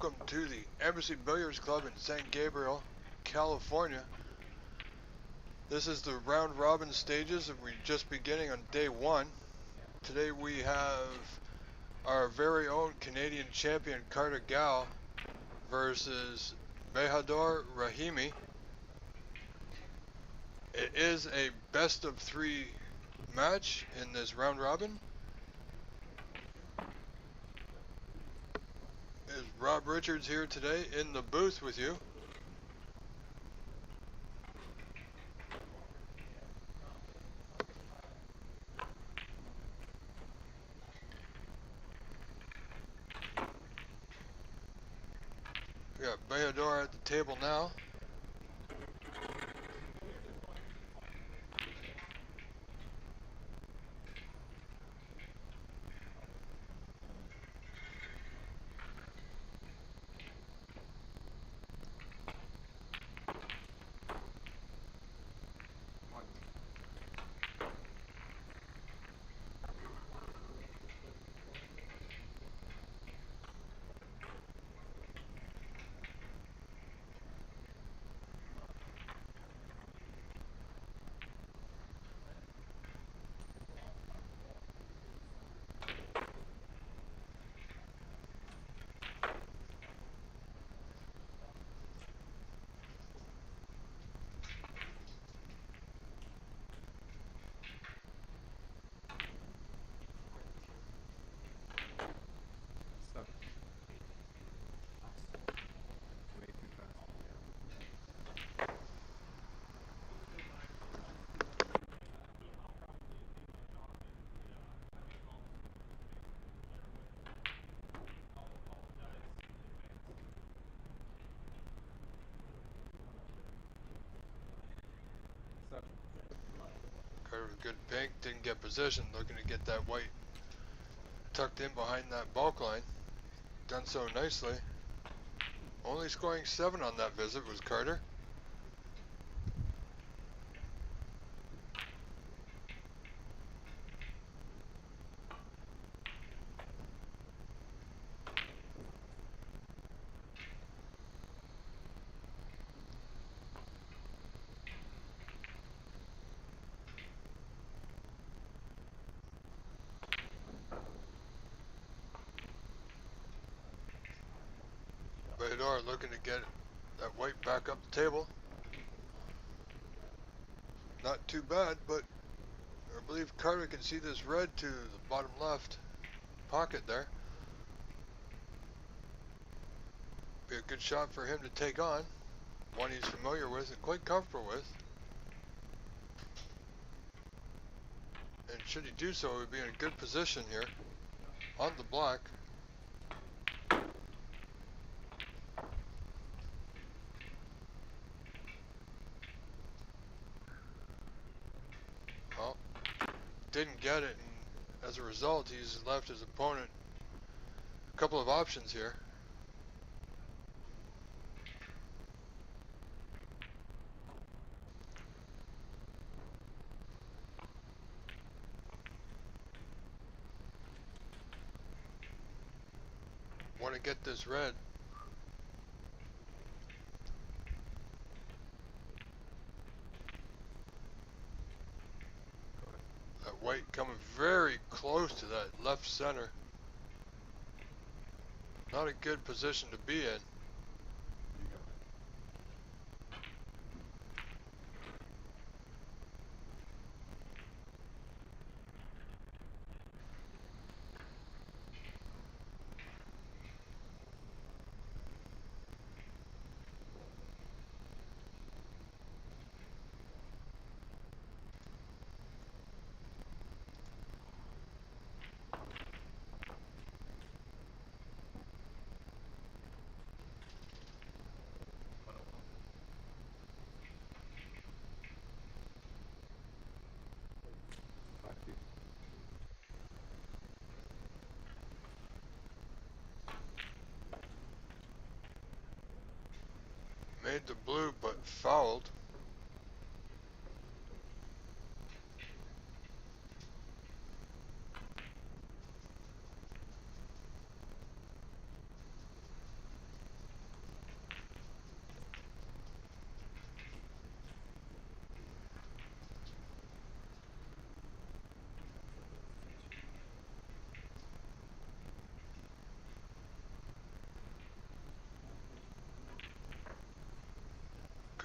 welcome to the Embassy Billiards Club in San Gabriel, California. This is the round robin stages, and we're just beginning on day one. Today we have our very own Canadian champion Carter Gal versus Behador Rahimi. It is a best of three match in this round robin. Is Rob Richards here today in the booth with you. We got Behador at the table now. Carter with good pink, didn't get position, looking to get that white tucked in behind that bulk line. Done so nicely. Only scoring 7 on that visit was Carter. Behador looking to get that white back up the table. Not too bad, but I believe Carter can see this red to the bottom left pocket there. Be a good shot for him to take on. One he's familiar with and quite comfortable with. And should he do so, he would be in a good position here on the block. Well, didn't get it, and as a result, he's left his opponent a couple of options here. Want to get this red. That white coming very close to that left center. Not a good position to be in. Made the blue, but fouled.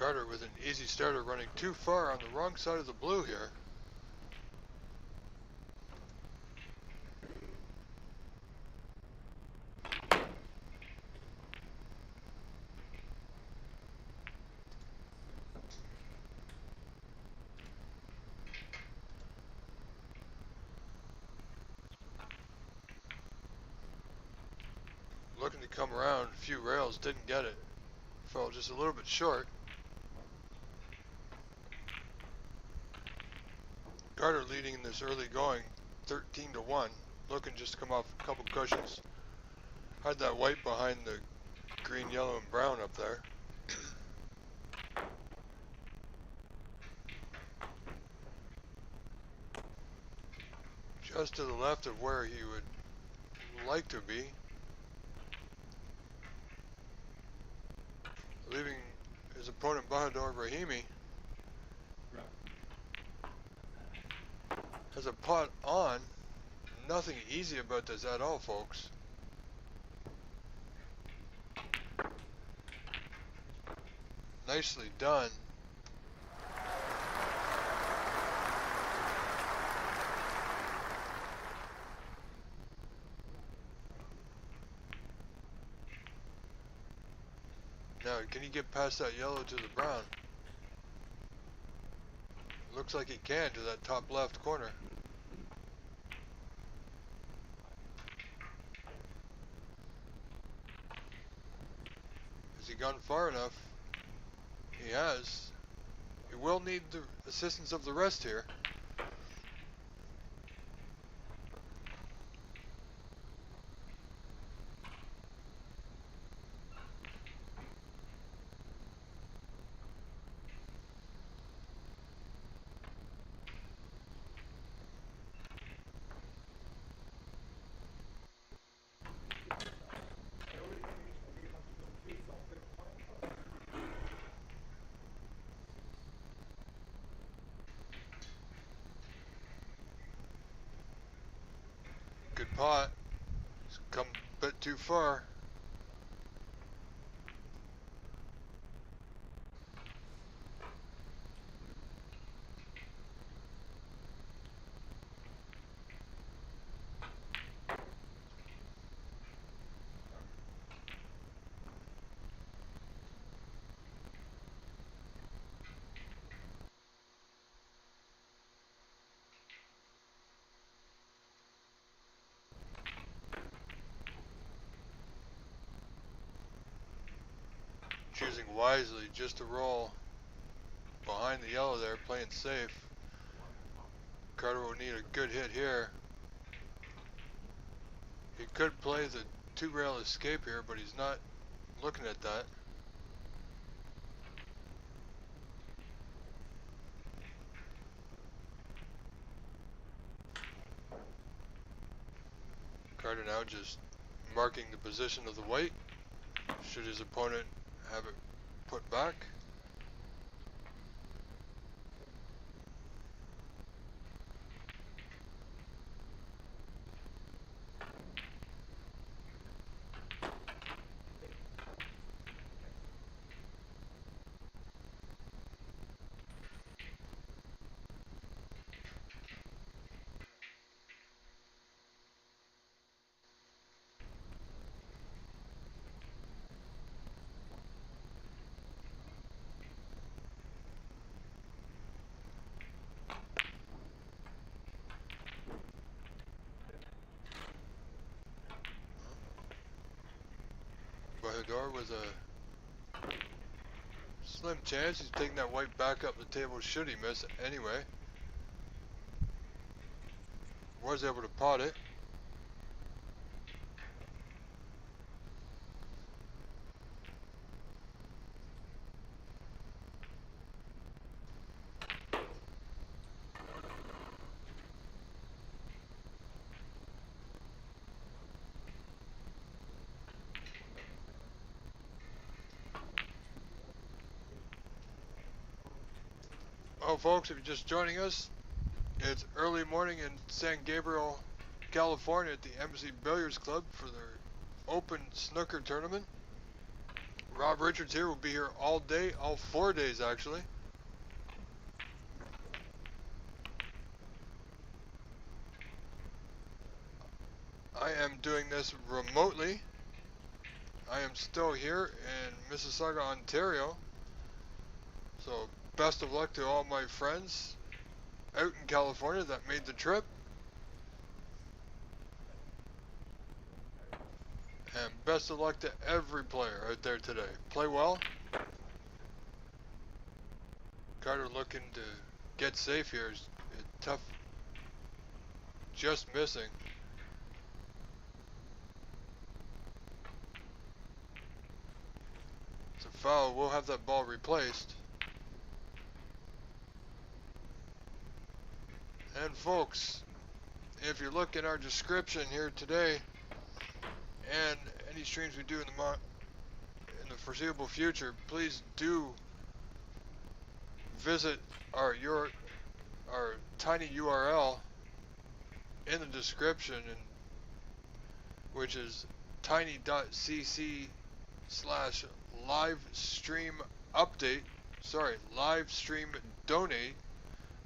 Carter with an easy starter running too far on the wrong side of the blue here. Looking to come around a few rails, didn't get it. Fell just a little bit short. Carter leading in this early going, 13-1. Looking just to come off a couple cushions. Had that white behind the green, yellow, and brown up there. Just to the left of where he would like to be. Leaving his opponent Bahadur Rahimi. Has a pot on. Nothing easy about this at all, folks. Nicely done. Now, can he get past that yellow to the brown? Looks like he can to that top left corner. Has he gone far enough? He has. He will need the assistance of the rest here. Good pot. It's come a bit too far. Choosing wisely just to roll behind the yellow there, playing safe. Carter will need a good hit here. He could play the two-rail escape here, but he's not looking at that. Carter now just marking the position of the white. Should his opponent have it put back. Bahadur with a slim chance. He's taking that white back up the table should he miss it anyway. Was able to pot it. Oh, folks, if you're just joining us, it's early morning in San Gabriel, California at the Embassy Billiards Club for their open snooker tournament. Rob Richards here will be here all day, all 4 days actually. I am doing this remotely. I am still here in Mississauga, Ontario. So best of luck to all my friends out in California that made the trip. And best of luck to every player out there today. Play well. Carter looking to get safe here. It's tough. Just missing. It's a foul. We'll have that ball replaced. And folks, if you look in our description here today, and any streams we do in the foreseeable future, please do visit our tiny URL in the description, and which is tiny.cc/livestream donate.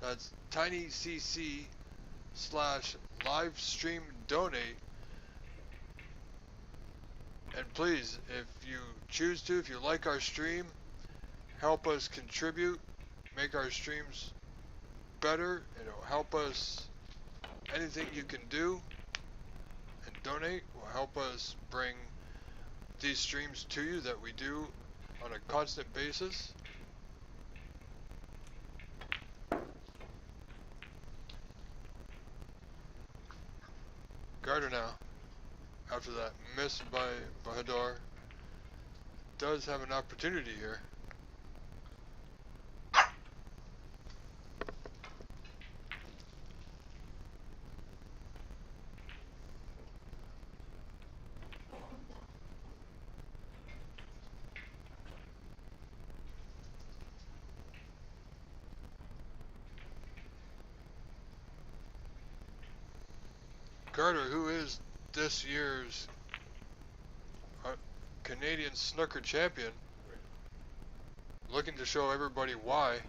That's tinycc/livestream donate. And please, if you choose to, if you like our stream, help us contribute, make our streams better. It'll help us. Anything you can do and donate will help us bring these streams to you that we do on a constant basis. Gardner now, after that miss by Bahador, does have an opportunity here. Carter, who is this year's Canadian snooker champion, looking to show everybody why.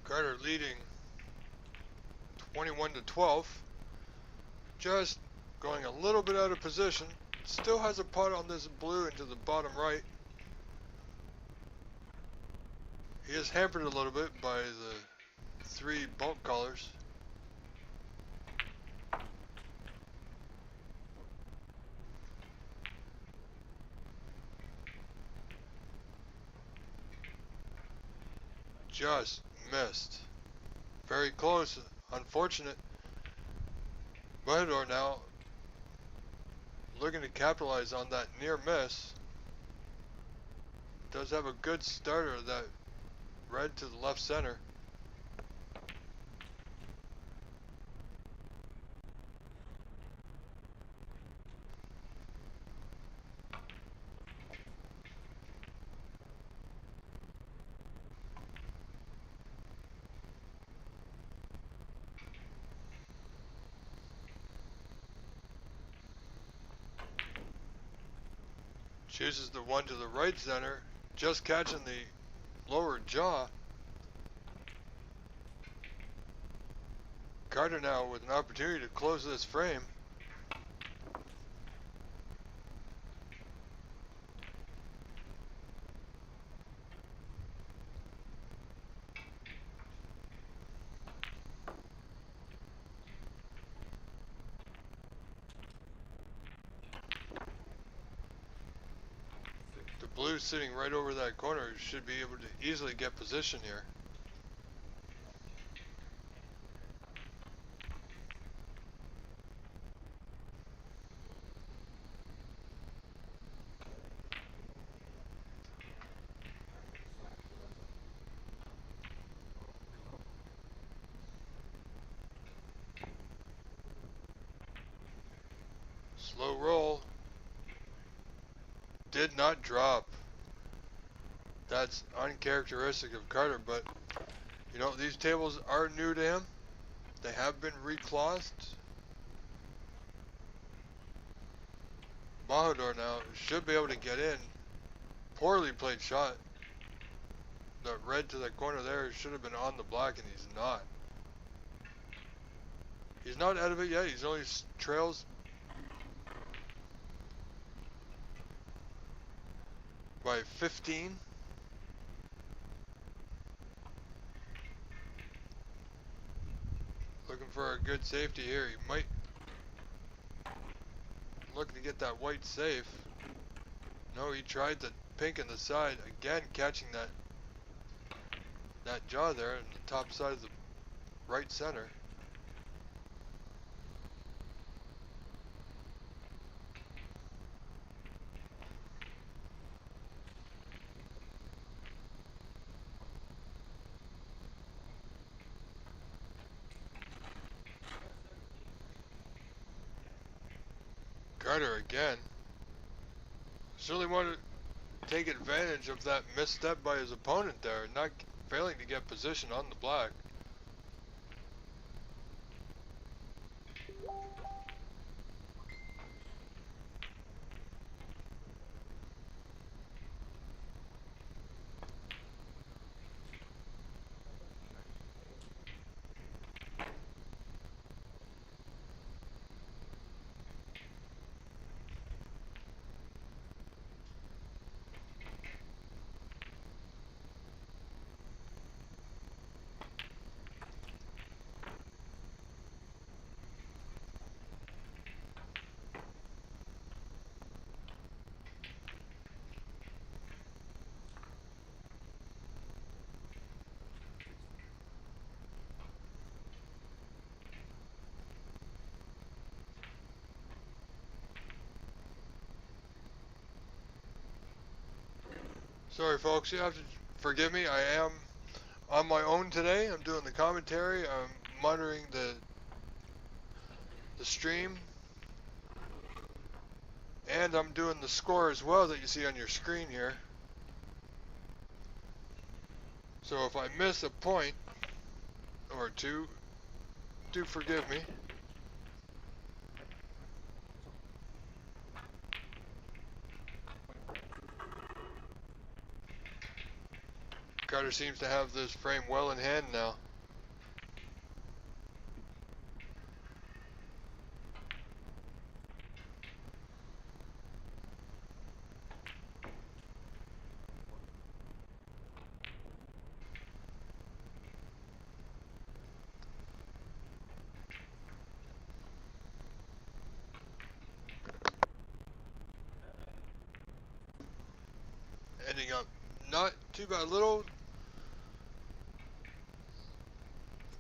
Carter leading 21-12, just going a little bit out of position. Still has a putt on this blue into the bottom right. He is hampered a little bit by the 3 bump collars. Just missed. Very close. Unfortunate. Bahador now looking to capitalize on that near miss. Does have a good starter, that red to the left center. Chooses the one to the right center, just catching the lower jaw. Carter now with an opportunity to close this frame. Blue sitting right over that corner should be able to easily get position here. Slow roll. Did not drop. That's uncharacteristic of Carter, but you know, these tables are new to him. They have been reclossed. Mahador now should be able to get in. Poorly played shot. The red to the corner there should have been on the black, and he's not. He's not out of it yet. He's only trails by 15. Looking for a good safety here. He might look to get that white safe. No, he tried the pink in the side. Again, catching that jaw there on the top side of the right center. Carter again. Certainly wanted to take advantage of that misstep by his opponent there, not failing to get position on the black. Sorry folks, you have to forgive me. I am on my own today. I'm doing the commentary. I'm monitoring the stream. And I'm doing the score as well that you see on your screen here. So if I miss a point or two, do forgive me. Carter seems to have this frame well in hand now. Ending up not too bad. A little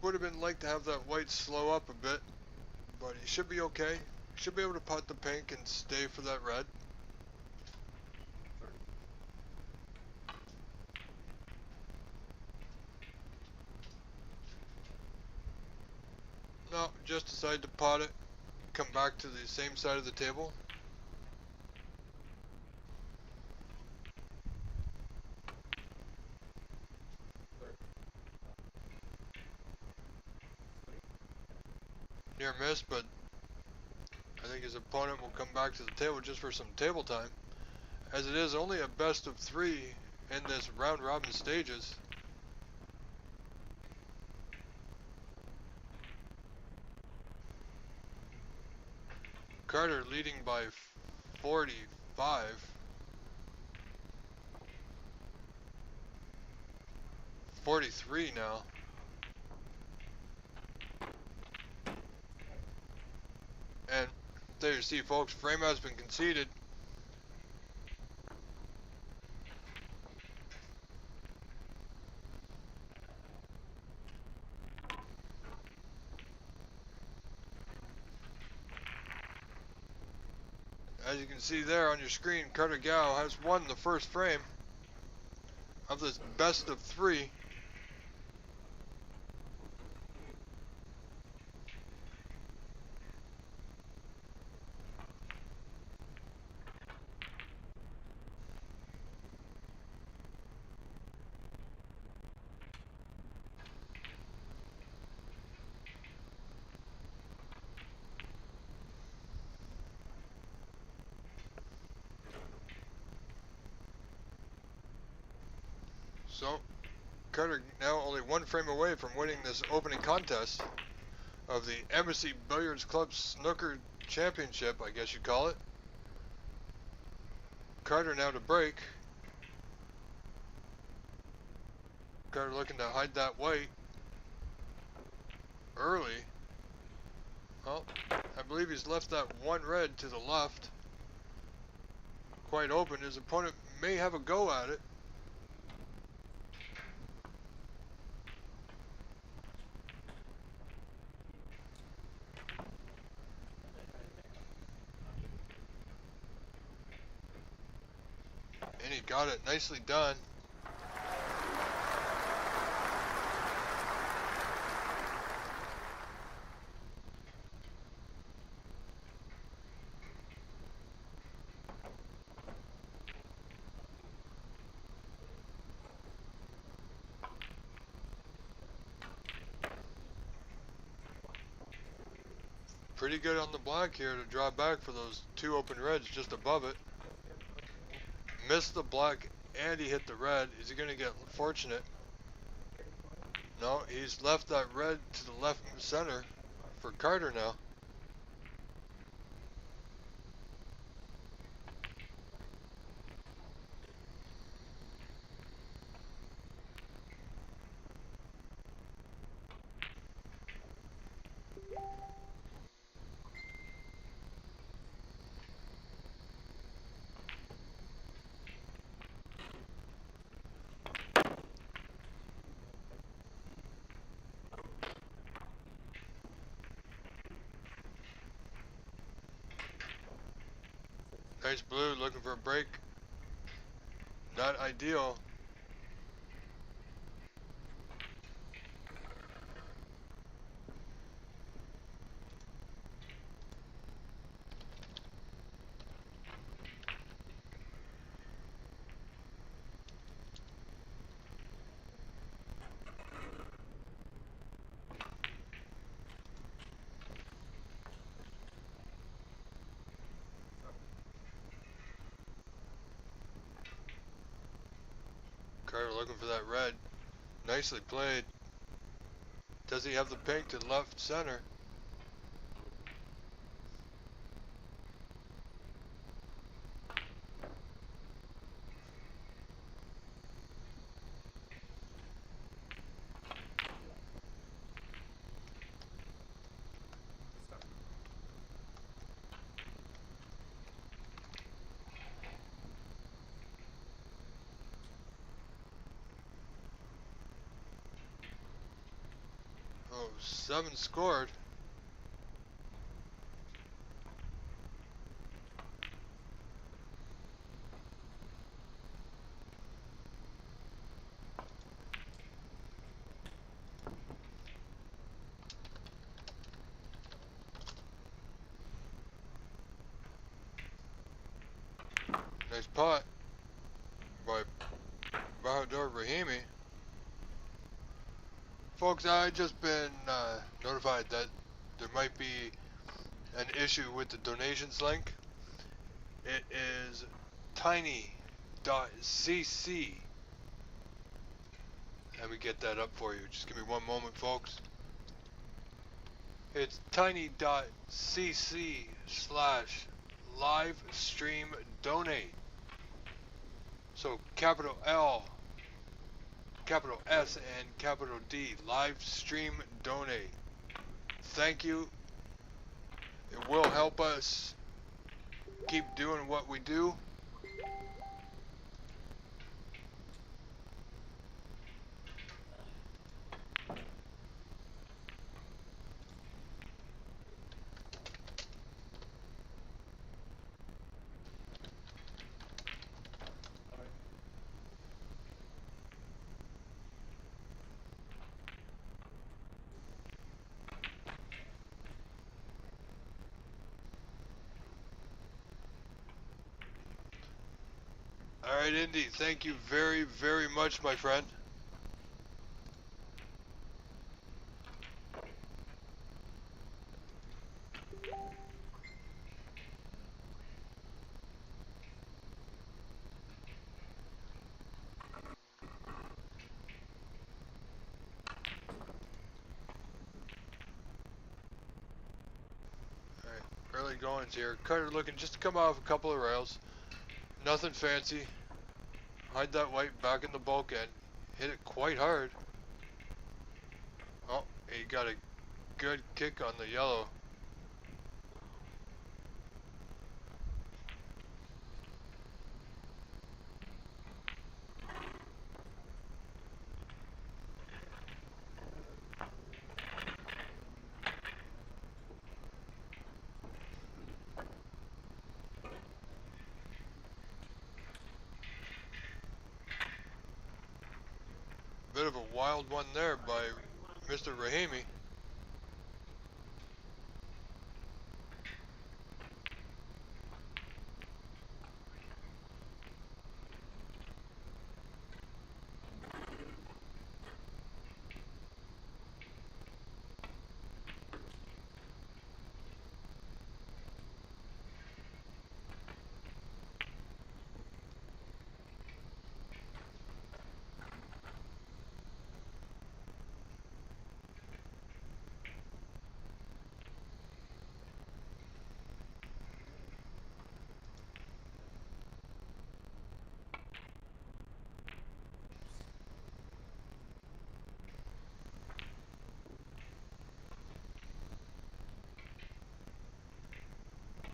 would have been like to have that white slow up a bit, but he should be okay. Should be able to putt the pink and stay for that red. No, just decided to pot it, come back to the same side of the table. Near miss, but I think his opponent will come back to the table just for some table time, as it is only a best of 3 in this round robin stages. Carter leading by 45. .43 now. And there you see folks, frame has been conceded. As you can see there on your screen, Carter Gao has won the first frame of this best of 3. So, Carter now only one frame away from winning this opening contest of the Embassy Billiards Club Snooker Championship, I guess you'd call it. Carter now to break. Carter looking to hide that white early. Well, I believe he's left that one red to the left quite open. His opponent may have a go at it. And he got it. Nicely done. Pretty good on the black here to draw back for those two open reds just above it. Missed the black and he hit the red. Is he going to get fortunate? No, he's left that red to the left center for Carter now. Nice blue, looking for a break. Not ideal. Carter looking for that red. Nicely played. Does he have the pink to left center? Oh, 7 scored. Nice pot by Bahadur Rahimi. Folks, I just been notified that there might be an issue with the donations link. It is tiny.cc. Let me get that up for you. Just give me one moment, folks. It's tiny.cc/livestream-donate. So capital L, capital S, and capital D, live stream donate. Thank you. It will help us keep doing what we do. Alright, Indy, thank you very, very much, my friend. goings here. Carter looking just to come off a couple of rails. Nothing fancy. Hide that white back in the bulkhead. Hit it quite hard. Oh, he got a good kick on the yellow. Bit of a wild one there by Mr. Rahimi.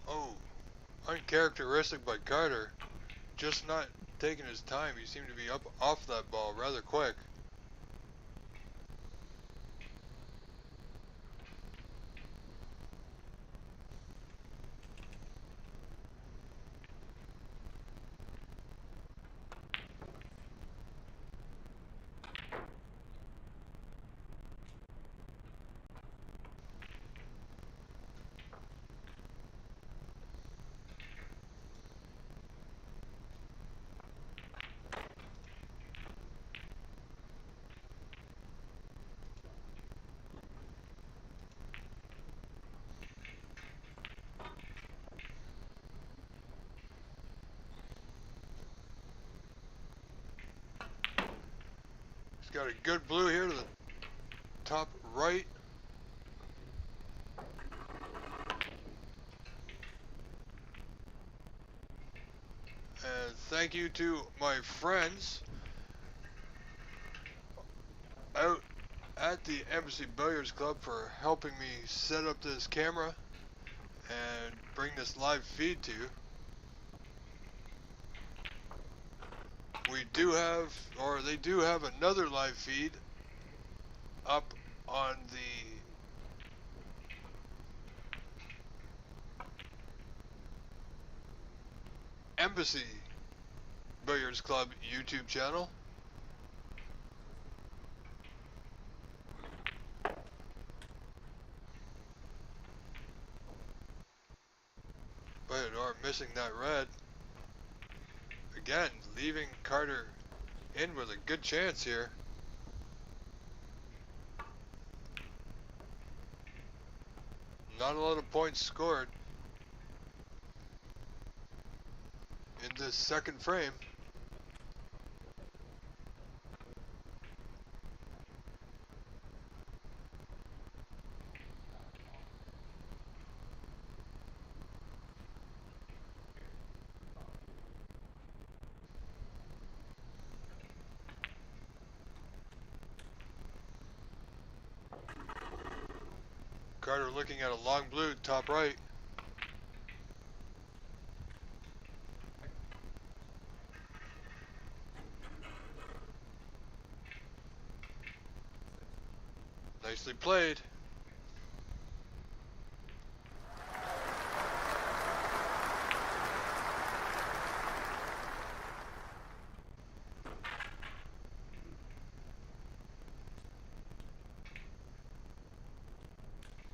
Oh, uncharacteristic by Carter. Just not taking his time. He seemed to be up off that ball rather quick. He's got a good blue here to the top right. And thank you to my friends out at the Embassy Billiards Club for helping me set up this camera and bring this live feed to you. We do have, or they do have another live feed up on the Embassy Billiards Club YouTube channel. But are missing that red. Again, leaving Carter in with a good chance here. Not a lot of points scored in this second frame. Carter looking at a long blue top right. Nicely played.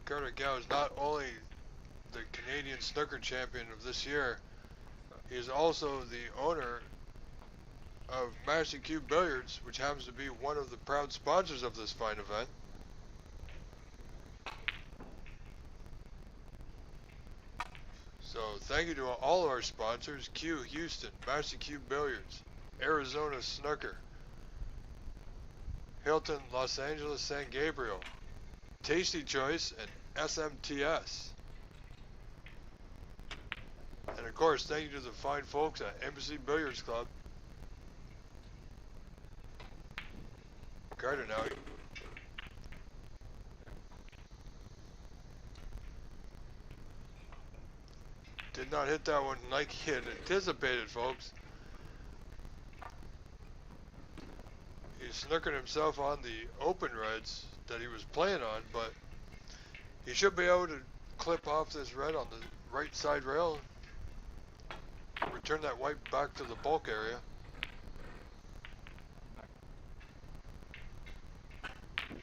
Carter Gow is not only the Canadian snooker champion of this year, he is also the owner of Master Cube Billiards, which happens to be one of the proud sponsors of this fine event. So thank you to all of our sponsors: Q Houston, Master Cube Billiards, Arizona Snooker, Hilton Los Angeles San Gabriel, Tasty Choice, and SMTS. And of course, thank you to the fine folks at Embassy Billiards Club. Carter now. Did not hit that one like he had anticipated, folks. He snookered himself on the open reds that he was playing on, but he should be able to clip off this red on the right side rail. Return that white back to the bulk area.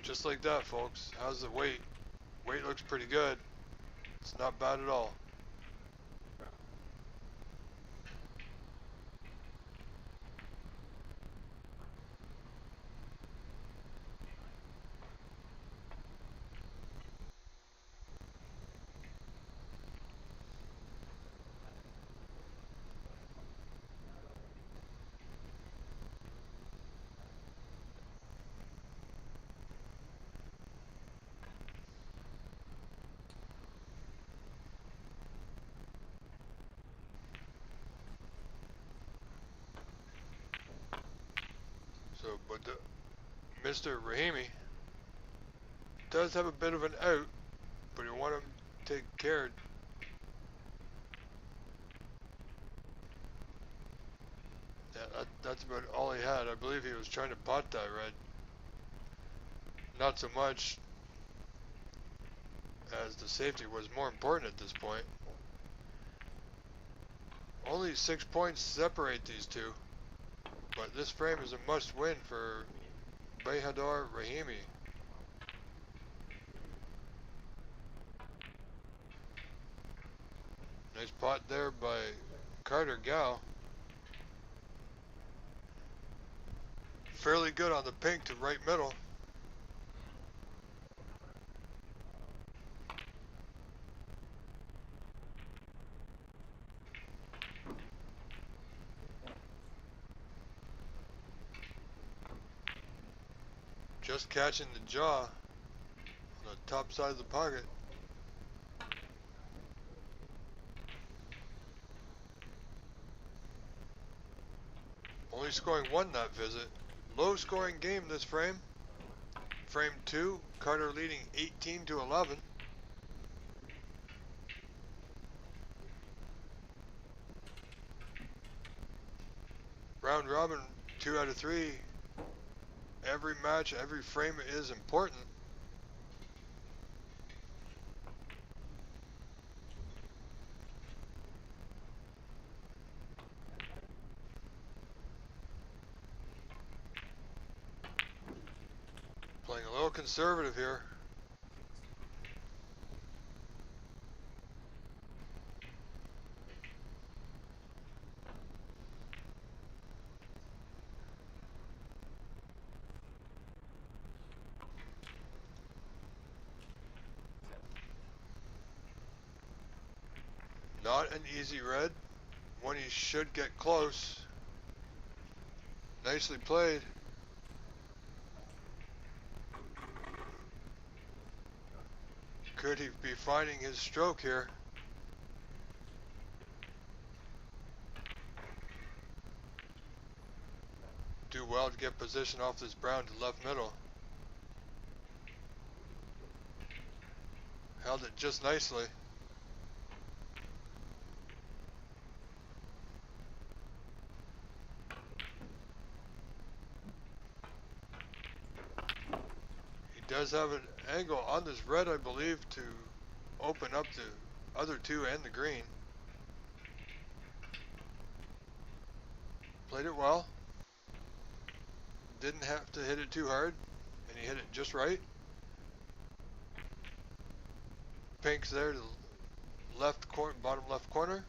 Just like that, folks. How's the weight? Weight looks pretty good. It's not bad at all. So, but Mr. Rahimi does have a bit of an out, but you want him to take care. Yeah, that's about all he had. I believe he was trying to pot that red. Not so much, as the safety was more important at this point. Only 6 points separate these two, but this frame is a must-win for Behadar Rahimi. Nice pot there by Carter Gow. Fairly good on the pink to right middle. Just catching the jaw on the top side of the pocket. Only scoring one that visit. Low scoring game this frame. Frame 2, Carter leading 18-11. Round robin, 2 out of 3. Every match, every frame is important. Playing a little conservative here. Not an easy red. One he should get close. Nicely played. Could he be finding his stroke here? Do well to get position off this brown to left middle. Held it just nicely. He does have an angle on this red, I believe, to open up the other two and the green. Played it well. Didn't have to hit it too hard, and he hit it just right. Pink's there to the left corner, bottom left corner.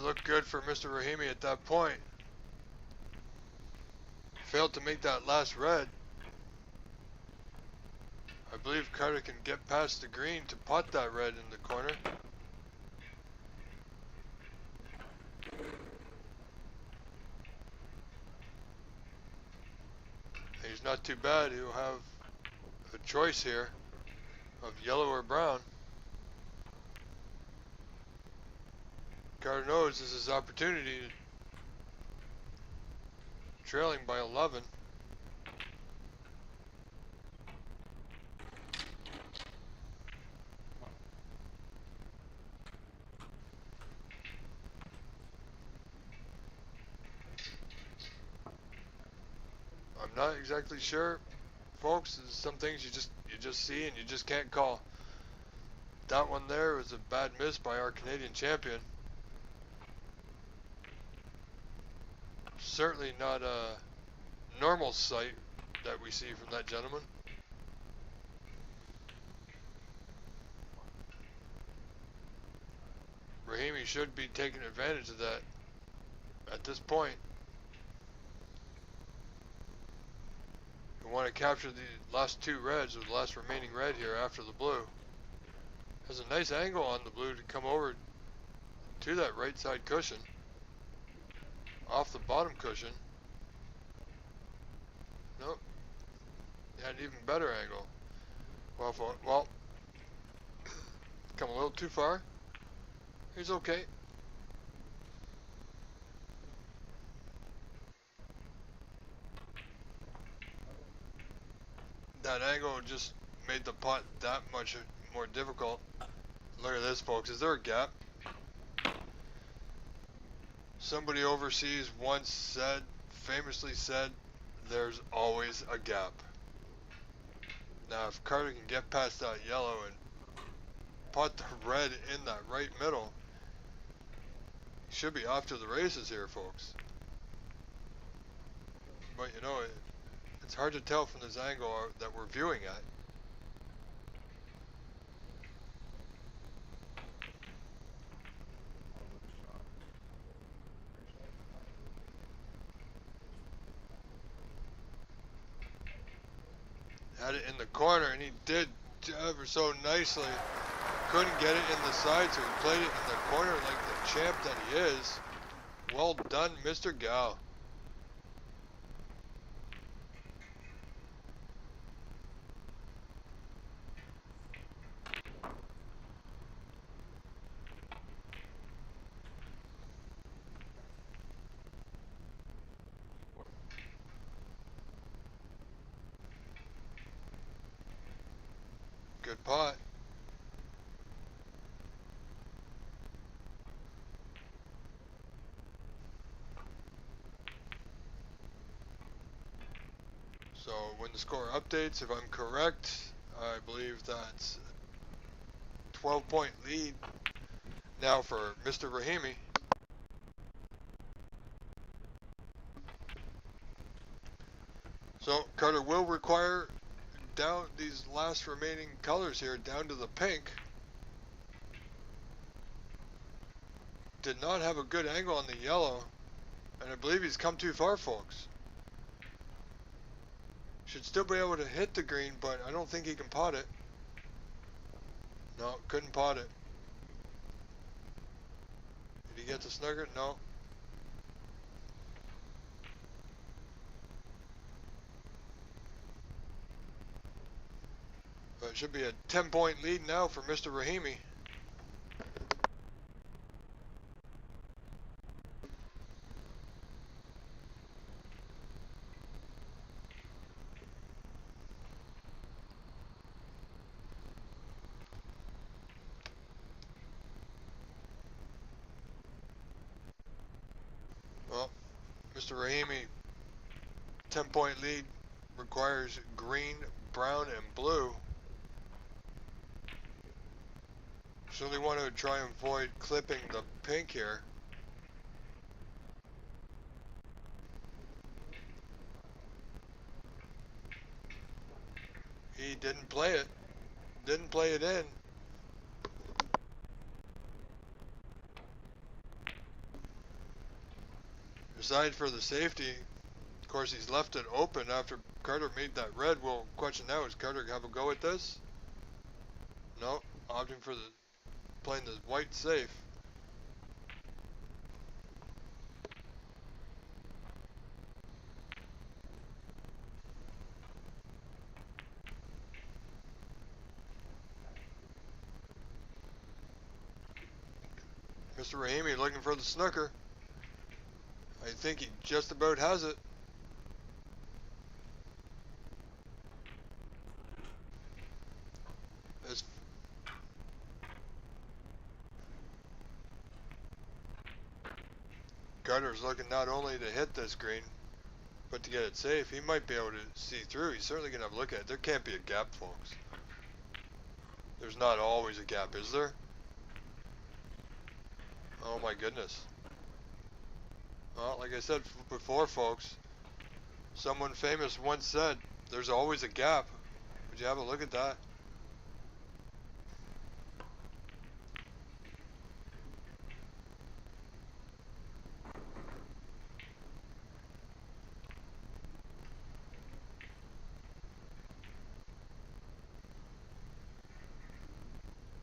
looked good for Mr. Rahimi at that point. Failed to make that last red. I believe Carter can get past the green to pot that red in the corner. He's not too bad. He'll have a choice here of yellow or brown. Carter knows this is his opportunity. Trailing by 11. I'm not exactly sure, folks. There's some things you just see and you just can't call. That one there was a bad miss by our Canadian champion. Certainly not a normal sight that we see from that gentleman. Rahimi should be taking advantage of that at this point. We want to capture the last two reds, or the last remaining red here after the blue. Has a nice angle on the blue to come over to that right side cushion, off the bottom cushion. Nope. Had an even better angle. Well, come a little too far. He's okay. That angle just made the putt that much more difficult. Look at this, folks. Is there a gap? Somebody overseas once famously said, there's always a gap. Now, if Carter can get past that yellow and putt the red in that right middle, he should be off to the races here, folks. But you know, it's hard to tell from this angle that we're viewing at. Had it in the corner, and he did ever so nicely. Couldn't get it in the side, so he played it in the corner like the champ that he is. Well done, Mr. Gal. Good pot. So when the score updates, if I'm correct, I believe that's a 12-point lead now for Mr. Rahimi. So Carter will require down these last remaining colors here down to the pink. Did not have a good angle on the yellow, and I believe he's come too far, folks. Should still be able to hit the green, but I don't think he can pot it. No, couldn't pot it. Did he get the snooker? No. But it should be a 10-point lead now for Mr. Rahimi. Well, Mr. Rahimi, 10-point lead requires green, brown, and blue. Surely want to try and avoid clipping the pink here. He didn't play it. Didn't play it in. Aside for the safety, of course he's left it open after Carter made that red. Well, question now, is Carter have a go at this? No, opting for playing the white safe. Mr. Rahimi looking for the snooker. I think he just about has it. This Carter's looking not only to hit this green, but to get it safe. He might be able to see through. He's certainly going to have a look at it. There can't be a gap, folks. There's not always a gap, is there? Oh my goodness. Well, like I said before, folks, someone famous once said, there's always a gap. Would you have a look at that?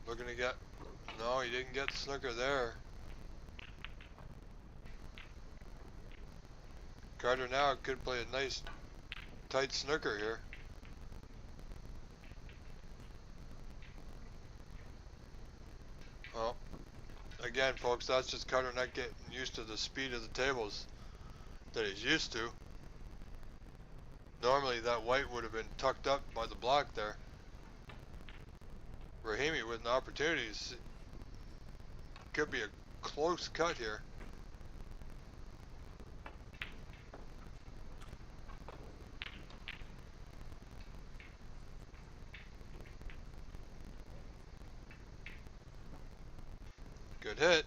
Looking to get, no, he didn't get the snooker there. Carter now could play a nice tight snooker here. Well, again folks, that's just Carter not getting used to the speed of the tables that he's used to. Normally that white would have been tucked up by the block there. Rahimi with an opportunity. Could be a close cut here. Good hit.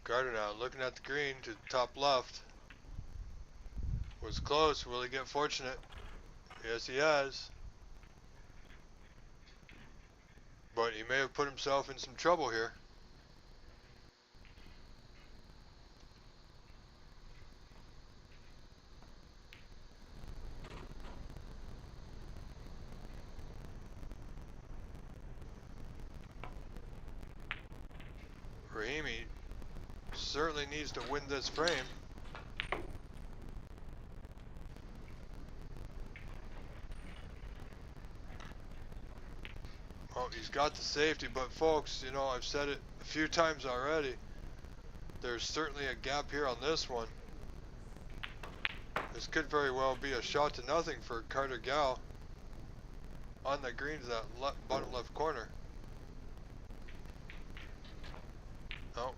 Carter now looking at the green to the top left. Was close. Will he get fortunate? Yes, he has. But he may have put himself in some trouble here. Rahimi certainly needs to win this frame. Oh, he's got the safety, but folks, you know, I've said it a few times already. There's certainly a gap here on this one. This could very well be a shot to nothing for Carter Gal on the green to that bottom left corner. Oh,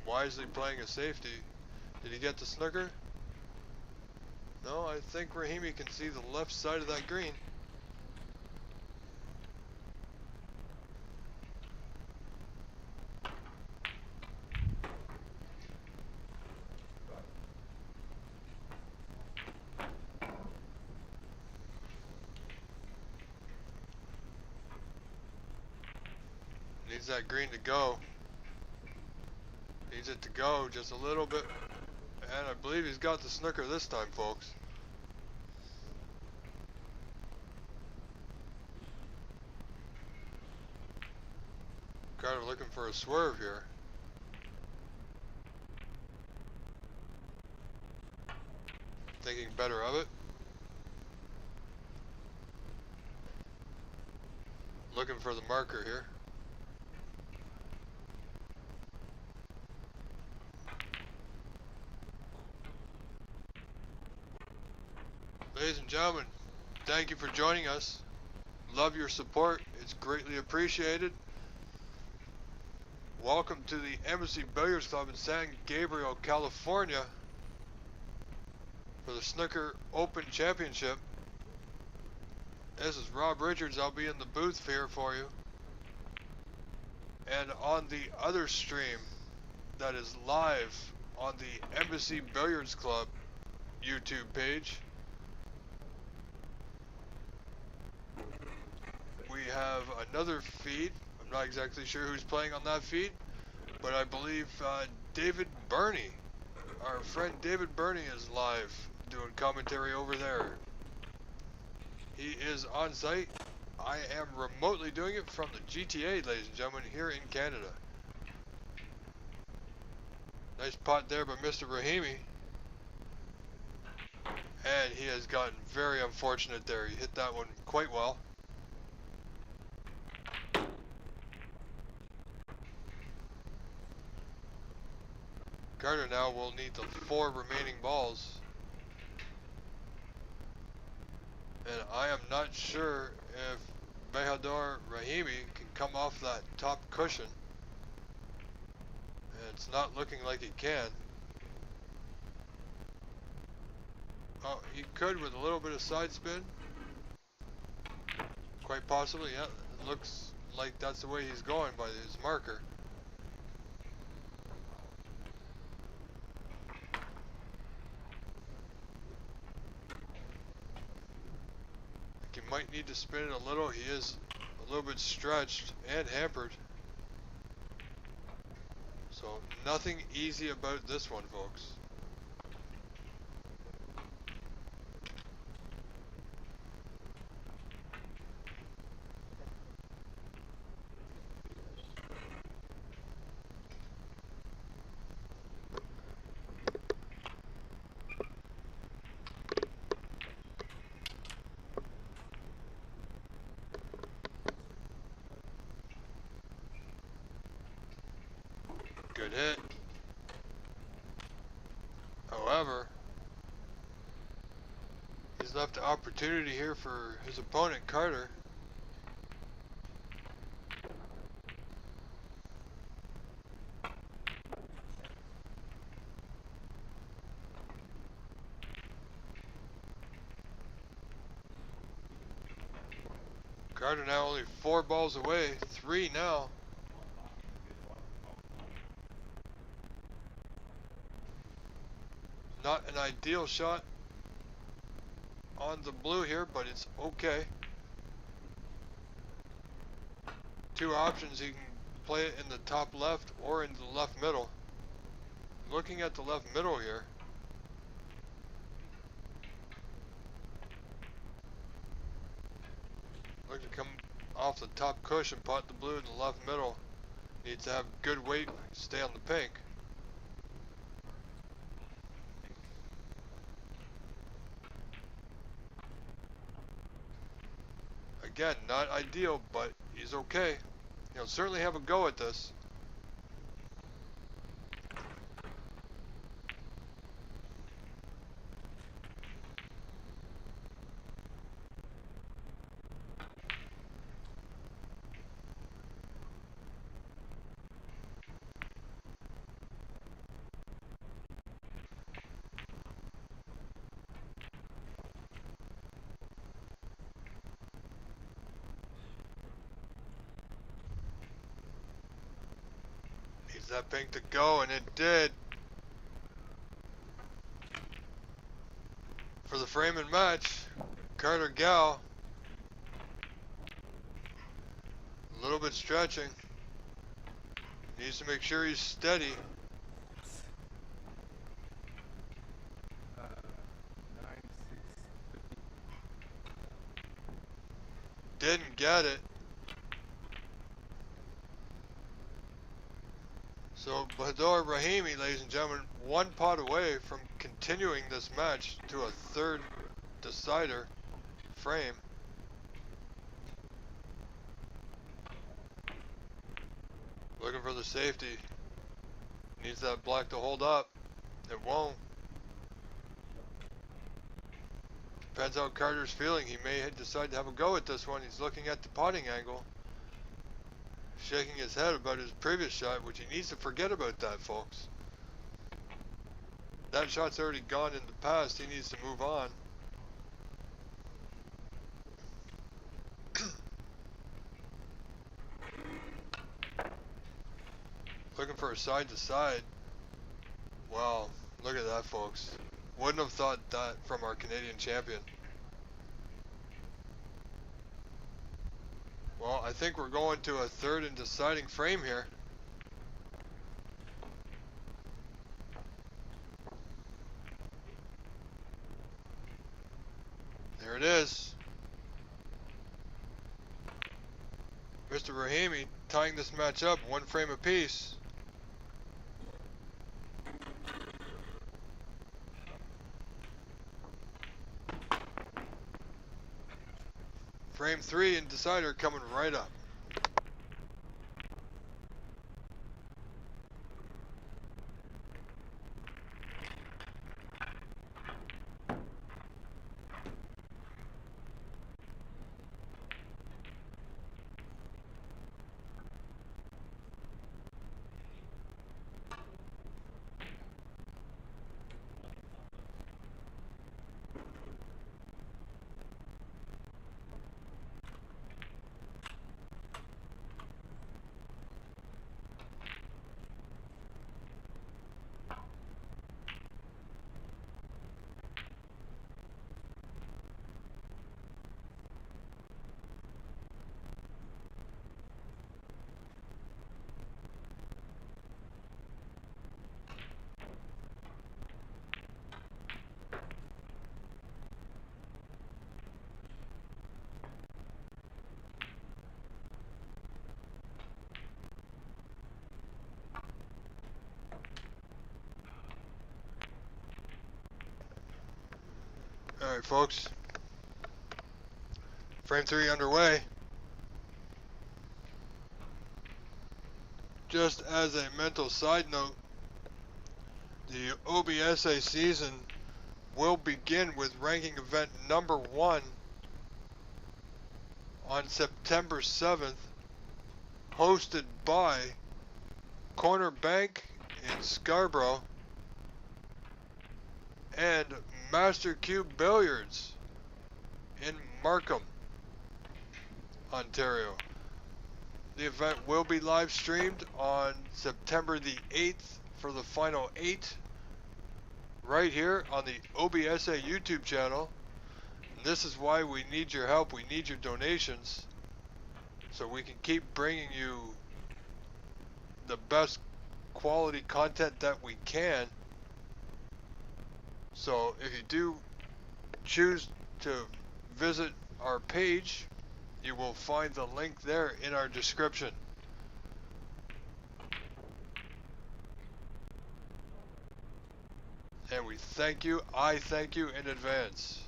wisely playing a safety. Did he get the snooker? No, I think Rahimi can see the left side of that green. Needs that green to go. Needs it to go just a little bit. And I believe he's got the snooker this time, folks. Carter looking for a swerve here. Thinking better of it. Looking for the marker here. Ladies and gentlemen, thank you for joining us. Love your support. It's greatly appreciated. Welcome to the Embassy Billiards Club in San Gabriel, California for the Snooker Open Championship. This is Rob Richards. I'll be in the booth here for you. And on the other stream that is live on the Embassy Billiards Club YouTube page, we have another feed. I'm not exactly sure who's playing on that feed, but I believe David Burney, our friend David Burney, is live doing commentary over there. He is on site. I am remotely doing it from the GTA, ladies and gentlemen, here in Canada. Nice pot there by Mr. Rahimi. And he has gotten very unfortunate there. He hit that one quite well. Carter now will need the 4 remaining balls. And I am not sure if Behador Rahimi can come off that top cushion. And it's not looking like he can. Oh, he could with a little bit of side spin. Quite possibly, yeah. It looks like that's the way he's going by his marker. He might need to spin it a little. He is a little bit stretched and hampered. So nothing easy about this one, folks. Good hit. However, he's left the opportunity here for his opponent, Carter. Carter now only 4 balls away, 3 now. Not an ideal shot on the blue here, but it's okay. 2 options, he can play it in the top left or in the left middle. Looking at the left middle here. Looking to come off the top cushion, pot the blue in the left middle. Needs to have good weight, stay on the pink. Again, not ideal, but he's okay. He'll certainly have a go at this. Needs that pink to go, and it did. For the frame and match, Carter Gow. A little bit stretching. Needs to make sure he's steady. Didn't get it. So Behador Rahimi, ladies and gentlemen, 1 pot away from continuing this match to a 3rd decider frame. Looking for the safety. Needs that black to hold up. It won't. Depends how Carter's feeling. He may decide to have a go at this one. He's looking at the potting angle. Shaking his head about his previous shot, which he needs to forget about that, folks. That shot's already gone in the past. He needs to move on. looking for a side to side. Wow, look at that, folks. Wouldn't have thought that from our Canadian champion. Well, I think we're going to a third and deciding frame here. There it is. Mr. Rahimi tying this match up, 1 frame apiece. Frame 3 and decider coming right up. Alright, folks. Frame 3 underway. Just as a mental side note, the OBSA season will begin with ranking event number 1 on September 7th, hosted by Corner Bank in Scarborough and Master Cube Billiards in Markham, Ontario. The event will be live streamed on September the 8th for the final 8 right here on the OBSA YouTube channel. And this is why we need your help, we need your donations, so we can keep bringing you the best quality content that we can. So if you do choose to visit our page, you will find the link there in our description. And we thank you, I thank you in advance.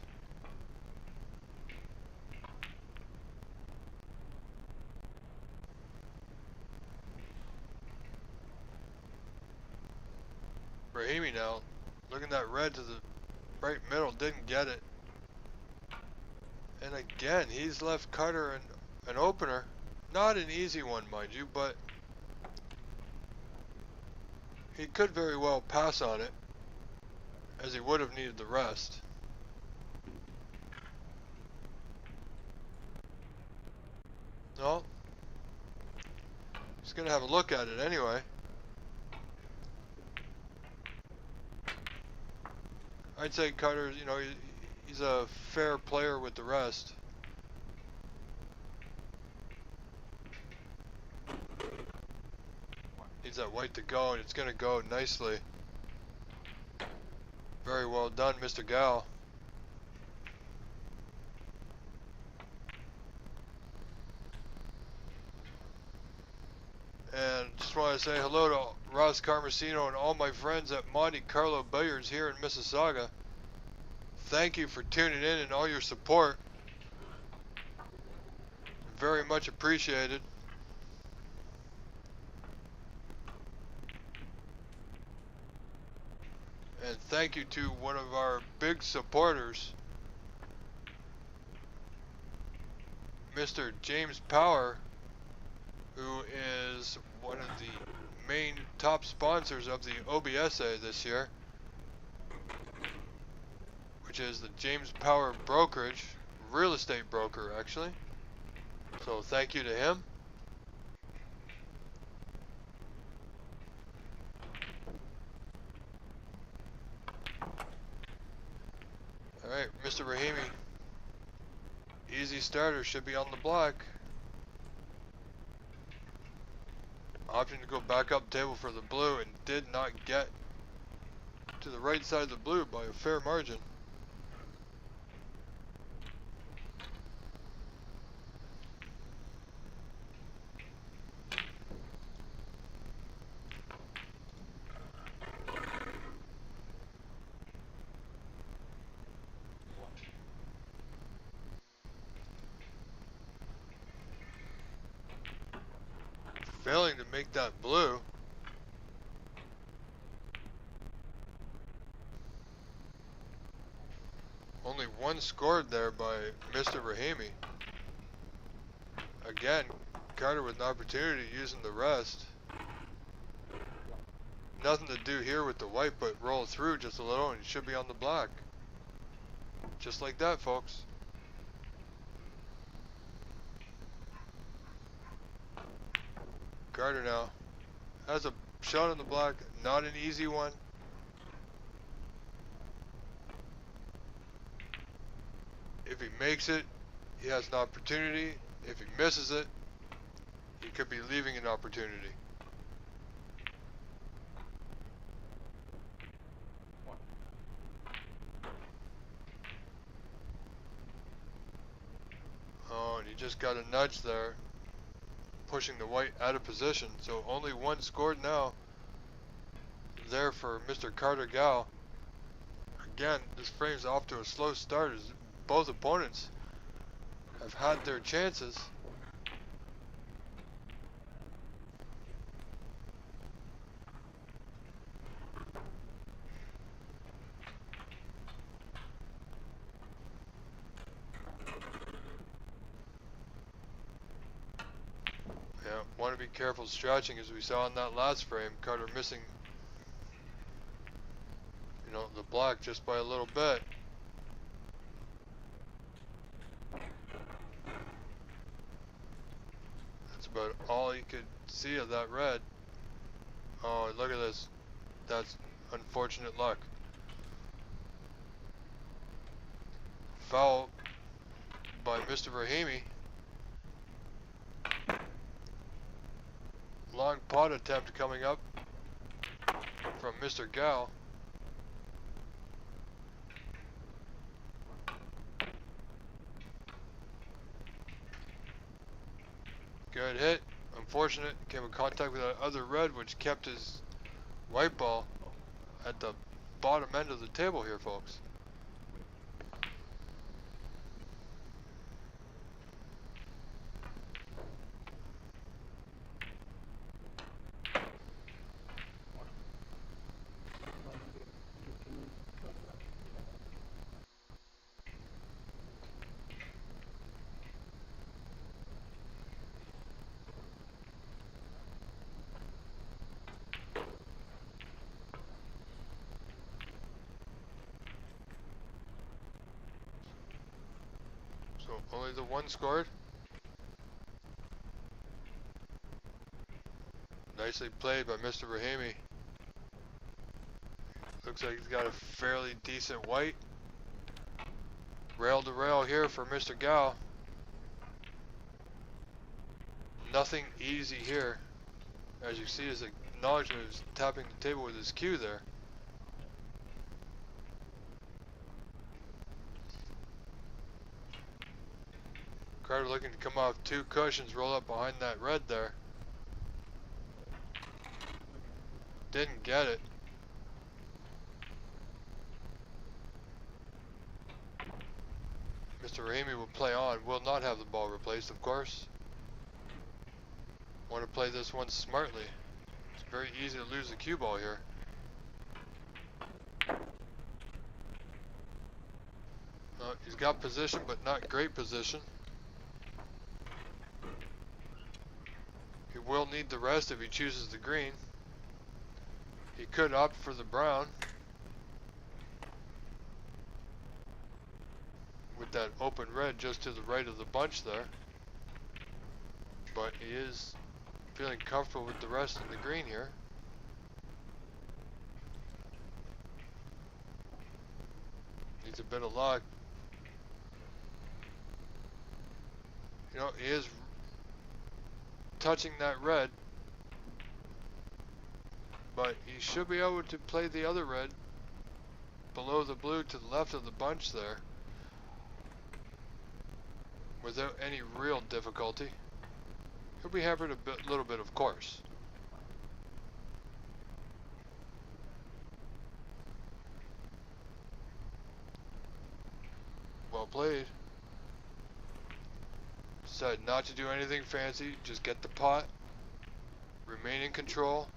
Rahimi now, looking at red to the right middle, didn't get it. And again, he's left Cutter an opener. Not an easy one, mind you, but he could very well pass on it, as he would have needed the rest. No, he's gonna have a look at it anyway. I'd say Cutter, you know, he's a fair player with the rest. Needs that white to go, and it's gonna go nicely. Very well done, Mr. Gal. And just want to say hello to Ross Carmesino and all my friends at Monte Carlo Billiards here in Mississauga. Thank you for tuning in and all your support. Very much appreciated. And thank you to one of our big supporters, Mr. James Power, who is one of the main top sponsors of the OBSA this year, which is the James Power Brokerage, real estate broker actually. So thank you to him. Mr. Rahimi. Easy starter should be on the black. Option to go back up table for the blue and did not get to the right side of the blue by a fair margin. Failing to make that blue. Only one scored there by Mr. Rahimi. Again, Carter with an opportunity using the rest. Nothing to do here with the white, but roll through just a little and it should be on the black. Just like that, folks. Carter now has a shot on the black, not an easy one. If he makes it, he has an opportunity. If he misses it, he could be leaving an opportunity. Oh, and he just got a nudge there, pushing the white out of position. So only one scored now there for Mr. Carter Gal. Again, this frame's off to a slow start as both opponents have had their chances. Yeah, want to be careful stretching as we saw in that last frame. Carter missing, you know, the black just by a little bit. That's about all he could see of that red. Oh, look at this. That's unfortunate luck. Foul by Mr. Rahimi. Long pot attempt coming up from Mr. Gal. Good hit. Unfortunate. Came in contact with that other red, which kept his white ball at the bottom end of the table here, folks. So only the one scored. Nicely played by Mr. Rahimi. Looks like he's got a fairly decent white. Rail to rail here for Mr. Gal. Nothing easy here. As you see, his acknowledgement is tapping the table with his cue there. Carter looking to come off two cushions, roll up behind that red there. Didn't get it. Mr. Rahimi will play on, will not have the ball replaced, of course. Want to play this one smartly. It's very easy to lose the cue ball here. He's got position, but not great position. He will need the rest if he chooses the green. He could opt for the brown with that open red just to the right of the bunch there. But he is feeling comfortable with the rest in the green here. Needs a bit of luck. You know, he is touching that red, but he should be able to play the other red below the blue to the left of the bunch there without any real difficulty. He'll be hampered a little bit, of course. Well played. Decided not to do anything fancy, just get the pot, remain in control.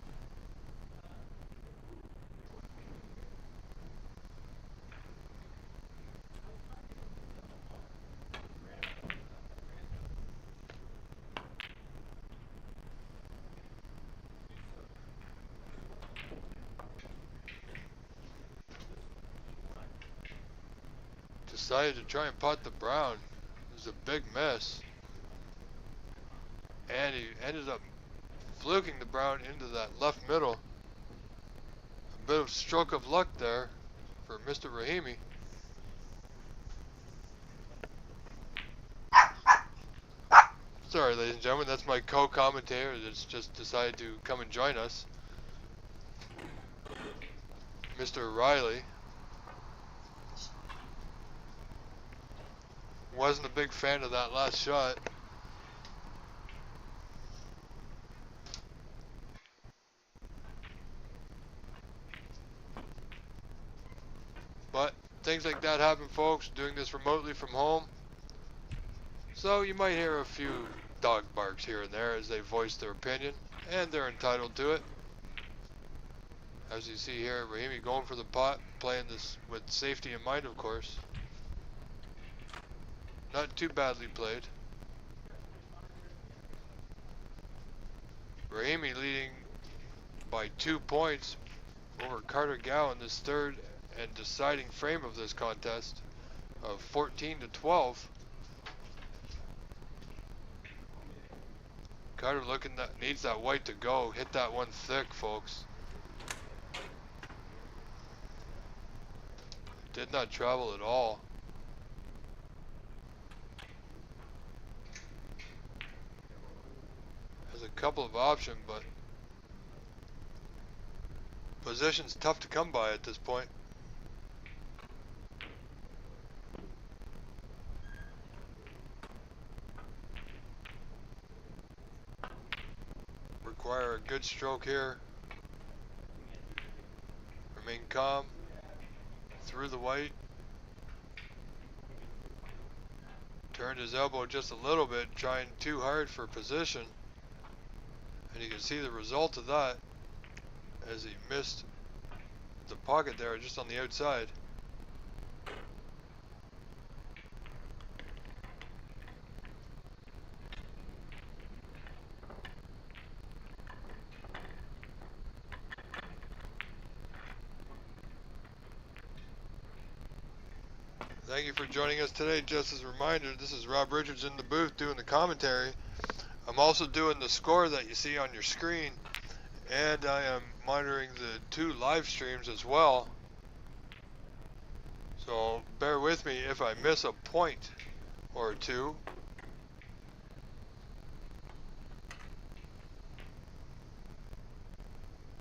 Decided to try and pot the brown. It was a big mess. And he ended up fluking the brown into that left middle. A bit of stroke of luck there for Mr. Rahimi. Sorry, ladies and gentlemen, that's my co-commentator that's just decided to come and join us. Mr. Riley. Wasn't a big fan of that last shot. But things like that happen, folks, doing this remotely from home. So you might hear a few dog barks here and there as they voice their opinion, and they're entitled to it. As you see here, Rahimi going for the pot, playing this with safety in mind, of course. Not too badly played. Rahimi leading by 2 points over Carter Gow in this third and deciding frame of this contest of 14-12. Carter looking that needs that white to go. Hit that one thick, folks. Did not travel at all. Has a couple of options, but position's tough to come by at this point. Require a good stroke here. Remain calm. Through the white. Turned his elbow just a little bit, trying too hard for position. And you can see the result of that as he missed the pocket there just on the outside. Thank you for joining us today. Just as a reminder, this is Rob Richards in the booth doing the commentary. I'm also doing the score that you see on your screen, and I am monitoring the 2 live streams as well. So bear with me if I miss a point or two.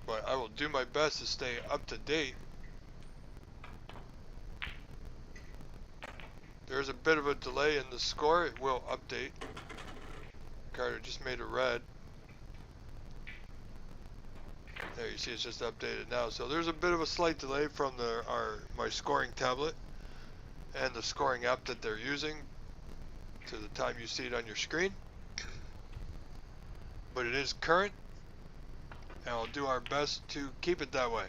But I will do my best to stay up to date. There's a bit of a delay in the score. It will update. Carter just made a red. There, you see it's just updated now. So there's a bit of a slight delay from my scoring tablet and the scoring app that they're using to the time you see it on your screen. But it is current, and I'll do our best to keep it that way.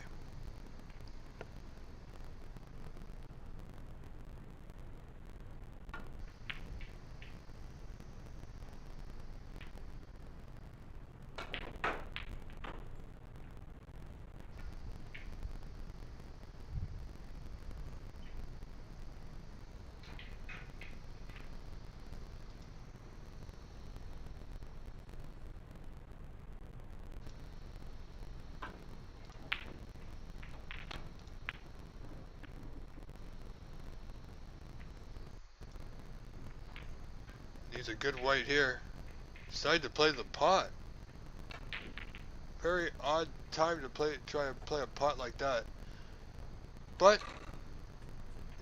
a good white here. Decided to play the pot. Very odd time to try and play a pot like that. But,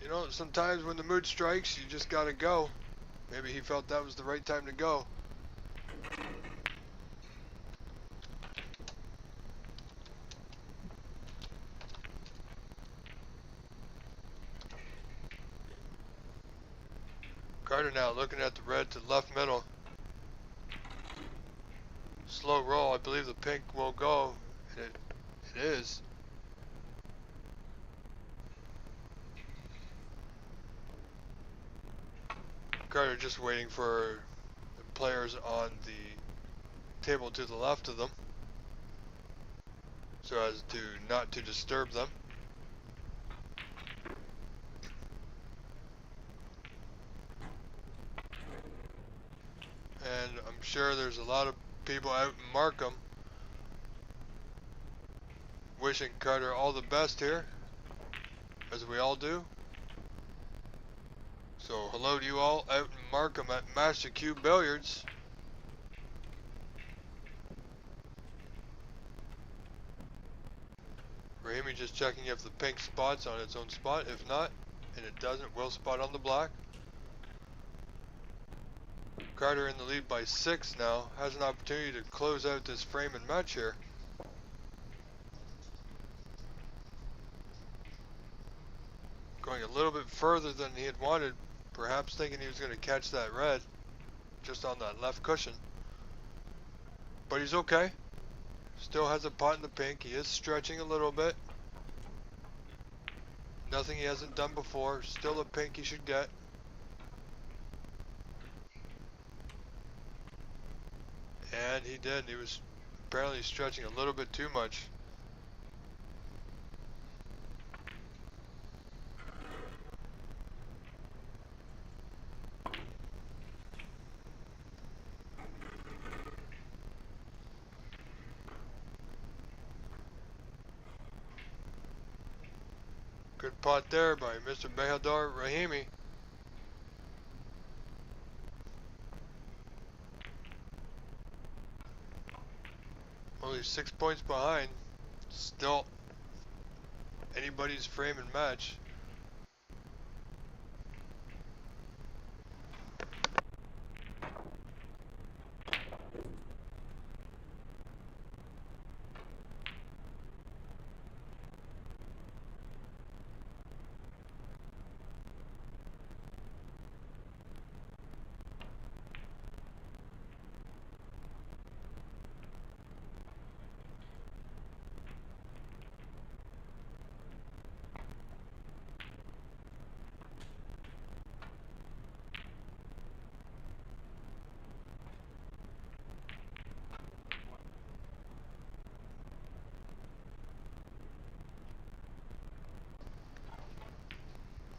you know, sometimes when the mood strikes, you just gotta go. Maybe he felt that was the right time to go. Carter now looking at the red to left middle. Slow roll. I believe the pink will go. And it is. Carter just waiting for the players on the table to the left of them, so as to not to disturb them. And I'm sure there's a lot of people out in Markham wishing Carter all the best here, as we all do. So hello to you all out in Markham at Master Q Billiards. Rahimi just checking if the pink spot's on its own spot. If not, and it doesn't, we'll spot on the black. Carter in the lead by 6 now, has an opportunity to close out this frame and match here. Going a little bit further than he had wanted, perhaps thinking he was going to catch that red just on that left cushion. But he's okay. Still has a pot in the pink. He is stretching a little bit. Nothing he hasn't done before. Still a pink he should get. And he did. He was apparently stretching a little bit too much. Good pot there by Mr. Behadar Rahimi. Only 6 points behind. Still anybody's frame and match.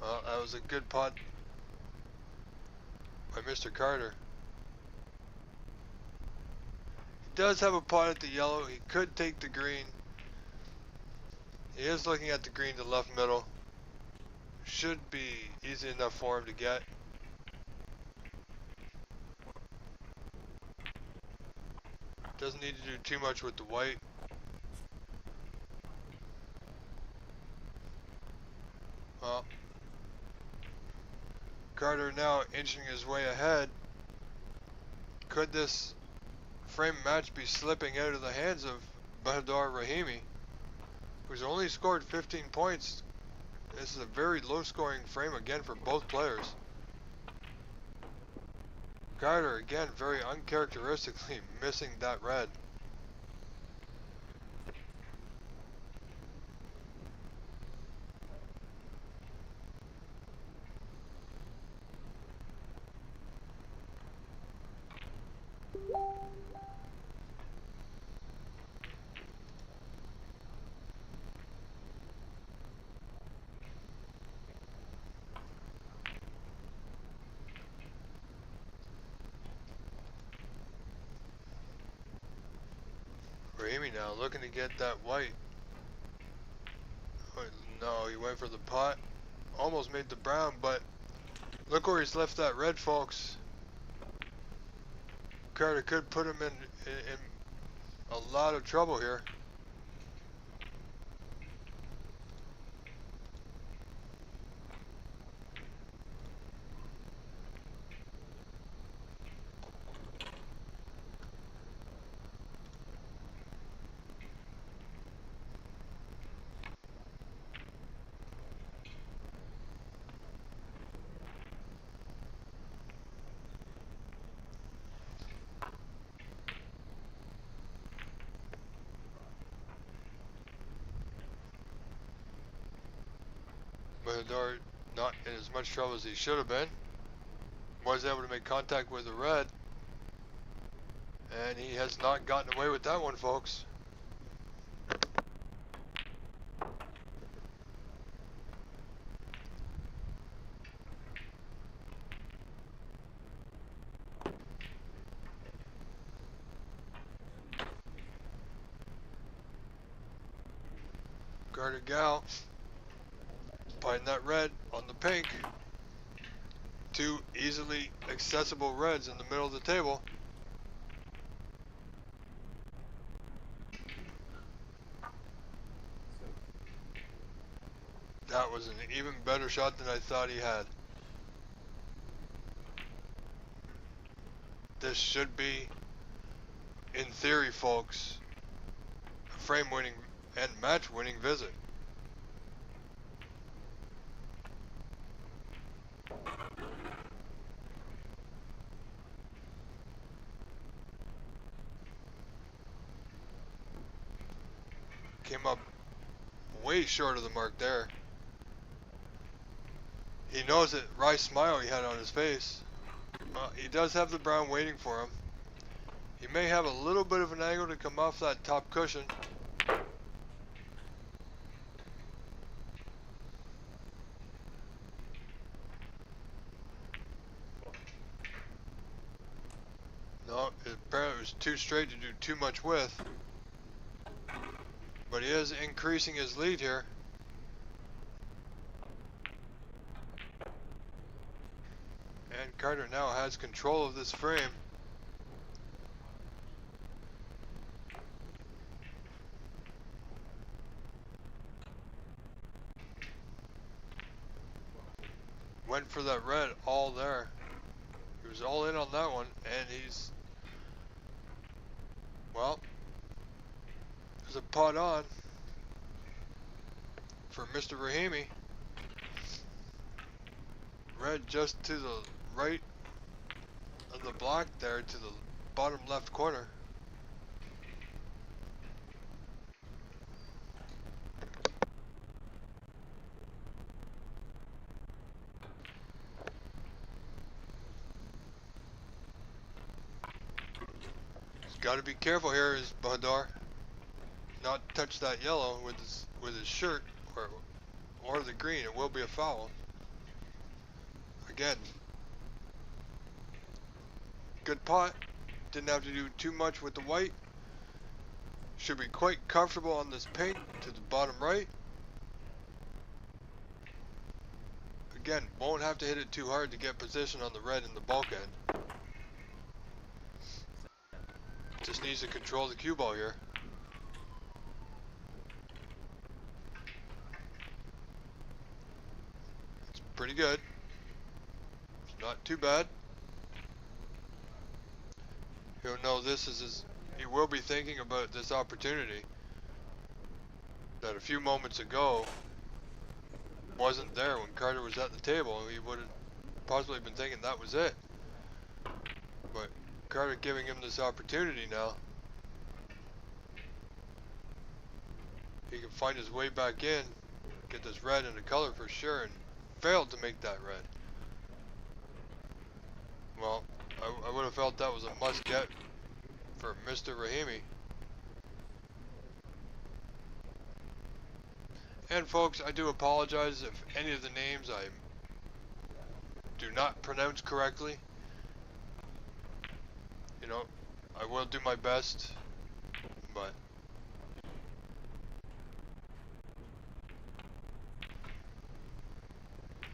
Well, that was a good pot by Mr. Carter. He does have a pot at the yellow. He could take the green. He is looking at the green to left middle. Should be easy enough for him to get. Doesn't need to do too much with the white. Well, Carter now inching his way ahead. Could this frame match be slipping out of the hands of Behadar Rahimi, who's only scored 15 points? This is a very low scoring frame again for both players. Carter again very uncharacteristically missing that red. Rahimi now looking to get that white. Oh, no, he went for the pot. Almost made the brown, but look where he's left that red, folks. Carter could put him in a lot of trouble here. Mahador not in as much trouble as he should have been. Was able to make contact with the red. And he has not gotten away with that one, folks. Carter Gal playing that red on the pink. Two easily accessible reds in the middle of the table. That was an even better shot than I thought he had. This should be, in theory, folks, a frame-winning and match-winning visit. Came up way short of the mark there. He knows that wry smile he had on his face. He does have the brown waiting for him. He may have a little bit of an angle to come off that top cushion. No, apparently it was too straight to do too much with. But he is increasing his lead here. And Carter now has control of this frame. Went for that red all there. He was all in on that one, and he's, well, there's a pot on for Mr. Rahimi. Red just to the right of the block there, to the bottom left corner. Got to be careful here, is Badar. Not touch that yellow with his shirt or the green. It will be a foul. Again, good pot. Didn't have to do too much with the white. Should be quite comfortable on this pink to the bottom right. Again, won't have to hit it too hard to get position on the red in the bulkhead. Just needs to control the cue ball here. It's pretty good. It's not too bad. He'll know this is his, he will be thinking about this opportunity that a few moments ago wasn't there when Carter was at the table. He would have possibly been thinking that was it. But Carter giving him this opportunity now. He can find his way back in, get this red into color for sure, and failed to make that red. Well, I would have felt that was a must get for Mr. Rahimi. And folks, I do apologize if any of the names I do not pronounce correctly. You know, I will do my best, but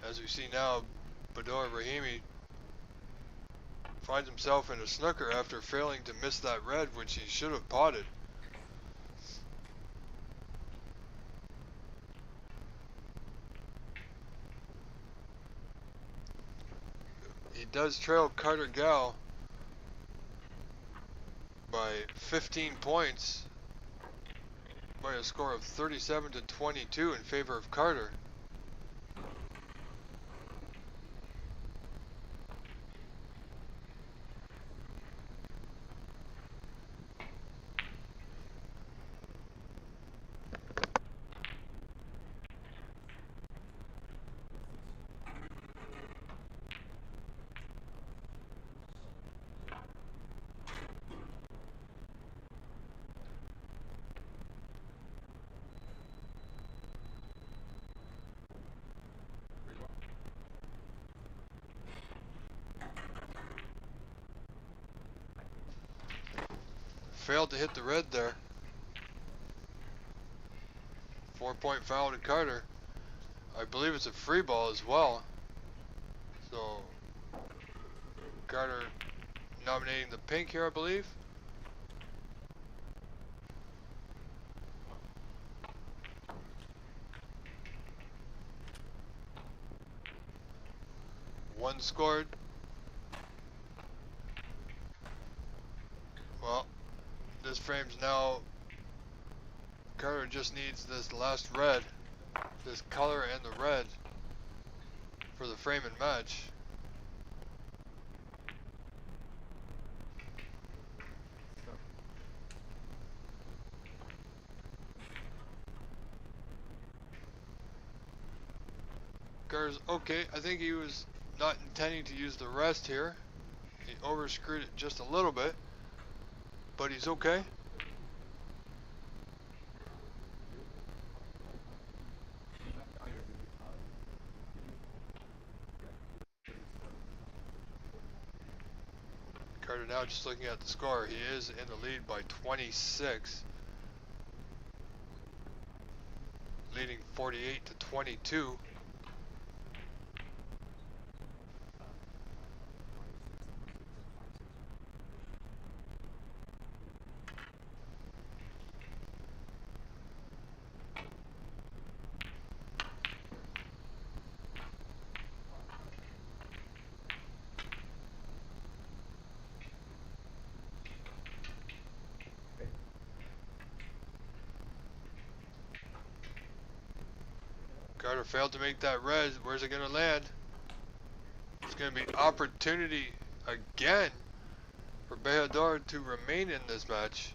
as we see now, Bador Rahimi finds himself in a snooker after failing to miss that red, which he should have potted. He does trail Carter Gal by 15 points by a score of 37 to 22 in favor of Carter. Failed to hit the red there. 4-point foul to Carter. I believe it's a free ball as well. So Carter nominating the pink here, I believe. One scored. Well, this frame's now, Carter just needs this last red, this color and the red for the frame and match. Carter's okay. I think he was not intending to use the rest here. He overscrewed it just a little bit, but he's okay. Carter now just looking at the score. He is in the lead by 26. Leading 48 to 22. Carter failed to make that red. Where's it going to land? It's going to be opportunity again for Bayador to remain in this match.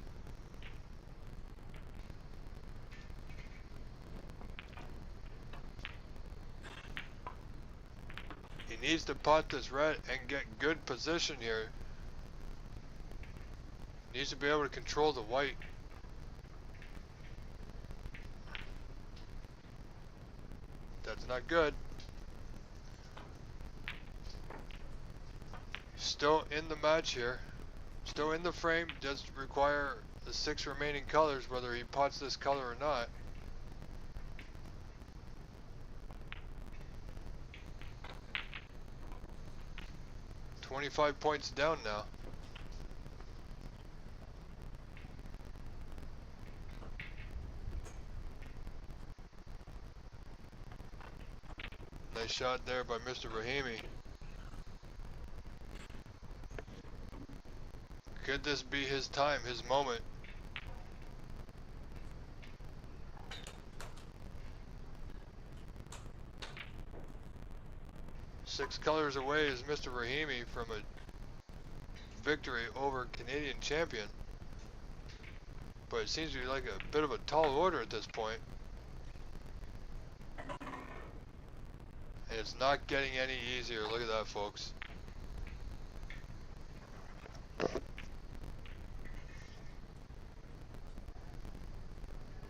He needs to pot this red and get good position here. Needs to be able to control the white. That's not good. Still in the match here. Still in the frame. Does require the 6 remaining colors, whether he pots this color or not. $25 points down now. Nice shot there by Mr. Rahimi. Could this be his time, his moment? Six colors away is Mr. Rahimi from a victory over Canadian champion. But it seems to be like a bit of a tall order at this point. And it's not getting any easier. Look at that, folks.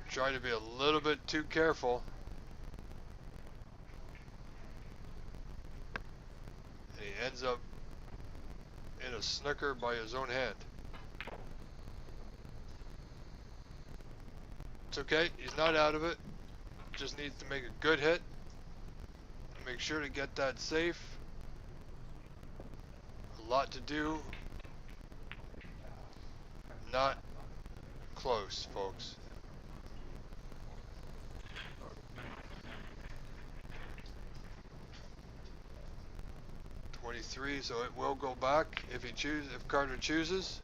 Trying to be a little bit too careful. And he ends up in a snooker by his own hand. It's okay, he's not out of it. Just needs to make a good hit. Make sure to get that safe. A lot to do. Not close, folks. .23, so it will go back if Carter chooses.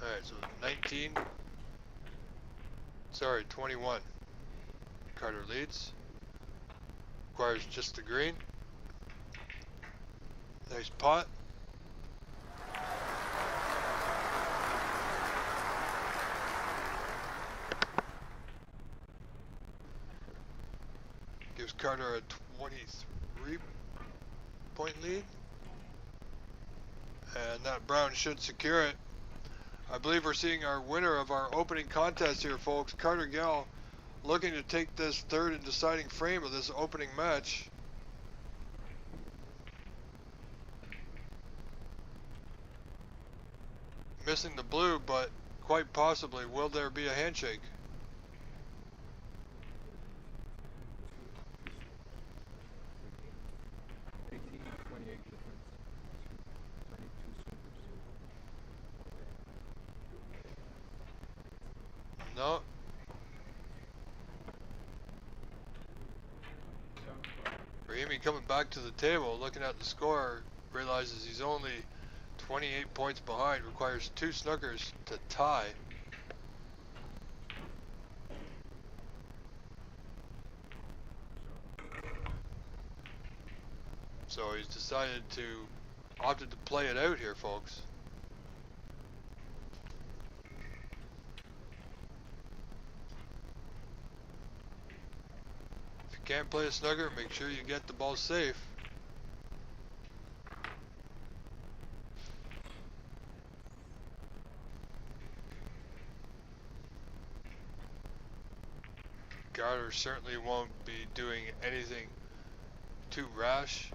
Alright, so 19. Sorry, 21. Carter leads. Requires just the green. Nice pot. Gives Carter a 23-point lead. And that brown should secure it. I believe we're seeing our winner of our opening contest here, folks. Carter Gell looking to take this third and deciding frame of this opening match. Missing the blue, but quite possibly will there be a handshake? No. Rahimi coming back to the table, looking at the score, realizes he's only 28 points behind, requires 2 snookers to tie. So he's opted to play it out here, folks. If you can't play a snooker, make sure you get the ball safe. Carter certainly won't be doing anything too rash.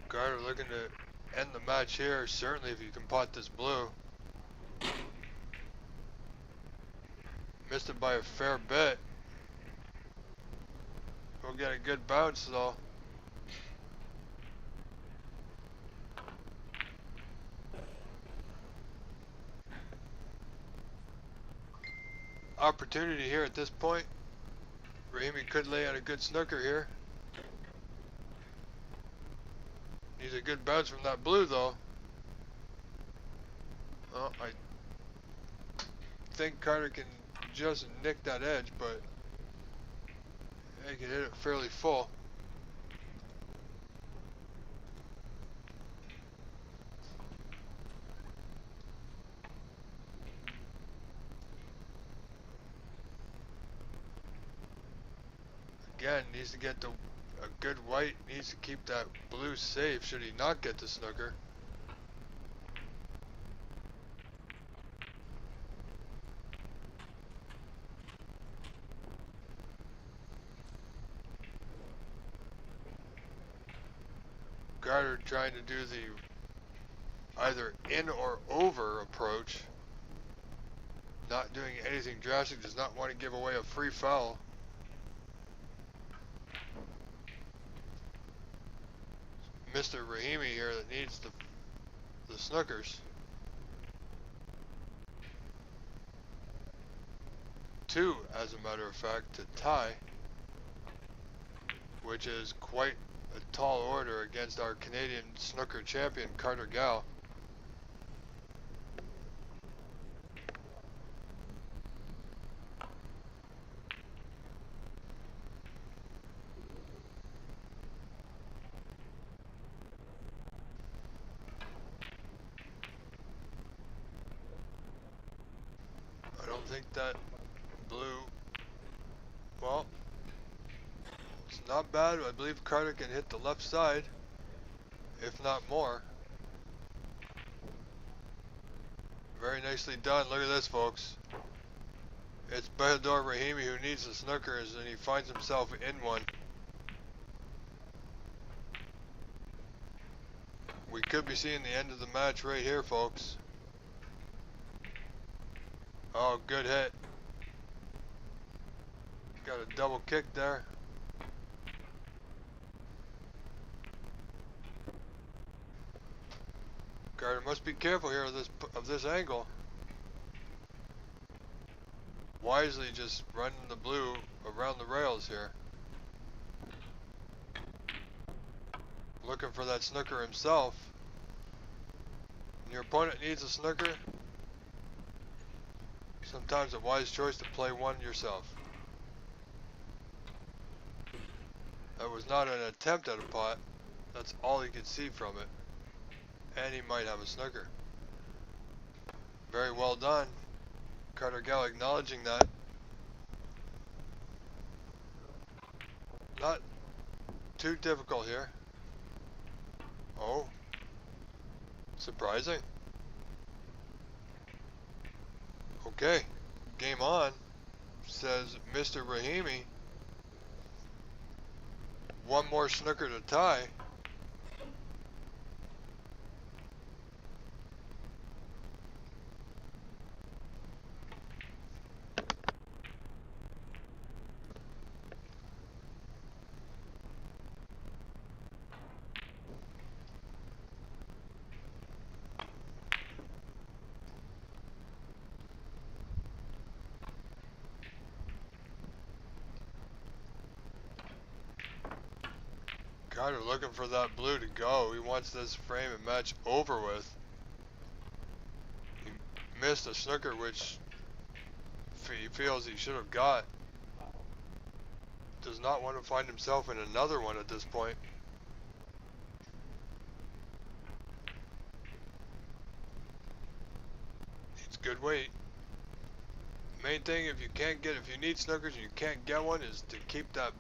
Carter looking to end the match here, certainly if you can pot this blue. Missed it by a fair bit. We'll get a good bounce though. Opportunity here at this point. Rahimi could lay out a good snooker here. Needs a good bounce from that blue though. Well, I think Carter can just nick that edge, but he can hit it fairly full. Again, needs to get a good white, needs to keep that blue safe should he not get the snooker. Carter trying to do the either in or over approach. Not doing anything drastic, does not want to give away a free foul. Mr. Rahimi here that needs the snookers. 2, as a matter of fact, to tie, which is quite a tall order against our Canadian snooker champion, Carter Gow. I don't think that blue, well, it's not bad. I believe Carter can hit the left side, if not more. Very nicely done. Look at this, folks. It's Bahadur Rahimi who needs the snookers, and he finds himself in one. We could be seeing the end of the match right here, folks. Oh, good hit. Got a double kick there. Carter must be careful here of this angle. Wisely just running the blue around the rails here. Looking for that snooker himself. When your opponent needs a snooker, sometimes a wise choice to play one yourself. That was not an attempt at a pot. That's all he could see from it. And he might have a snooker. Very well done. Carter Gow acknowledging that. Not too difficult here. Oh. Surprising. Okay. Game on, says Mr. Rahimi. One more snooker to tie. Carter looking for that blue to go. He wants this frame and match over with. He missed a snooker, which he feels he should have got. Does not want to find himself in another one at this point. Needs good weight. Main thing, if you need snookers and you can't get one, is to keep that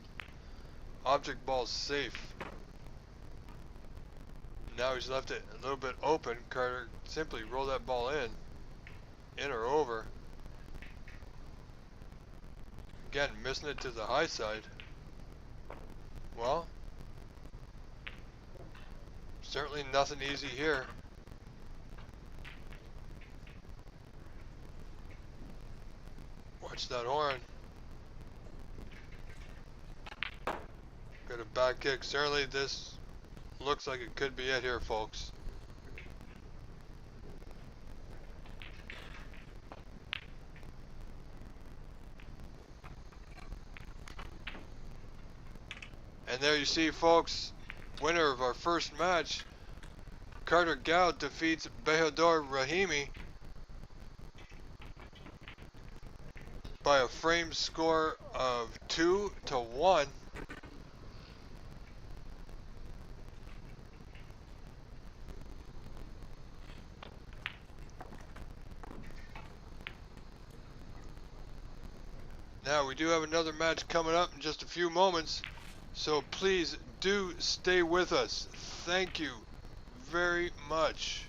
object ball safe. Now he's left it a little bit open. Carter simply roll that ball in or over. Again, missing it to the high side. Well, certainly nothing easy here. Watch that horn. Got a back kick. Certainly this looks like it could be it here, folks. And there you see, folks, winner of our first match, Carter Gow defeats Bahadur Rahimi by a frame score of 2-1. Now, we do have another match coming up in just a few moments, so please do stay with us. Thank you very much.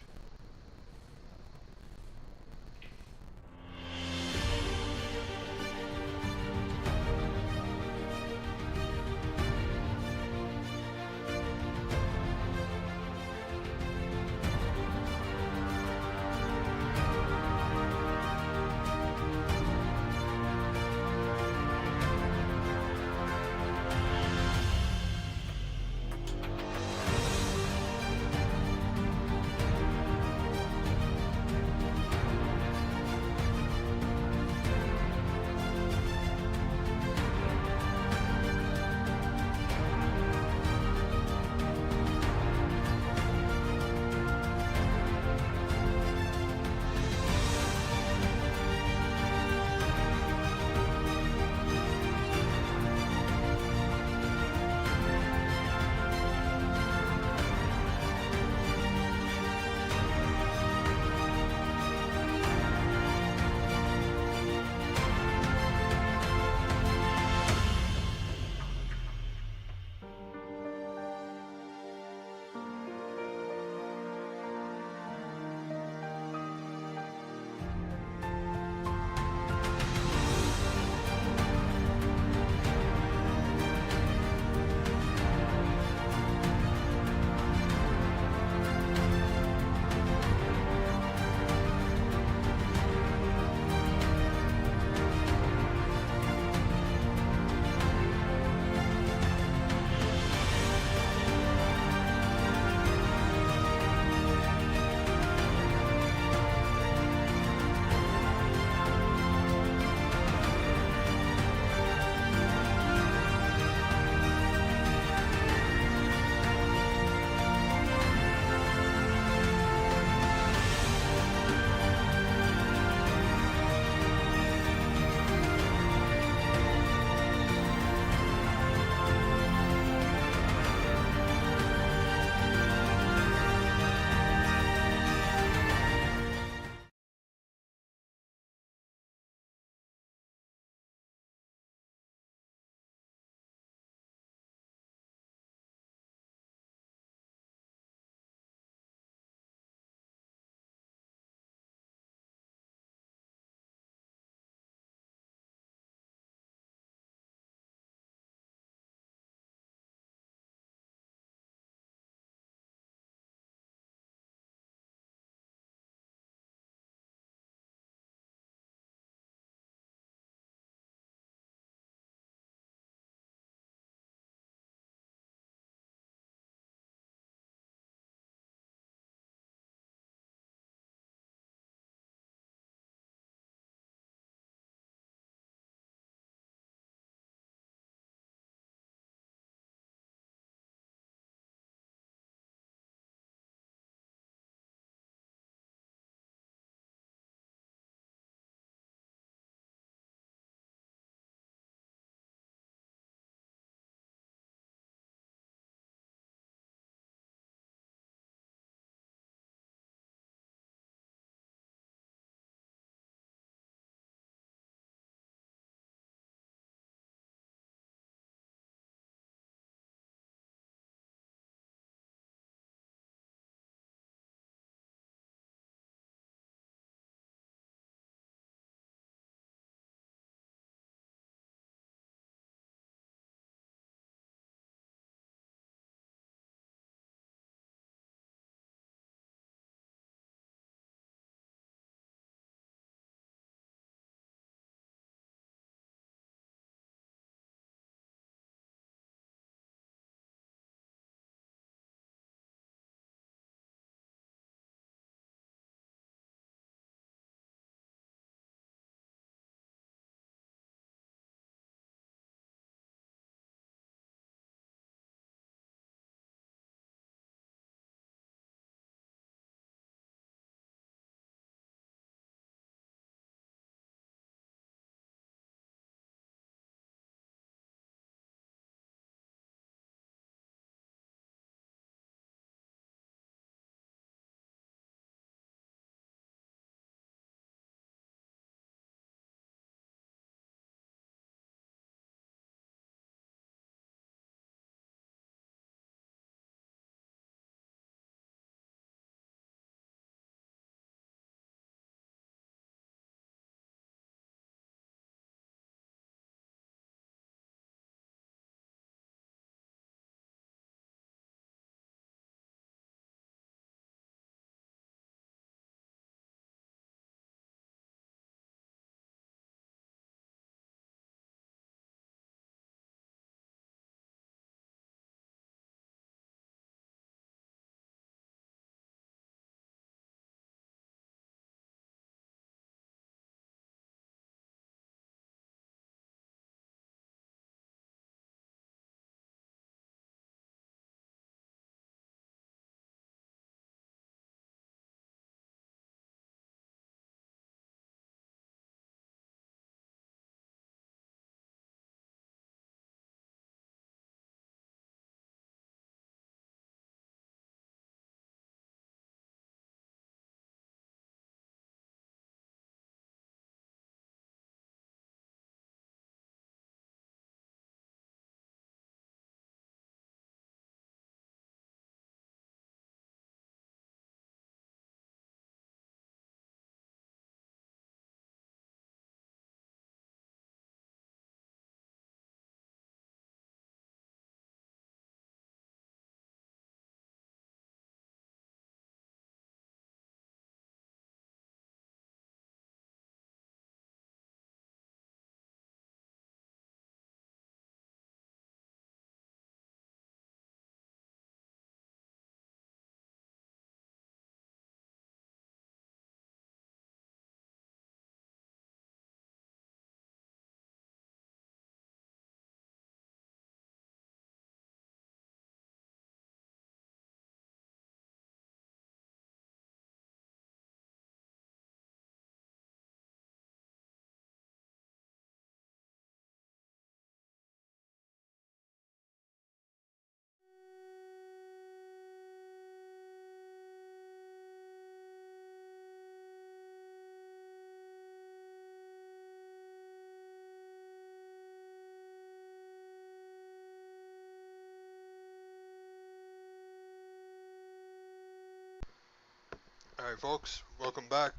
Alright folks, welcome back.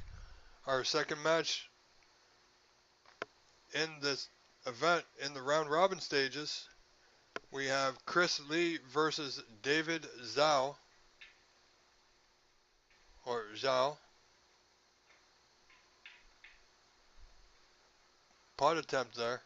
Our second match in this event in the round robin stages. We have Chris Lee versus David Zhao. Or Zhao. Pot attempt there.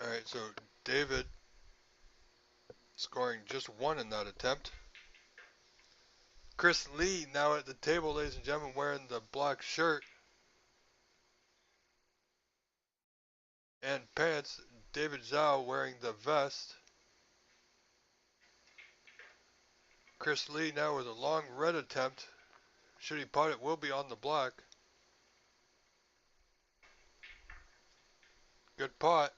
Alright, so David scoring just one in that attempt. Chris Lee now at the table, ladies and gentlemen, wearing the black shirt and pants. David Zhao wearing the vest. Chris Lee now with a long red attempt. Should he pot it, will be on the black. Good pot.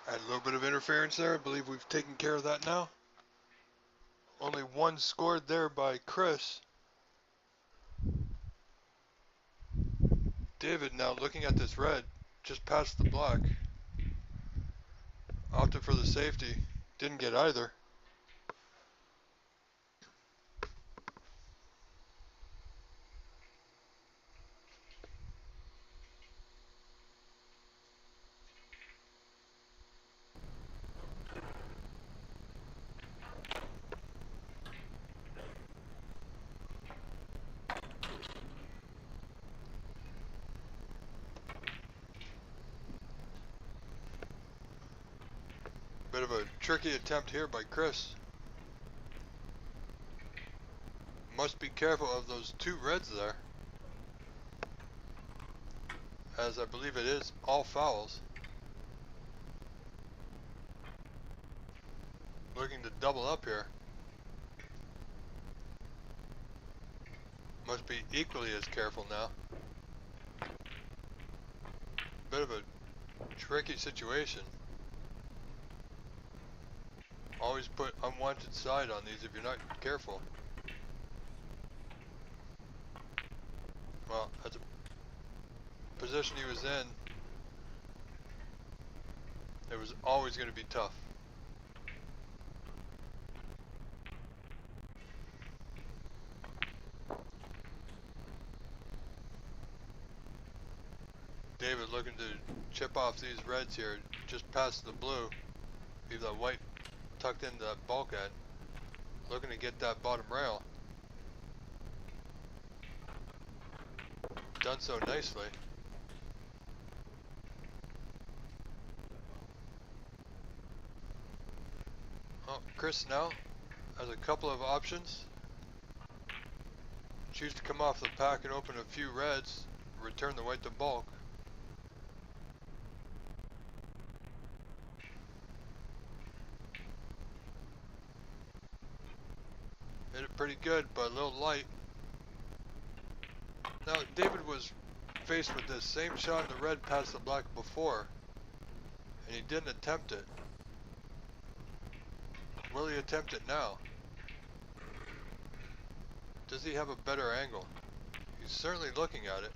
Had a little bit of interference there. I believe we've taken care of that now. Only one scored there by Chris. David now looking at this red, just past the black. Opted for the safety. Didn't get either. Bit of a tricky attempt here by Chris. Must be careful of those two reds there, as I believe it is all fouls. Looking to double up here. Must be equally as careful now. Bit of a tricky situation. Always put unwanted side on these if you're not careful. Well, that's a position he was in. It was always going to be tough. David looking to chip off these reds here, just past the blue. Leave that white tucked into that bulkhead. Looking to get that bottom rail. Done so nicely. Oh, Chris now has a couple of options. Choose to come off the pack and open a few reds. Return the white to bulk. Hit it pretty good, but a little light. Now, David was faced with this same shot in the red past the black before, and he didn't attempt it. Will he attempt it now? Does he have a better angle? He's certainly looking at it.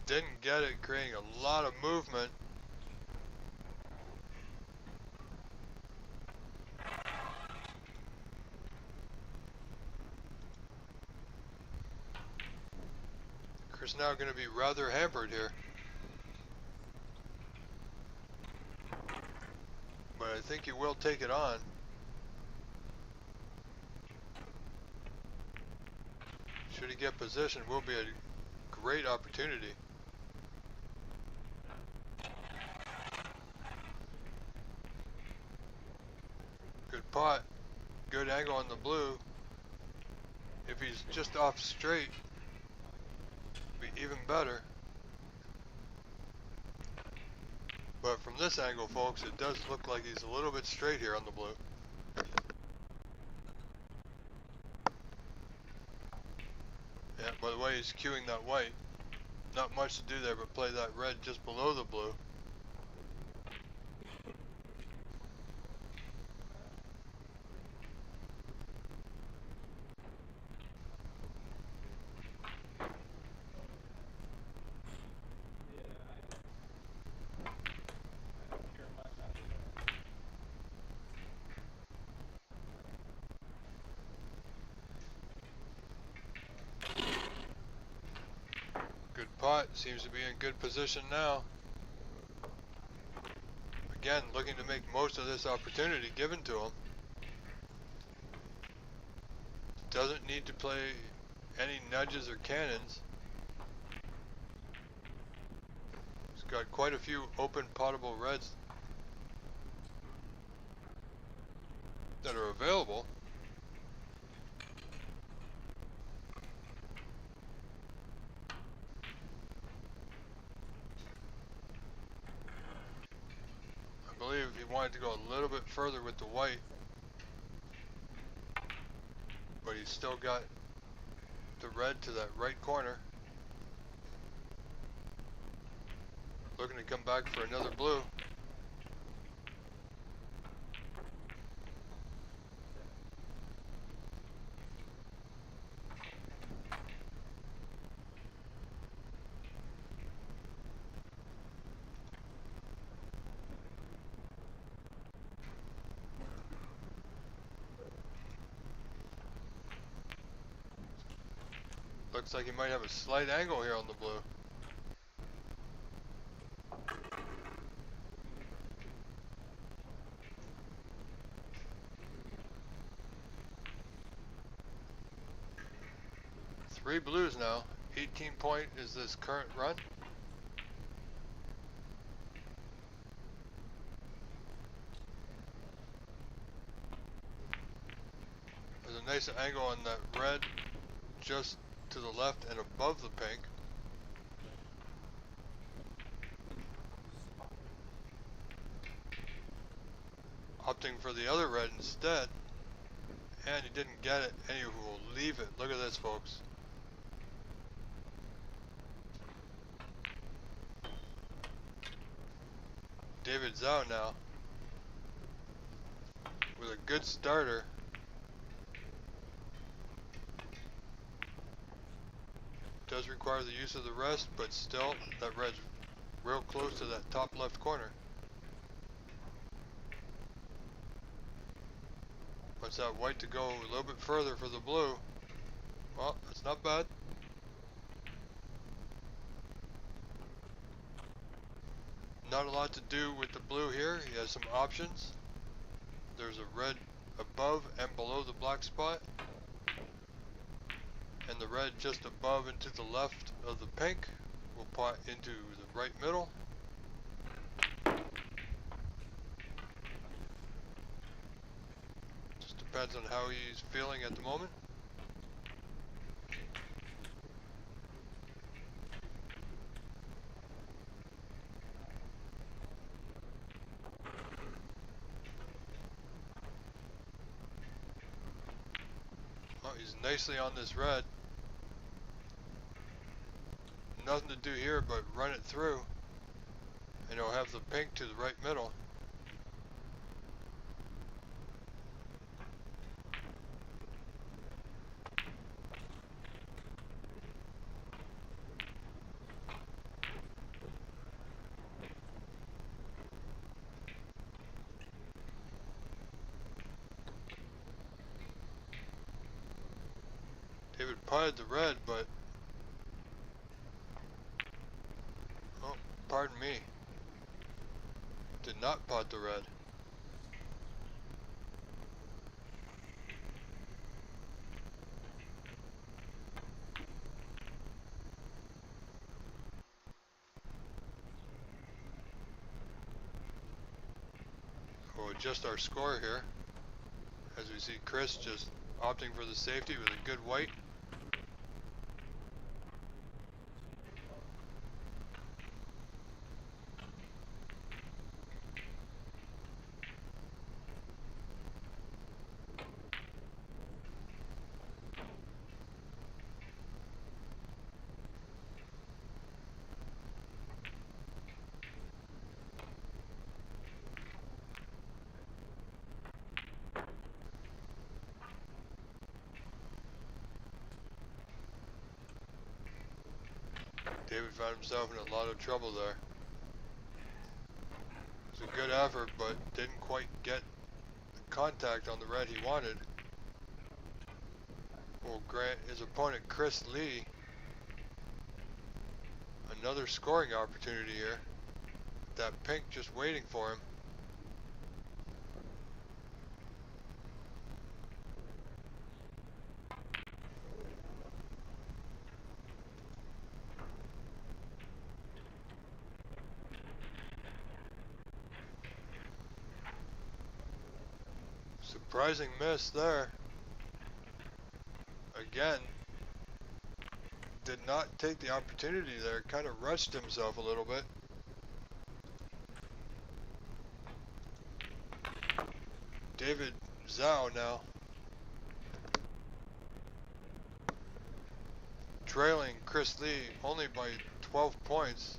Didn't get it, creating a lot of movement. Chris now going to be rather hampered here. But I think he will take it on. Should he get position, will be a great opportunity. Good pot, good angle on the blue. If he's just off straight, be even better. But from this angle, folks, it does look like he's a little bit straight here on the blue. Yeah, by the way, he's cueing that white. Not much to do there but play that red just below the blue. Good pot, seems to be in good position now. Again, looking to make most of this opportunity given to him. Doesn't need to play any nudges or cannons. He's got quite a few open potable reds that are available. I believe he wanted to go a little bit further with the white, but he's still got the red to that right corner. Looking to come back for another blue. Looks like he might have a slight angle here on the blue. Three blues now. 18 point is this current run. There's a nice angle on that red just to the left and above the pink. Opting for the other red instead. And he didn't get it, and he will leave it. Look at this, folks. David's out now with a good starter. Does require the use of the rest, but still that red's real close to that top left corner. Wants that white to go a little bit further for the blue. Well, that's not bad. Not a lot to do with the blue here. He has some options. There's a red above and below the black spot, and the red just above and to the left of the pink will pot into the right middle. Just depends on how he's feeling at the moment. Oh, he's nicely on this red. nothing to do here but run it through, and it'll have the pink to the right middle. David putted the red, but oh, pardon me, did not putt the red. We'll adjust our score here, as we see Chris just opting for the safety with a good white. David found himself in a lot of trouble there. It was a good effort, but didn't quite get the contact on the red he wanted. Will grant his opponent Chris Lee another scoring opportunity here. That pink just waiting for him. Surprising miss there. Again, did not take the opportunity there, kind of rushed himself a little bit. David Zhao now trailing Chris Lee only by 12 points,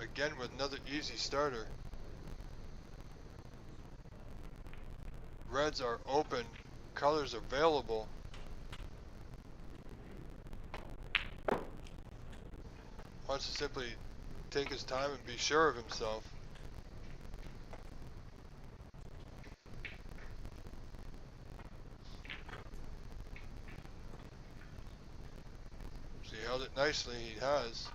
again with another easy starter. Reds are open, colors available. Wants to simply take his time and be sure of himself. So he held it nicely, he has.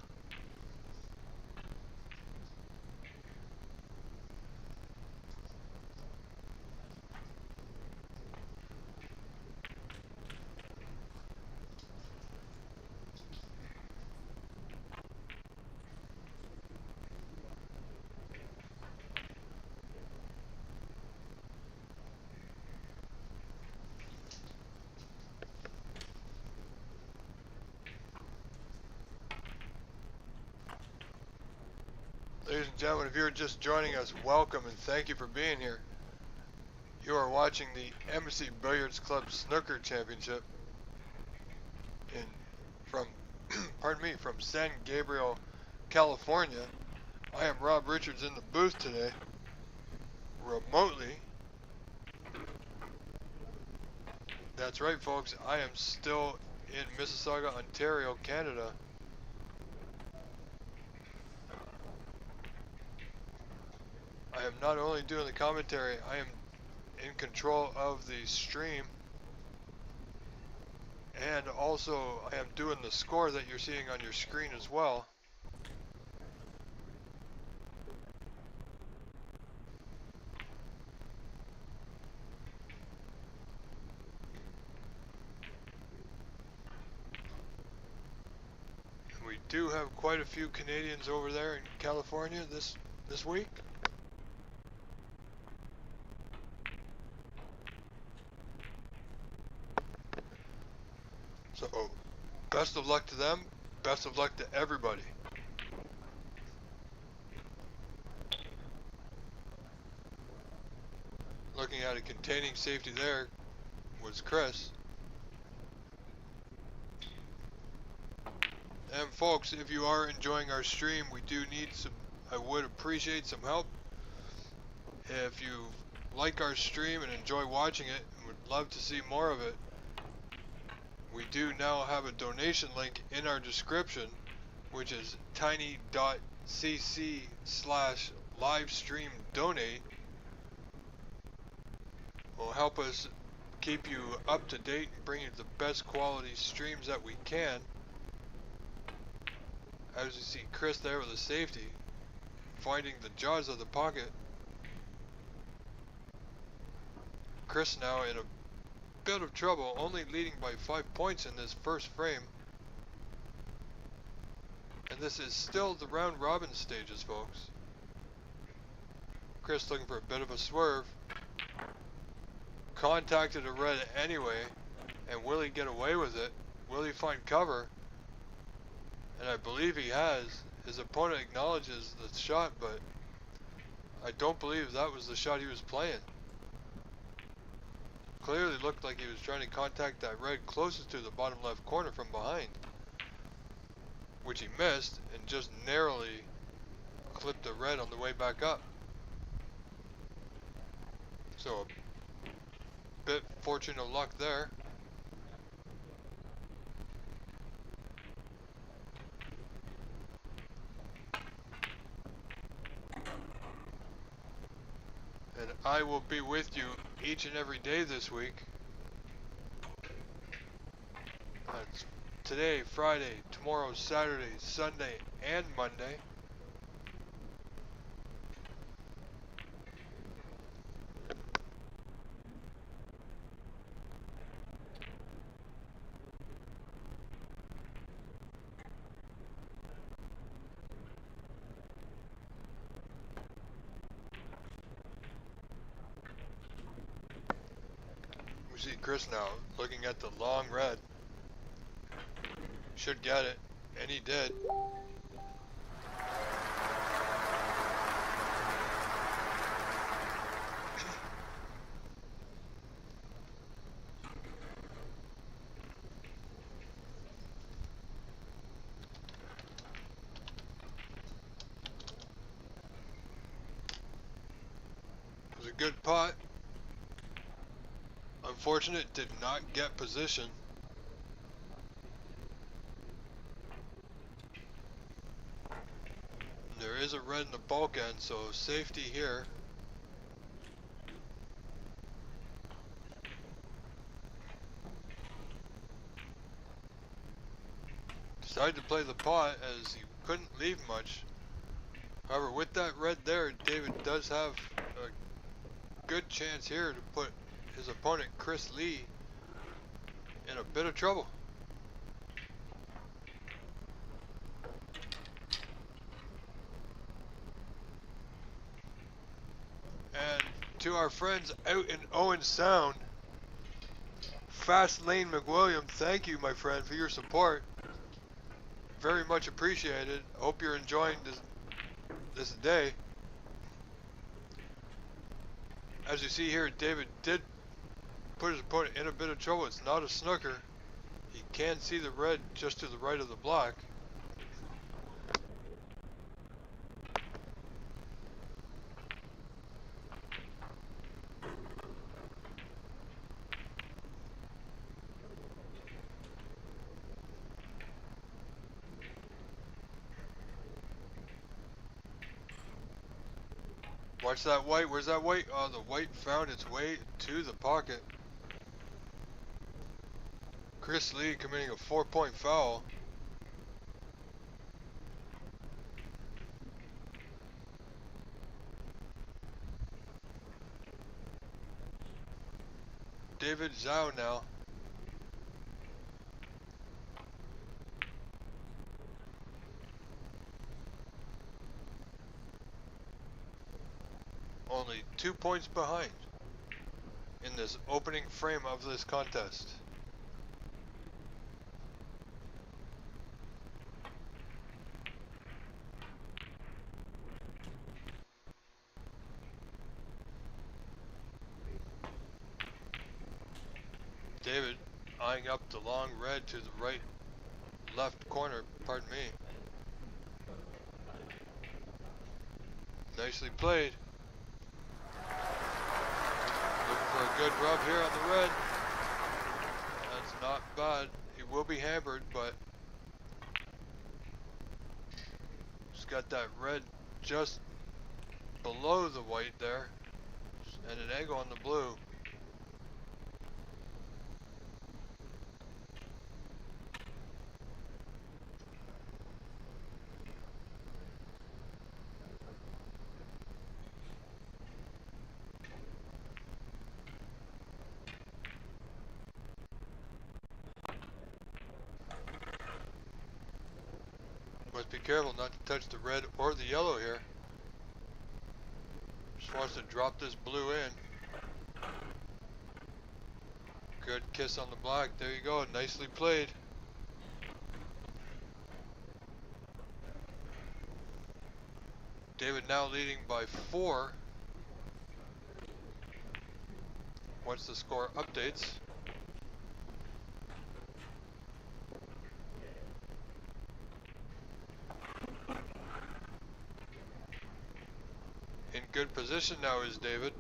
Ladies and gentlemen, if you're just joining us, welcome and thank you for being here. You are watching the Embassy Billiards Club Snooker Championship from from San Gabriel, California. I am Rob Richards in the booth today, remotely. That's right, folks, I am still in Mississauga, Ontario, Canada. I am not only doing the commentary, I am in control of the stream, and also I am doing the score that you're seeing on your screen as well. We do have quite a few Canadians over there in California this week. So, best of luck to them, best of luck to everybody. Looking at a containing safety there was Chris. And folks, if you are enjoying our stream, we do need some, I would appreciate some help. If you like our stream and enjoy watching it and would love to see more of it, we do now have a donation link in our description, which is tiny.cc/livestreamdonate. Will help us keep you up to date and bring you the best quality streams that we can. As you see Chris there with a safety, finding the jaws of the pocket. Chris now in a bit of trouble, only leading by 5 points in this first frame. And this is still the round robin stages, folks. Chris looking for a bit of a swerve. Contacted a red anyway, and will he get away with it? Will he find cover? And I believe he has. His opponent acknowledges the shot, but I don't believe that was the shot he was playing. Clearly looked like he was trying to contact that red closest to the bottom left corner from behind, which he missed and just narrowly clipped the red on the way back up. So a bit fortune of luck there. And I will be with you each and every day this week. That's today, Friday, tomorrow, Saturday, Sunday, and Monday. We see Chris now looking at the long red. Should get it, and he did. It was a good pot. Unfortunate, did not get position. There is a red in the bulk end, so safety here. Decided to play the pot as he couldn't leave much. However, with that red there, David does have a good chance here to put his opponent Chris Lee in a bit of trouble. And to our friends out in Owen Sound, Fast Lane McWilliam, thank you, my friend, for your support. Very much appreciated. Hope you're enjoying this day. As you see here, David did put his opponent in a bit of trouble. It's not a snooker. He can see the red just to the right of the block. Watch that white. Where's that white? Oh, the white found its way to the pocket. Chris Lee committing a 4-point foul. David Zhao now. Only 2 points behind in this opening frame of this contest. David eyeing up the long red to the right left corner, pardon me. Nicely played. Looking for a good rub here on the red. That's not bad. He will be hampered, but he's got that red just below the white there, and an angle on the blue. Must be careful not to touch the red or the yellow here. Just wants to drop this blue in. Good kiss on the black. There you go. Nicely played. David now leading by 4. Once the score updates. In good position now is David.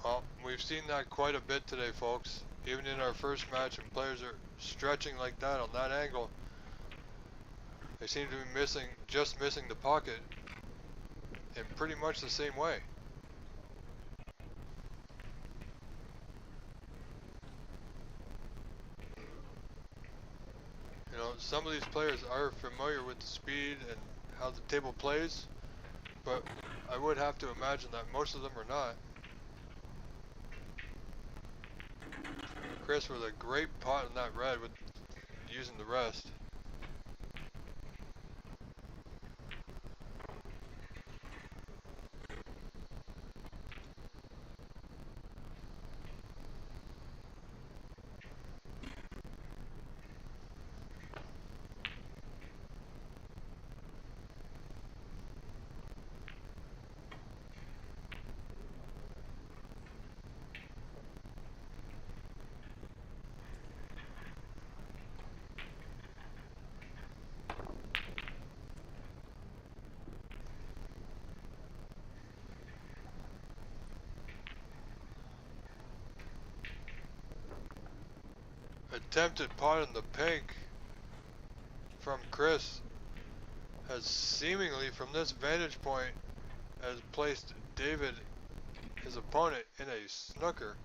Well, we've seen that quite a bit today, folks. Even in our first match, and players are stretching like that on that angle, they seem to be just missing the pocket in pretty much the same way. You know, some of these players are familiar with the speed and how the table plays, but I would have to imagine that most of them are not. Chris with a great pot in that red with using the rest. Attempted pot in the pink from Chris has seemingly, from this vantage point, has placed David, his opponent, in a snooker.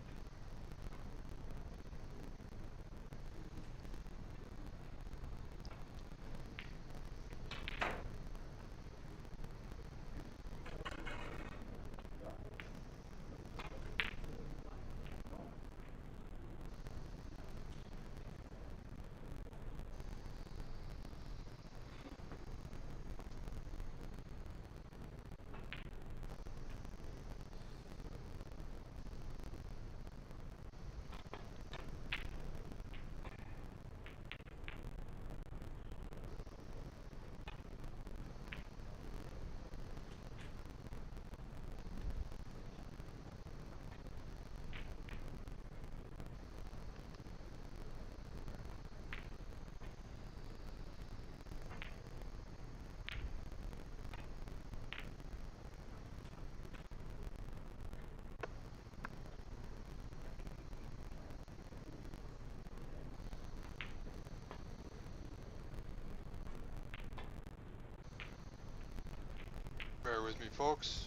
Bear with me, folks.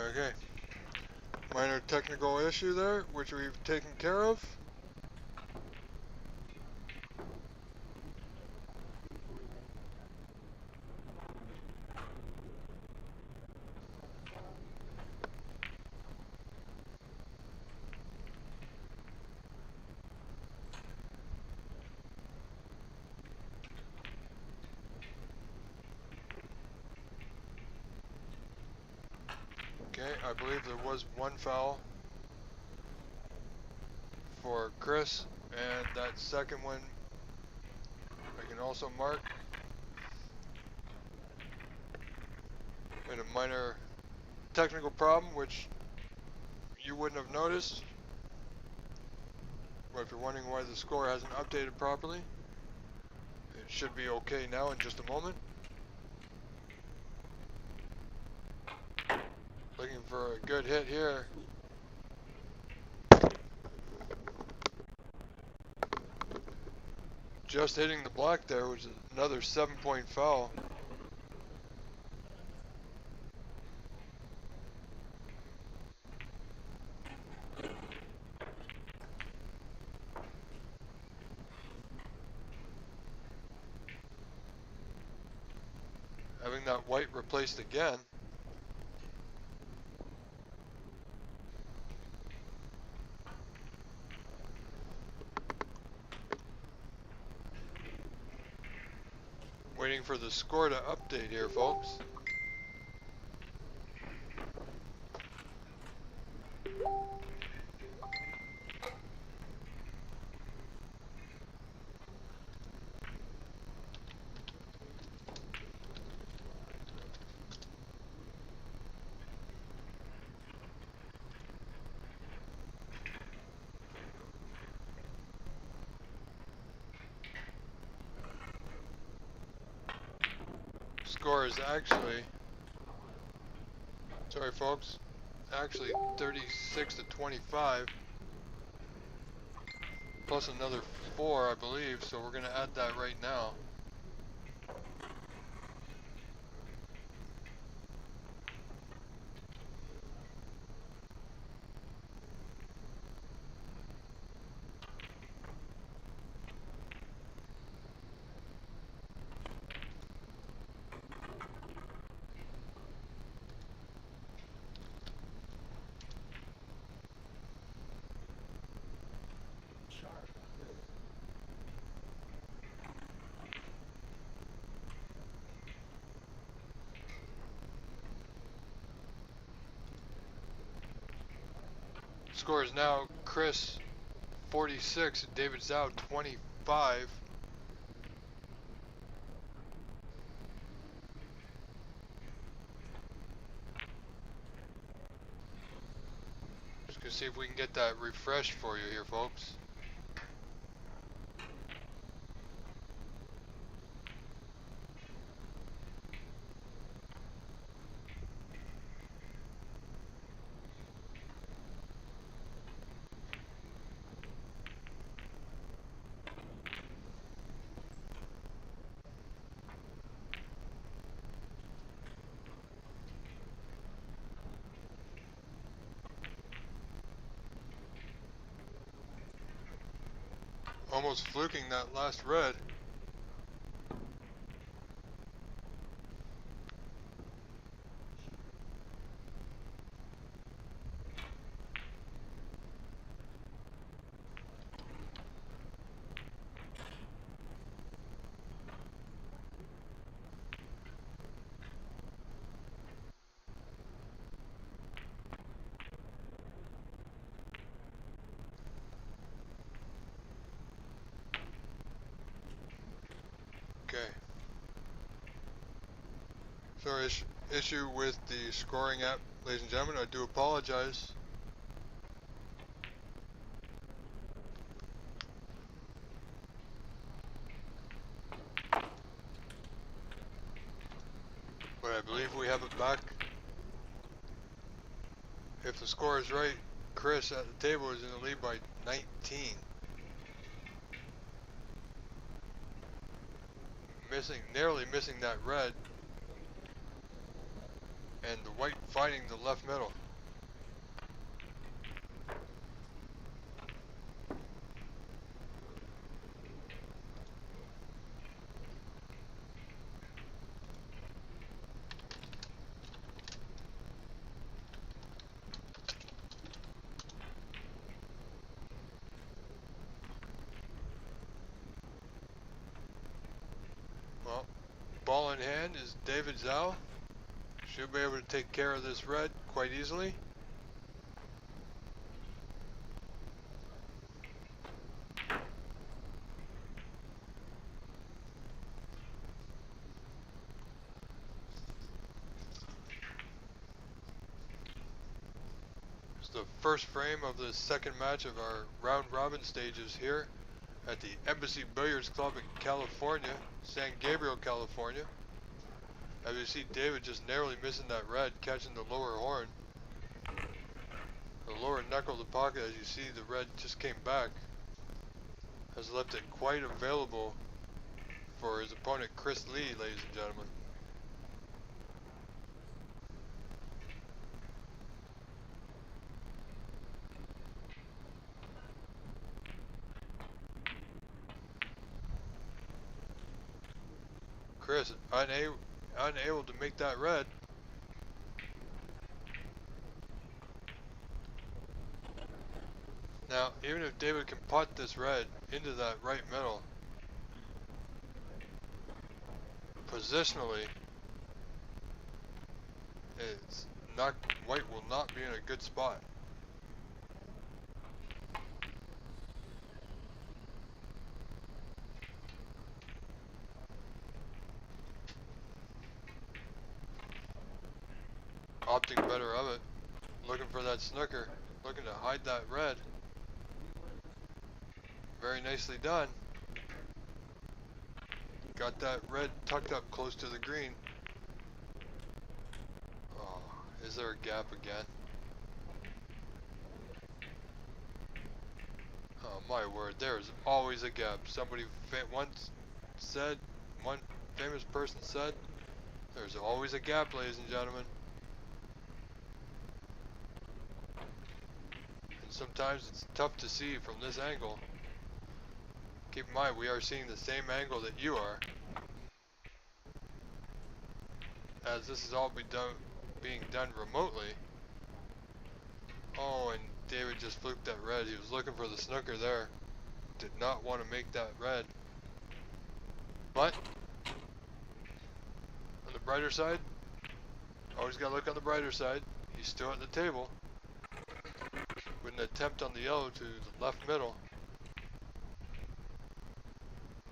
Okay. Minor technical issue there, which we've taken care of. Okay, I believe there was one foul for Chris, and that second one I can also mark. And a minor technical problem, which you wouldn't have noticed. But if you're wondering why the score hasn't updated properly, it should be okay now in just a moment. Looking for a good hit here. Just hitting the black there, which is another 7-point foul. Having that white replaced again. Waiting for the score to update here, folks. Score is actually, sorry folks, actually 36-25, plus another 4 I believe, so we're going to add that right now. Score is now Chris 46, David Zhao 25. Just gonna see if we can get that refreshed for you here, folks. Almost fluking that last red. Okay. Sorry, issue with the scoring app, ladies and gentlemen. I do apologize. But I believe we have it back. If the score is right, Chris at the table is in the lead by 19. Narrowly missing that red. And the white finding the left middle. Well, ball in hand is David Zhao. Should be able to take care of this red quite easily. It's the first frame of the second match of our round robin stages here at the Embassy Billiards Club in California, San Gabriel, California. As you see, David just narrowly missing that red, catching the lower horn. The lower knuckle of the pocket, as you see, the red just came back, has left it quite available for his opponent Chris Lee, ladies and gentlemen. Chris unable to make that red. Now, even if David can pot this red into that right middle, positionally, it's not, white will not be in a good spot. Opting better of it, looking for that snooker, looking to hide that red. Very nicely done. Got that red tucked up close to the green. Oh, is there a gap again? Oh my word, there's always a gap. Somebody once said, one famous person said, there's always a gap, ladies and gentlemen. And sometimes it's tough to see from this angle. Keep in mind, we are seeing the same angle that you are, as this is all being done remotely. Oh, and David just fluked that red. He was looking for the snooker there. Did not want to make that red. But, on the brighter side, always got to look on the brighter side. He's still at the table with an attempt on the yellow to the left middle.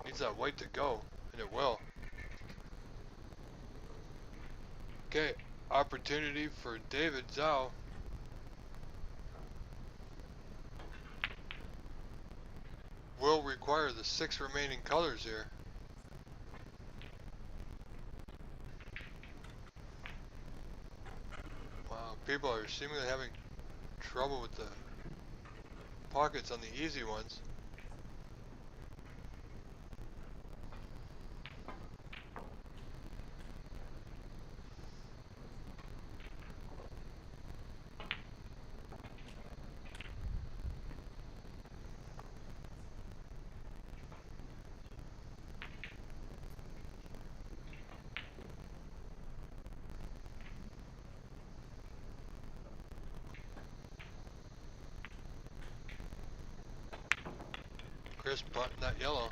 Needs that white to go, and it will. Okay, opportunity for David Zhao. Will require the 6 remaining colors here. Wow, people are seemingly having trouble with the pockets on the easy ones. Chris button that yellow.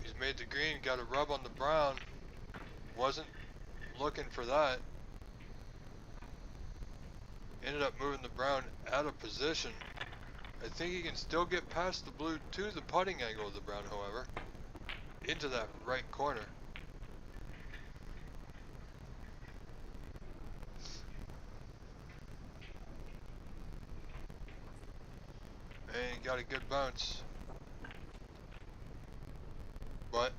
He's made the green, got a rub on the brown. Wasn't looking for that. Ended up moving the brown out of position. I think he can still get past the blue to the putting angle of the brown, however. Into that right corner. And he got a good bounce. But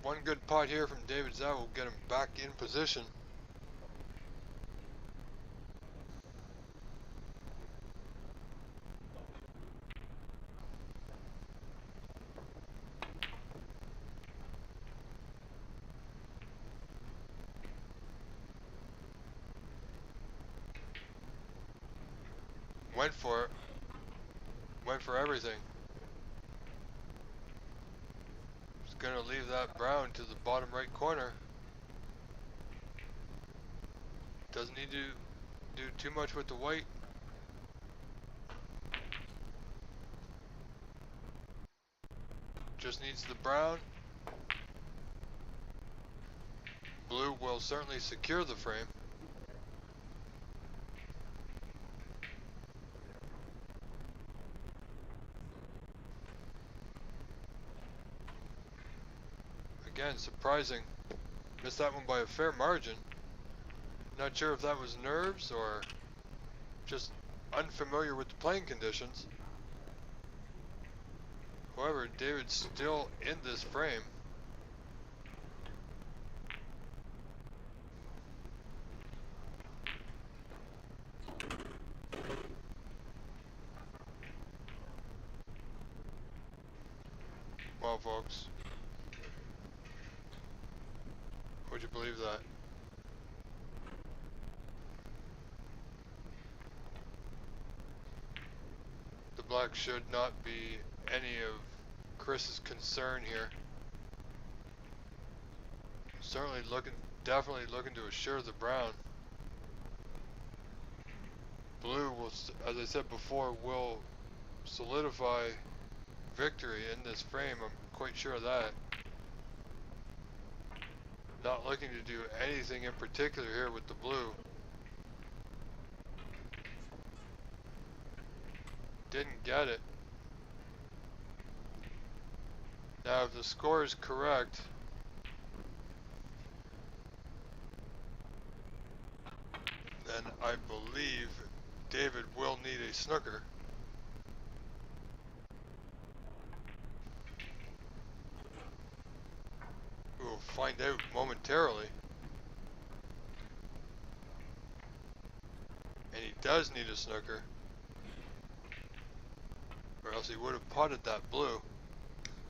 one good pot here from David Zhao will get him back in position. Went for it. Went for everything. Just gonna leave that brown to the bottom right corner. Doesn't need to do too much with the white. Just needs the brown. Blue will certainly secure the frame. Again, surprising. Missed that one by a fair margin. Not sure if that was nerves or just unfamiliar with the playing conditions. However, David's still in this frame. Well, folks, would you believe that? The black should not be any of Chris's concern here. Certainly definitely looking to assure the brown. Blue will, as I said before, will solidify victory in this frame. I'm quite sure of that. Not looking to do anything in particular here with the blue. Didn't get it. Now if the score is correct, then I believe David will need a snooker. We'll find out momentarily. And he does need a snooker, or else he would have potted that blue.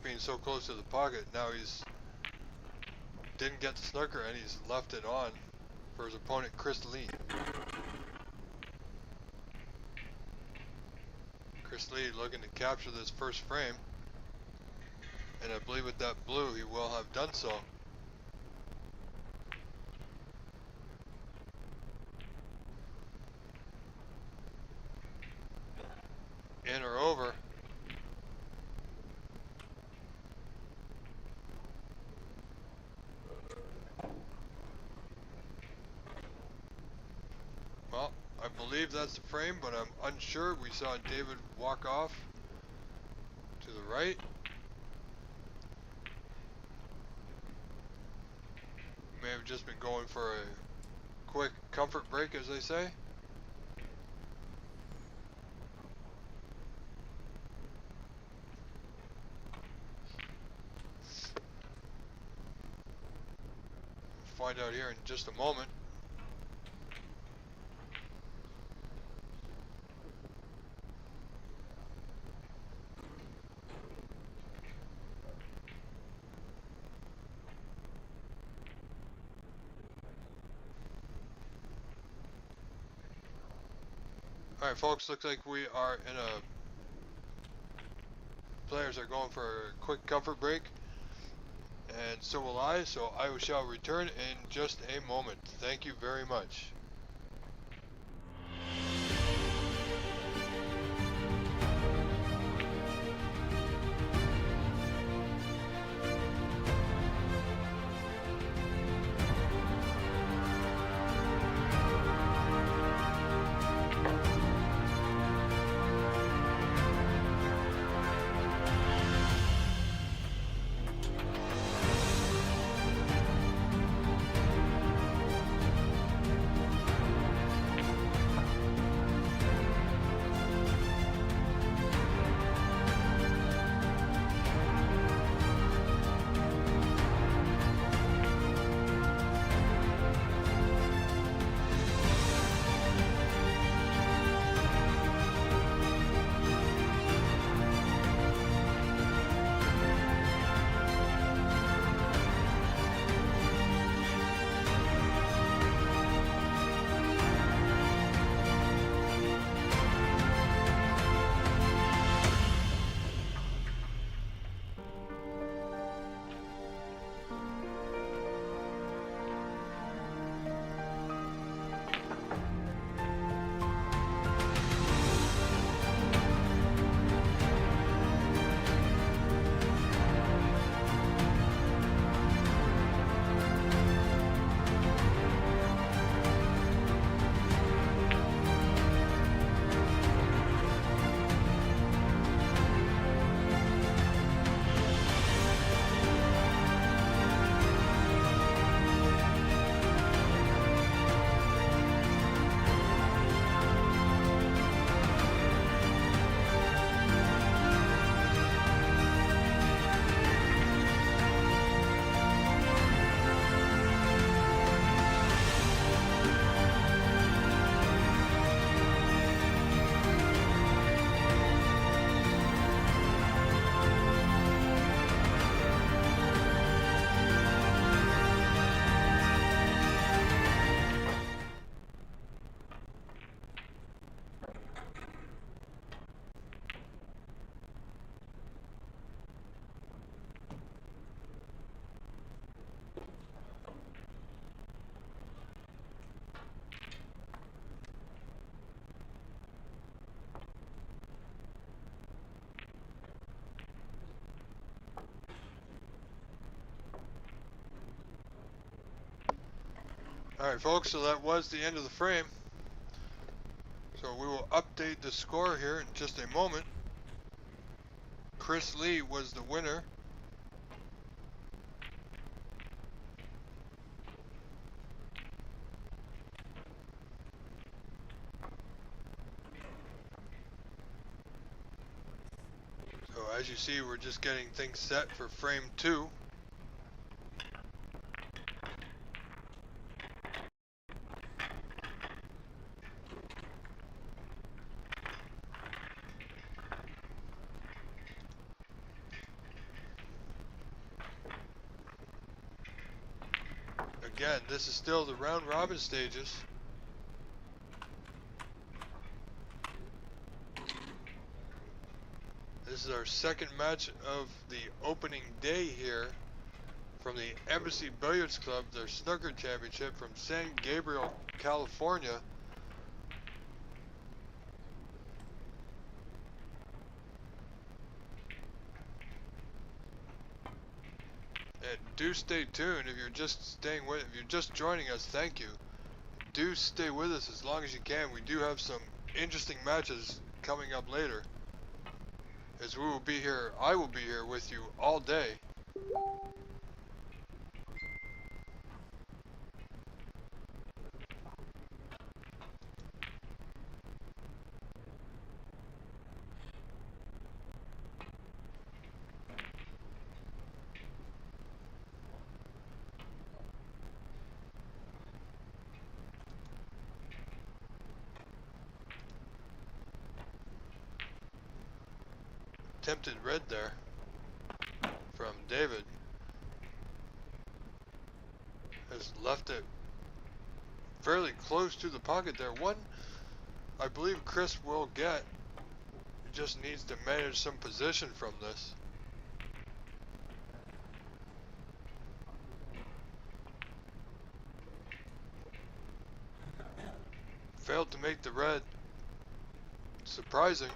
Being so close to the pocket, now he's didn't get the snooker and he's left it on for his opponent Chris Lee. Chris Lee looking to capture this first frame, and I believe with that blue he will have done so. In or over. Well, I believe that's the frame, but I'm unsure. We saw David walk off to the right. May have just been going for a quick comfort break, as they say. We'll find out here in just a moment. Alright folks, looks like we are in a... Players are going for a quick comfort break. And so will I, so I shall return in just a moment. Thank you very much. Alright folks, so that was the end of the frame. So we will update the score here in just a moment. Chris Lee was the winner. So as you see, we're just getting things set for frame 2. Again, this is still the round robin stages. This is our second match of the opening day here from the Embassy Billiards Club, their Snooker Championship from San Gabriel, California. And do stay tuned if you're just if you're just joining us, thank you. Do stay with us as long as you can. We do have some interesting matches coming up later. As we will be here, I will be here with you all day. Attempted red there from David. Has left it fairly close to the pocket there. One I believe Chris will get. He just needs to manage some position from this. Failed to make the red. Surprising.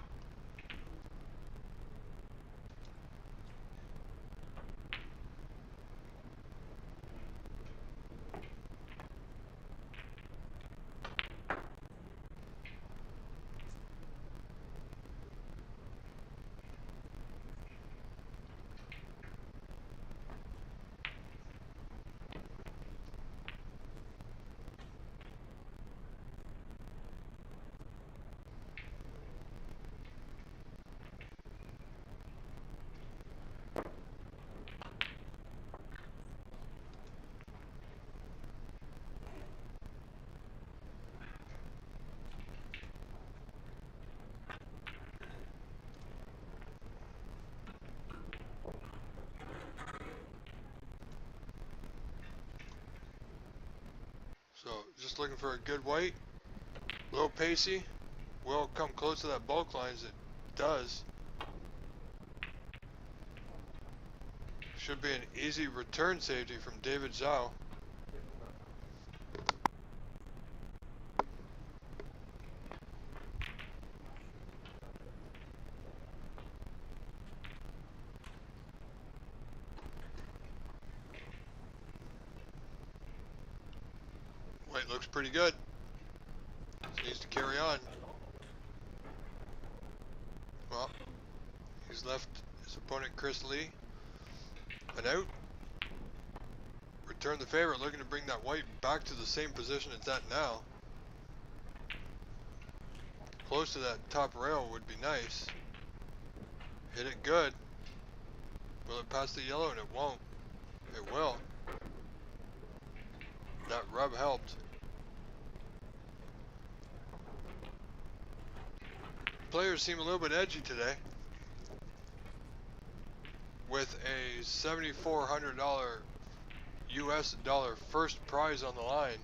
So just looking for a good white, a little pacey, will come close to that bulk line as it does. Should be an easy return safety from David Zhao. White looks pretty good. Just needs to carry on. Well, he's left his opponent Chris Lee an out. Return the favor, looking to bring that white back to the same position it's at now. Close to that top rail would be nice. Hit it good. Will it pass the yellow? And it won't. It will. That rub helped. Players seem a little bit edgy today. With a $7,400 US dollar first prize on the line.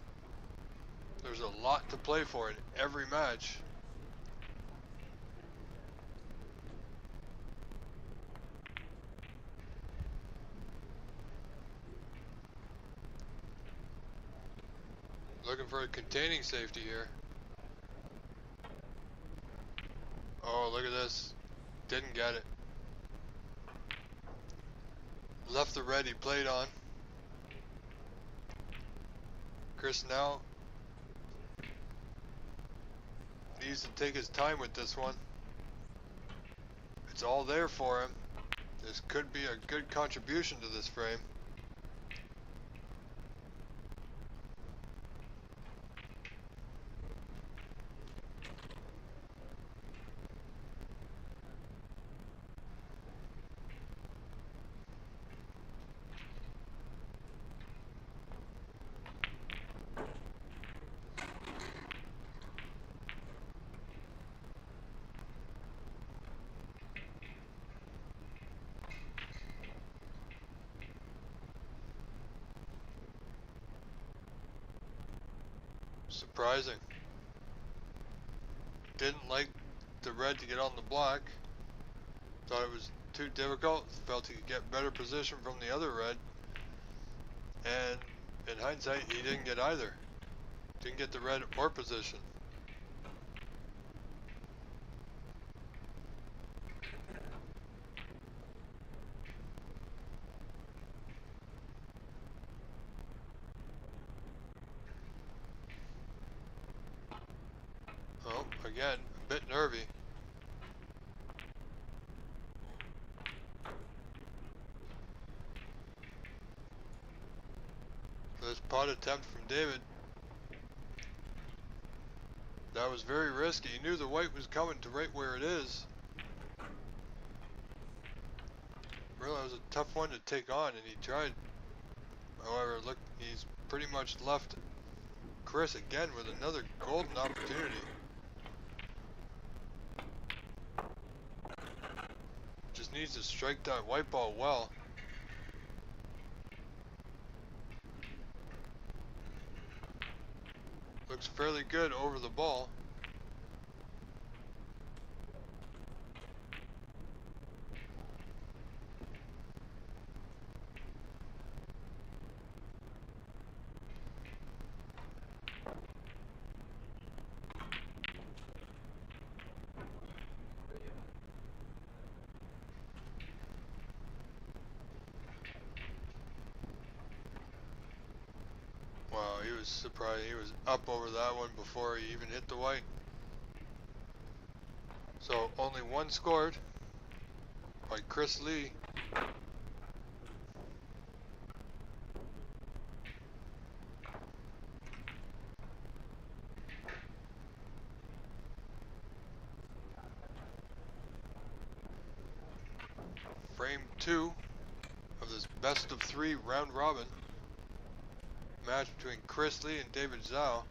There's a lot to play for in every match. Looking for a containing safety here. Oh, look at this. Didn't get it. Left the red he played on. Chris now needs to take his time with this one. It's all there for him. This could be a good contribution to this frame. Surprising. Didn't like the red to get on the block. Thought it was too difficult. Felt he could get better position from the other red. And in hindsight, he didn't get either. Didn't get the red or position. Oh, again, a bit nervy. This pot attempt from David. That was very risky. He knew the white was coming to right where it is. Really, it was a tough one to take on, and he tried. However, look, he's pretty much left Chris again with another golden opportunity. Just needs to strike that white ball well. Looks fairly good over the ball. Wow, he was surprised. He was up over that one before he even hit the white. So only one scored by Chris Lee. Frame 2 of this best of 3 round robin match between Chris Lee and David Zhao.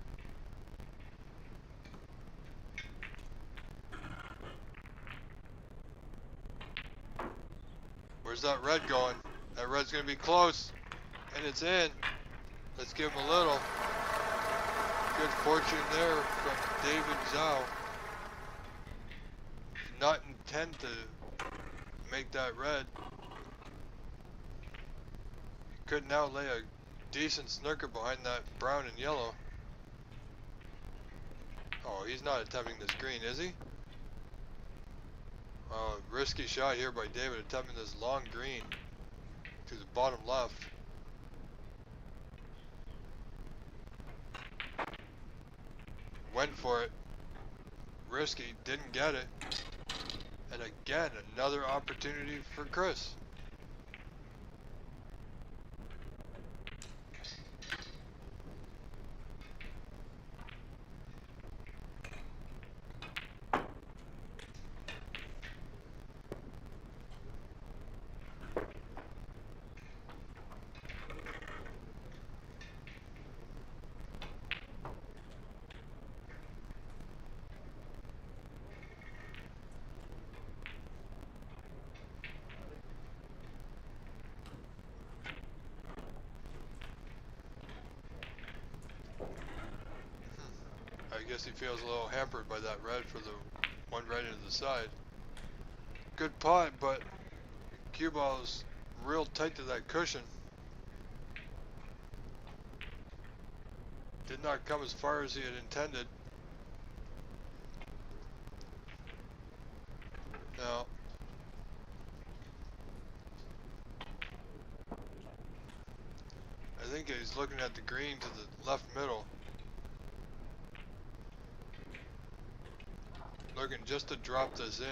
Where's that red going? That red's gonna be close, and it's in. Let's give him a little. Good fortune there from David Zhao. Did not intend to make that red. He could now lay a decent snooker behind that brown and yellow. Oh, he's not attempting this green, is he? Risky shot here by David, attempting this long green to the bottom left. Went for it. Risky, didn't get it. And again, another opportunity for Chris. I guess he feels a little hampered by that red for the one right into the side. Good pot, but cue ball is real tight to that cushion. Did not come as far as he had intended. Now, I think he's looking at the green to the left middle. Looking just to drop this in.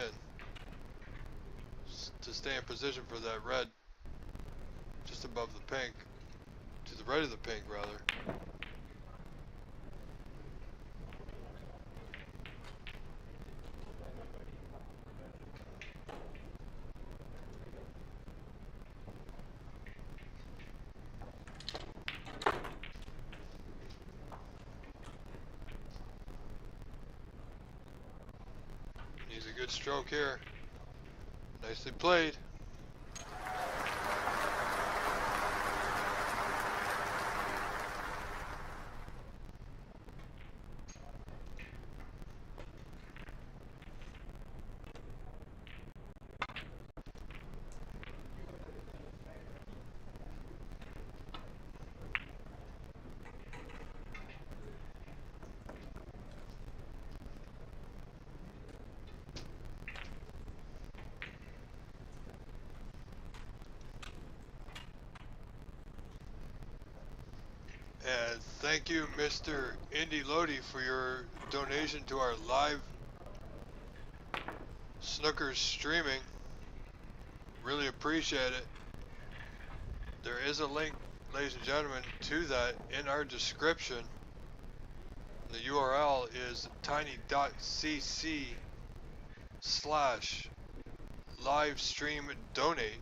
To stay in position for that red. Just above the pink. To the right of the pink, rather. He's a good stroke here. Nicely played. And thank you, Mr. Indy Lodi, for your donation to our live snooker streaming. Really appreciate it. There is a link, ladies and gentlemen, to that in our description. The URL is tiny.cc/livestream-donate.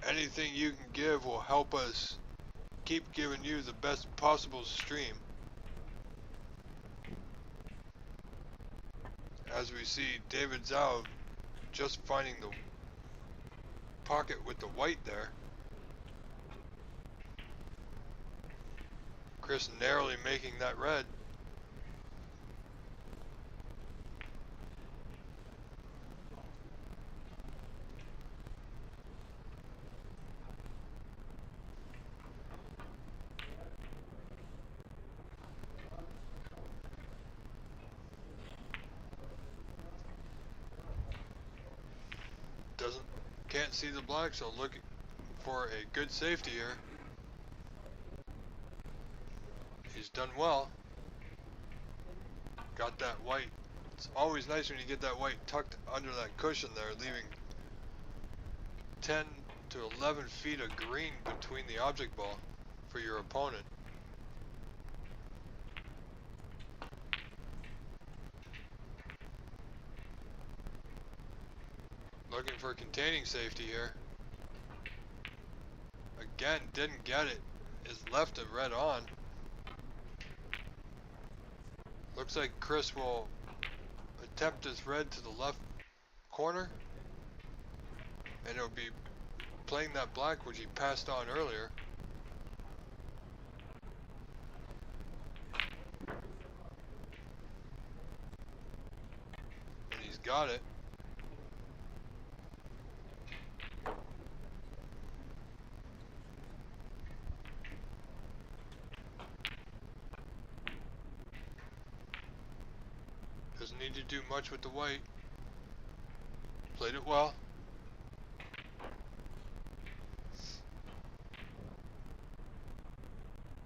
Anything you can give will help us keep giving you the best possible stream. As we see David Zhao just finding the pocket with the white there. Chris narrowly making that red. Can't see the black, so looking for a good safety here. He's done well. Got that white. It's always nice when you get that white tucked under that cushion there, leaving 10 to 11 feet of green between the object ball for your opponent. Looking for containing safety here. Again, didn't get it. Is left it red on. Looks like Chris will attempt this red to the left corner. And it'll be playing that black which he passed on earlier. And he's got it. Doesn't need to do much with the white. Played it well.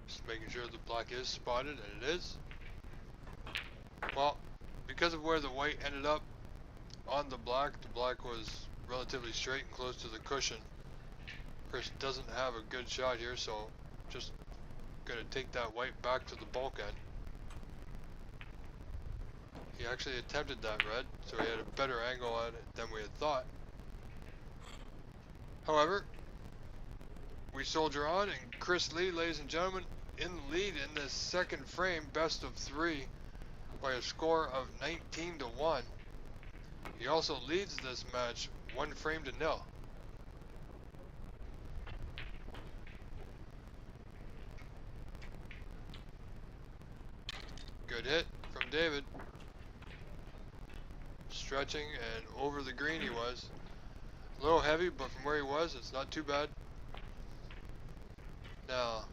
Just making sure the black is spotted, and it is. Well, because of where the white ended up on the black was relatively straight and close to the cushion. Chris doesn't have a good shot here, so just gonna take that white back to the bulkhead. He actually attempted that red, so he had a better angle on it than we had thought. However, we soldier on, and Chris Lee, ladies and gentlemen, in the lead in this second frame, best of 3, by a score of 19-1. He also leads this match 1 frame to 0. Good hit from David. Stretching and over the green he was. A little heavy, but from where he was, it's not too bad. Now,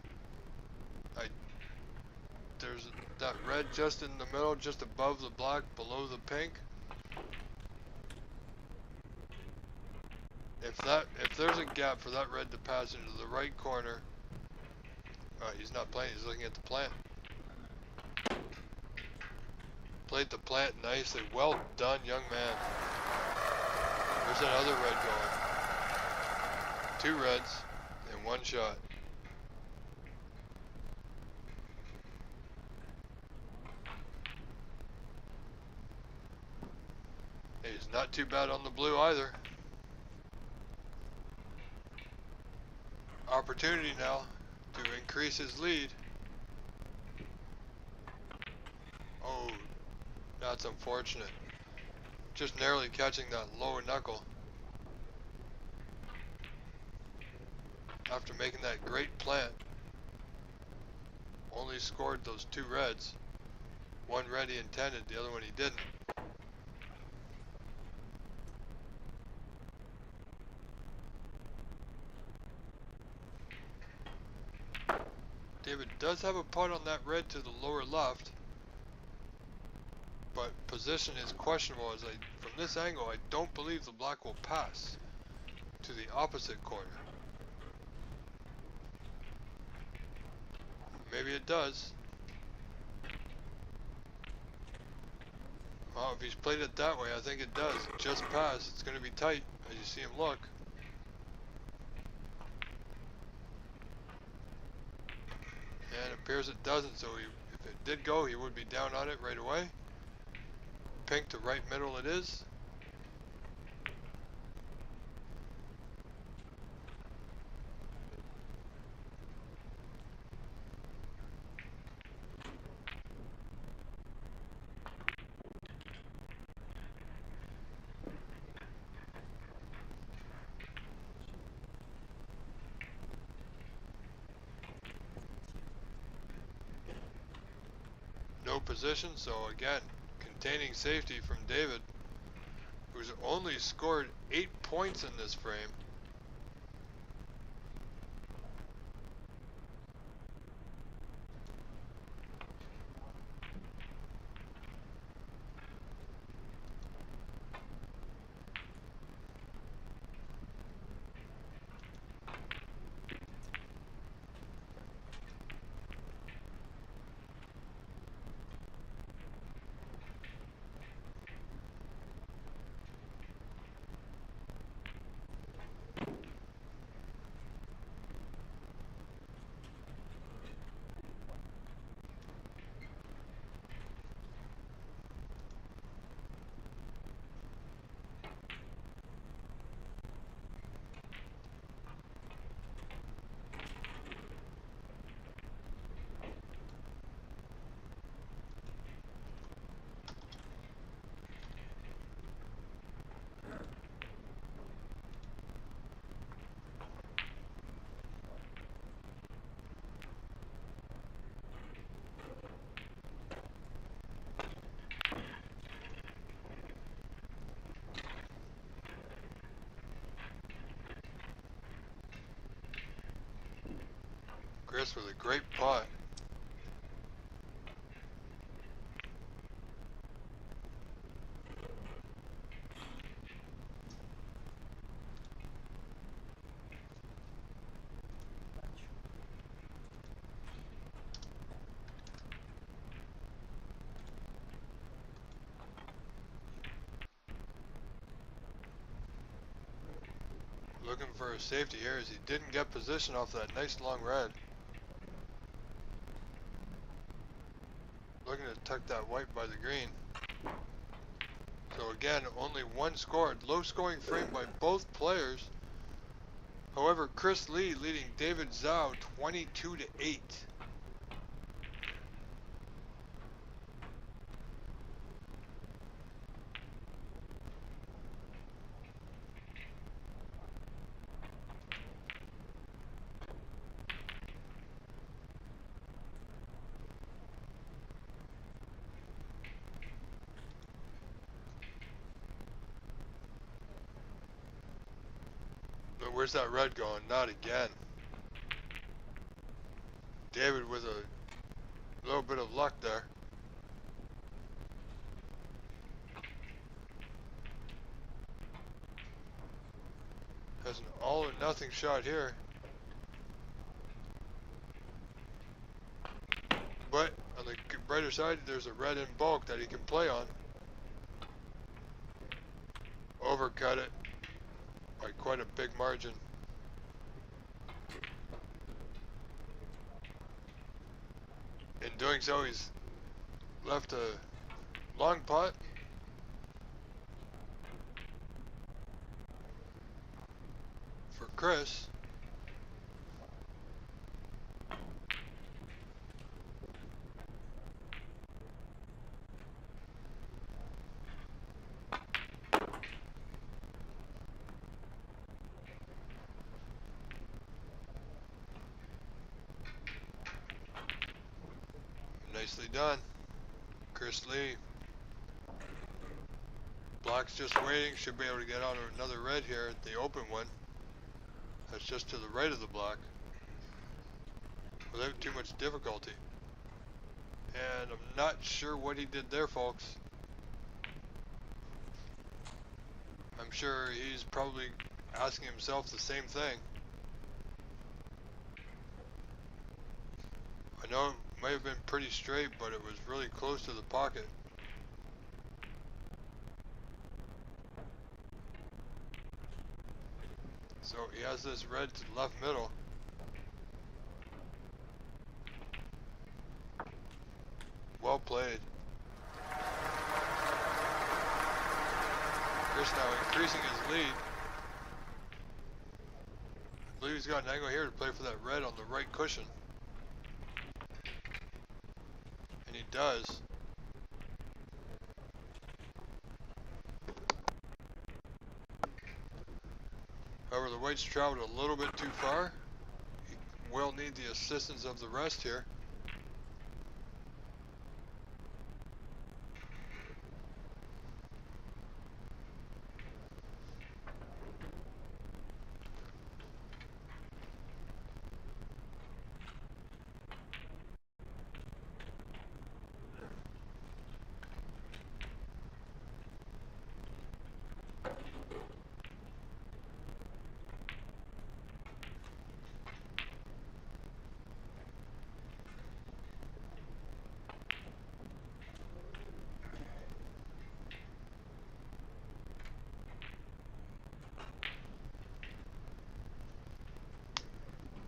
there's that red just in the middle, just above the black, below the pink. If there's a gap for that red to pass into the right corner, He's not playing, he's looking at the plant. Played the plant nicely. Well done, young man. Where's that other red going? 2 reds and 1 shot. He's not too bad on the blue either. Opportunity now to increase his lead. Oh, that's unfortunate. Just narrowly catching that lower knuckle. After making that great plant, only scored those 2 reds. 1 red he intended, the other one he didn't. David does have a putt on that red to the lower left, but position is questionable as from this angle I don't believe the black will pass to the opposite corner. Maybe it does. Well, if he's played it that way, I think it does. Just pass. It's going to be tight as you see him look. And it appears it doesn't, so if it did go, he would be down on it right away. Pink to right middle it is. No position, so again, containing safety from David, who's only scored 8 points in this frame. Chris with a great putt. Looking for a safety here as he didn't get position off that nice long red. Looking to tuck that white by the green. So again, only 1 scored. Low scoring frame by both players. However, Chris Lee leading David Zhao 22-8. But where's that red going? Not again. David with a little bit of luck there. Has an all or nothing shot here. But on the brighter side, there's a red in bulk that he can play on. Overcut it by quite a big margin. In doing so, he's left a long putt. For Chris. Nicely done, Chris Lee. Black's just waiting, should be able to get on another red here at the open one. That's just to the right of the black, without too much difficulty. And I'm not sure what he did there, folks. I'm sure he's probably asking himself the same thing. I know it might have been pretty straight, but it was really close to the pocket. So he has this red to left middle. Well played. Chris now increasing his lead. I believe he's got an angle here to play for that red on the right cushion. And he does. However, the white's traveled a little bit too far. He will need the assistance of the rest here.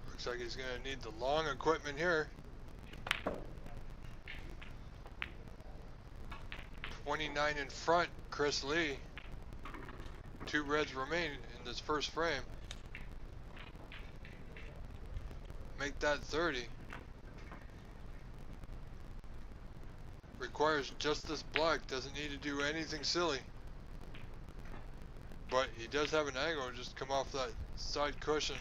Looks like he's going to need the long equipment here. 29 in front, Chris Lee. 2 reds remain in this first frame. Make that 30. Requires just this black, doesn't need to do anything silly. But he does have an angle, just come off that side cushion.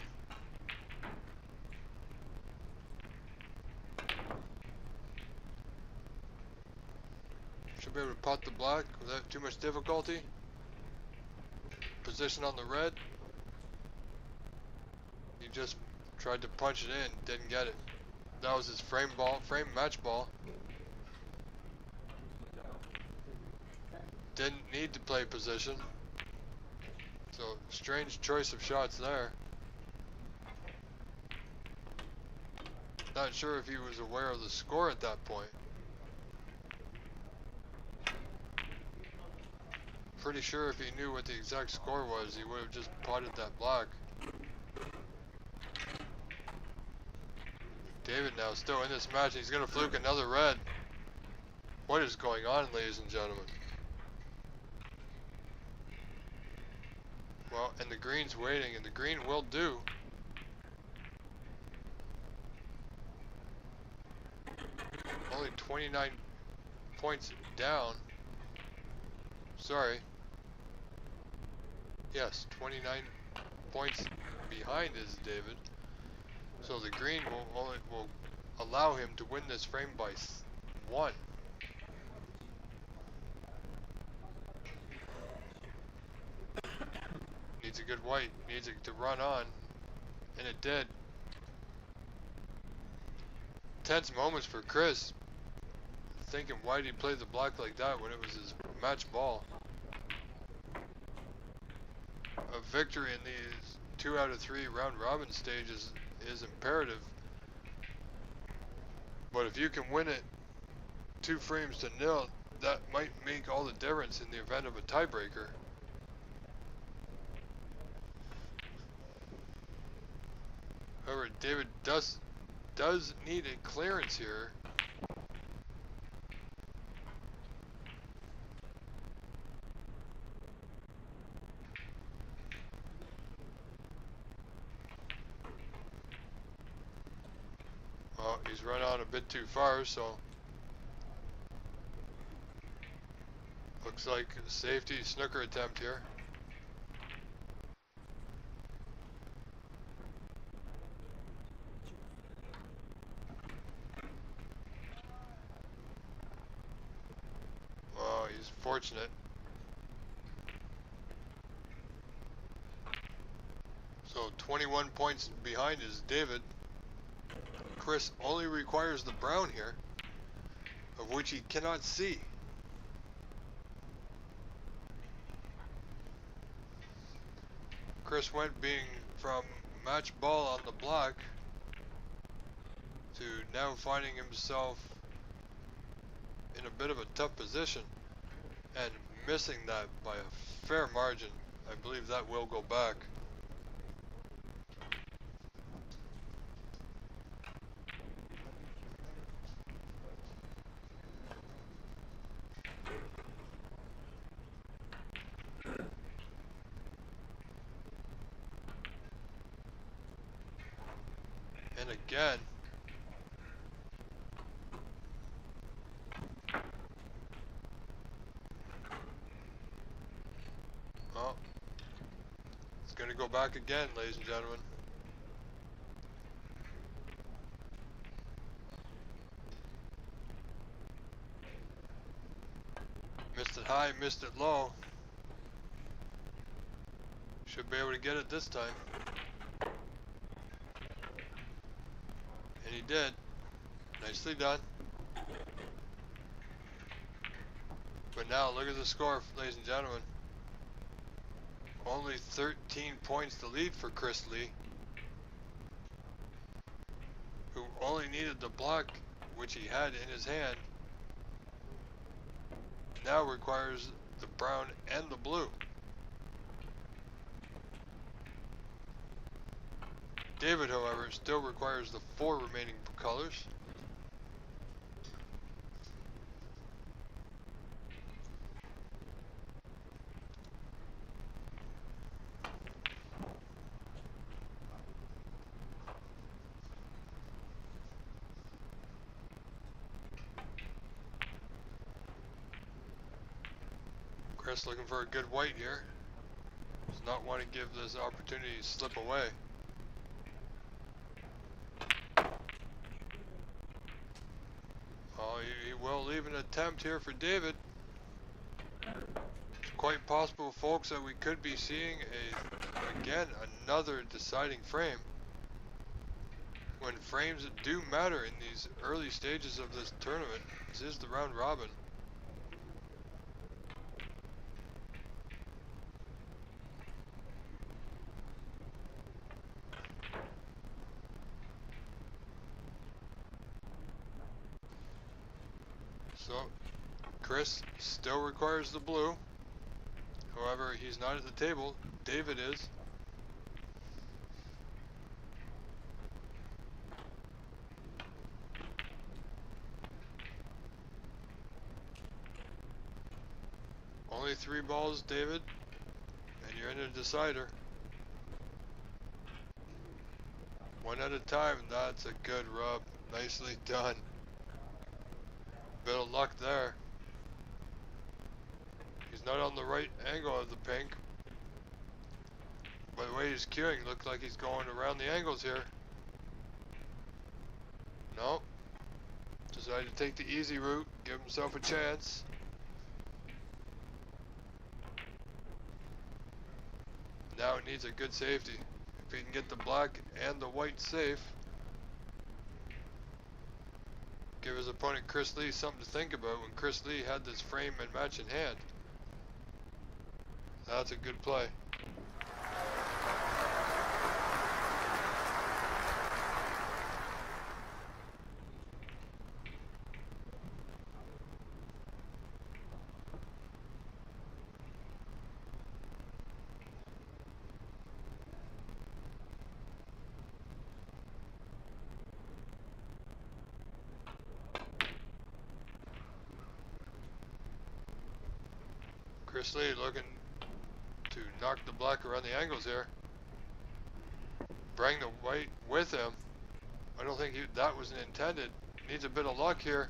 Should be able to pot the black without too much difficulty. Position on the red. He just tried to punch it in, didn't get it. That was his frame match ball. Didn't need to play position. So strange choice of shots there. Not sure if he was aware of the score at that point. Pretty sure if he knew what the exact score was, he would have just potted that black. David now still in this match. He's going to fluke another red. What is going on, ladies and gentlemen? Well, and the green's waiting, and the green will do. Only 29 points down. Sorry. Yes, 29 points behind is David. So the green will allow him to win this frame by 1. Needs a good white, needs it to run on, and it did. Tense moments for Chris. Thinking, why did he play the black like that when it was his match ball? A victory in these 2 out of 3 round robin stages is imperative. But if you can win it 2-0, that might make all the difference in the event of a tiebreaker. However, David does need a clearance here. Well, he's run out a bit too far, so looks like a safety snooker attempt here. Well, he's fortunate. So 21 points behind is David. Chris only requires the brown here, of which he cannot see. Chris went being from match ball on the block to now finding himself in a bit of a tough position and missing that by a fair margin. I believe that will go back. And again, well, it's going to go back again, ladies and gentlemen. Missed it high, missed it low. Should be able to get it this time. And he did. Nicely done. But now look at the score, ladies and gentlemen. Only 13 points to lead for Chris Lee, who only needed the block, which he had in his hand. Now requires the brown and the blue. David, however, still requires the 4 remaining colors. Chris looking for a good white here. Does not want to give this opportunity to slip away. Oh, he will leave an attempt here for David. It's quite possible, folks, that we could be seeing again another deciding frame. When frames do matter in these early stages of this tournament. This is the round robin. So, Chris still requires the blue. However, he's not at the table. David is. Only 3 balls, David, and you're in a decider. One at a time. That's a good rub. Nicely done. Bit of luck there. He's not on the right angle of the pink. By the way he's cueing, looks like he's going around the angles here. Nope. Decided to take the easy route, give himself a chance. Now it needs a good safety. If he can get the black and the white safe, give his opponent Chris Lee something to think about when Chris Lee had this frame and match in hand. That's a good play. Chris Lee looking to knock the black around the angles here. Bring the white with him. I don't think that was intended. Needs a bit of luck here.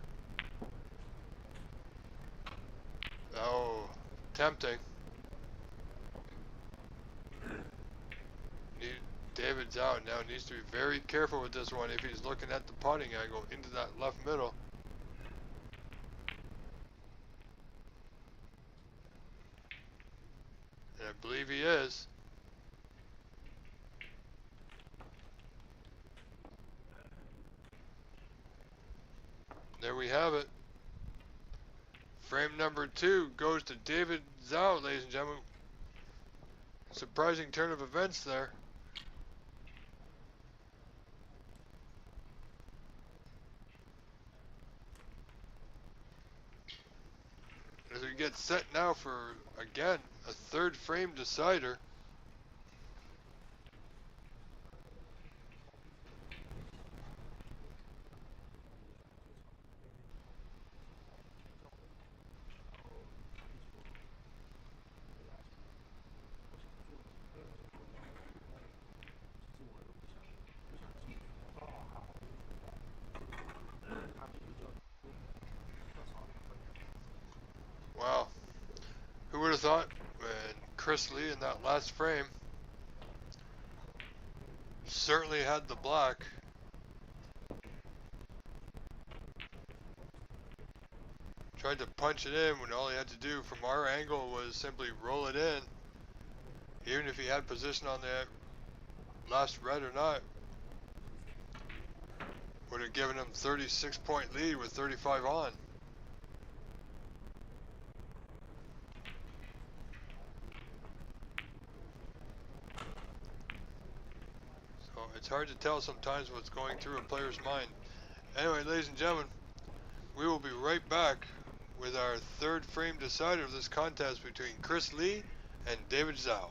Oh, tempting. David's out now. Needs to be very careful with this one if he's looking at the putting angle into that left middle. And I believe he is. There we have it. Frame number 2 goes to David Zhao, ladies and gentlemen. Surprising turn of events there. As we get set now for, again, a third frame decider. Wow, who would have thought when Chris Lee in that last frame certainly had the black. Tried to punch it in when all he had to do from our angle was simply roll it in. Even if he had position on that last red or not, would have given him 36-point lead with 35 on. So it's hard to tell sometimes what's going through a player's mind. Anyway, ladies and gentlemen, we will be right back with our third frame decider of this contest between Chris Lee and David Zhao.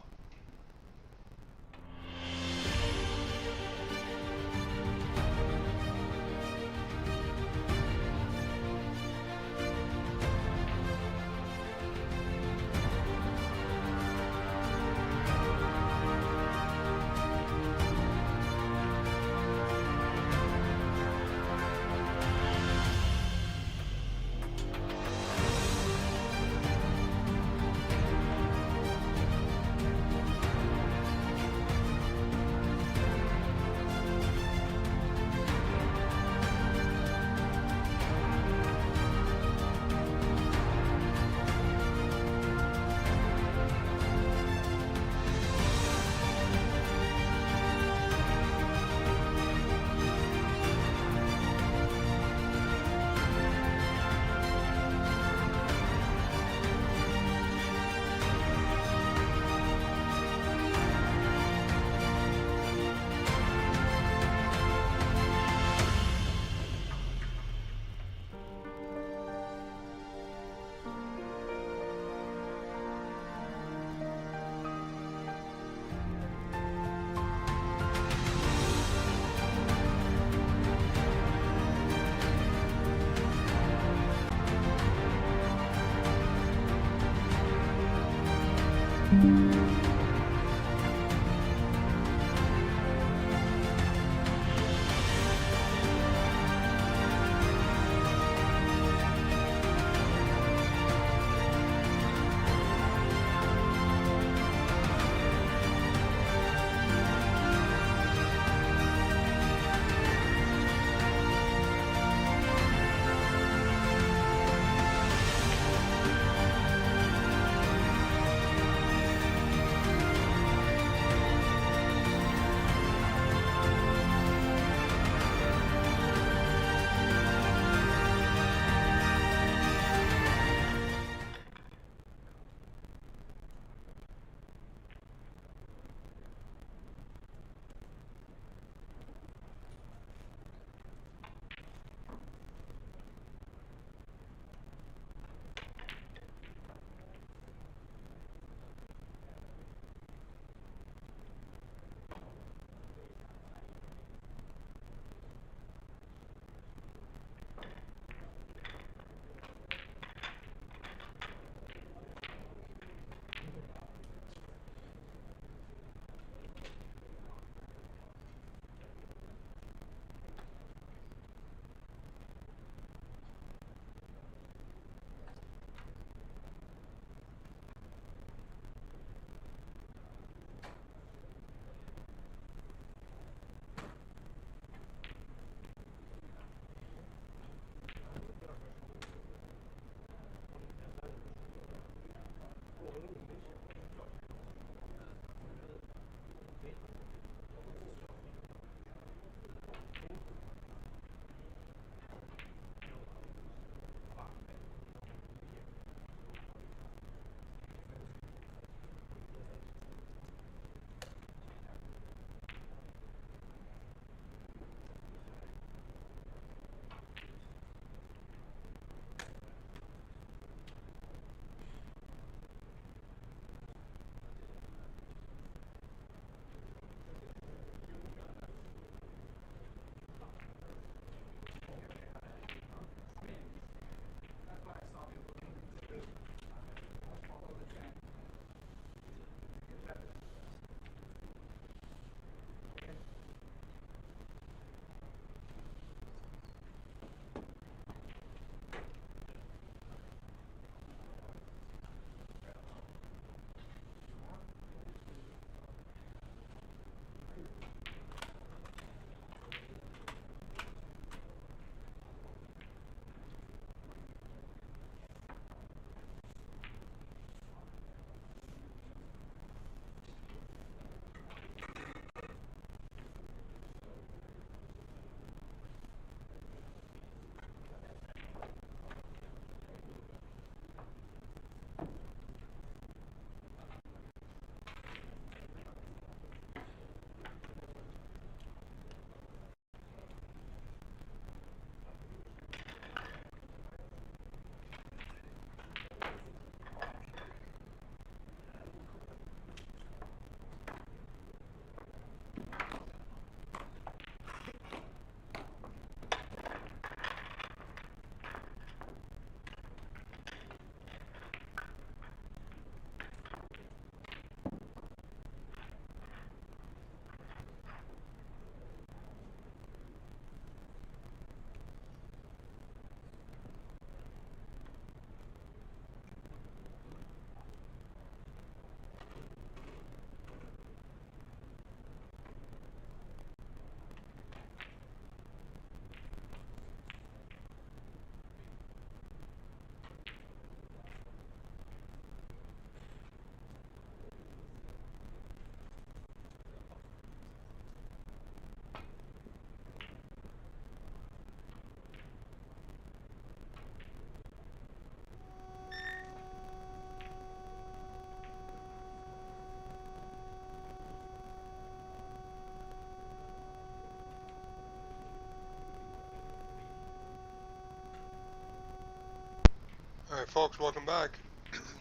Alright folks, welcome back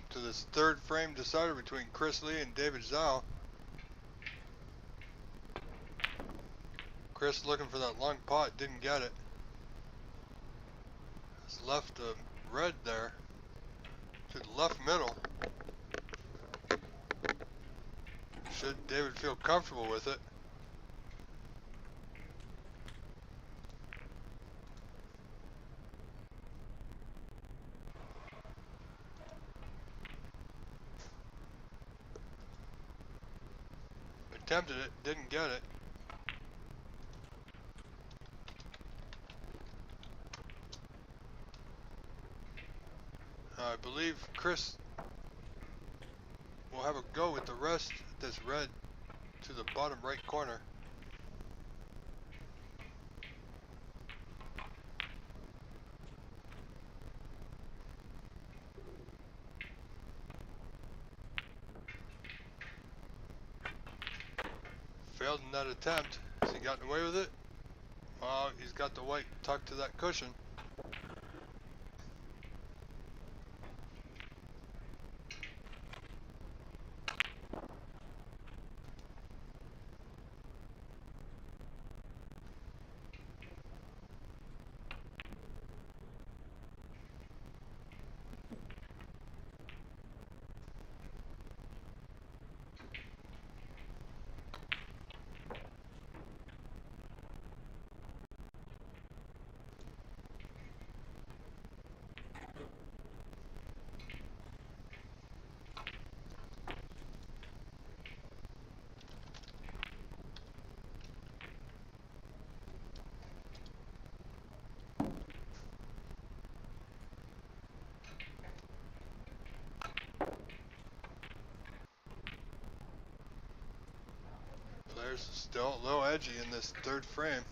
to this third frame decider between Chris Lee and David Zhao. Chris looking for that long pot, didn't get it. Has left a red there to the left middle. Should David feel comfortable with it? Attempted it, didn't get it. I believe Chris will have a go with the rest of this red to the bottom right corner. Failed in that attempt. Has he gotten away with it? Well, he's got the white tucked to that cushion. Players still a little edgy in this third frame.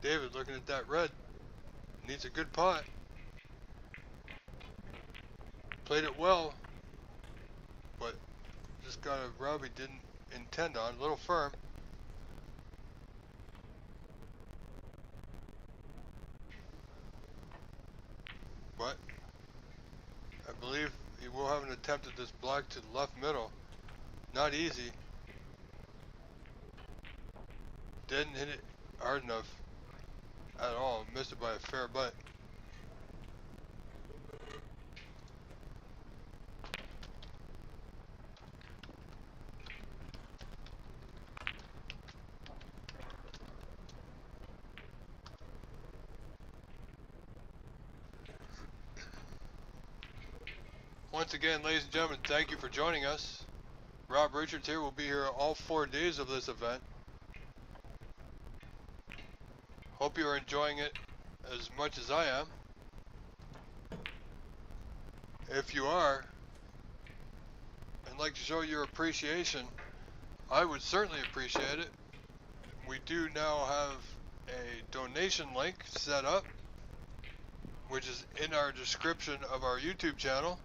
David looking at that red. Needs a good pot. Played it well, but just got a rub he didn't intend on. A little firm. But I believe he will have an attempt at this black to the left middle. Not easy. Didn't hit it hard enough at all. Missed it by a fair bit. Once again, ladies and gentlemen, thank you for joining us. Rob Richards here will be here all 4 days of this event. Hope you are enjoying it as much as I am. If you are, and like to show your appreciation, I would certainly appreciate it. We do now have a donation link set up, which is in our description of our YouTube channel.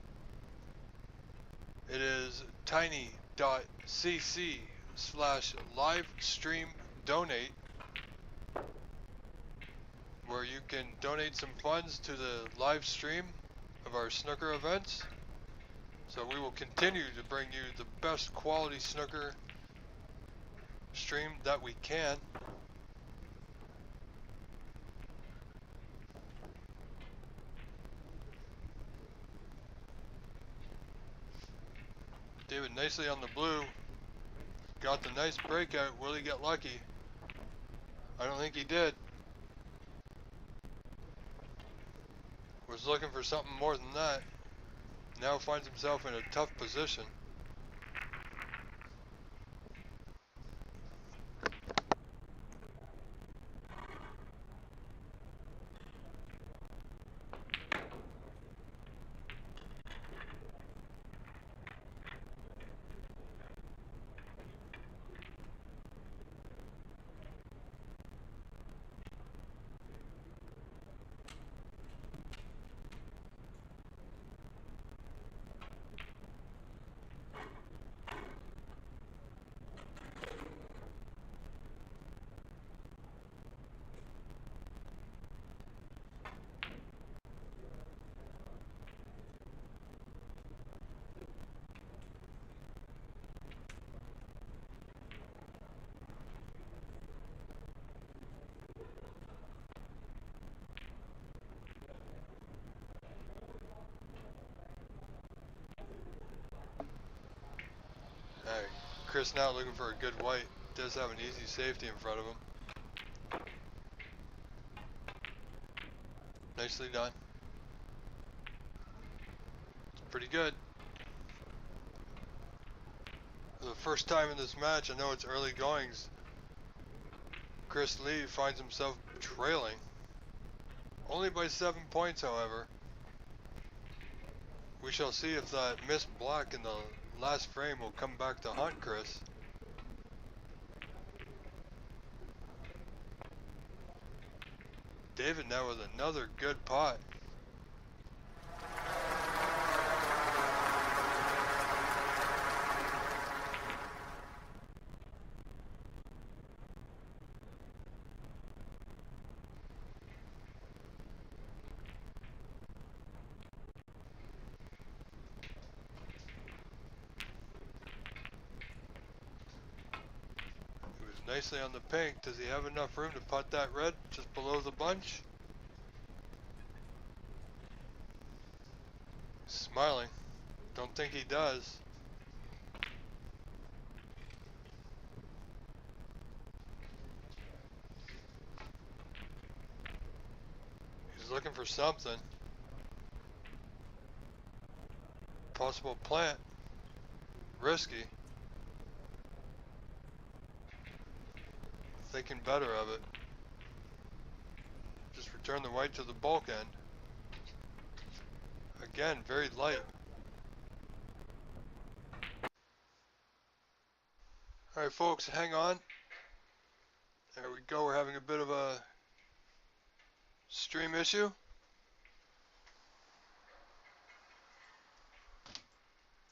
It is tiny.cc/livestreamdonate, where you can donate some funds to the live stream of our snooker events. So we will continue to bring you the best quality snooker stream that we can. David nicely on the blue. Got the nice breakout. Will he get lucky? I don't think he did. Was looking for something more than that. Now finds himself in a tough position. Alright, Chris now looking for a good white. Does have an easy safety in front of him. Nicely done. It's pretty good. For the first time in this match, I know it's early goings, Chris Lee finds himself trailing. Only by 7 points, however. We shall see if that missed black in the last frame will come back to haunt Chris. David now with another good pot. Nicely on the pink. Does he have enough room to putt that red just below the bunch? Smiling. Don't think he does. He's looking for something. Possible plant. Risky. Thinking better of it. Just return the white to the bulk end. Again, very light. Alright folks, hang on. There we go, we're having a bit of a stream issue.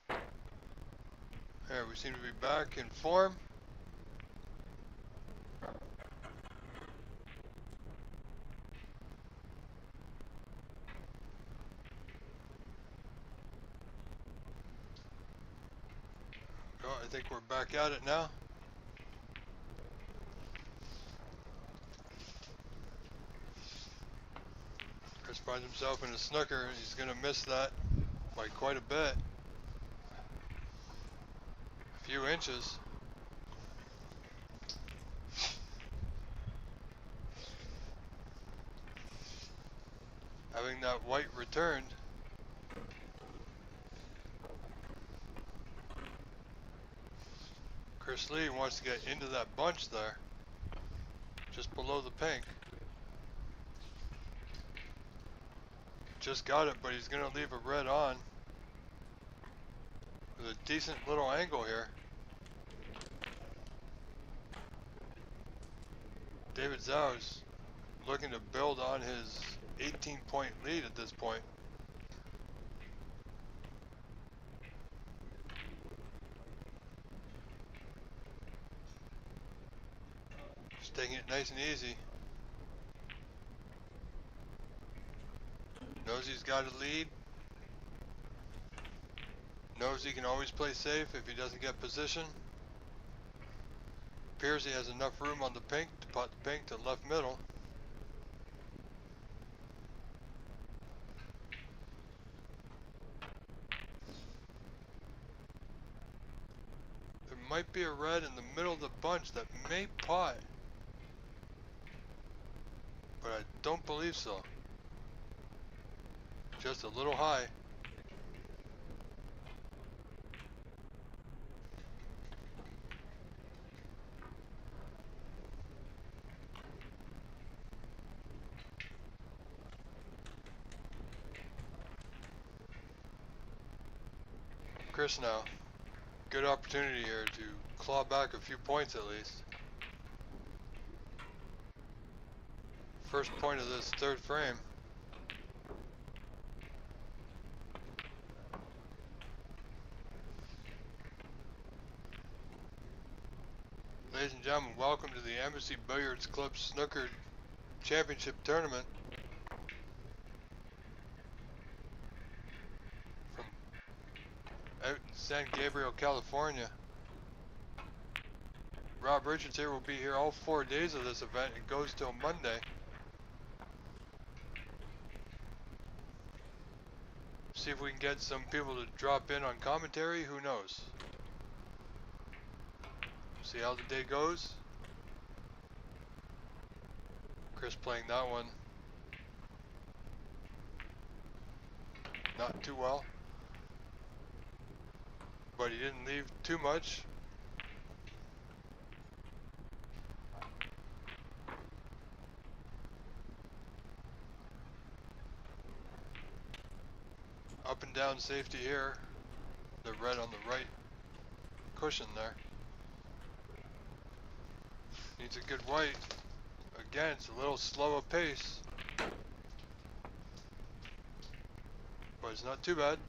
There, we seem to be back in form. Oh, I think we're back at it now. Chris finds himself in a snooker. He's going to miss that by quite a bit. A few inches. Having that white returned. Chris Lee wants to get into that bunch there. Just below the pink. Just got it, but he's going to leave a red on. With a decent little angle here. David Zhao is looking to build on his 18-point lead at this point. Just taking it nice and easy. Knows he's got a lead. Knows he can always play safe if he doesn't get position. Appears he has enough room on the pink to pot the pink to left middle. There might be a red in the middle of the bunch that may pot, but I don't believe so. Just a little high. Chris now. Good opportunity here to claw back a few points at least. First point of this third frame. Ladies and gentlemen, welcome to the Embassy Billiards Club Snooker Championship Tournament. From out in San Gabriel, California. Rob Richards here will be here all 4 days of this event. It goes till Monday. See if we can get some people to drop in on commentary, who knows. See how the day goes. Chris playing that one not too well, but he didn't leave too much. Up and down safety here. The red on the right cushion there. Needs a good white. Again, it's a little slow of pace, but it's not too bad.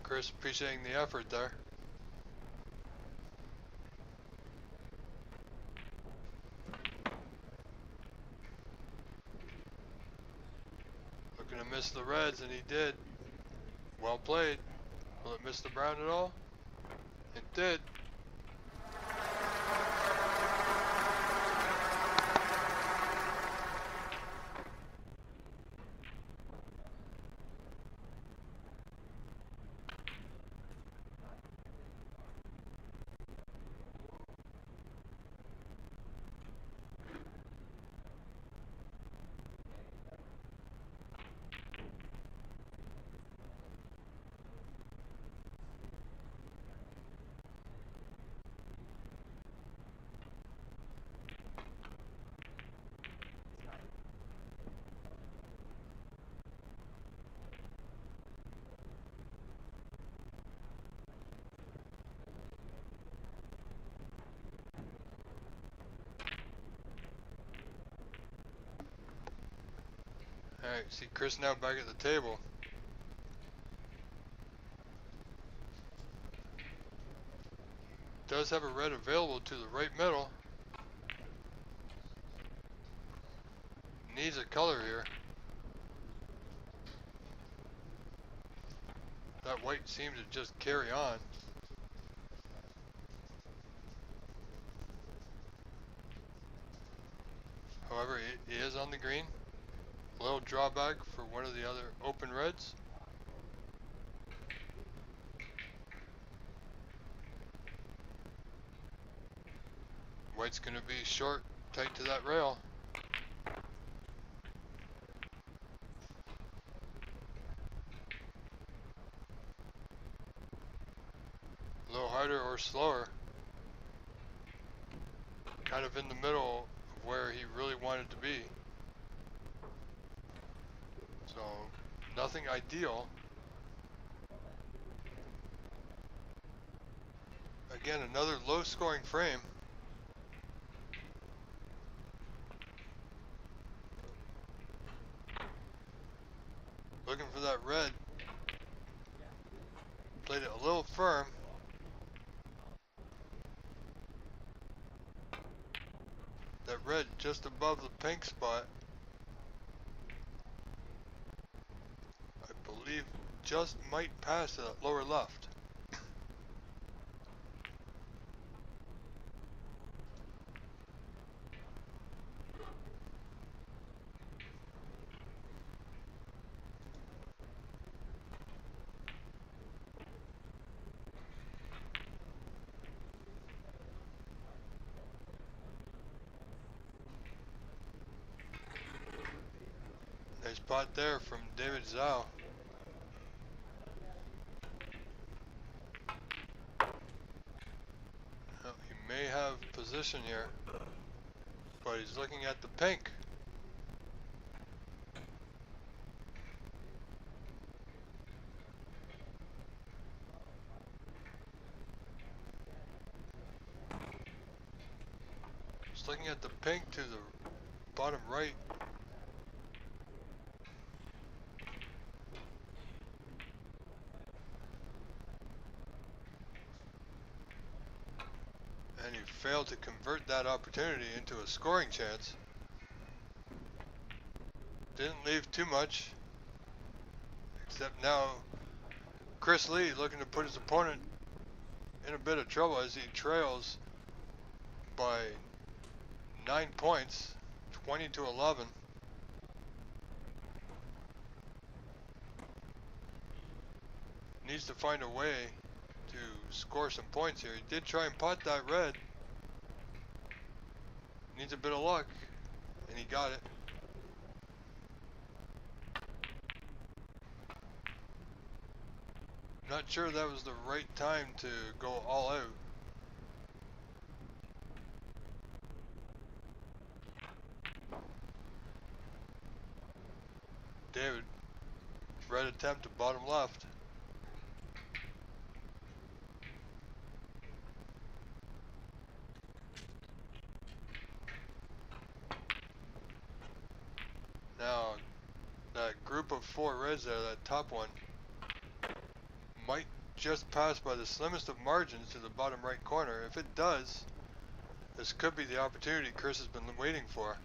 Chris appreciating the effort there. Looking to miss the reds, and he did. Well played. Will it miss the brown at all? It did. Alright, see Chris now back at the table. Does have a red available to the right middle. Needs a color here. That white seems to just carry on. However, it is on the green. A little drawback for one of the other open reds. White's going to be short, tight to that rail. A little harder or slower. Kind of in the middle of where he really wanted to be. So, nothing ideal. Again, another low scoring frame. Looking for that red. Played it a little firm. That red just above the pink spot. I believe just might pass to that lower left. Nice pot there from David Zhao. Well, he may have position here, but he's looking at the pink. He's looking at the pink to the bottom right. And he failed to convert that opportunity into a scoring chance. Didn't leave too much, except now Chris Lee looking to put his opponent in a bit of trouble as he trails by 9 points, 20 to 11. needs to find a way to score some points here. He did try and putt that red. Needs a bit of luck, and he got it. Not sure that was the right time to go all out. David, red attempt to bottom left. Now, that group of 4 reds there, that top one, might just pass by the slimmest of margins to the bottom right corner. If it does, this could be the opportunity Chris has been waiting for.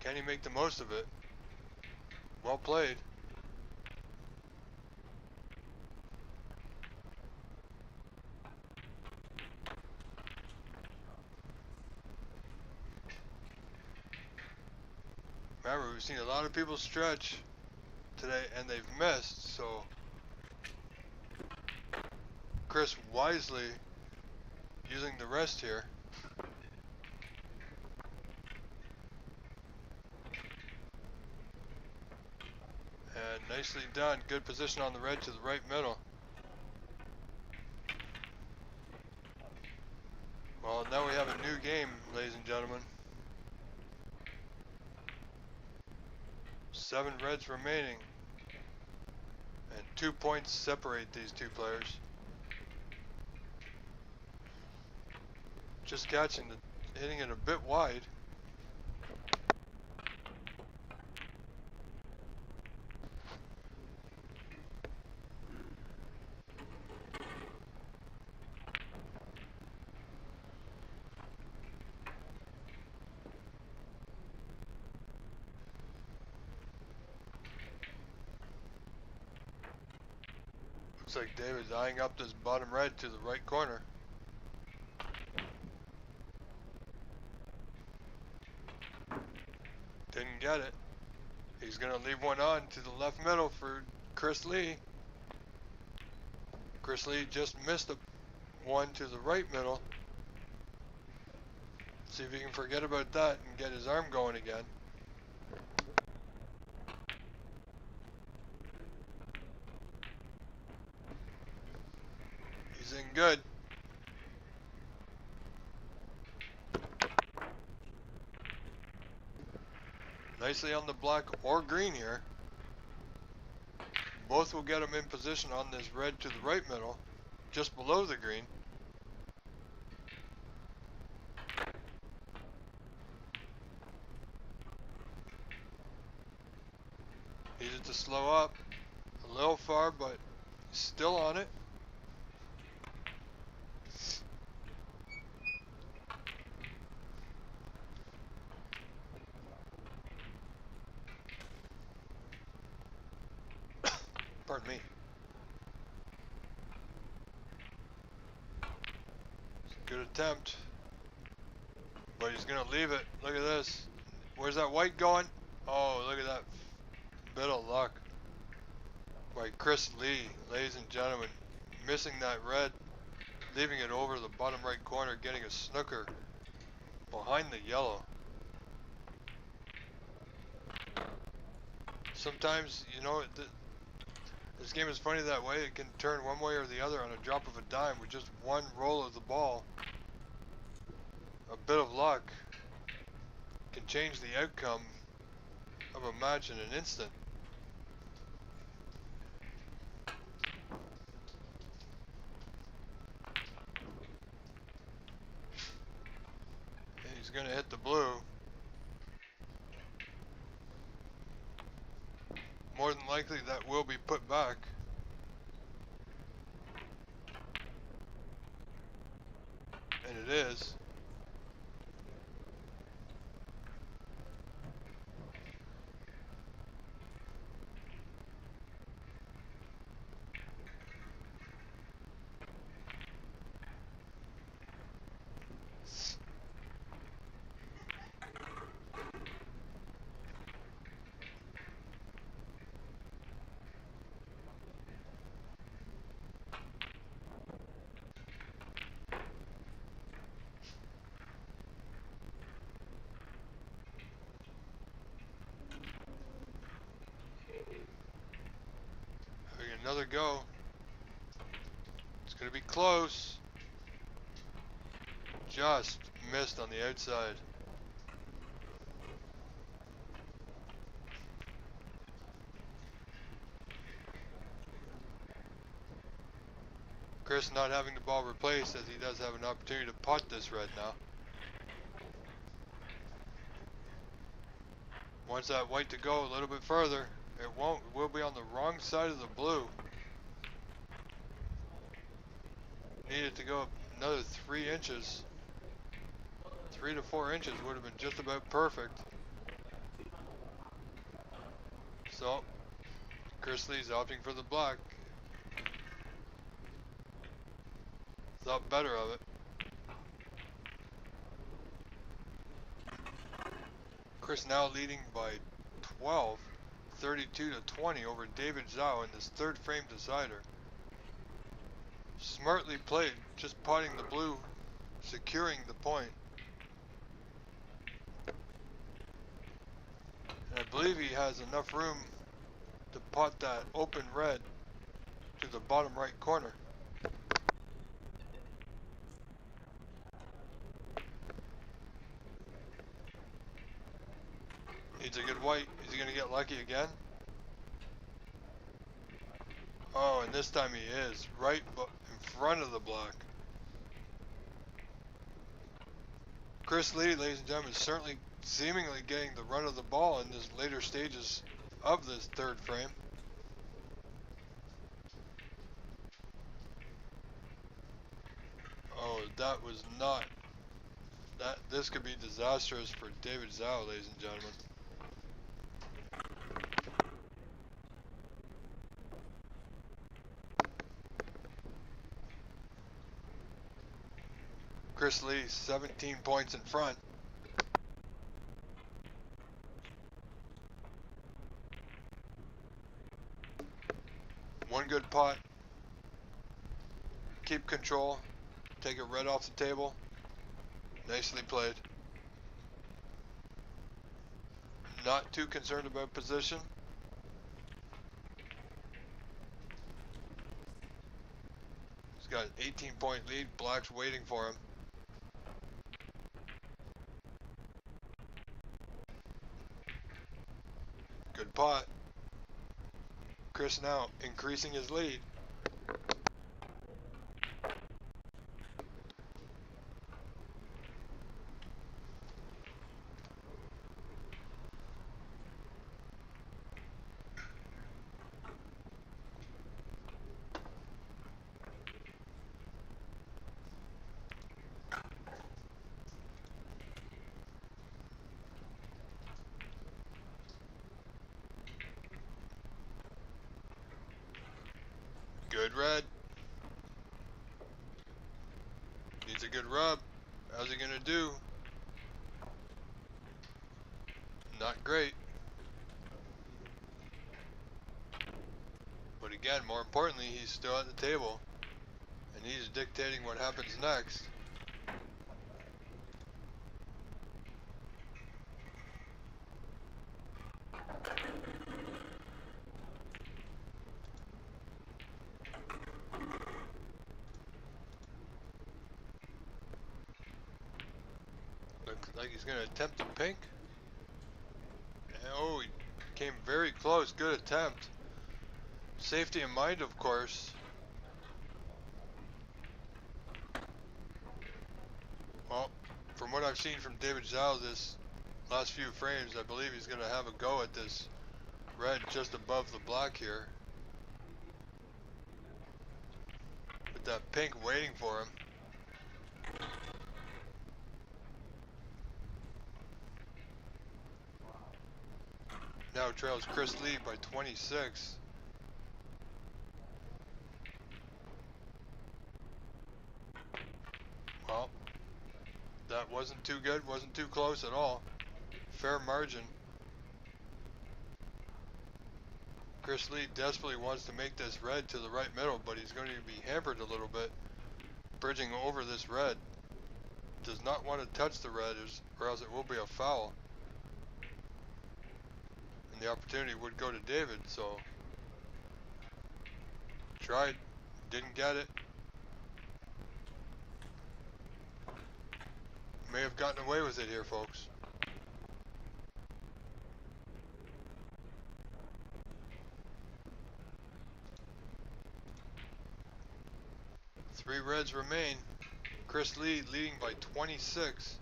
Can he make the most of it? Well played. Remember, we've seen a lot of people stretch today and they've missed, so Chris wisely using the rest here. And nicely done. Good position on the red to the right middle. Well, now we have a new game, ladies and gentlemen. 7 reds remaining. And 2 points separate these two players. Just catching the, hitting it a bit wide. Looks like David's eyeing up this bottom red to the right corner. Didn't get it. He's gonna leave one on to the left middle for Chris Lee. Chris Lee just missed a one to the right middle. See if he can forget about that and get his arm going again. He's in good. Nicely on the black or green here. Both will get him in position on this red to the right middle, just below the green. Needed to slow up a little far, but still on it. Pardon me. Good attempt, but he's gonna leave it. Look at this. Where's that white going? Oh, look at that bit of luck by Chris Lee, ladies and gentlemen. Missing that red, leaving it over the bottom right corner, getting a snooker behind the yellow. Sometimes, you know, this game is funny that way. It can turn one way or the other on a drop of a dime with just one roll of the ball. A bit of luck can change the outcome of a match in an instant. And he's going to hit the blue. More than likely that will be put back. And it is. Another go. It's going to be close. Just missed on the outside. Chris not having the ball replaced, as he does have an opportunity to putt this red now. Wants that white to go a little bit further. It won't. It will be on the wrong side of the blue. Need it to go another 3 inches. 3 to 4 inches would have been just about perfect. So, Chris Lee's opting for the black. Thought better of it. Chris now leading by 12, 32 to 20 over David Zhao in this third frame decider. Smartly played, just putting the blue, securing the point. And I believe he has enough room to putt that open red to the bottom right corner. Needs a good white. Is he going to get lucky again? Oh, and this time he is. Right in front of the black. Chris Lee, ladies and gentlemen, is certainly seemingly getting the run of the ball in this later stages of this third frame. Oh, that was not... This could be disastrous for David Zhao, ladies and gentlemen. Chris Lee, 17 points in front. One good putt. Keep control. Take it right off the table. Nicely played. Not too concerned about position. He's got an 18-point lead. Black's waiting for him. Good putt. Chris now increasing his lead. Good red. Needs a good rub. How's he gonna do? Not great. But again, more importantly, he's still at the table. And he's dictating what happens next. Looks like he's going to attempt the pink. Oh, he came very close. Good attempt. Safety in mind, of course. Well, from what I've seen from David Zhao this last few frames, I believe he's going to have a go at this red just above the black here. With that pink waiting for him. Now trails Chris Lee by 26. Well, that wasn't too good, wasn't too close at all. Fair margin. Chris Lee desperately wants to make this red to the right middle, but he's going to be hampered a little bit. Bridging over this red. Does not want to touch the red, or else it will be a foul. And the opportunity would go to David, so Tried, didn't get it. May have gotten away with it here, folks. Three reds remain. Chris Lee leading by 26.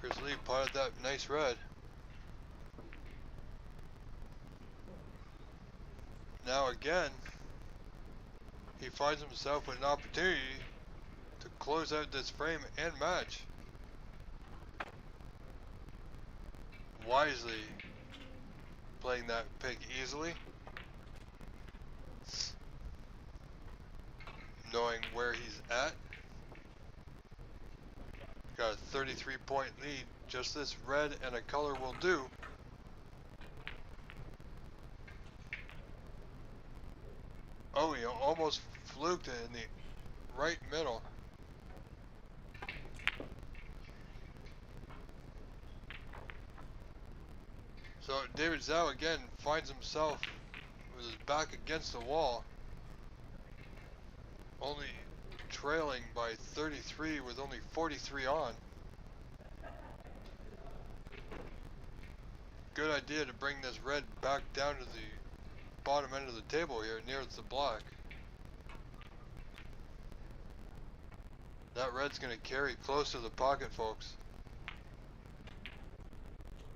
Chris Lee potted that nice red. Now again, he finds himself with an opportunity to close out this frame and match. Wisely playing that pig easily, knowing where he's at. Got a 33-point lead. Just this red and a color will do. Oh, he almost fluked it in the right middle. So David Zhao again finds himself with his back against the wall, only trailing by 33 with only 43 on. Good idea to bring this red back down to the bottom end of the table here near the black. That red's going to carry close to the pocket, folks.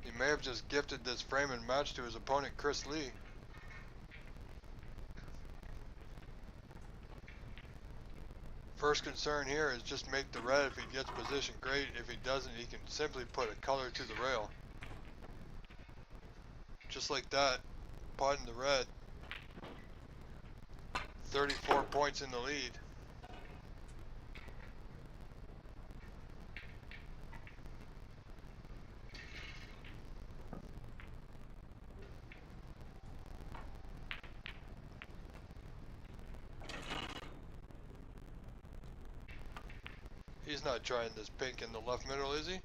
He may have just gifted this frame and match to his opponent, Chris Lee. First concern here is just make the red. If he gets position, great. If he doesn't, he can simply put a color to the rail. Just like that, potting the red. 34 points in the lead. He's not trying this pink in the left middle, is he?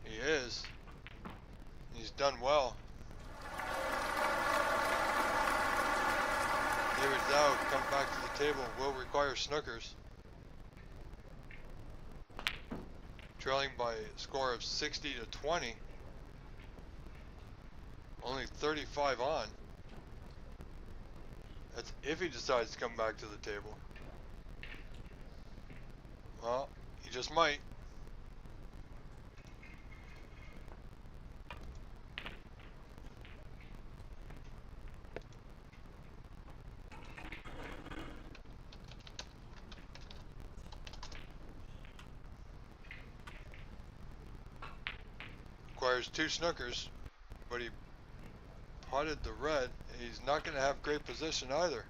He is. He's done well. David Zhao comes back to the table, will require snookers. Trailing by a score of 60 to 20. Only 35 on. That's if he decides to come back to the table. Well, he just might. Requires two snookers, but he potted the red. He's not going to have great position either.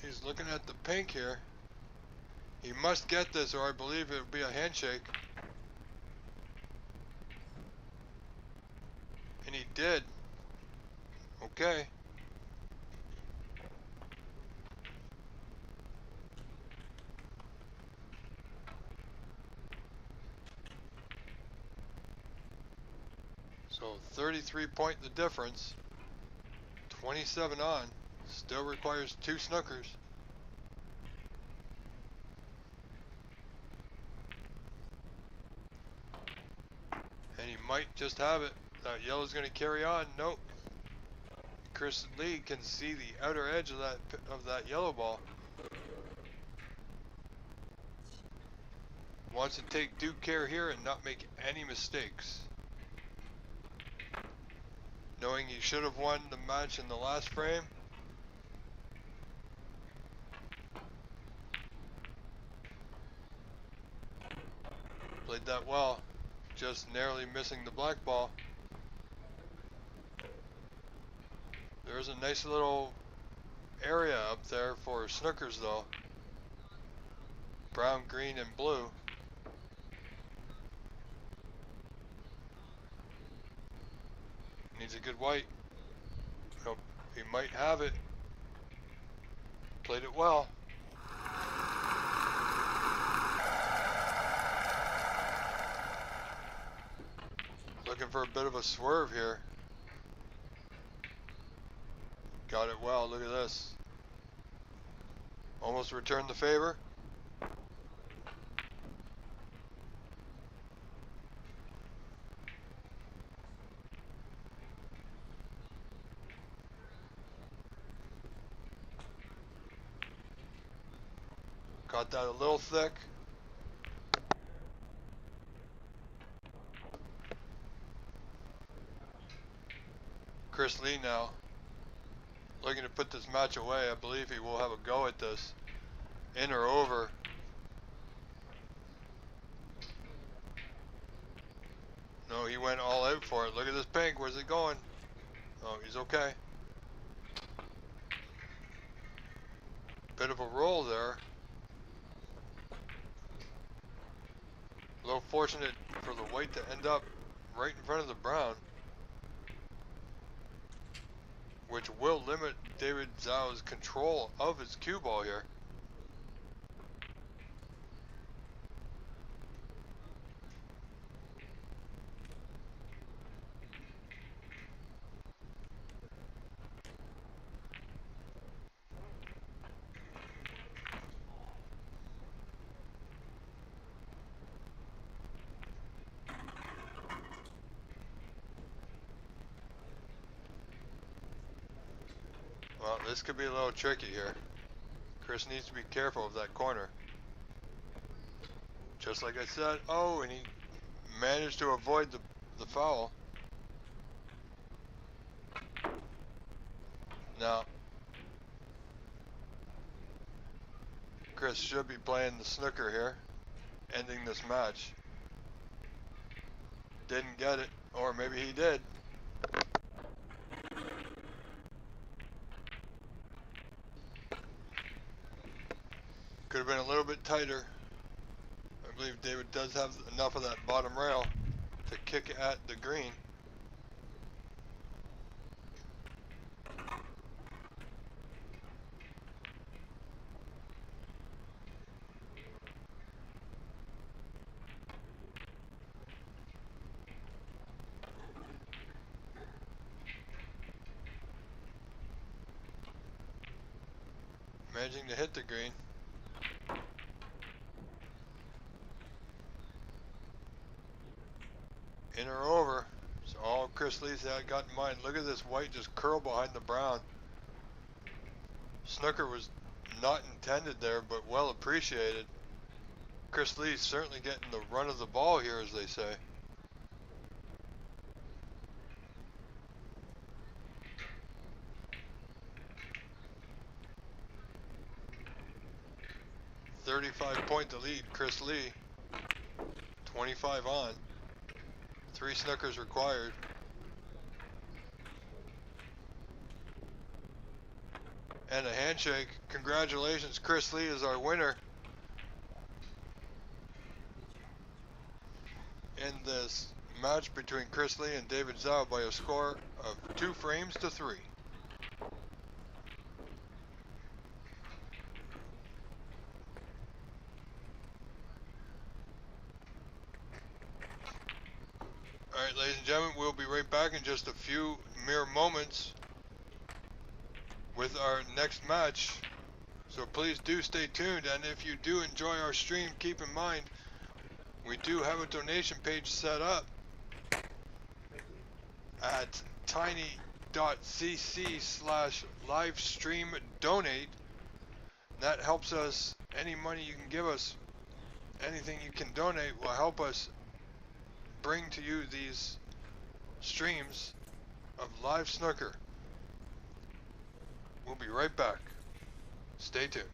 He's looking at the pink here. He must get this, or I believe it would be a handshake. And he did. Okay. So 33 point the difference. 27 on. Still requires two snookers. And he might just have it. That yellow's going to carry on. Nope. Chris Lee can see the outer edge of that yellow ball. wants to take due care here and not make any mistakes. Knowing he should have won the match in the last frame. Played that well, just narrowly missing the black ball. There's a nice little area up there for snookers though. Brown, green, and blue. Needs a good white. Nope, he might have it. Played it well. Looking for a bit of a swerve here. Got it well, look at this. Almost returned the favor. Got that a little thick. Chris Lee now looking to put this match away. I believe he will have a go at this. In or over. No, he went all out for it. Look at this pink. Where's it going? Oh, he's okay. Bit of a roll there. A little fortunate for the white to end up right in front of the brown, which will limit David Zhao's control of his cue ball here. Well, this could be a little tricky here. Chris needs to be careful of that corner. Just like I said. Oh, and he managed to avoid the foul. Now, Chris should be playing the snooker here, ending this match. Didn't get it, or maybe he did. Could have been a little bit tighter. I believe David does have enough of that bottom rail to kick at the green. Managing to hit the green. In or over. So all Chris Lee's had got in mind. Look at this white just curl behind the brown. Snooker was not intended there, but well appreciated. Chris Lee's certainly getting the run of the ball here, as they say. .5 to lead Chris Lee. 25 on. 3 snookers required. And a handshake. Congratulations, Chris Lee is our winner in this match between Chris Lee and David Zhao by a score of 2 frames to 3. Alright, ladies and gentlemen, we'll be right back in just a few mere moments with our next match. So please do stay tuned, and if you do enjoy our stream, keep in mind we do have a donation page set up at tiny.cc/livestreamdonate. That helps us. Any money you can give us anything you can donate will help us bring to you these streams of live snooker. We'll be right back. Stay tuned.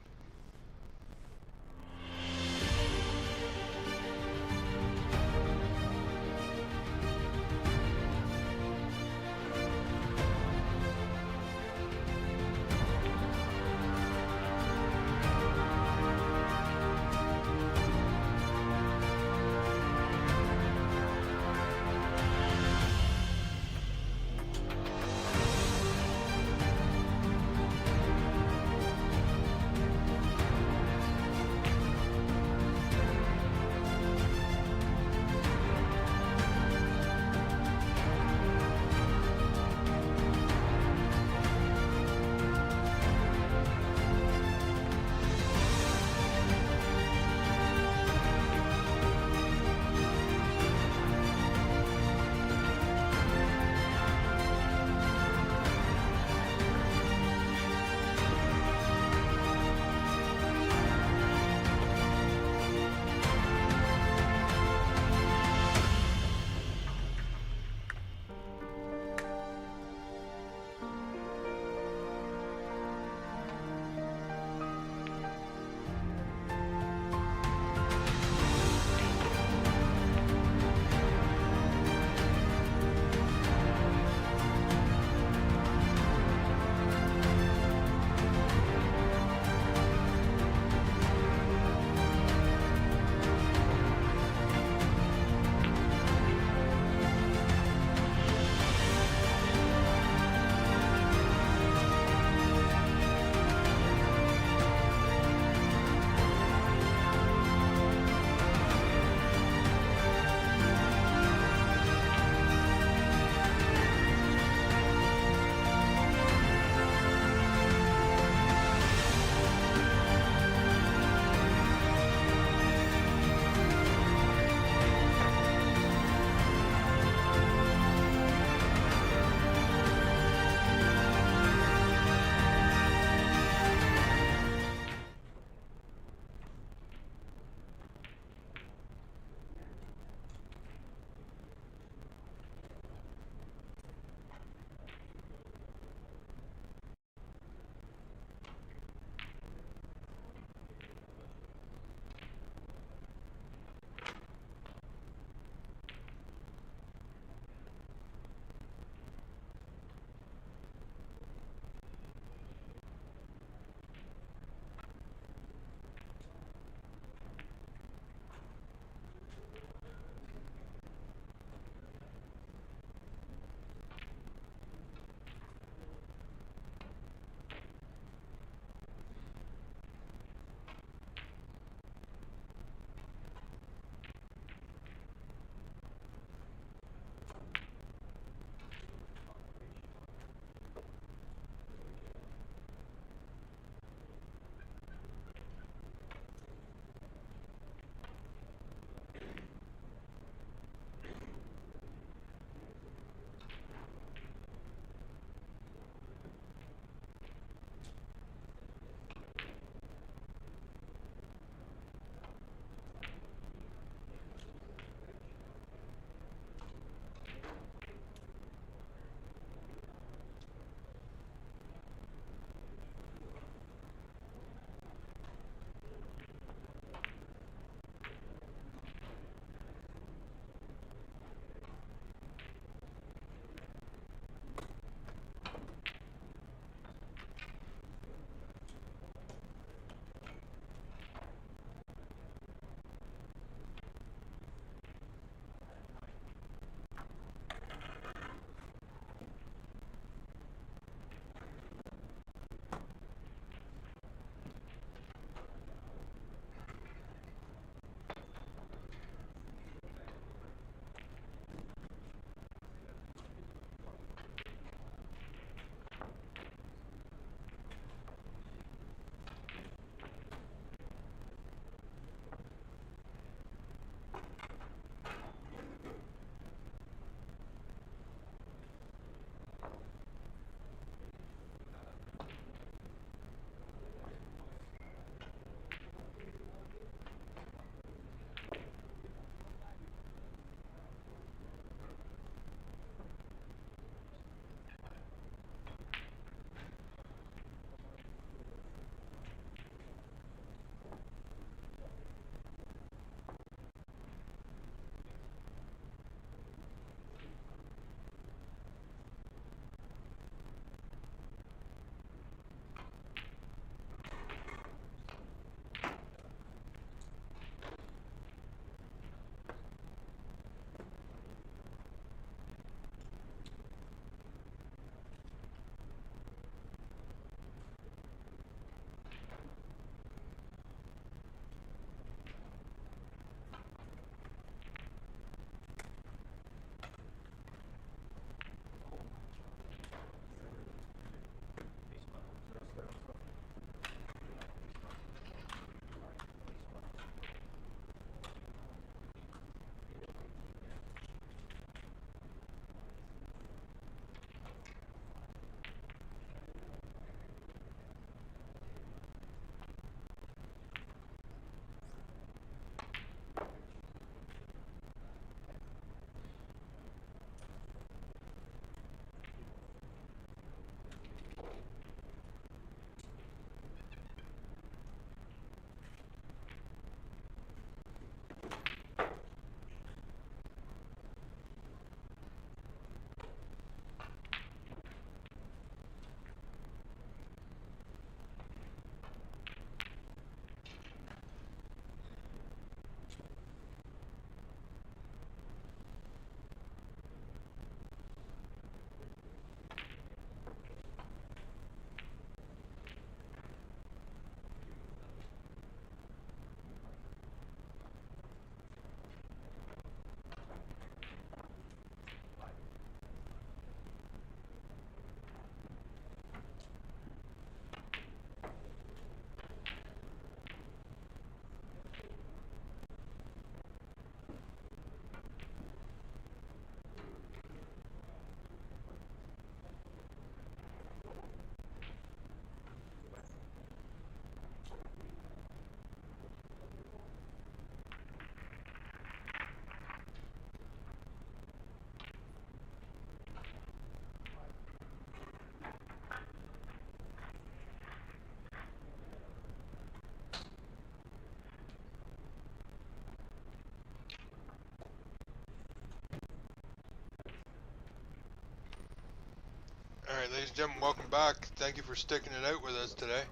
Alright, ladies and gentlemen, welcome back. Thank you for sticking it out with us today.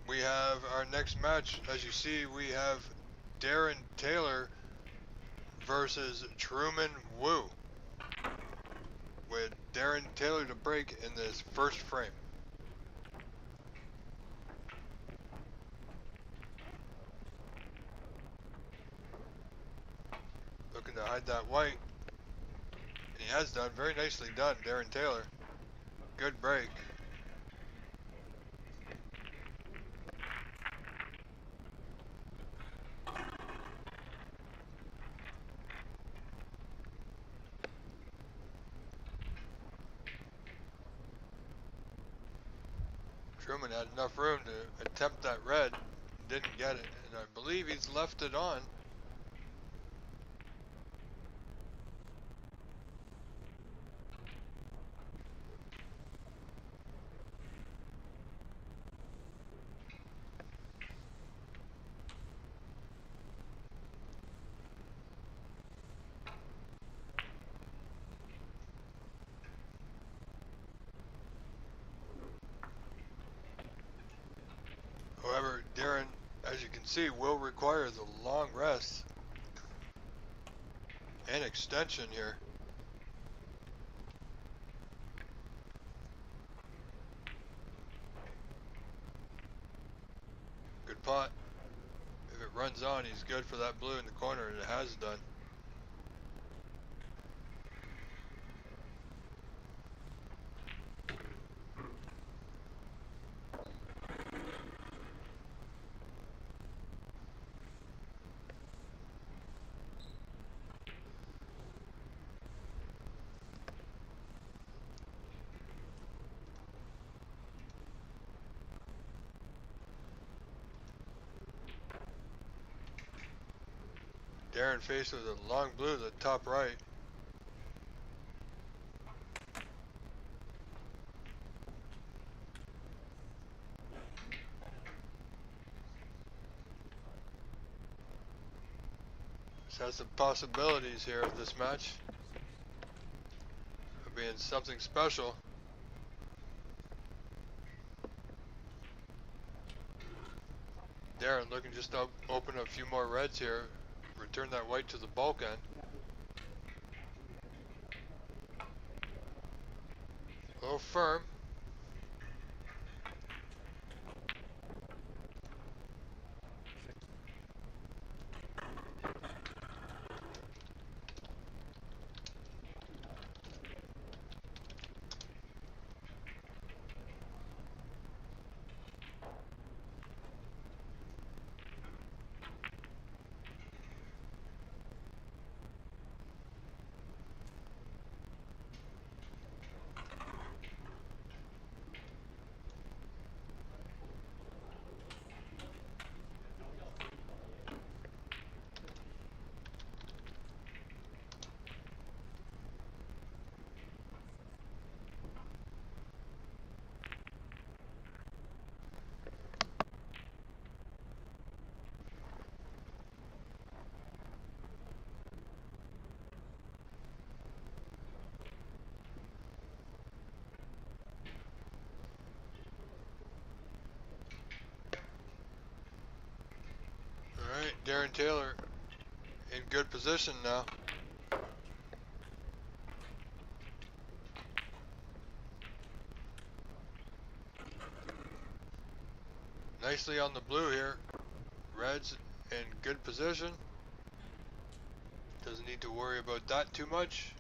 We have our next match. As you see, we have Darren Taylor versus Truman Wu, with Darren Taylor to break in this first frame. Looking to hide that white. And he has done. Very nicely done, Darren Taylor. Good break. Truman had enough room to attempt that red. Didn't get it. And I believe he's left it on. However, Darren, as you can see, will require the long rest and extension here. Good pot. If it runs on, he's good for that blue in the corner, and it has done. Darren faced with a long blue to the top right. This has some possibilities here of this match of being something special. Darren looking just to open a few more reds here. Return that white to the bulk end. A little firm. Alright, Darren Taylor in good position now. Nicely on the blue here. Red's in good position. Doesn't need to worry about that too much.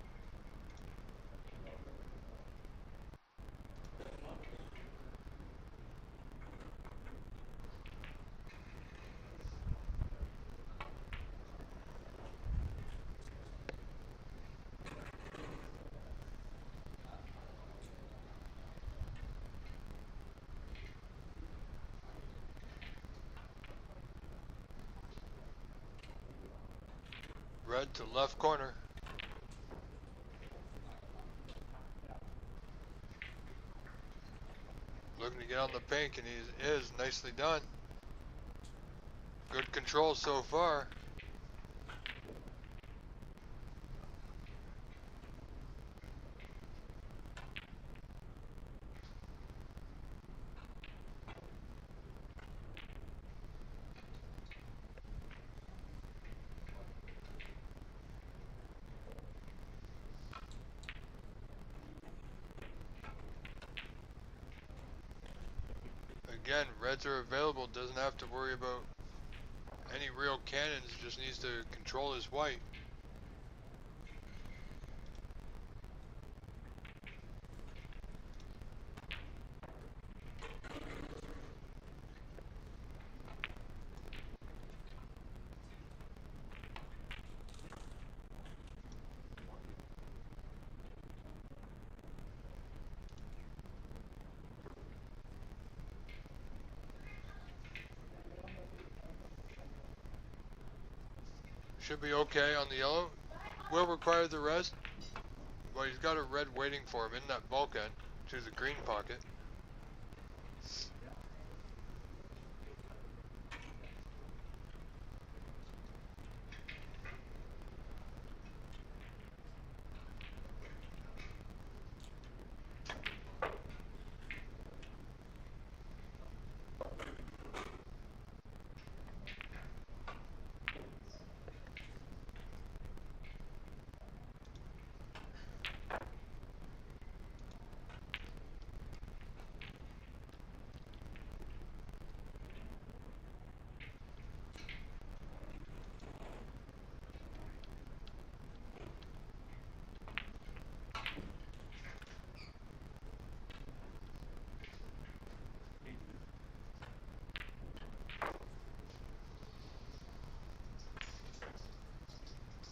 Red to left corner. Looking to get on the pink, and he is nicely done. Good control so far. Again, reds are available, doesn't have to worry about any real cannons, just needs to control his white. Should be okay on the yellow. Will require the rest. Well, he's got a red waiting for him in that bulkhead to the green pocket.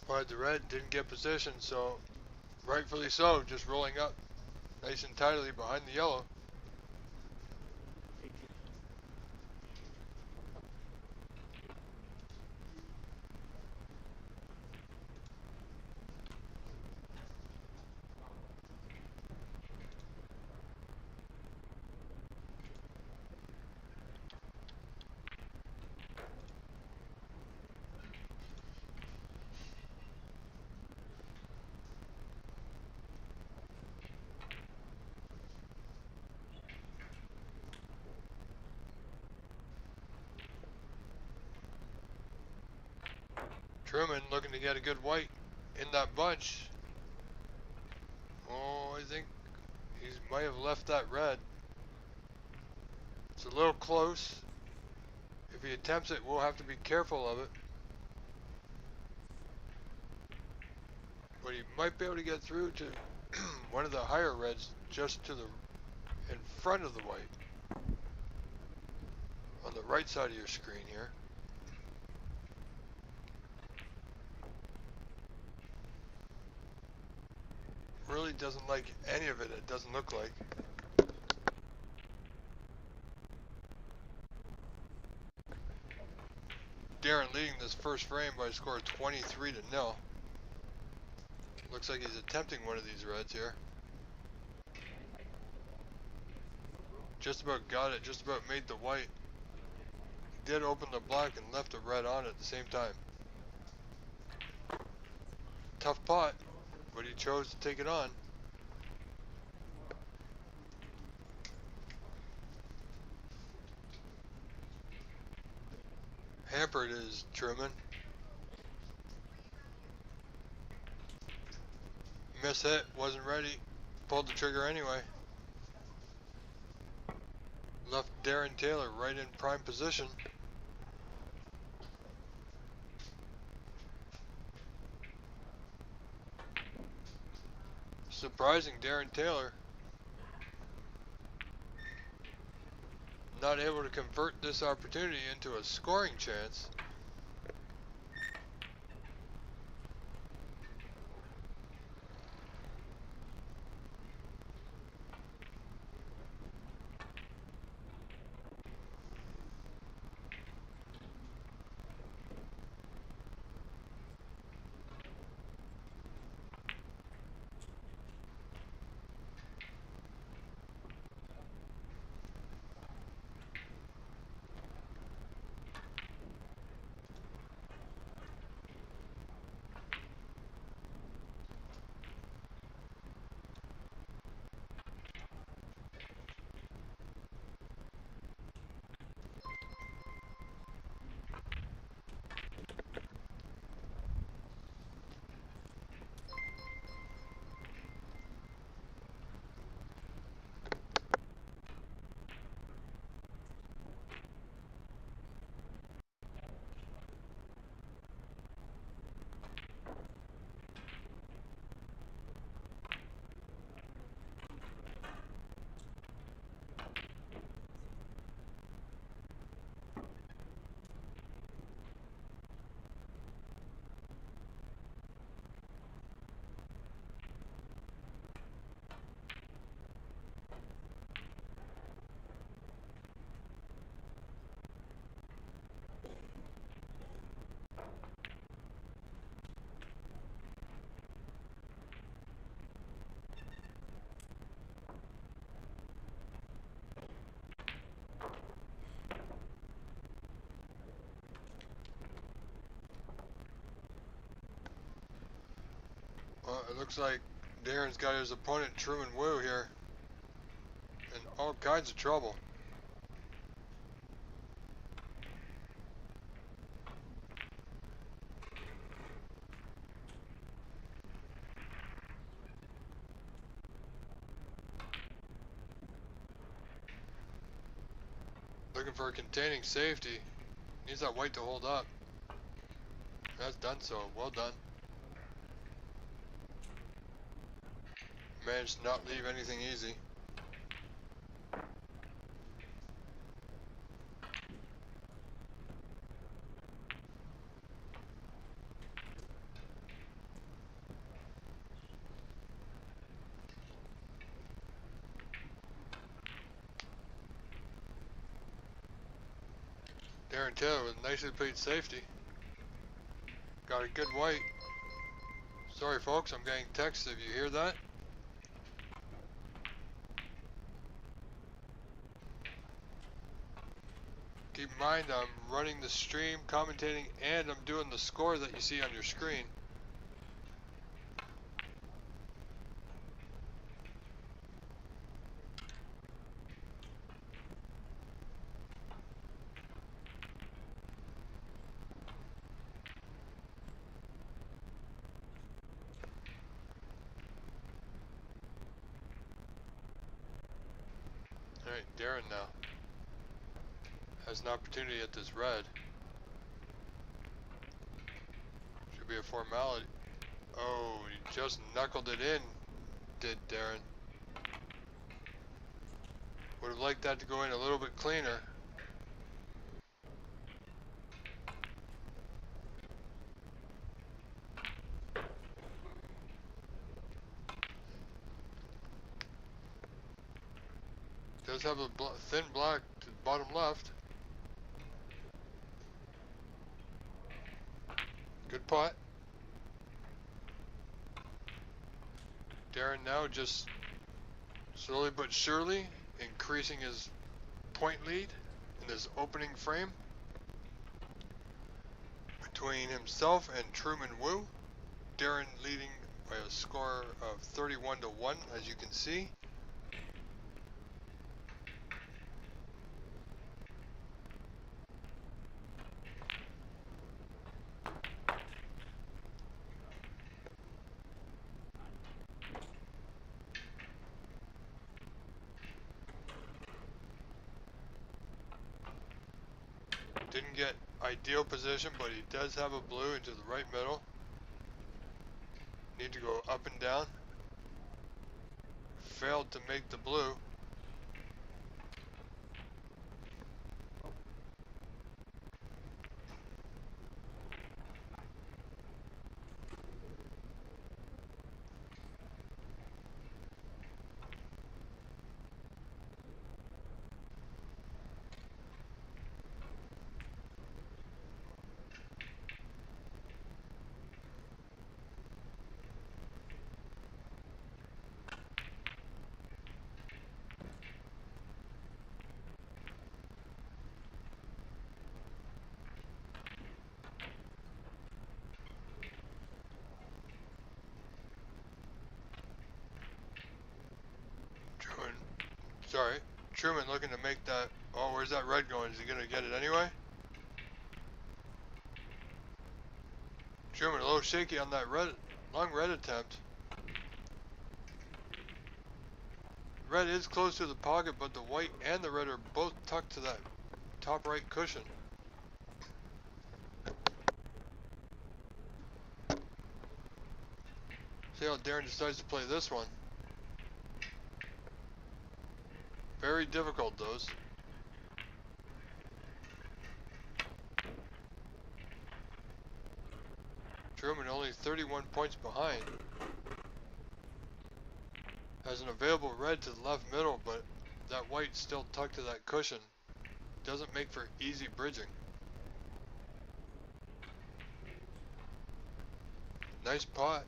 But the red didn't get position, so rightfully so, just rolling up nice and tidily behind the yellow. Truman looking to get a good white in that bunch. Oh, I think he might have left that red. It's a little close. If he attempts it, we'll have to be careful of it. But he might be able to get through to one of the higher reds just to the in front of the white. On the right side of your screen here. Really doesn't like any of it, it doesn't look like. Darren leading this first frame by a score of 23-0. Looks like he's attempting one of these reds here. Just about got it, just about made the white. He did open the black and left the red on at the same time. Tough pot, but he chose to take it on. Hampered is Truman. Miss hit, wasn't ready. Pulled the trigger anyway. Left Darren Taylor right in prime position. Surprising Darren Taylor. Not able to convert this opportunity into a scoring chance. Looks like Darren's got his opponent Truman Wu here in all kinds of trouble. Looking for a containing safety. Needs that white to hold up. That's done so. Well done. Managed to not leave anything easy. Darren Taylor with nicely played safety. Got a good white. Sorry folks, I'm getting texts if you hear that. Keep in mind I'm running the stream, commentating, and I'm doing the score that you see on your screen. Alright, Darren now has an opportunity at this red. Should be a formality. Oh, he just knuckled it in, did Darren. Would have liked that to go in a little bit cleaner. Does have a thin black to the bottom left. Good pot. Darren now just slowly but surely increasing his point lead in this opening frame between himself and Truman Wu. Darren leading by a score of 31-1, as you can see. Didn't get ideal position, but he does have a blue into the right middle. Need to go up and down. Failed to make the blue. Sorry, Truman looking to make that. Oh, where's that red going? Is he gonna get it anyway? Truman a little shaky on that red, long red attempt. Red is close to the pocket, but the white and the red are both tucked to that top right cushion. See how Darren decides to play this one. Very difficult, those. Truman only 31 points behind. Has an available red to the left middle, but that white still tucked to that cushion. Doesn't make for easy bridging. Nice pot.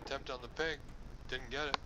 attempt on the pink. Didn't get it.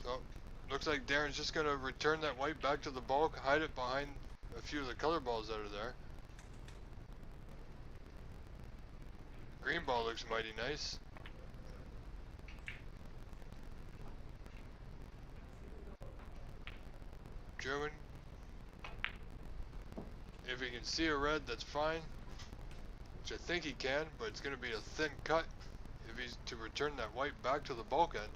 So, looks like Darren's just gonna return that white back to the bulk, hide it behind a few of the color balls that are there. Green ball looks mighty nice. Truman, if he can see a red, that's fine. Which I think he can, but it's gonna be a thin cut if he's to return that white back to the bulkhead.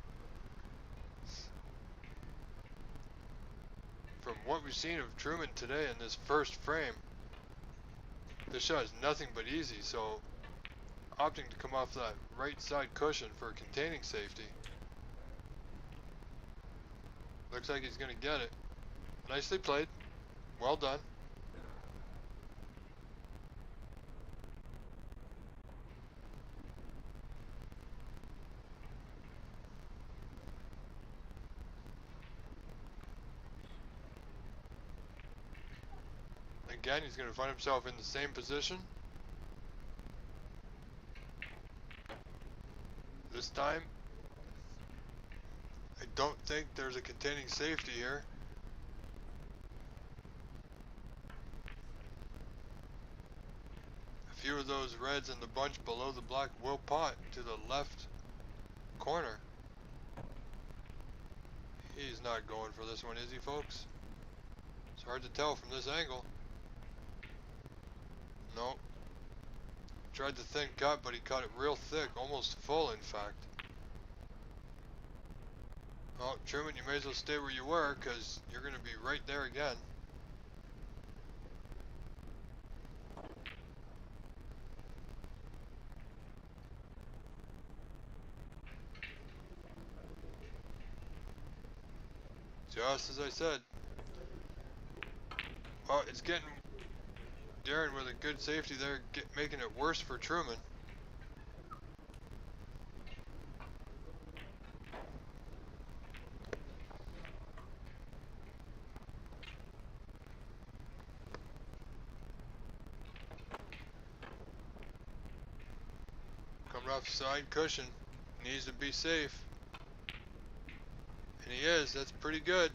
From what we've seen of Truman today in this first frame, this shot is nothing but easy, so opting to come off that right side cushion for containing safety. Looks like he's gonna get it. Nicely played. Well done. Again, he's going to find himself in the same position. This time, I don't think there's a containing safety here. A few of those reds in the bunch below the black will pot to the left corner. He's not going for this one, is he, folks? It's hard to tell from this angle. No. Tried the thin cut, but he cut it real thick, almost full in fact. Oh, Truman, you may as well stay where you were, because you're going to be right there again. Just as I said. Oh, it's getting Darren with a good safety there, making it worse for Truman. Coming off side cushion, needs to be safe. And he is, that's pretty good.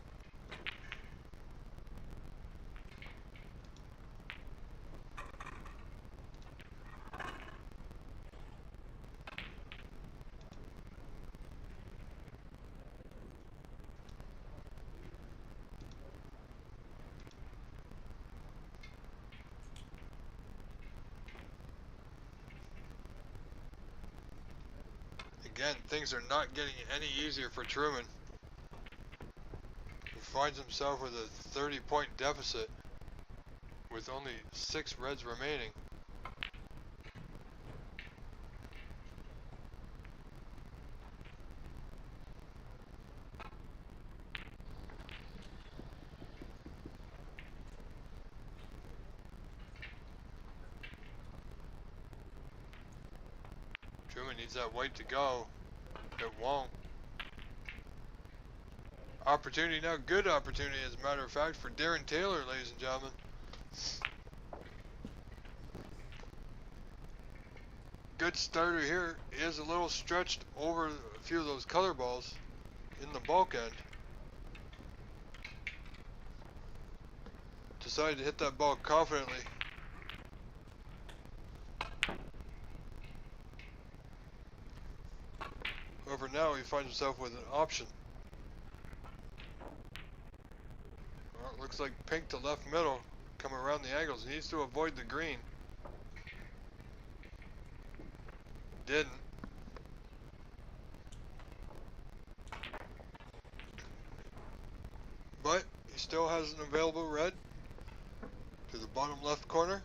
Again, things are not getting any easier for Truman, who finds himself with a 30-point deficit with only 6 reds remaining. Truman needs that white to go. It won't. Opportunity now, good opportunity as a matter of fact for Darren Taylor, ladies and gentlemen. Good starter here. He is a little stretched over a few of those color balls in the bulk end. Decided to hit that ball confidently. However, now he finds himself with an option. Well, it looks like pink to left middle, come around the angles. He needs to avoid the green. Didn't. But he still has an available red to the bottom left corner.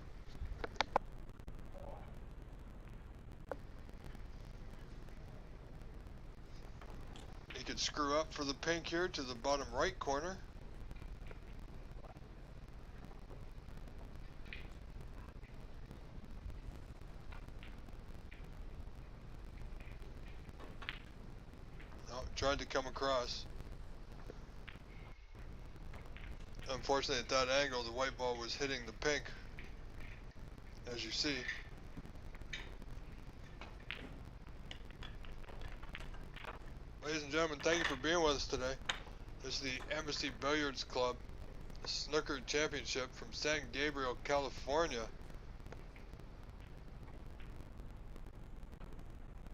He could screw up for the pink here to the bottom right corner. No, tried to come across. Unfortunately, at that angle, the white ball was hitting the pink, as you see. Ladies and gentlemen, thank you for being with us today. This is the Embassy Billiards Club Snooker Championship from San Gabriel, California.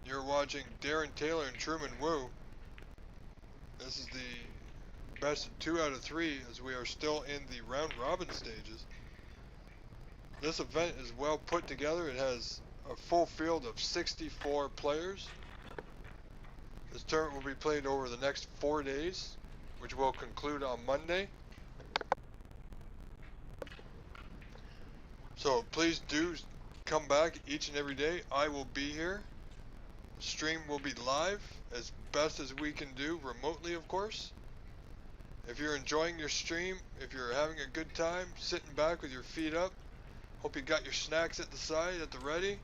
You're watching Darren Taylor and Truman Wu. This is the best of 2 out of 3 as we are still in the round robin stages. This event is well put together. It has a full field of 64 players. This tournament will be played over the next 4 days, which will conclude on Monday. So please do come back each and every day. I will be here. Stream will be live as best as we can do, remotely of course. If you're enjoying your stream, if you're having a good time, sitting back with your feet up, hope you got your snacks at the side, at the ready.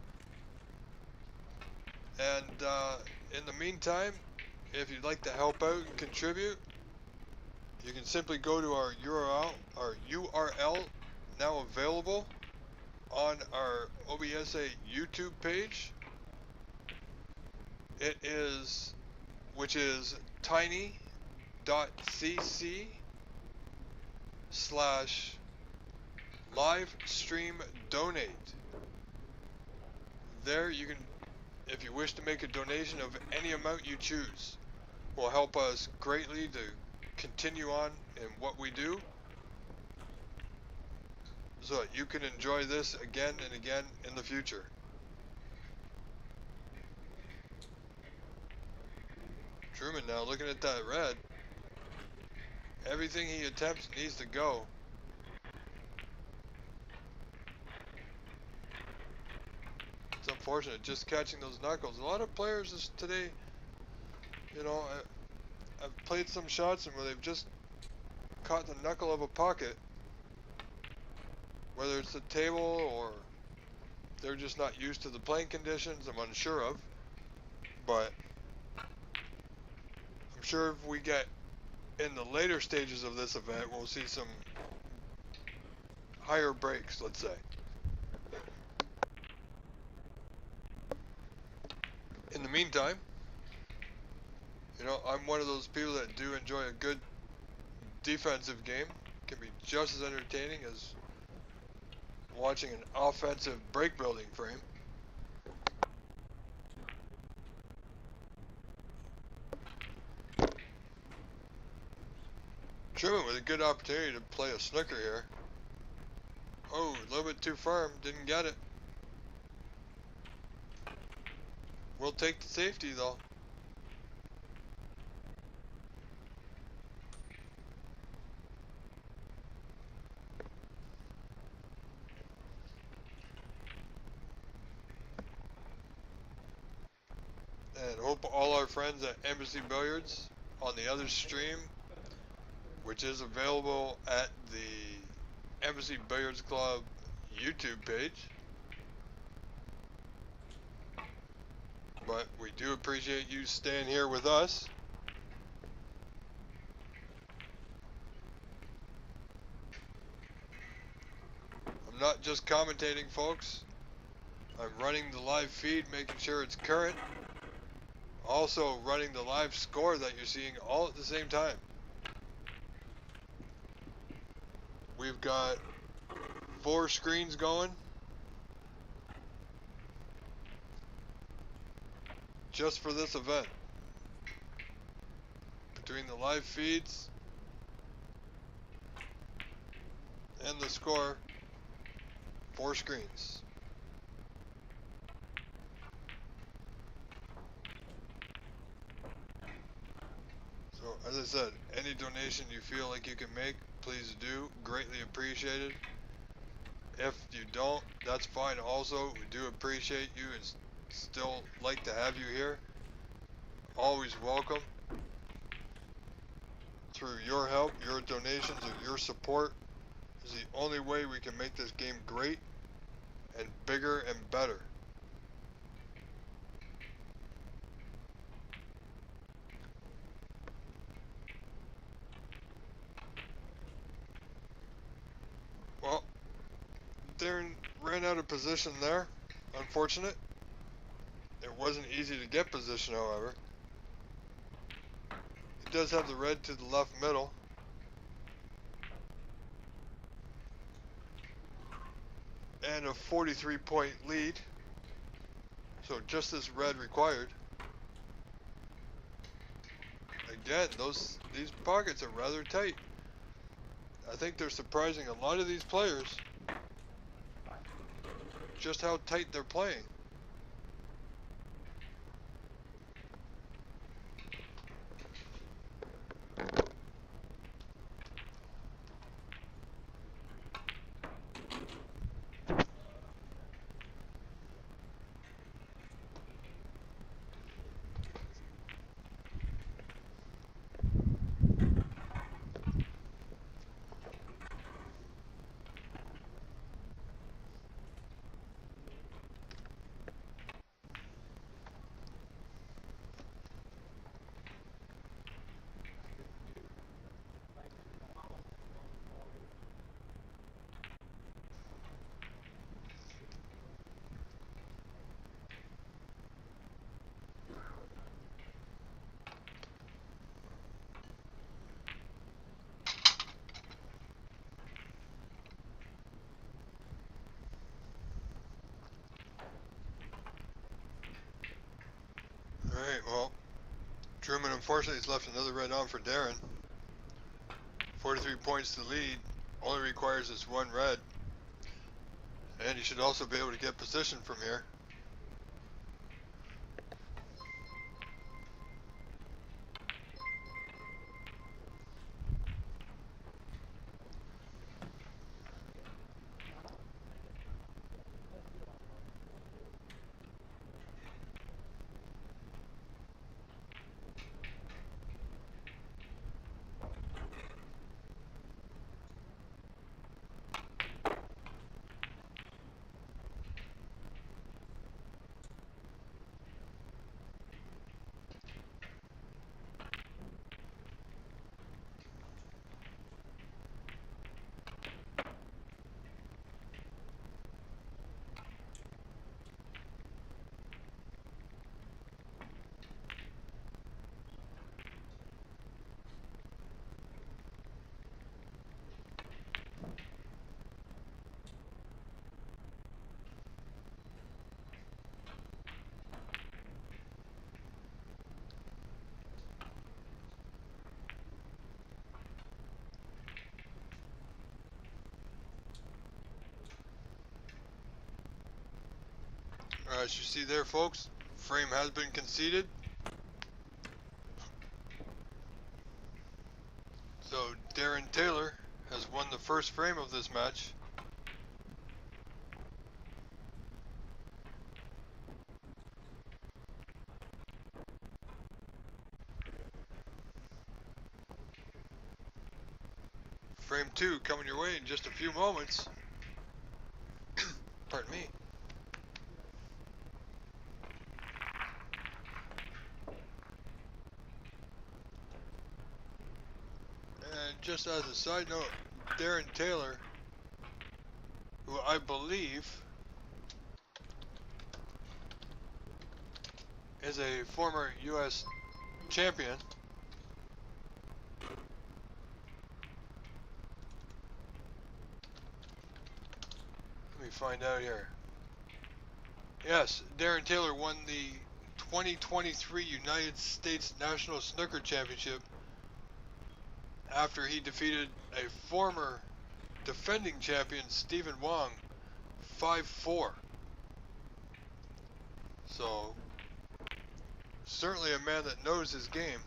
And in the meantime, if you'd like to help out and contribute, you can simply go to our URL now available on our OBSA YouTube page. It is, which is tiny.cc/livestream-donate. There you can, if you wish to make a donation of any amount you choose, will help us greatly to continue on in what we do, so that you can enjoy this again and again in the future. Truman now looking at that red. Everything he attempts needs to go. It's unfortunate just catching those knuckles. A lot of players today, you know, I've played some shots and where they've just caught the knuckle of a pocket. Whether it's the table or they're just not used to the playing conditions, I'm unsure of. But I'm sure if we get in the later stages of this event, we'll see some higher breaks, let's say. In the meantime, you know, I'm one of those people that do enjoy a good defensive game. It can be just as entertaining as watching an offensive break building frame. Truman with a good opportunity to play a snooker here. Oh, a little bit too firm, didn't get it. We'll take the safety though. And hope all our friends at Embassy Billiards on the other stream, which is available at the Embassy Billiards Club YouTube page. But we do appreciate you staying here with us. I'm not just commentating, folks. I'm running the live feed, making sure it's current. Also running the live score that you're seeing all at the same time. We've got 4 screens going. Just for this event. Between the live feeds and the score, 4 screens. So, as I said, any donation you feel like you can make, please do. Greatly appreciated. If you don't, that's fine also. We do appreciate you and still like to have you here. Always welcome. Through your help, your donations, or your support is the only way we can make this game great and bigger and better. Well, Darren ran out of position there. Unfortunate. It wasn't easy to get position, however. He does have the red to the left middle. And a 43-point lead. So just as red required. Again, these pockets are rather tight. I think they're surprising a lot of these players just how tight they're playing. Alright, well, Truman unfortunately has left another red on for Darren. 43 points to lead, only requires this one red. And he should also be able to get position from here. As you see there, folks, frame has been conceded. So Darren Taylor has won the first frame of this match. Frame 2 coming your way in just a few moments. Pardon me. And just as a side note, Darren Taylor, who I believe is a former U.S. champion. Let me find out here. Yes, Darren Taylor won the 2023 United States National Snooker Championship after he defeated a former defending champion, Stephen Wong, 5-4. So, certainly a man that knows his game.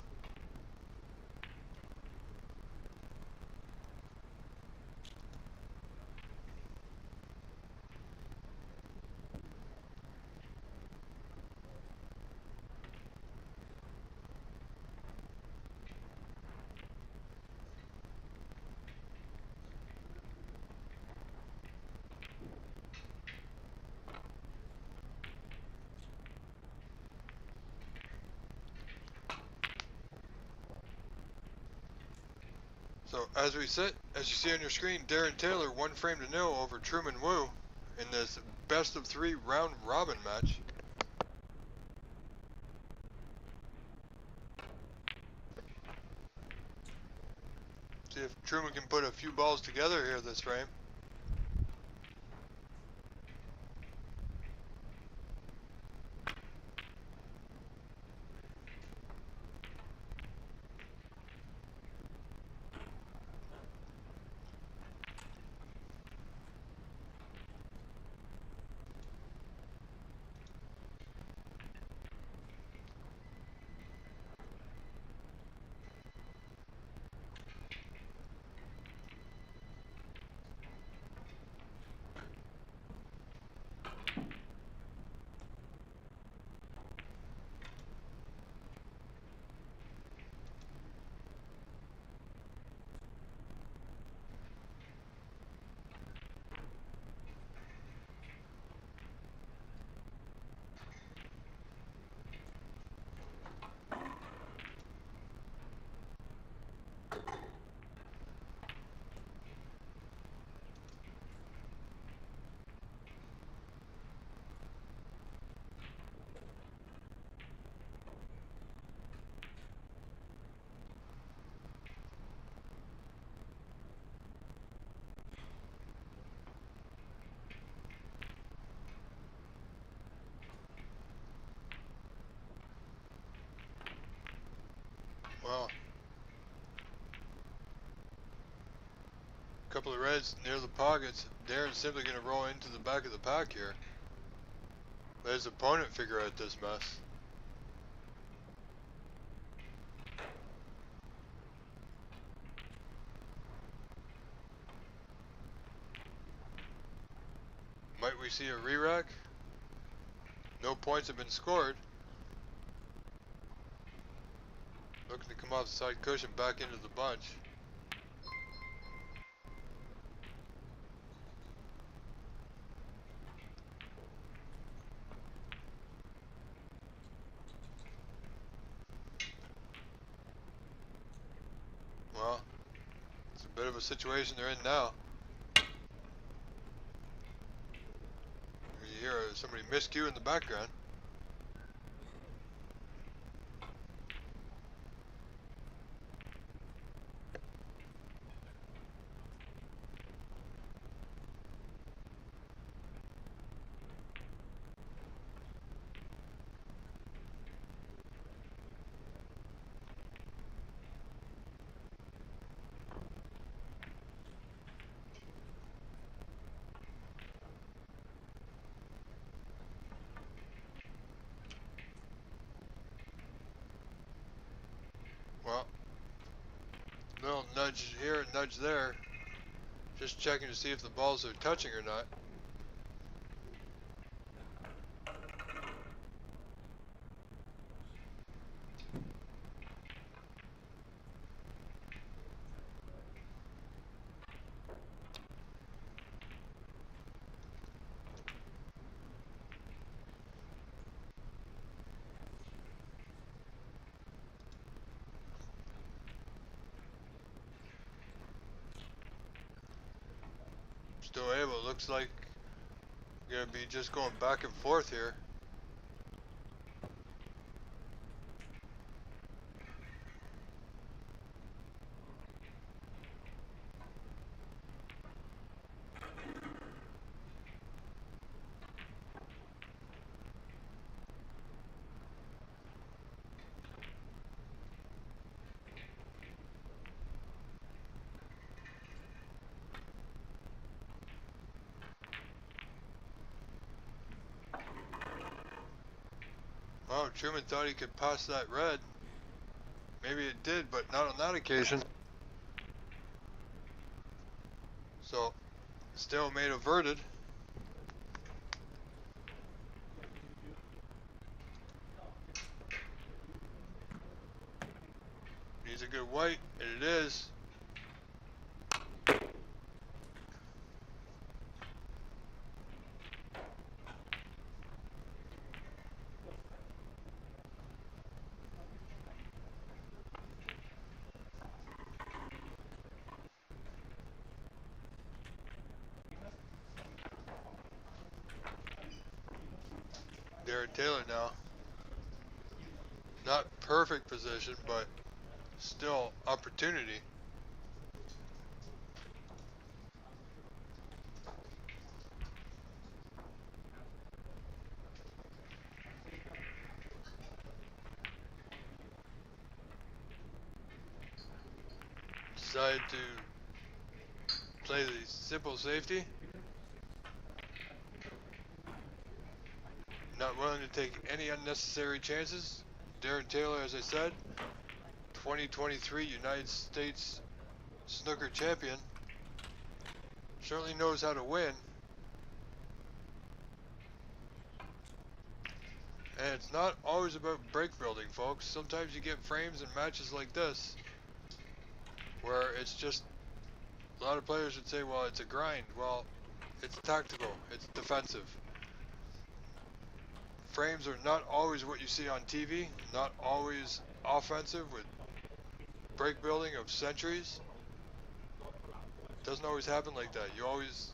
So as we sit, as you see on your screen, Darren Taylor 1-0 over Truman Wu in this best of 3 round robin match. See if Truman can put a few balls together here this frame. Wow. Couple of reds near the pockets. Darren's simply going to roll into the back of the pack here. Let his opponent figure out this mess. Might we see a re-rack? No points have been scored. Looking to come off the side cushion back into the bunch. Well, it's a bit of a situation they're in now. You hear somebody miscue in the background. Well, little nudge here, nudge there. Just checking to see if the balls are touching or not. Still able, it looks like we're gonna be just going back and forth here. Oh, Truman thought he could pass that red. Maybe it did, but not on that occasion. So, stalemate averted. Needs a good white, and it is. Darren Taylor now. Not perfect position, but still opportunity. Decided to play the simple safety. Not willing to take any unnecessary chances. Darren Taylor, as I said, 2023 United States Snooker champion. Certainly knows how to win. And it's not always about break building, folks. Sometimes you get frames and matches like this where it's just, a lot of players would say, well, it's a grind. Well, it's tactical, it's defensive. Frames are not always what you see on TV, not always offensive with break building of centuries. Doesn't always happen like that. You always,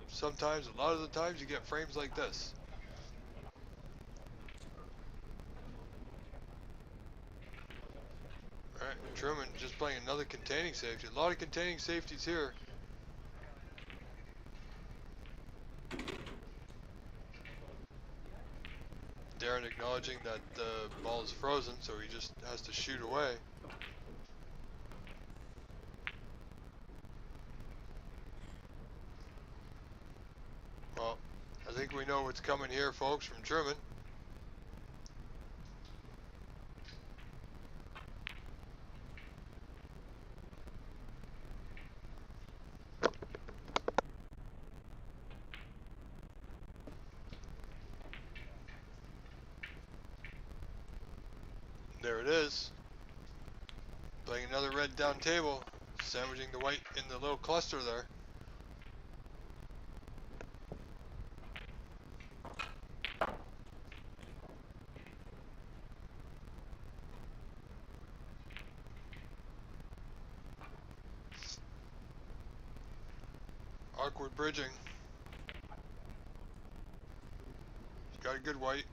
sometimes, a lot of the times, you get frames like this. Alright, Truman just playing another containing safety. A lot of containing safeties here. Darren acknowledging that the ball is frozen, so he just has to shoot away. Well, I think we know what's coming here, folks, from Truman. There it is. Playing another red down table, sandwiching the white in the little cluster there. Awkward bridging. He's got a good white.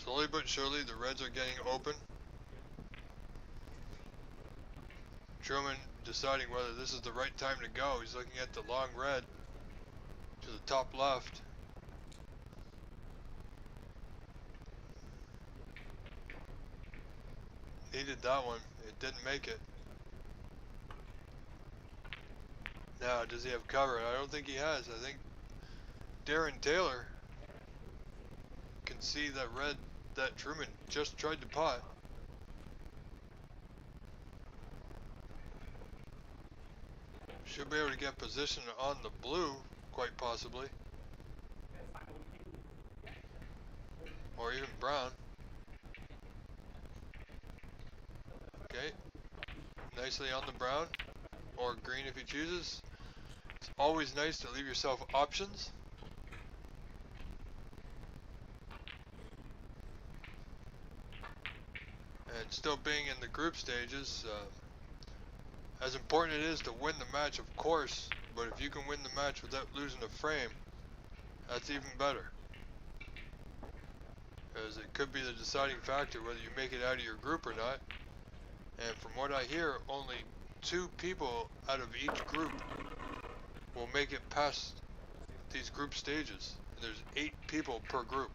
Slowly but surely, the reds are getting open. Truman deciding whether this is the right time to go. He's looking at the long red to the top left. Needed that one. It didn't make it. Now, does he have cover? I don't think he has. I think Darren Taylor can see that red that Truman just tried to pot. Should be able to get position on the blue, quite possibly. Or even brown. Okay. Nicely on the brown. Or green if he chooses. It's always nice to leave yourself options. And still being in the group stages, as important it is to win the match, of course, but if you can win the match without losing a frame, that's even better. Because it could be the deciding factor whether you make it out of your group or not. And from what I hear, only 2 people out of each group will make it past these group stages. And there's 8 people per group.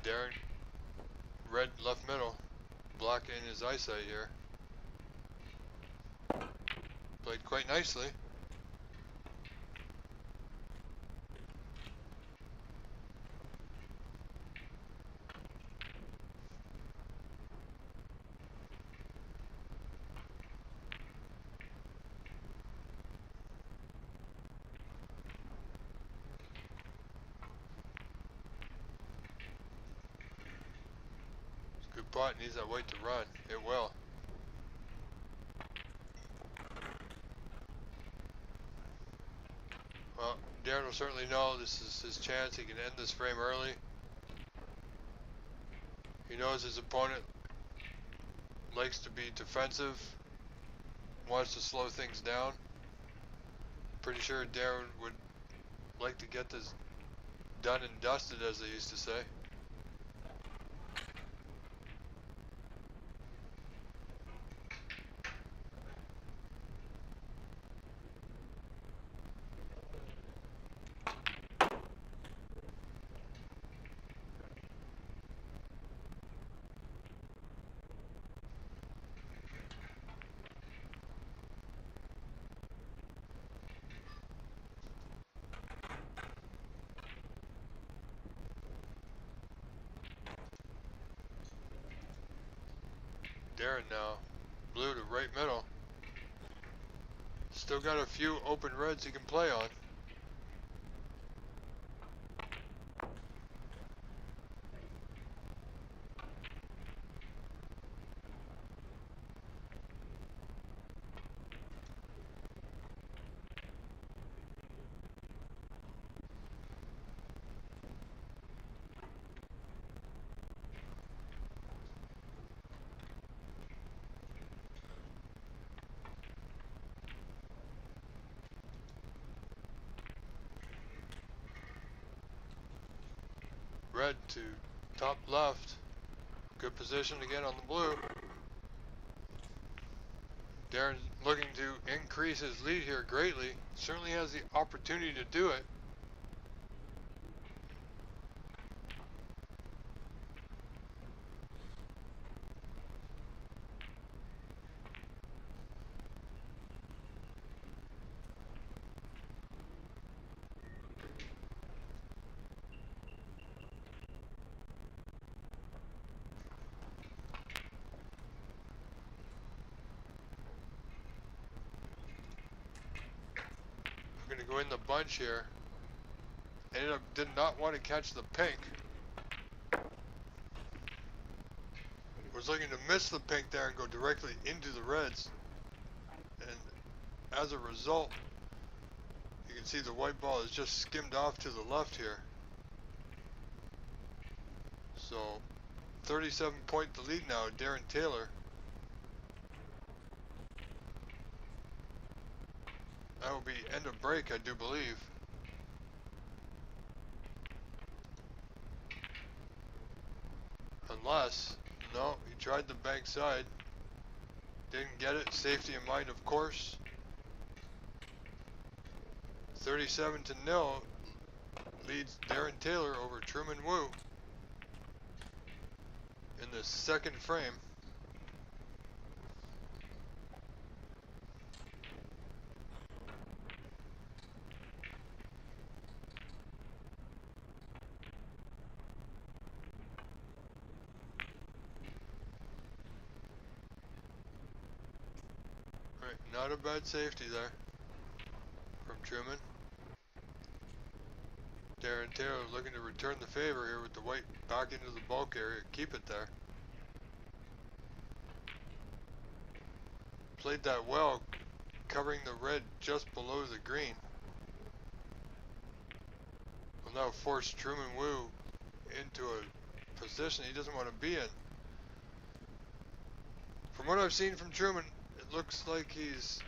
Darren, red left middle, black in his eyesight here. Played quite nicely. spot, needs that white to run. It will. Well, Darren will certainly know this is his chance. He can end this frame early. He knows his opponent likes to be defensive, wants to slow things down. Pretty sure Darren would like to get this done and dusted, as they used to say. Darren now, blue to right middle. Still got a few open reds he can play on. Red to top left. Good position again on the blue. Darren looking to increase his lead here greatly. Certainly has the opportunity to do it. We're going to go in the bunch here. Did not want to catch the pink. Was looking to miss the pink there and go directly into the reds. And as a result, you can see the white ball is just skimmed off to the left here. So 37 point the lead now, Darren Taylor. That will be end of break, I do believe. Unless, no, he tried the bank side. Didn't get it. Safety in mind, of course. 37-0 leads Darren Taylor over Truman Wu in the second frame. Right, not a bad safety there from Truman. Darren Taylor looking to return the favor here with the white back into the bulk area. Keep it there. Played that well, covering the red just below the green. Will now force Truman Wu into a position he doesn't want to be in. From what I've seen from Truman, it looks like he's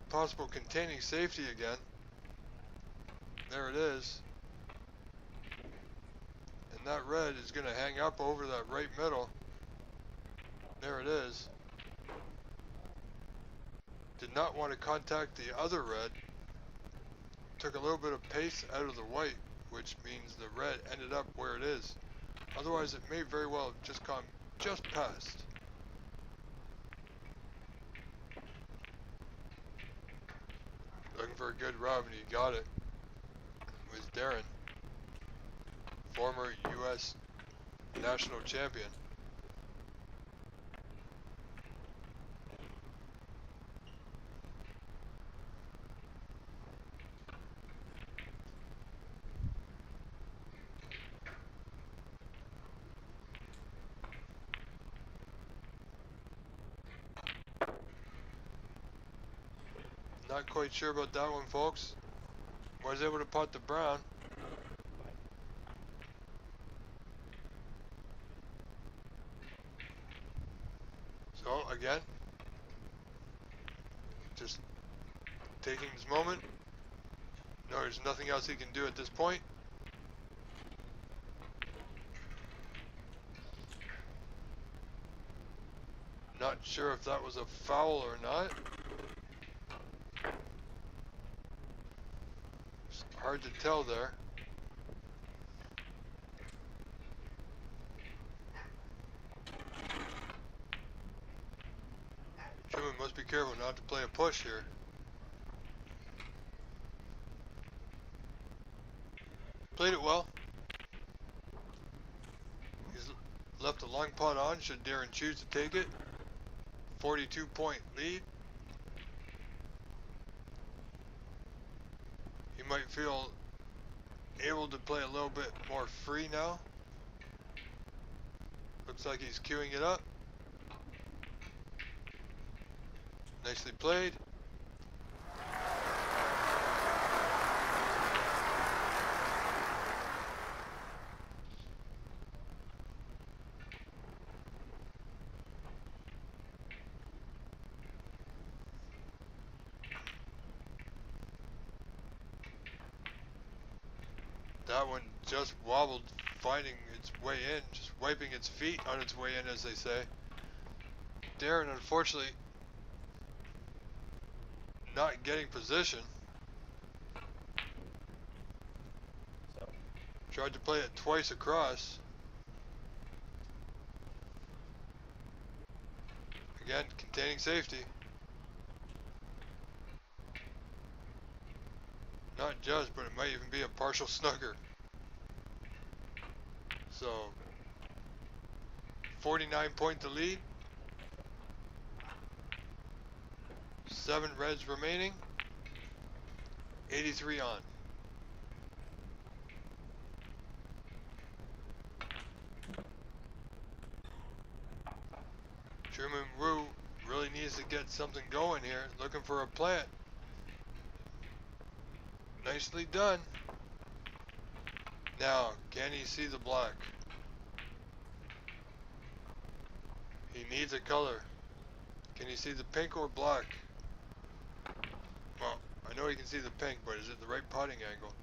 possible containing safety again. There it is. And that red is going to hang up over that right middle. There it is. Did not want to contact the other red. Took a little bit of pace out of the white, which means the red ended up where it is. Otherwise it may very well have just gone just past. Looking for a good rub, and he got it. It was Darren, former U.S. national champion. Not quite sure about that one, folks. Was able to putt the brown. So again, just taking his moment. No, there's nothing else he can do at this point. Not sure if that was a foul or not. It's hard to tell there. Truman must be careful not to play a push here. Played it well. He's left a long putt on should Darren choose to take it. 42-point lead. He might feel able to play a little bit more free now. Looks like he's queuing it up. Nicely played. That one just wobbled, finding its way in, just wiping its feet on its way in, as they say. Darren, unfortunately, not getting position. Tried to play it twice across. Again, containing safety. Not just, but it might even be a partial snooker. So, 49-point to lead. 7 reds remaining. 83 on. Truman Wu really needs to get something going here. Looking for a plant. Nicely done. Now, can he see the black? He needs a color. Can he see the pink or black? Well, I know he can see the pink, but is it the right putting angle?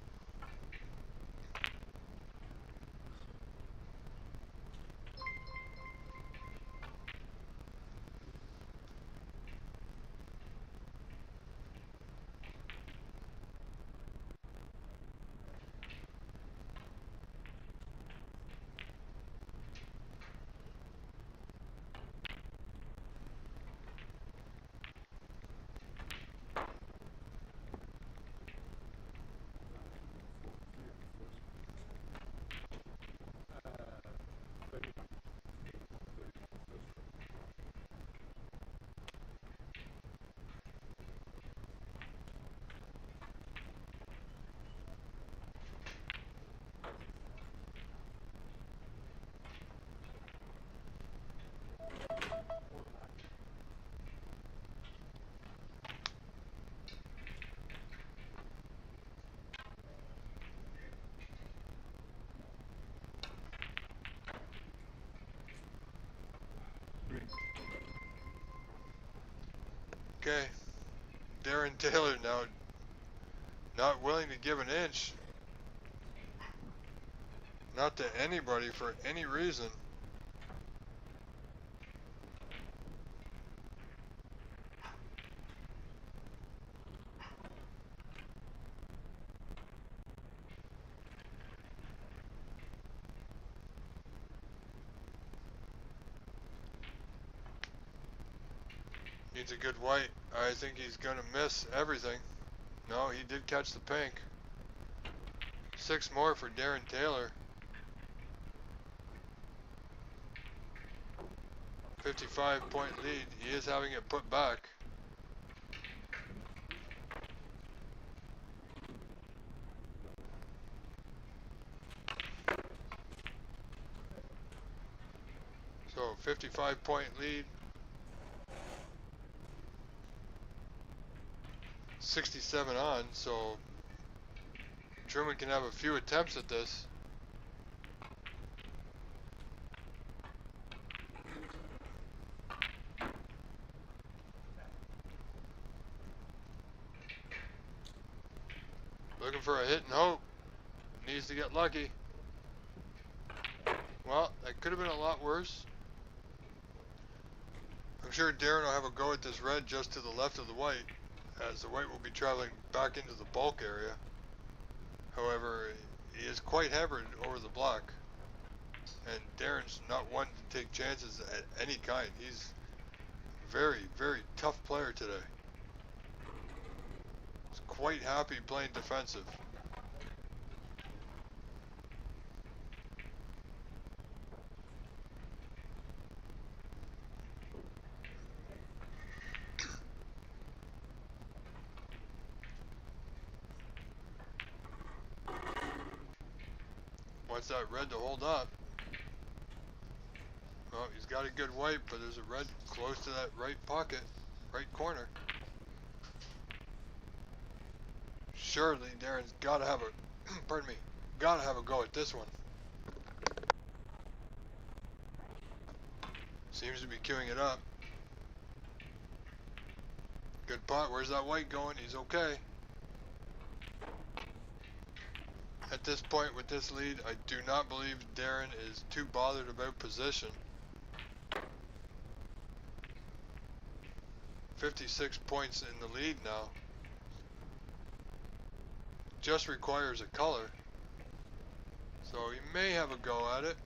Okay, Darren Taylor now not willing to give an inch. Not to anybody for any reason. Needs a good white. I think he's gonna miss everything. No, he did catch the pink. 6 more for Darren Taylor. 55-point lead. He is having it put back. So 55-point lead. 67 on, so Truman can have a few attempts at this. Looking for a hit and hope. Needs to get lucky. Well, that could have been a lot worse. I'm sure Darren will have a go at this red just to the left of the white, as the white will be traveling back into the bulk area. However, he is quite hammered over the black, and Darren's not one to take chances at any kind. He's a very, very tough player today. He's quite happy playing defensive. Wants that red to hold up. Well, he's got a good white, but there's a red close to that right pocket, right corner. Surely Darren's got to have a, pardon me, got to have a go at this one. Seems to be queuing it up. Good pot. Where's that white going? He's okay. At this point with this lead, I do not believe Darren is too bothered about position. 56 points in the lead now. Just requires a color. So he may have a go at it.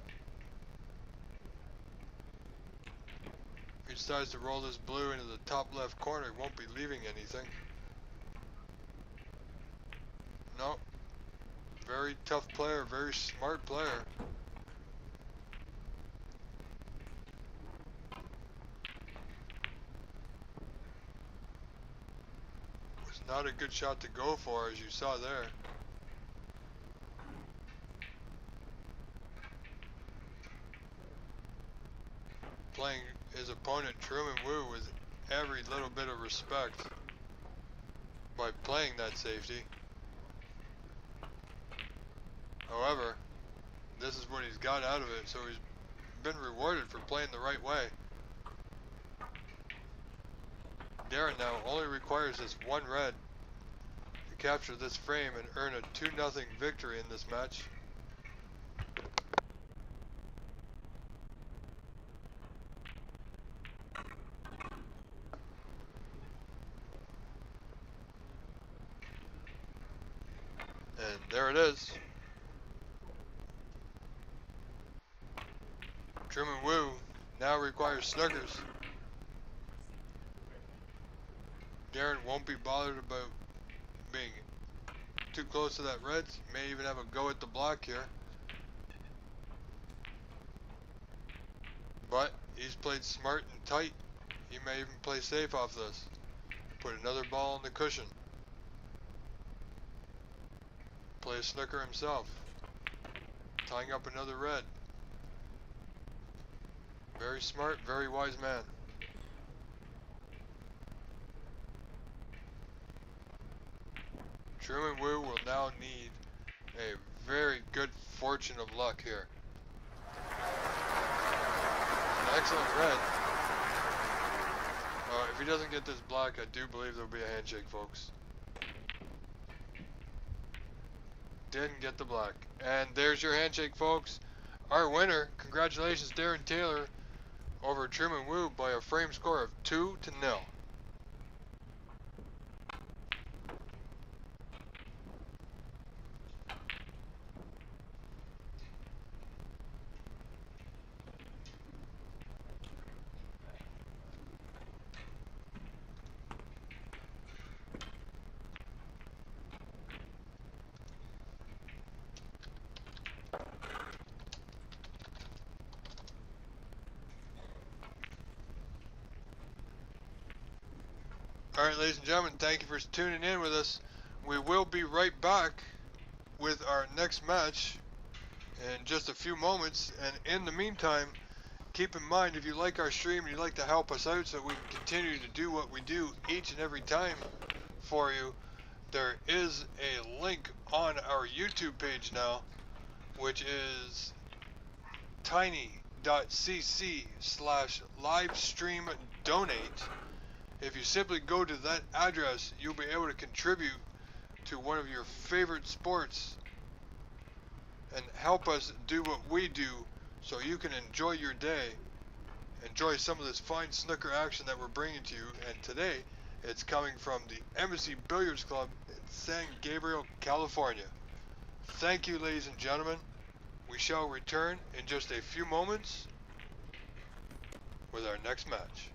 If he decides to roll this blue into the top left corner, he won't be leaving anything. No. Very tough player, very smart player. Was not a good shot to go for, as you saw there. Playing his opponent Truman Wu with every little bit of respect by playing that safety. However, this is what he's got out of it, so he's been rewarded for playing the right way. Darren now only requires this one red to capture this frame and earn a 2-0 victory in this match. And there it is. Truman Wu now requires snookers. Darren won't be bothered about being too close to that red. He may even have a go at the block here. But he's played smart and tight. He may even play safe off this. Put another ball on the cushion. Play a snooker himself. Tying up another red. Very smart, very wise man. Truman Wu will now need a very good fortune of luck here. An excellent red. If he doesn't get this black, I do believe there'll be a handshake, folks. Didn't get the black. And there's your handshake, folks. Our winner, congratulations, Darren Taylor, over Truman Wu by a frame score of 2-0. Alright, ladies and gentlemen, thank you for tuning in with us. We will be right back with our next match in just a few moments. And in the meantime, keep in mind, if you like our stream and you'd like to help us out so we can continue to do what we do each and every time for you. There is a link on our YouTube page now, which is tiny.cc/livestream donate. If you simply go to that address, you'll be able to contribute to one of your favorite sports and help us do what we do so you can enjoy your day, enjoy some of this fine snooker action that we're bringing to you. And today, it's coming from the Embassy Billiards Club in San Gabriel, California. Thank you, ladies and gentlemen. We shall return in just a few moments with our next match.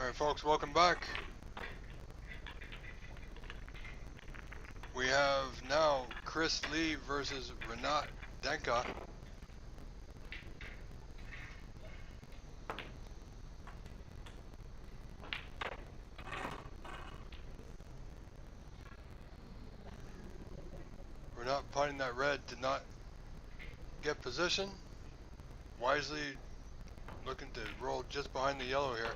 Alright folks, welcome back. We have now Chris Lee versus Renat Denka. Renat putting that red did not get position. Wisely looking to roll just behind the yellow here.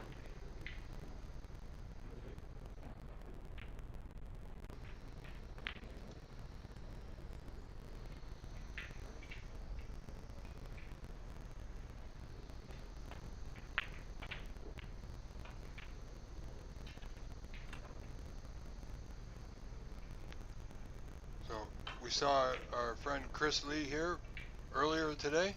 So we saw our friend Chris Lee here earlier today.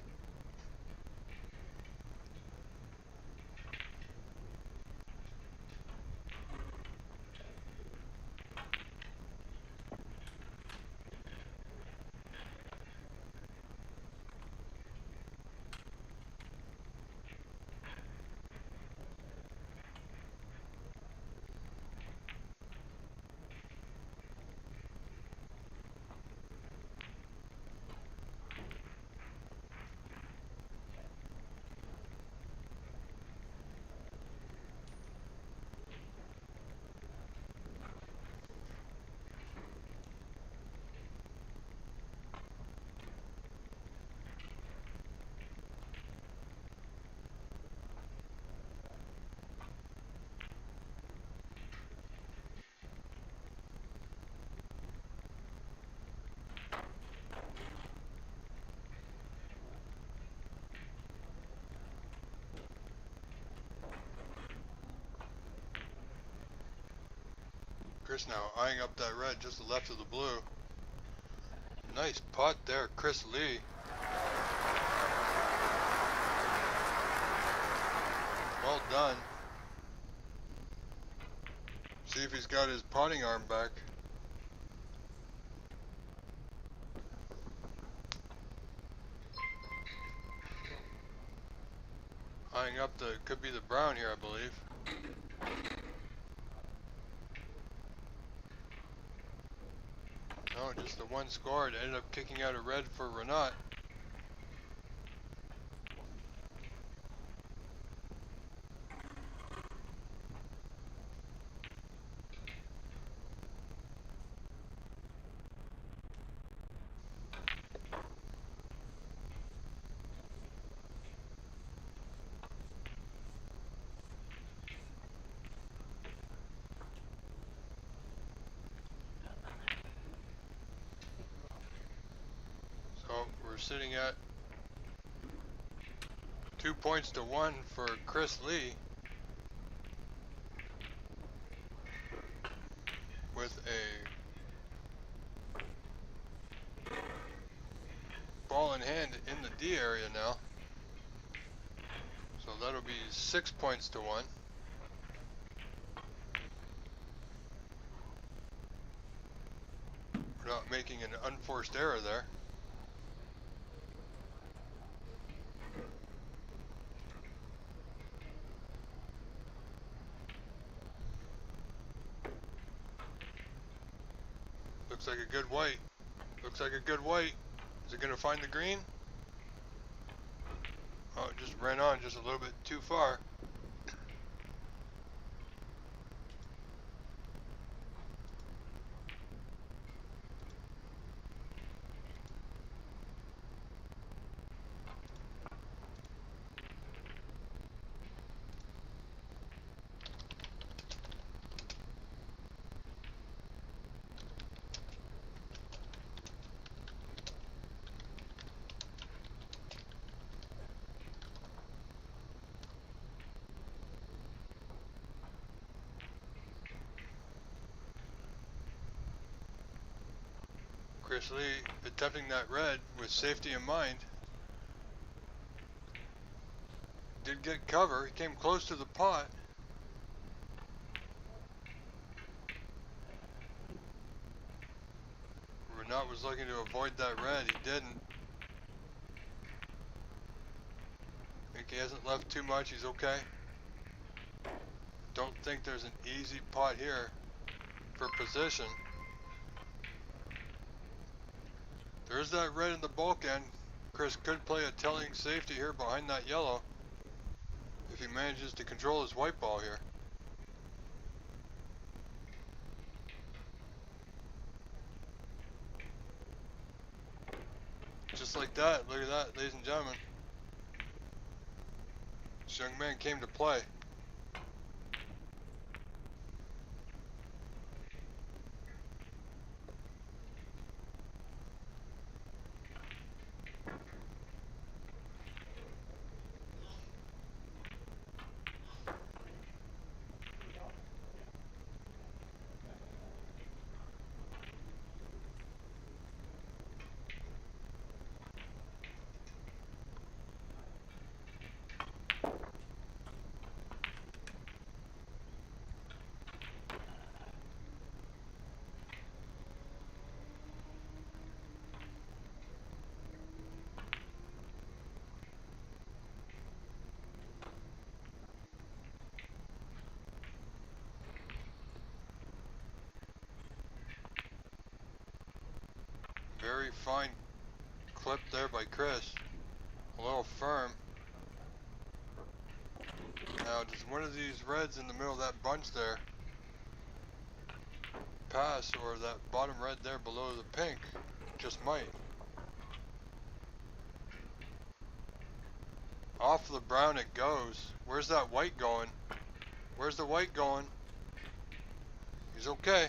Chris now eyeing up that red just to the left of the blue. Nice putt there, Chris Lee. Well done. See if he's got his putting arm back. Eyeing up the, could be the brown here, I believe. No, just the one scored. Ended up kicking out a red for Renat. We're sitting at 2 points to 1 for Chris Lee, with a ball in hand in the D area now. So that'll be 6 points to 1. We're not making an unforced error there. Looks like a good white. Looks like a good white. Is it going to find the green? Oh, it just ran on just a little bit too far. Chris Lee attempting that red with safety in mind. Did get cover. He came close to the pot. Renat was looking to avoid that red. He didn't. I think he hasn't left too much. He's okay. Don't think there's an easy pot here for position. There's that red in the bulk end. Chris could play a telling safety here behind that yellow if he manages to control his white ball here. Just like that, look at that, ladies and gentlemen. This young man came to play. Very fine clip there by Chris. A little firm. Now, does one of these reds in the middle of that bunch there pass, or that bottom red there below the pink just might? Off the brown it goes. Where's that white going? Where's the white going? He's okay.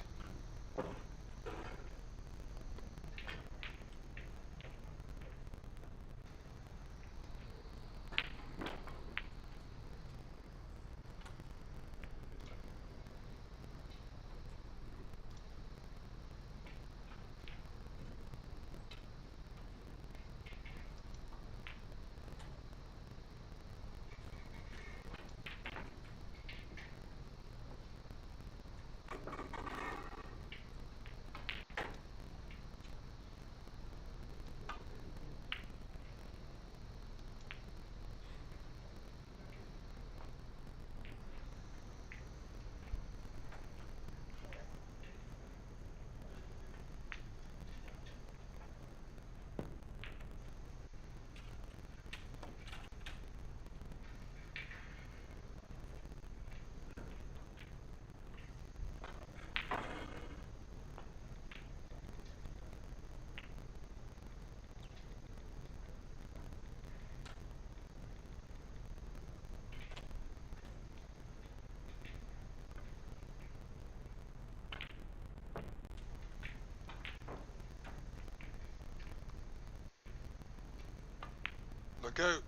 Look out.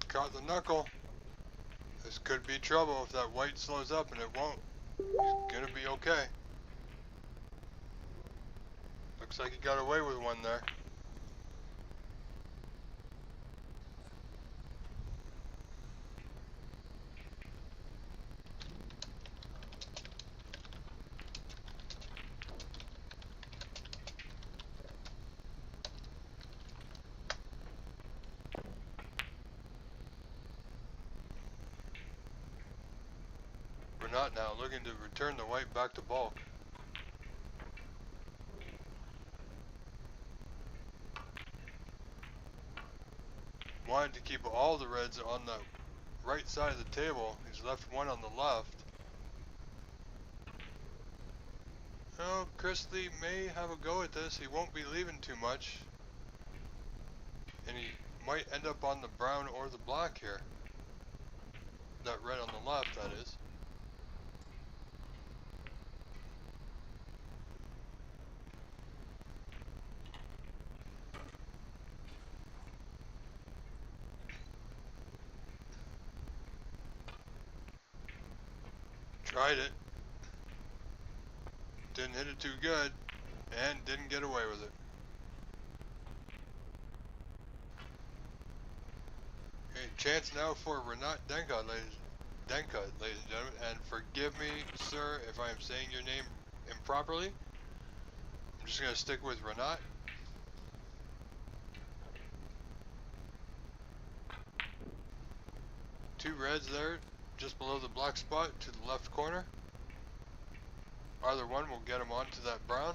Caught the knuckle. This could be trouble if that white slows up, and it won't. He's gonna be okay. Looks like he got away with one there. We're not now, looking to return the white back to bulk. Wanted to keep all the reds on the right side of the table. He's left one on the left. Oh, Chris Lee may have a go at this. He won't be leaving too much. And he might end up on the brown or the black here. That red on the left, that is. Tried it. Didn't hit it too good, and didn't get away with it. Okay, chance now for Renat Denka, ladies and gentlemen, and forgive me, sir, if I am saying your name improperly. I'm just gonna stick with Renat. Two reds there. just below the black spot to the left corner. Either one will get him onto that brown.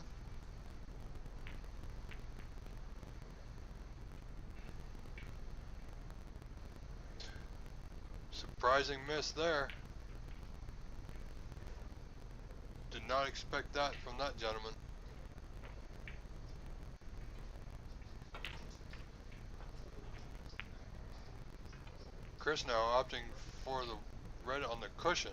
Surprising miss there. Did not expect that from that gentleman. Chris now opting for the red on the cushion.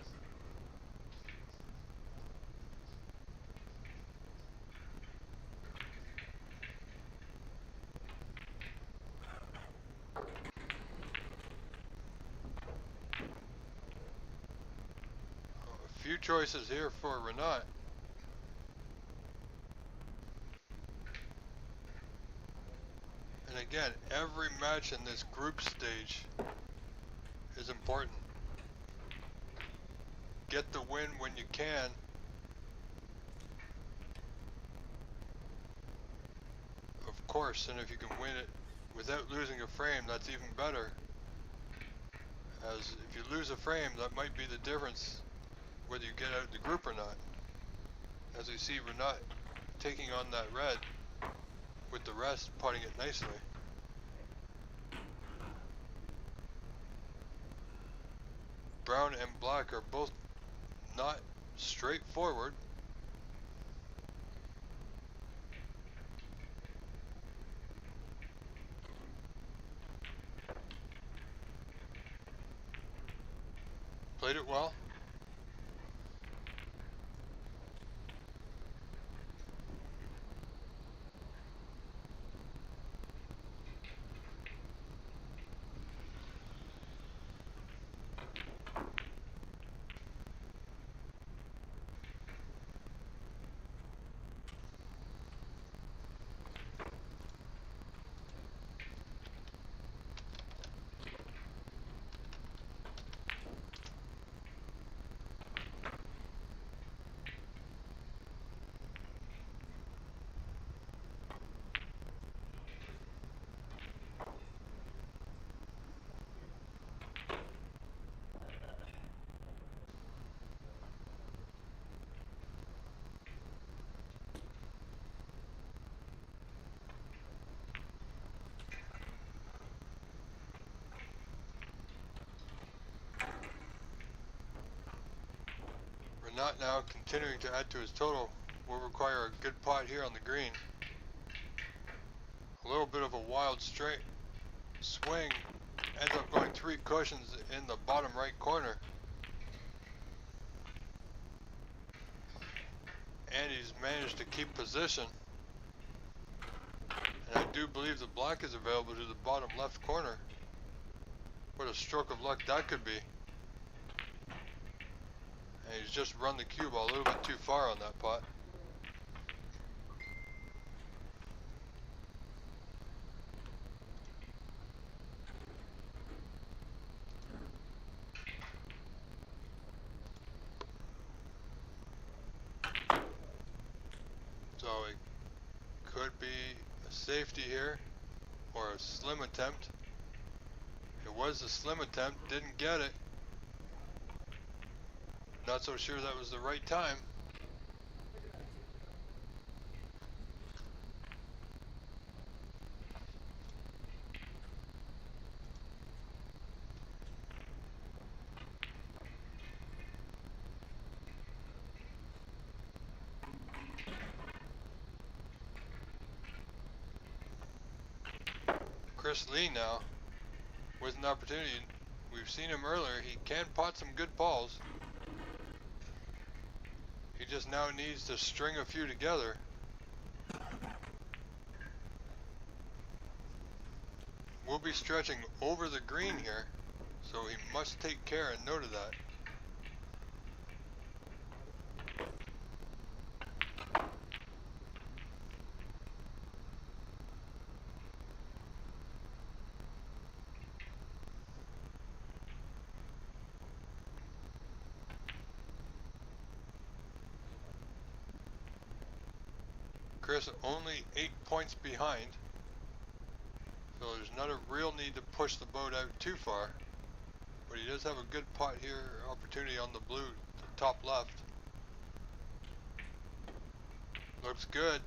A few choices here for Renat. And again, every match in this group stage is important. Get the win when you can. Of course, and if you can win it without losing a frame, that's even better. As if you lose a frame, that might be the difference whether you get out the group or not. As we see Renat taking on that red with the rest, putting it nicely. Brown and black are both not straightforward. Played it well. Renat now continuing to add to his total will require a good pot here on the green. A little bit of a wild straight swing, ends up going 3 cushions in the bottom right corner. And he's managed to keep position. And I do believe the black is available to the bottom left corner. What a stroke of luck that could be. And he's just run the cue ball a little bit too far on that pot. So it could be a safety here, or a slim attempt. It was a slim attempt, didn't get it. Not so sure that was the right time. Chris Lee now with an opportunity. We've seen him earlier. He can pot some good balls. He just now needs to string a few together. We'll be stretching over the green here, so he must take care and note of that. Chris only 8 points behind, so there's not a real need to push the boat out too far. But he does have a good pot here, opportunity on the blue, the top left. Looks good.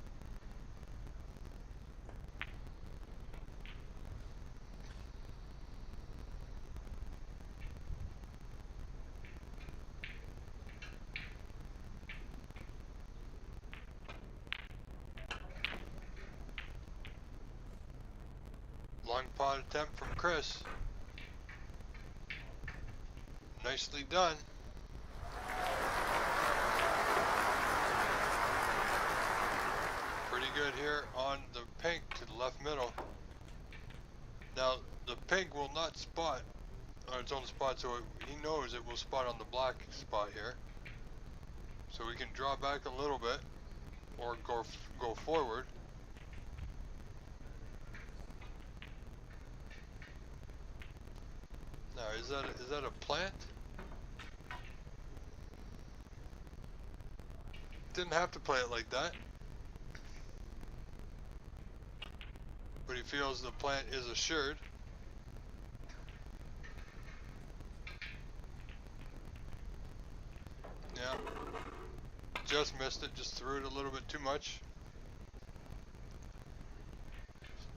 Long pot attempt from Chris. Nicely done. Pretty good here on the pink to the left middle. Now the pink will not spot on its own spot, so he knows it will spot on the black spot here. So we can draw back a little bit or go forward. Now is that a plant? Didn't have to play it like that. But he feels the plant is assured. Yeah. Just missed it, just threw it a little bit too much.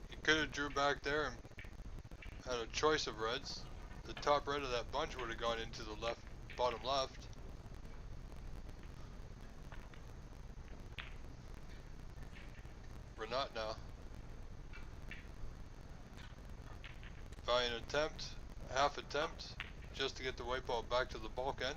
He could have drew back there and had a choice of reds. The top red of that bunch would have gone into the left, bottom left. We're not now. Valiant attempt, half attempt, just to get the white ball back to the bulk end.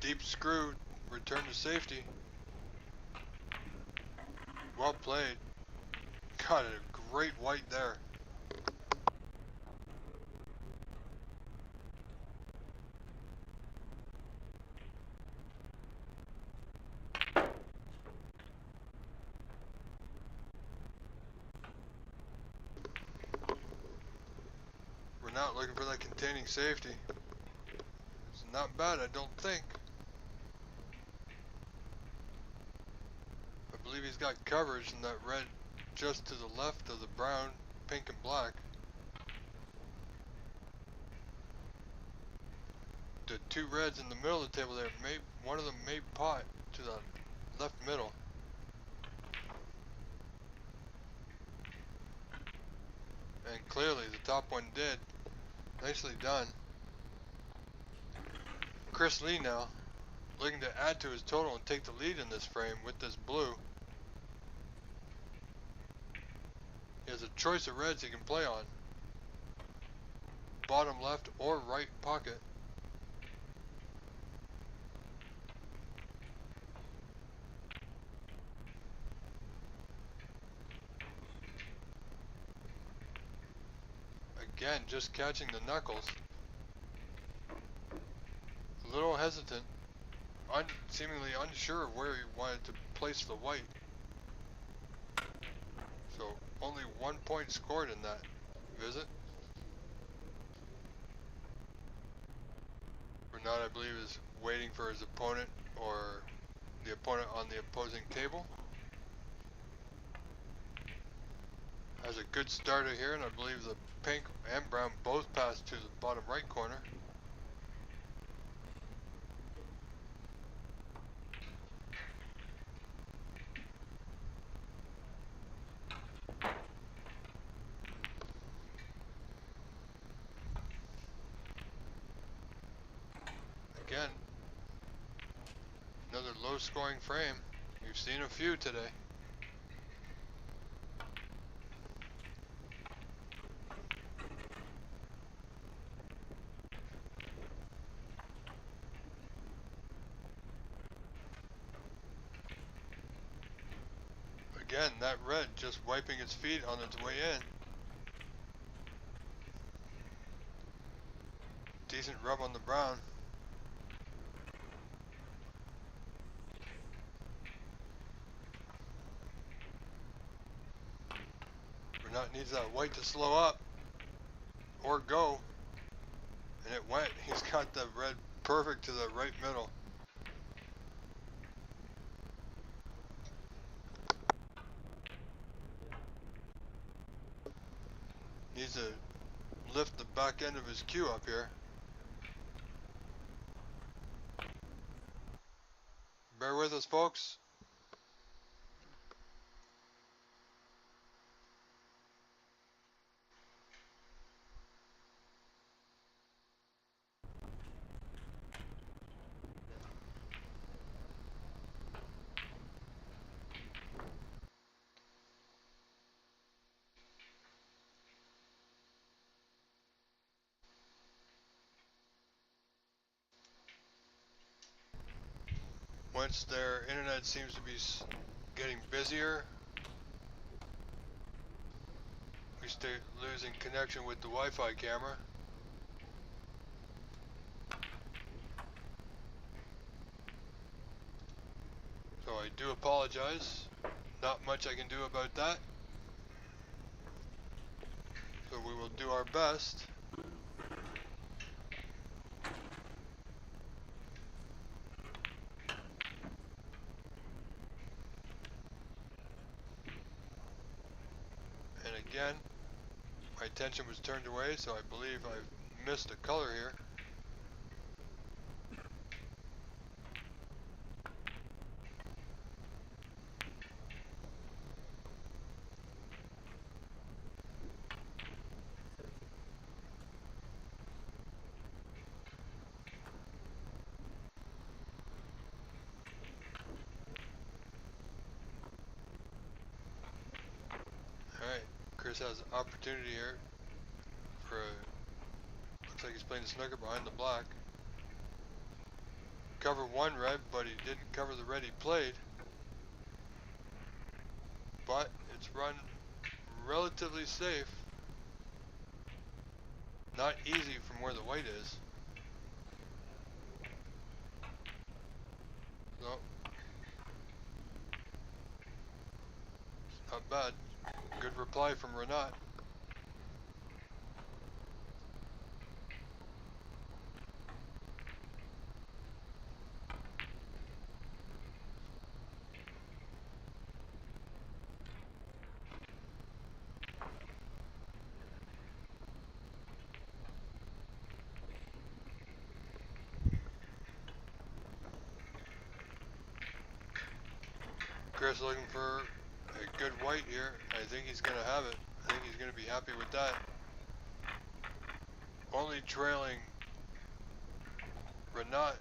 Deep screw, return to safety. Well played. Got a great white there. We're not looking for that containing safety. It's not bad, I don't think. I believe he's got coverage in that red just to the left of the brown, pink and black. The two reds in the middle of the table there, one of them may pot to the left middle. And clearly the top one did. Nicely done. Chris Lee now, looking to add to his total and take the lead in this frame with this blue. He has a choice of reds he can play on. Bottom left or right pocket. Again, just catching the knuckles. A little hesitant. Seemingly unsure of where he wanted to place the white. So only 1 point scored in that visit. Bernard, I believe, is waiting for his opponent or the opponent on the opposing table. Has a good starter here, and I believe the pink and brown both pass to the bottom right corner. Again, another low scoring frame. We've seen a few today. Again, that red just wiping its feet on its way in. Decent rub on the brown. Renat needs that white to slow up or go, and it went. He's got the red perfect to the right middle. Needs to lift the back end of his cue up here. Bear with us, folks. Once their internet seems to be getting busier, we start losing connection with the Wi-Fi camera. So I do apologize. Not much I can do about that. So we will do our best. And again, my attention was turned away, so I believe I've missed a color here. Alright, Chris has an opportunity here for a, looks like he's playing the snooker behind the black. Cover one red, but he didn't cover the red he played. But it's run relatively safe. Not easy from where the white is. So, not bad. Good reply from Renat. Chris looking for a good white here. I think he's going to have it. I think he's going to be happy with that. Only trailing Renat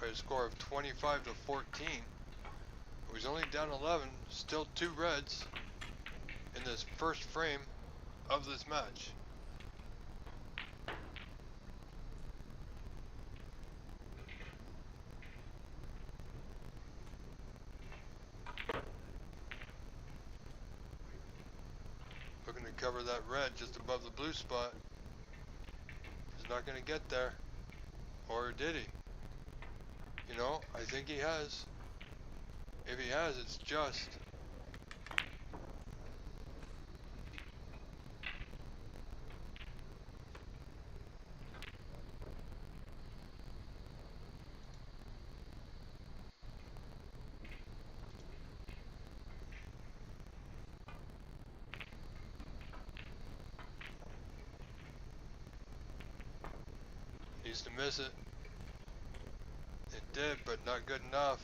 by a score of 25 to 14. He's only down 11, still 2 reds in this first frame of this match. Looking to cover that red just above the blue spot. He's not going to get there. Or did he? You know, I think he has. If he has, it's just. Needs to miss it. It did, but not good enough.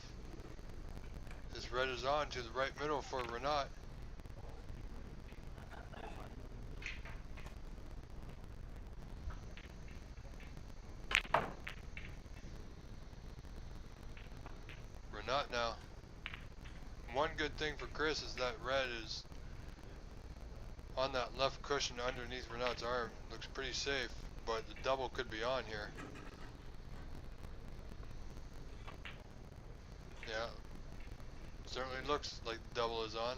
This red is on to the right middle for Renat. Renat now. One good thing for Chris is that red is on that left cushion underneath Renat's arm. Looks pretty safe, but the double could be on here. Yeah, certainly looks like the double is on.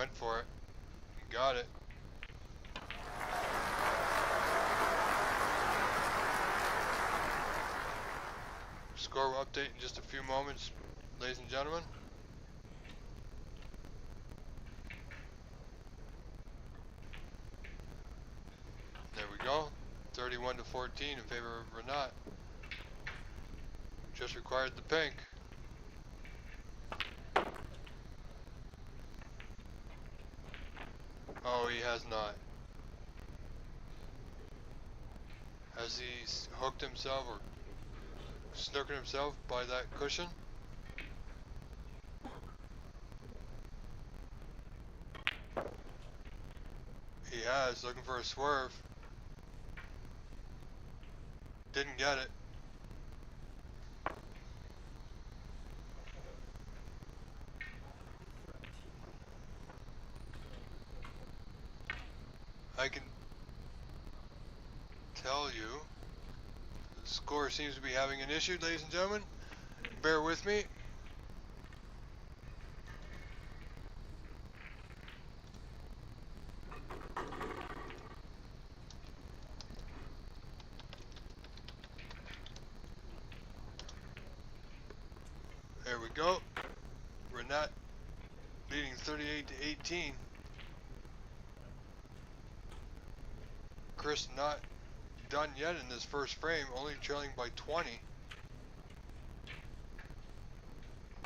went for it. He got it. Score update in just a few moments, ladies and gentlemen. There we go. 31 to 14 in favor of Renat. Just required the pink. Oh, he has not. Has he hooked himself or snookered himself by that cushion? He has, looking for a swerve. Didn't get it. I can tell you the score seems to be having an issue, ladies and gentlemen. Bear with me. There we go. Renat leading 38 to 18. Chris not done yet in this first frame, only trailing by 20.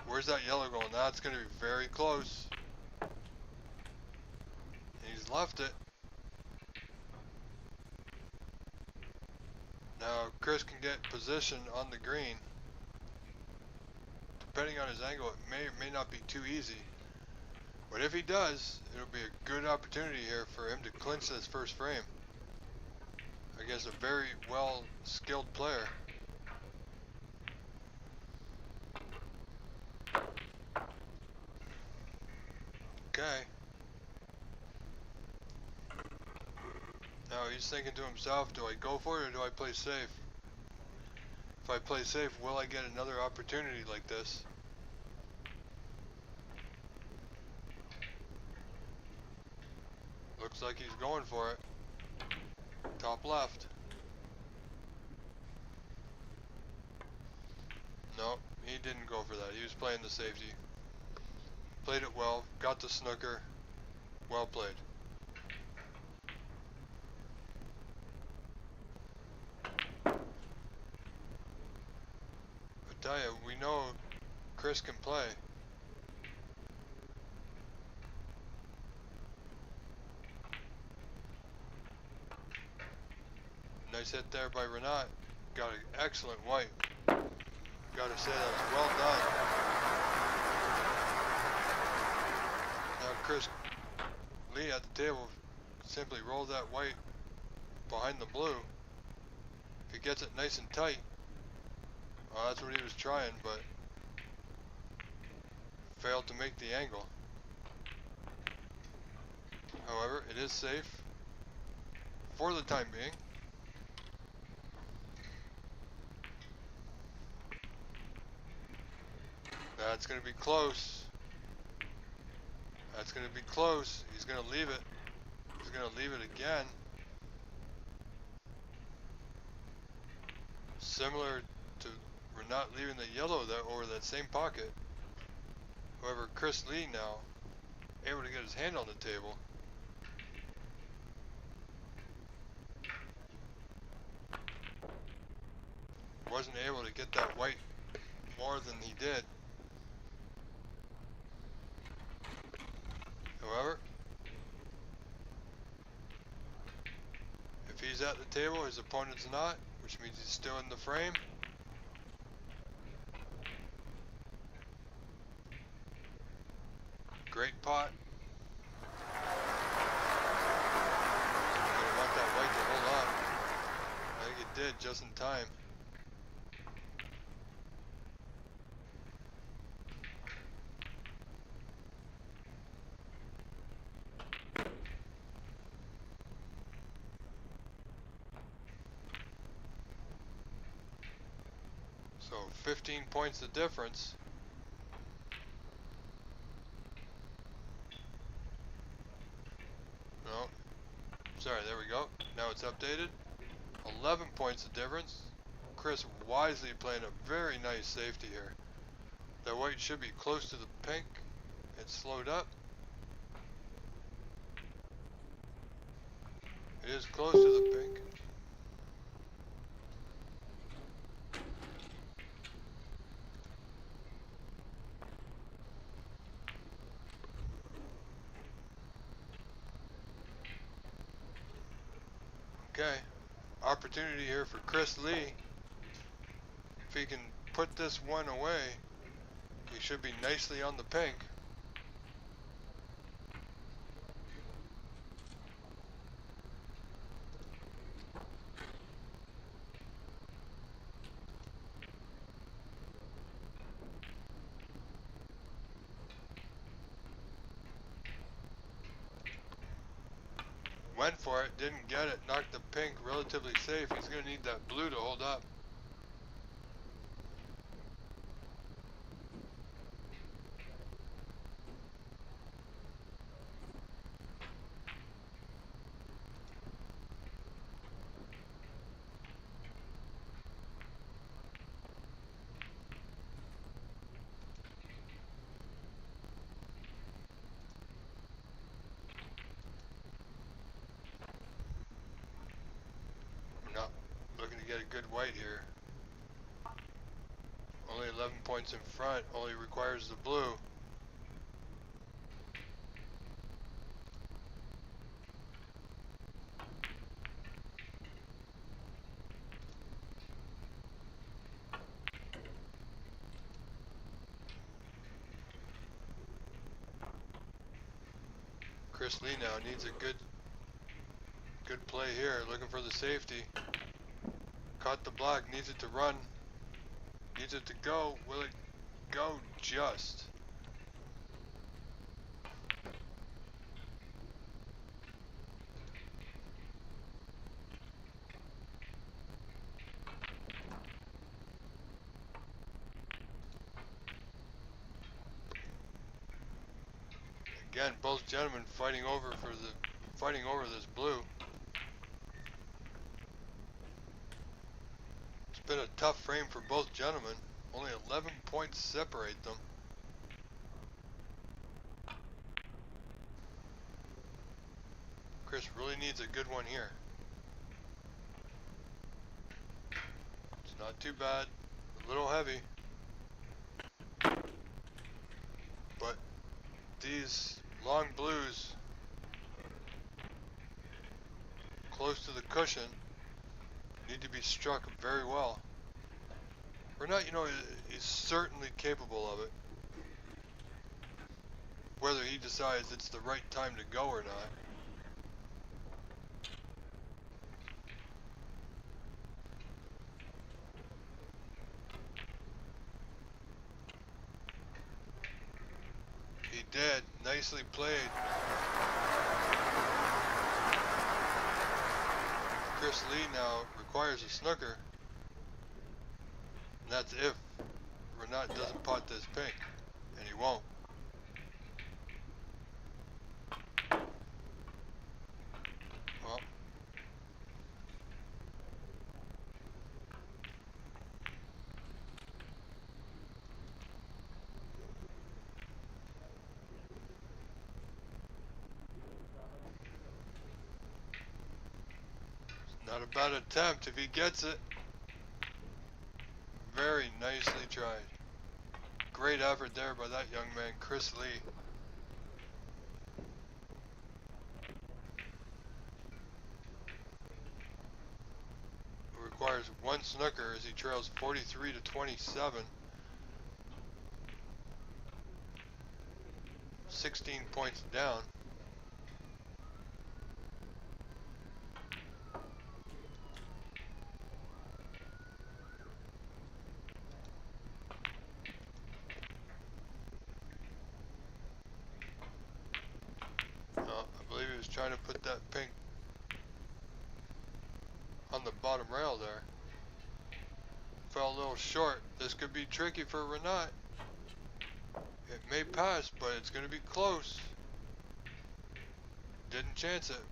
Where's that yellow going? That's going to be very close. He's left it. Now Chris can get position on the green. Depending on his angle, it may or may not be too easy. But if he does, it'll be a good opportunity here for him to clinch this first frame against a very well skilled player. Okay. Now he's thinking to himself, do I go for it or do I play safe? If I play safe, will I get another opportunity like this? Looks like he's going for it. Top left. No, he didn't go for that. He was playing the safety. Played it well, got the snooker. Well played. I tell you, we know Chris can play. Nice hit there by Renat. Got an excellent white. Gotta say that was well done. Now Chris Lee at the table simply roll that white behind the blue. If he gets it nice and tight, well, that's what he was trying, but failed to make the angle. However, it is safe for the time being. That's going to be close. That's going to be close. He's going to leave it. He's going to leave it again. Similar to we're not leaving the yellow that over that same pocket. However, Chris Lee now able to get his hand on the table. Wasn't able to get that white more than he did. However, if he's at the table, his opponent's not, which means he's still in the frame. Great pot. Gonna want that white to hold on. I think it did just in time. So 15 points the difference. Now it's updated. 11 points of difference. Chris wisely playing a very nice safety here. That white should be close to the pink. It's slowed up. It is close to the pink. Okay, opportunity here for Chris Lee. If he can put this one away, he should be nicely on the pink. Went for it, didn't get it, knocked the pink relatively safe. He's going to need that blue to hold up. We're not looking to get a good white here. Only 11 points in front, only requires the blue. Chris Lee now needs a good play here, looking for the safety. Caught the black, needs it to run, needs it to go. Will it go just? Again, both gentlemen fighting over this blue. It's been a tough frame for both gentlemen. Only 11 points separate them. Chris really needs a good one here. It's not too bad. A little heavy. But these long blues close to the cushion need to be struck very well. Renat, you know, is certainly capable of it. Whether he decides it's the right time to go or not. He did. Nicely played. Chris Lee now requires a snooker. And that's if Renat doesn't pot this pink. And he won't. Well. Not a bad attempt if he gets it. Very nicely tried. Great effort there by that young man, Chris Lee. Who requires one snooker as he trails 43 to 27. 16 points down. Trying to put that pink on the bottom rail there. Fell a little short. This could be tricky for Renat. It may pass, but it's going to be close. Didn't chance it.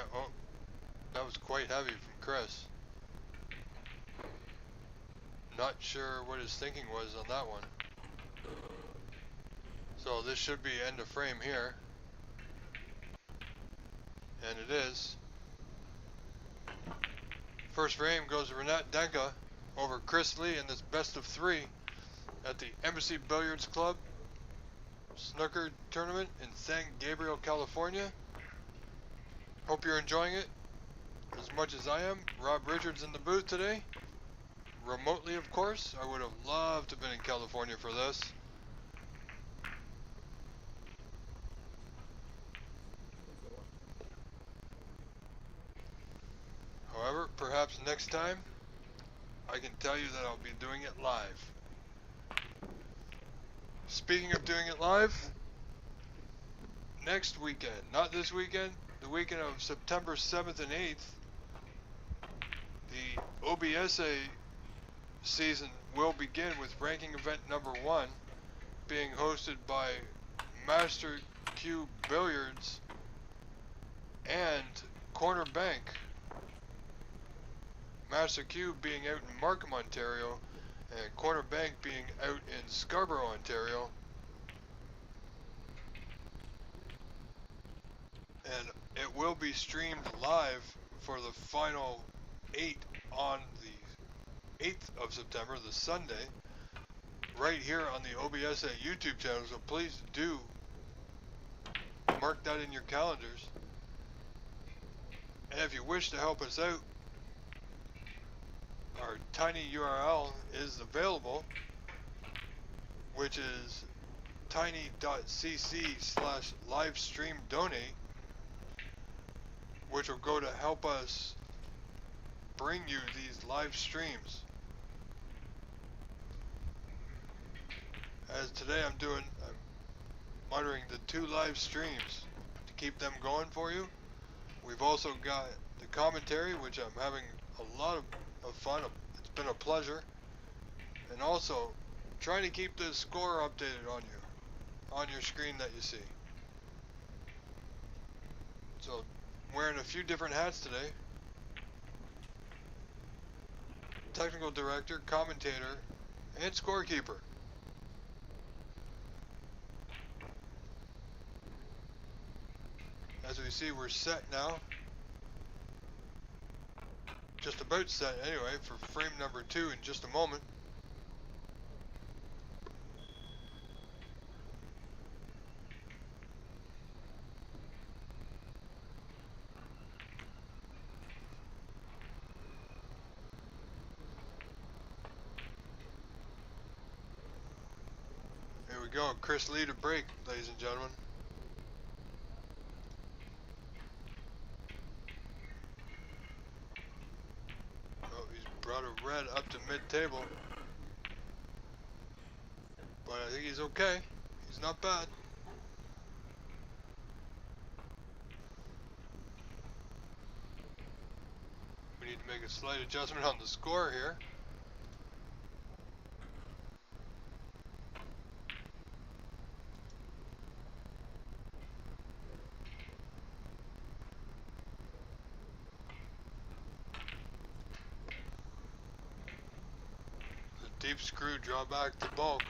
Yeah, oh, that was quite heavy from Chris. Not sure what his thinking was on that one. So this should be end of frame here. And it is. First frame goes to Renat Denka over Chris Lee in this best of 3 at the Embassy Billiards Club Snooker Tournament in San Gabriel, California. Hope you're enjoying it as much as I am. Rob Richards in the booth today. Remotely, of course. I would have loved to have been in California for this. However, perhaps next time, I can tell you that I'll be doing it live. Speaking of doing it live, next weekend, not this weekend, the weekend of September 7th and 8th, the OBSA season will begin with ranking event number 1 being hosted by Master Q Billiards and Corner Bank. Master Q being out in Markham, Ontario, and Corner Bank being out in Scarborough, Ontario. And it will be streamed live for the final 8 on the 8th of September, the Sunday, right here on the OBSA YouTube channel. So please do mark that in your calendars. And if you wish to help us out, our tiny URL is available, which is tiny.cc/livestreamdonate, which will go to help us bring you these live streams. As today I'm monitoring the 2 live streams to keep them going for you. We've also got the commentary, which I'm having a lot of fun. It's been a pleasure. And also trying to keep the score updated on your screen that you see. So wearing a few different hats today. Technical director, commentator, and scorekeeper. As we see, we're set now. Just about set anyway for frame number 2 in just a moment. Here we go, Chris Lee to break, ladies and gentlemen. Oh, he's brought a red up to mid-table. But I think he's okay. He's not bad. We need to make a slight adjustment on the score here. The deep screw draw back to bulk.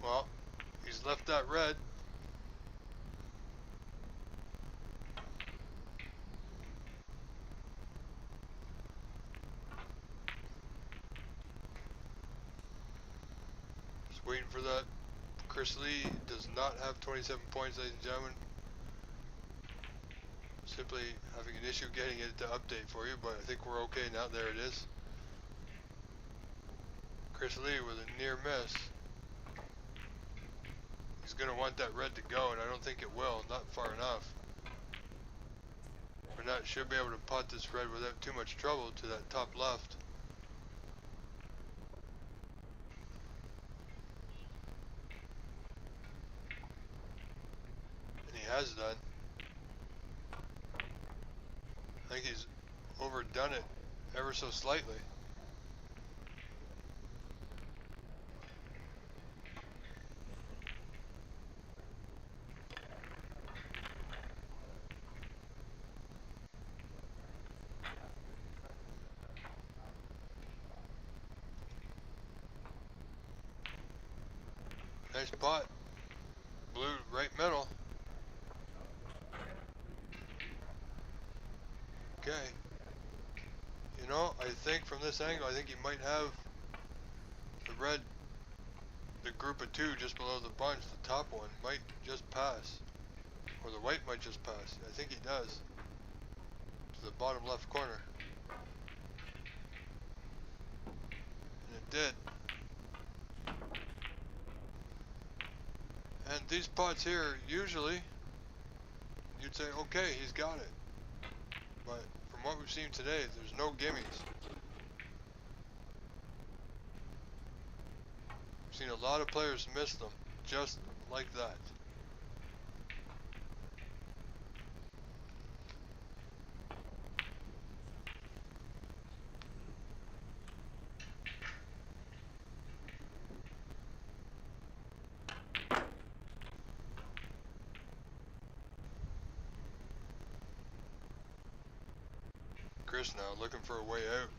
Well, he's left that red. Just waiting for that. Chris Lee does not have 27 points, ladies and gentlemen. Simply having an issue getting it to update for you, but I think we're okay now. There it is. Chris Lee with a near miss. He's going to want that red to go, and I don't think it will. Not far enough. Burnett should be able to pot this red without too much trouble to that top left. And he has done. I think he's overdone it ever so slightly. Nice pot. Blue right middle. Okay. You know, I think from this angle, I think you might have the red, the group of two just below the bunch, the top one, might just pass. Or the white might just pass. I think he does. To the bottom left corner. And it did. And these pots here, usually, you'd say, okay, he's got it. But from what we've seen today, there's no gimmies. We've seen a lot of players miss them, just like that. Chris now looking for a way out.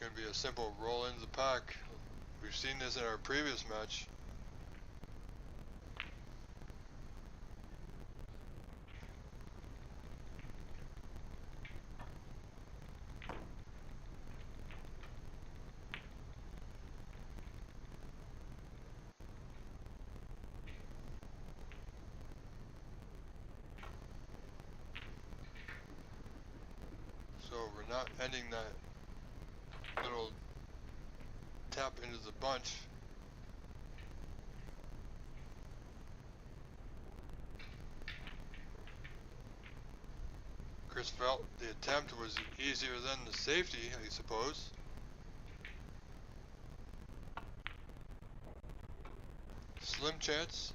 Gonna be a simple roll into the pack. We've seen this in our previous match. So we're not ending that little tap into the bunch. Chris felt the attempt was easier than the safety, I suppose. Slim chance.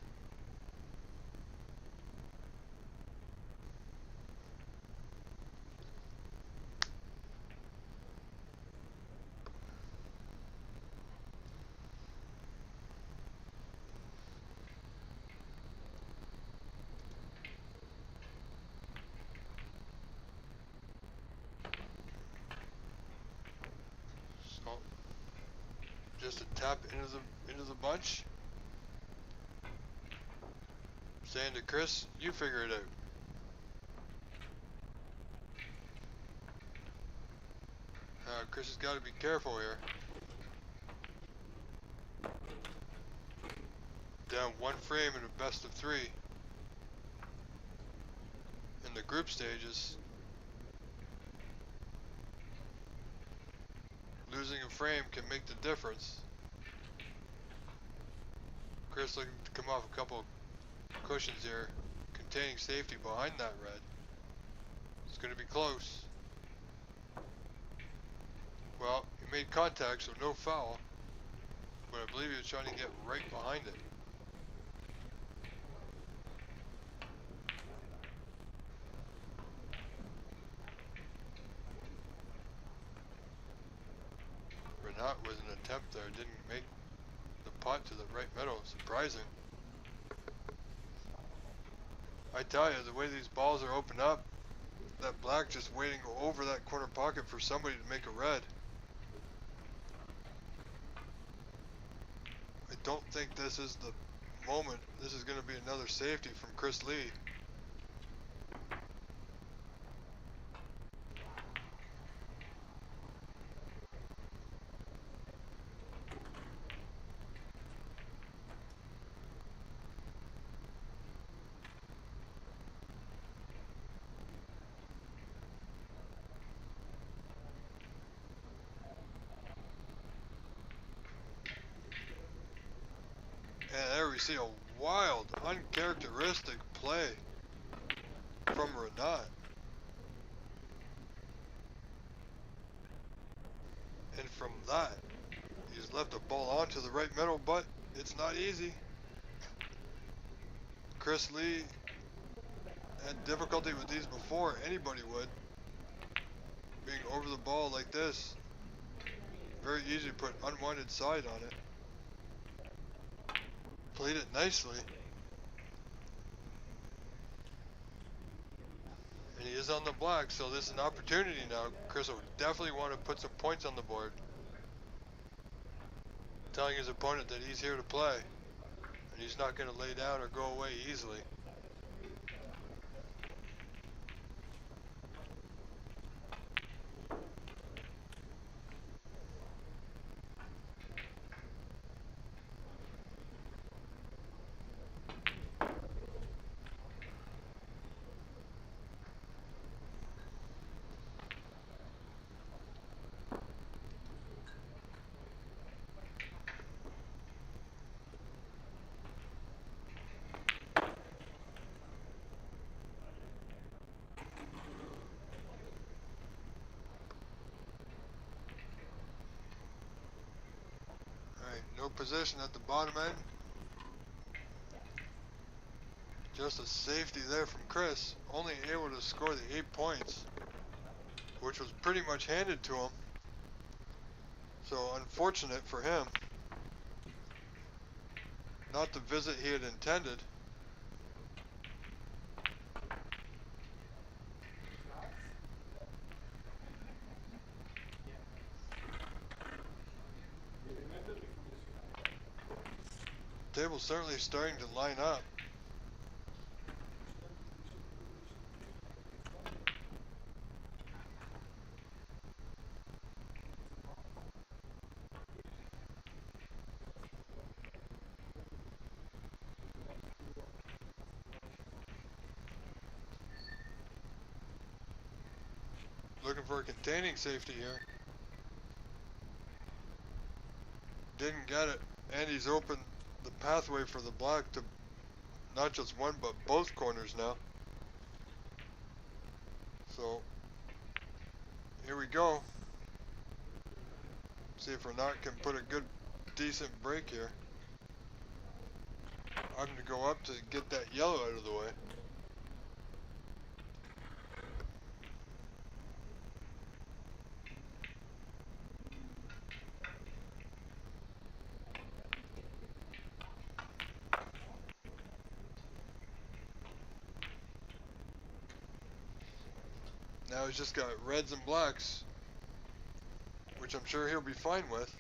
So just a tap into the bunch. Saying to Chris, you figure it out. Chris has got to be careful here. Down one frame in a best of three. In the group stages. Losing a frame can make the difference. Chris looking to come off a couple cushions here, containing safety behind that red. It's going to be close. Well, he made contact, so no foul, but I believe he was trying to get right behind it. Renat with an attempt there, didn't make the pot to the right middle, surprising. I tell you, the way these balls are opened up, that black just waiting over that corner pocket for somebody to make a red. I don't think this is the moment. This is going to be another safety from Chris Lee. And there we see a wild, uncharacteristic play from Renat. And from that, he's left a ball onto the right middle, but it's not easy. Chris Lee had difficulty with these before, anybody would. Being over the ball like this, very easy to put unwanted side on it. Played it nicely. And he is on the black, so this is an opportunity now. Chris will definitely want to put some points on the board. telling his opponent that he's here to play, and he's not going to lay down or go away easily. Alright, no position at the bottom end. Just a safety there from Chris. Only able to score the 8 points, which was pretty much handed to him. So unfortunate for him. Not the visit he had intended. Table's certainly starting to line up. Looking for a containing safety here. Didn't get it. And he's opened the pathway for the black to not just one but both corners now. So here we go. See if Renat can put a good decent break here. I'm going to go up to get that yellow out of the way. Now he's just got reds and blacks, which I'm sure he'll be fine with.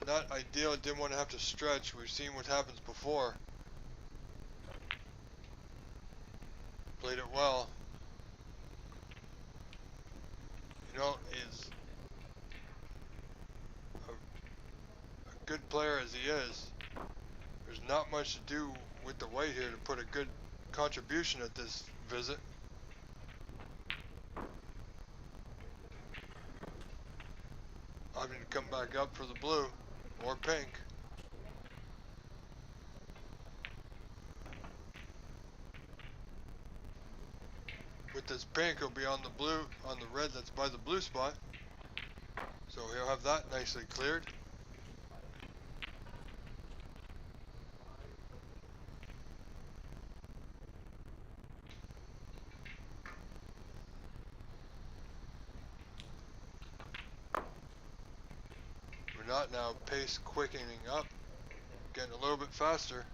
Not ideal, didn't want to have to stretch. We've seen what happens before. Played it well. You know, is a good player as he is, there's not much to do with the white here to put a good contribution at this visit. I'm going to come back up for the blue or pink. With this pink, he'll be on the blue, on the red that's by the blue spot. So he'll have that nicely cleared. We're not now pace quickening up, getting a little bit faster.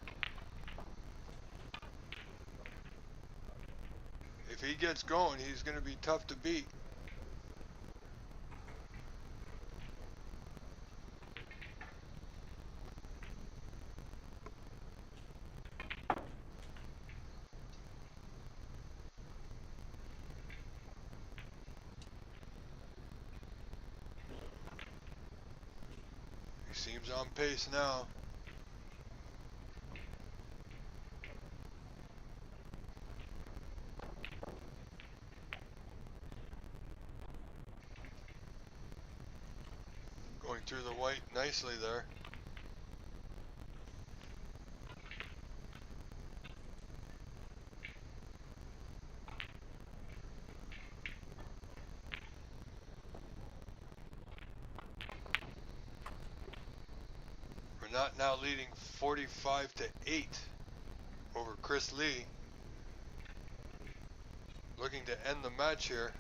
If he gets going, he's going to be tough to beat. He seems on pace now. Going through the white nicely there. Renat now leading 45-8 over Chris Lee. Looking to end the match here.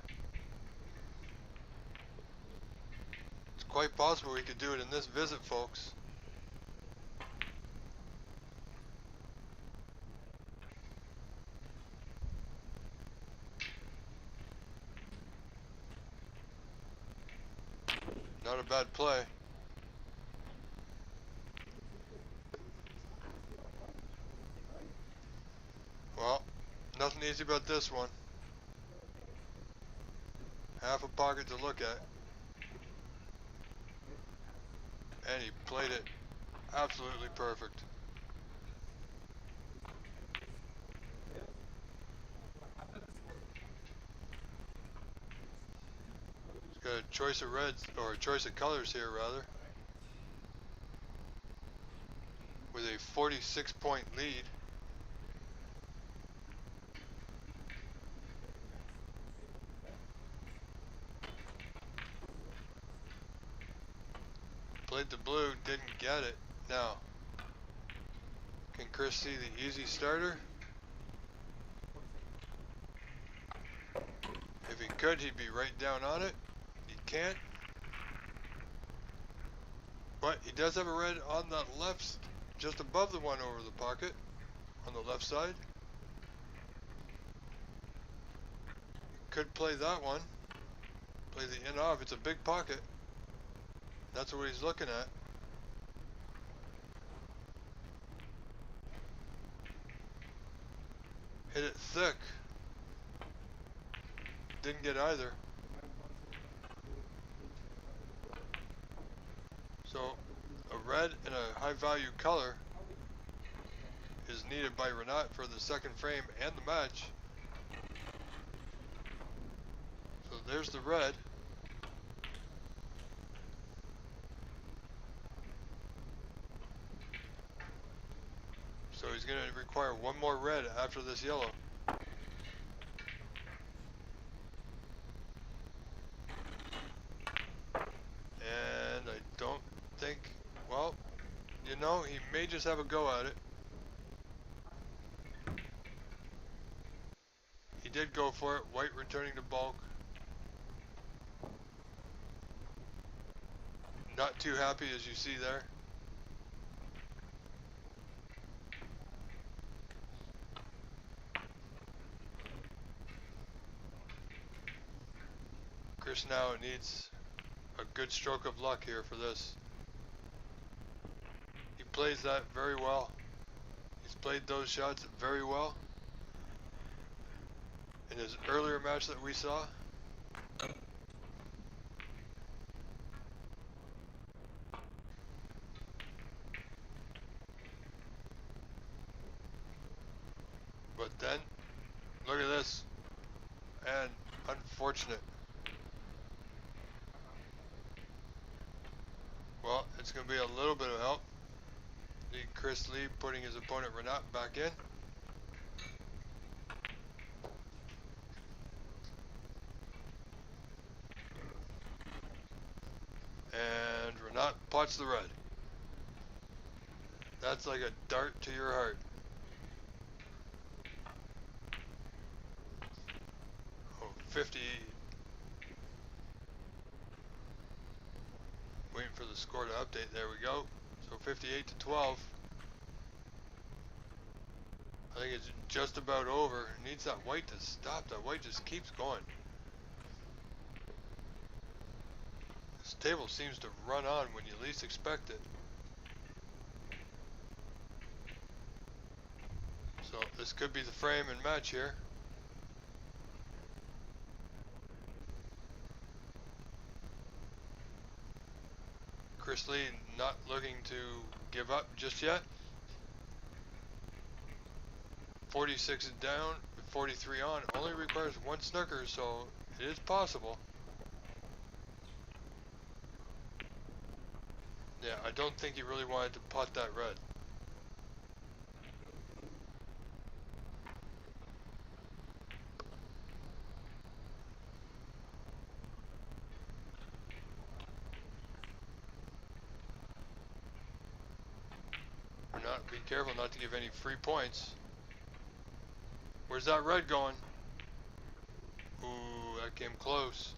It's quite possible we could do it in this visit, folks. Not a bad play. Well, nothing easy about this one. Half a pocket to look at. And he played it absolutely perfect. He's got a choice of reds, or a choice of colors here rather. With a 46-point lead. Played the blue, didn't get it. Now, can Chris see the easy starter? If he could, he'd be right down on it. He can't. But he does have a red on the left, just above the one over the pocket, on the left side. Could play that one. Play the in off. It's a big pocket. That's what he's looking at. Hit it thick. Didn't get either. So a red and a high value color is needed by Renat for the second frame and the match. So there's the red. So he's going to require one more red after this yellow. And I don't think, well, you know, he may just have a go at it. He did go for it, white returning to bulk. Not too happy as you see there. Chris now needs a good stroke of luck here for this. He plays that very well. He's played those shots very well in his earlier match that we saw. But then, look at this, and unfortunate. Well, it's going to be a little bit of help. Need Chris Lee putting his opponent Renat back in. And Renat pots the red. That's like a dart to your heart. Oh, 50. Waiting for the score to update. There we go. So 58-12. I think it's just about over. Needs that white to stop. That white just keeps going. This table seems to run on when you least expect it. So this could be the frame and match here. Chris Lee not looking to give up just yet. 46 down, 43 on. Only requires one snooker, so it is possible. Yeah, I don't think he really wanted to pot that red. be careful not to give any free points. Where's that red going? Ooh, that came close.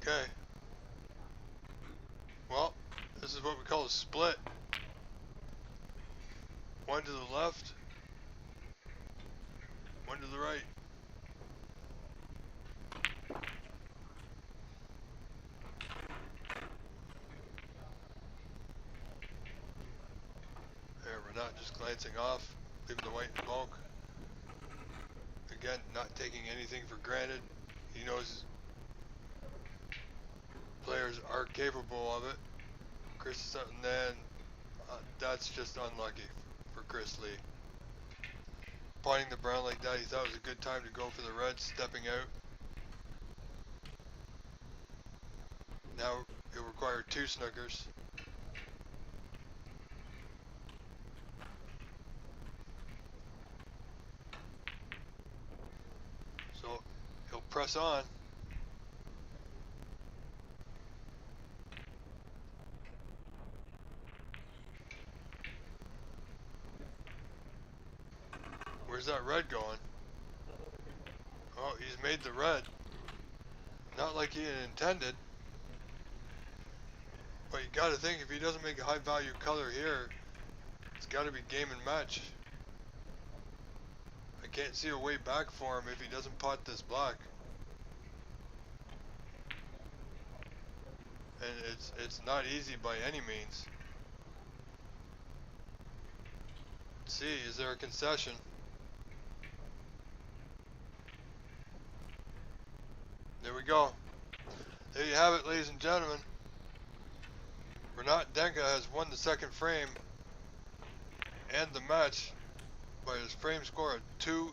Okay. Well, this is what we call a split. One to the left, one to the right. There, we're not just glancing off, leaving the white bulk. Again, not taking anything for granted. He knows players are capable of it. Chris, and then that's just unlucky for Chris Lee. Pointing the brown like that, he thought it was a good time to go for the red, stepping out. Now it required 2 snookers. So he'll press on. Where's that red going? Oh, he's made the red. Not like he had intended. But you gotta think, if he doesn't make a high value color here, it's gotta be game and match. I can't see a way back for him if he doesn't pot this black. And it's not easy by any means. Let's see, is there a concession? There we go. There you have it, ladies and gentlemen. Renat Denka has won the second frame and the match by his frame score of 2-0.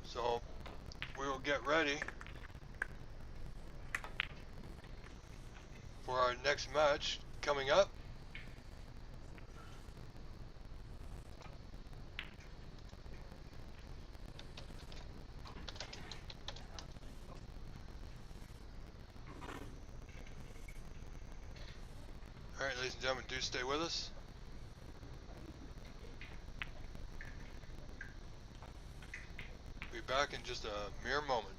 So we will get ready for our next match coming up. Alright, ladies and gentlemen, do stay with us. Be back in just a mere moment.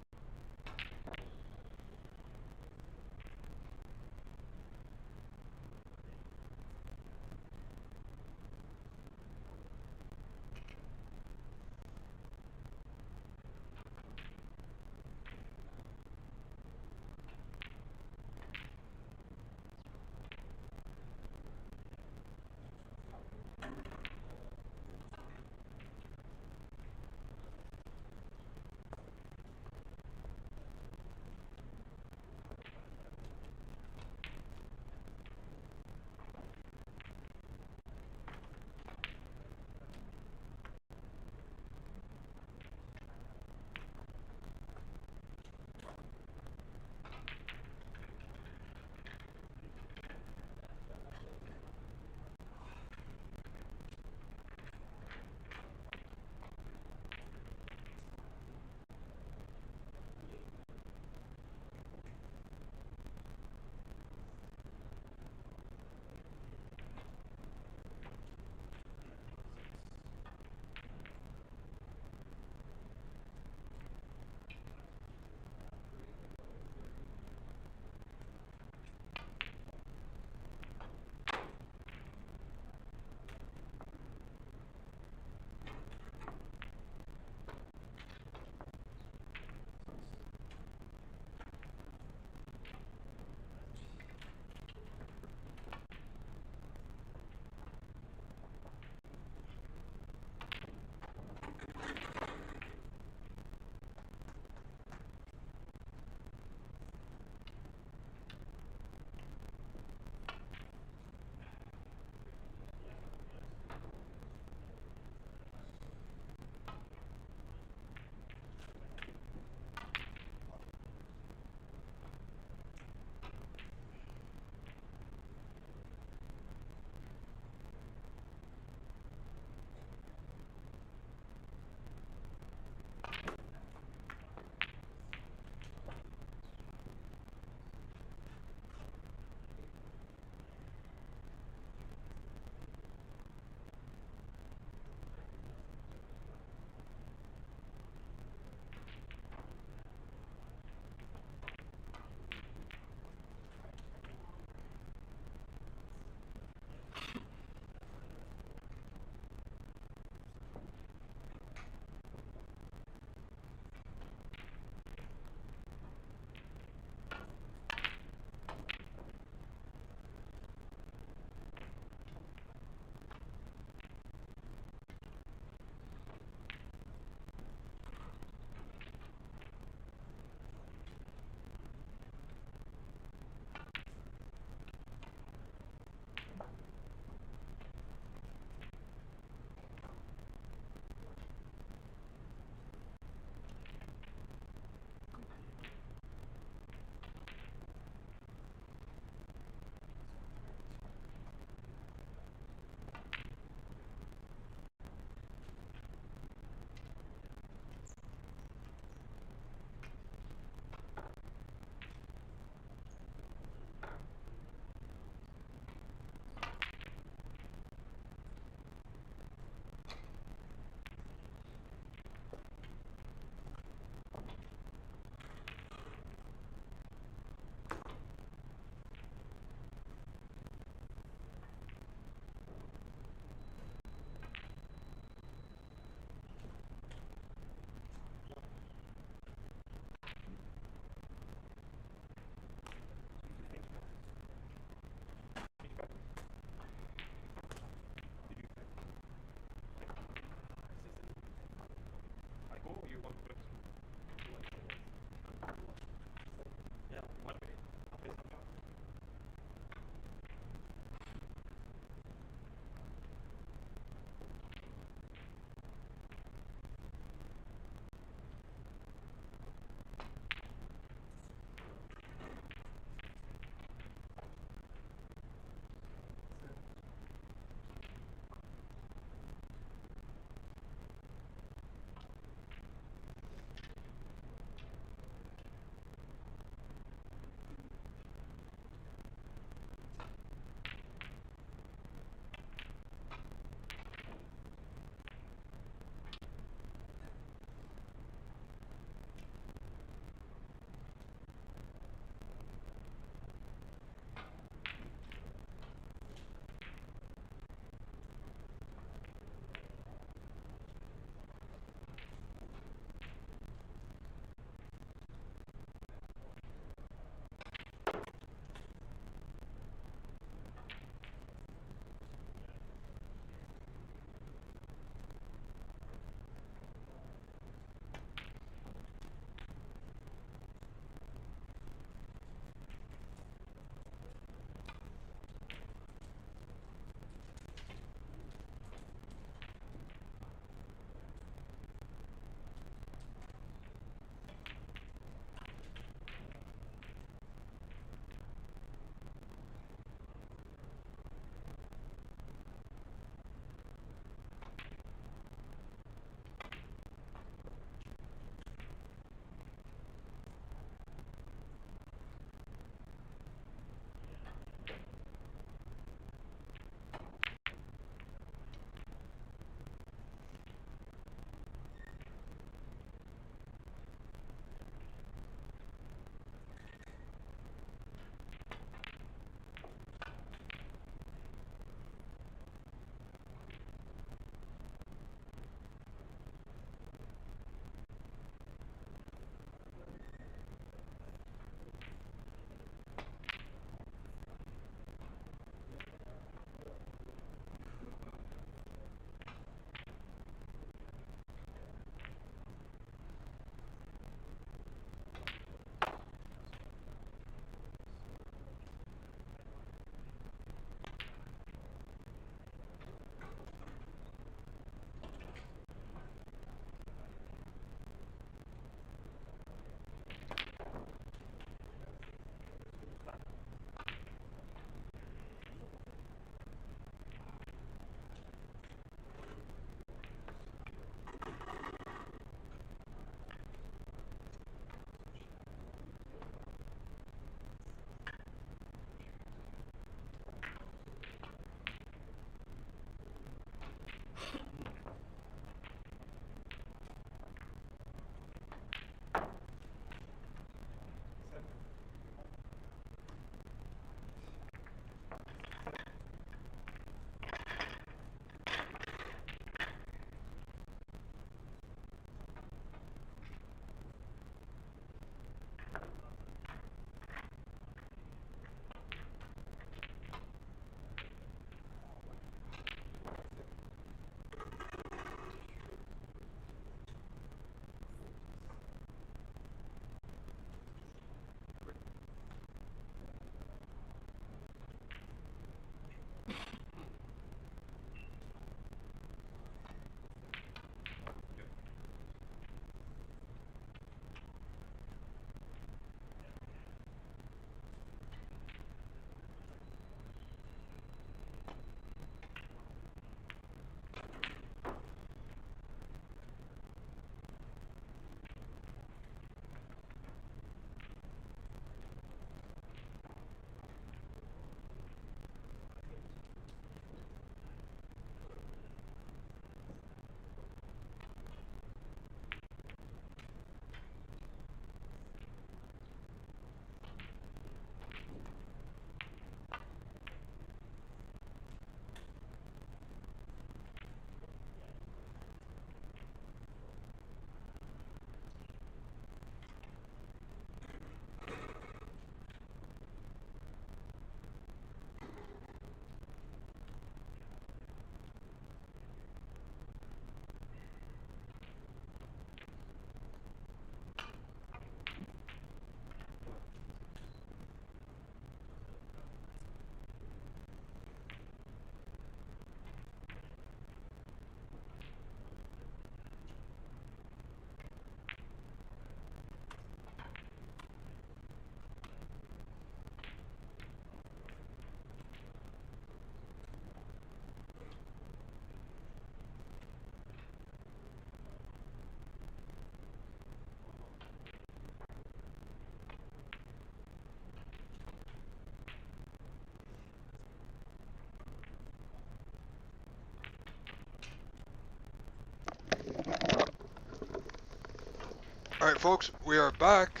Alright folks, we are back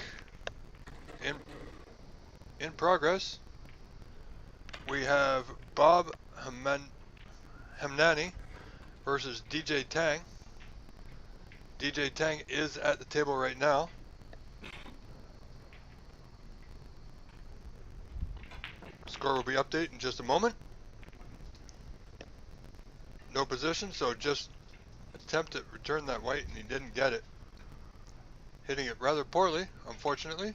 in progress. We have Bob Hamnani versus DJ Tang. DJ Tang is at the table right now. Score will be updated in just a moment. No position, so just attempt to return that white and he didn't get it. Hitting it rather poorly, unfortunately.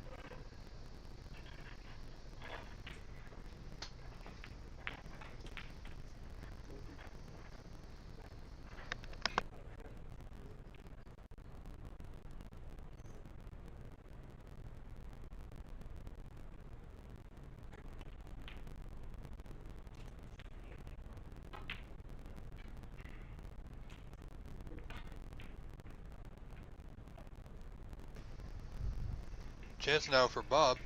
Chance now for Bob.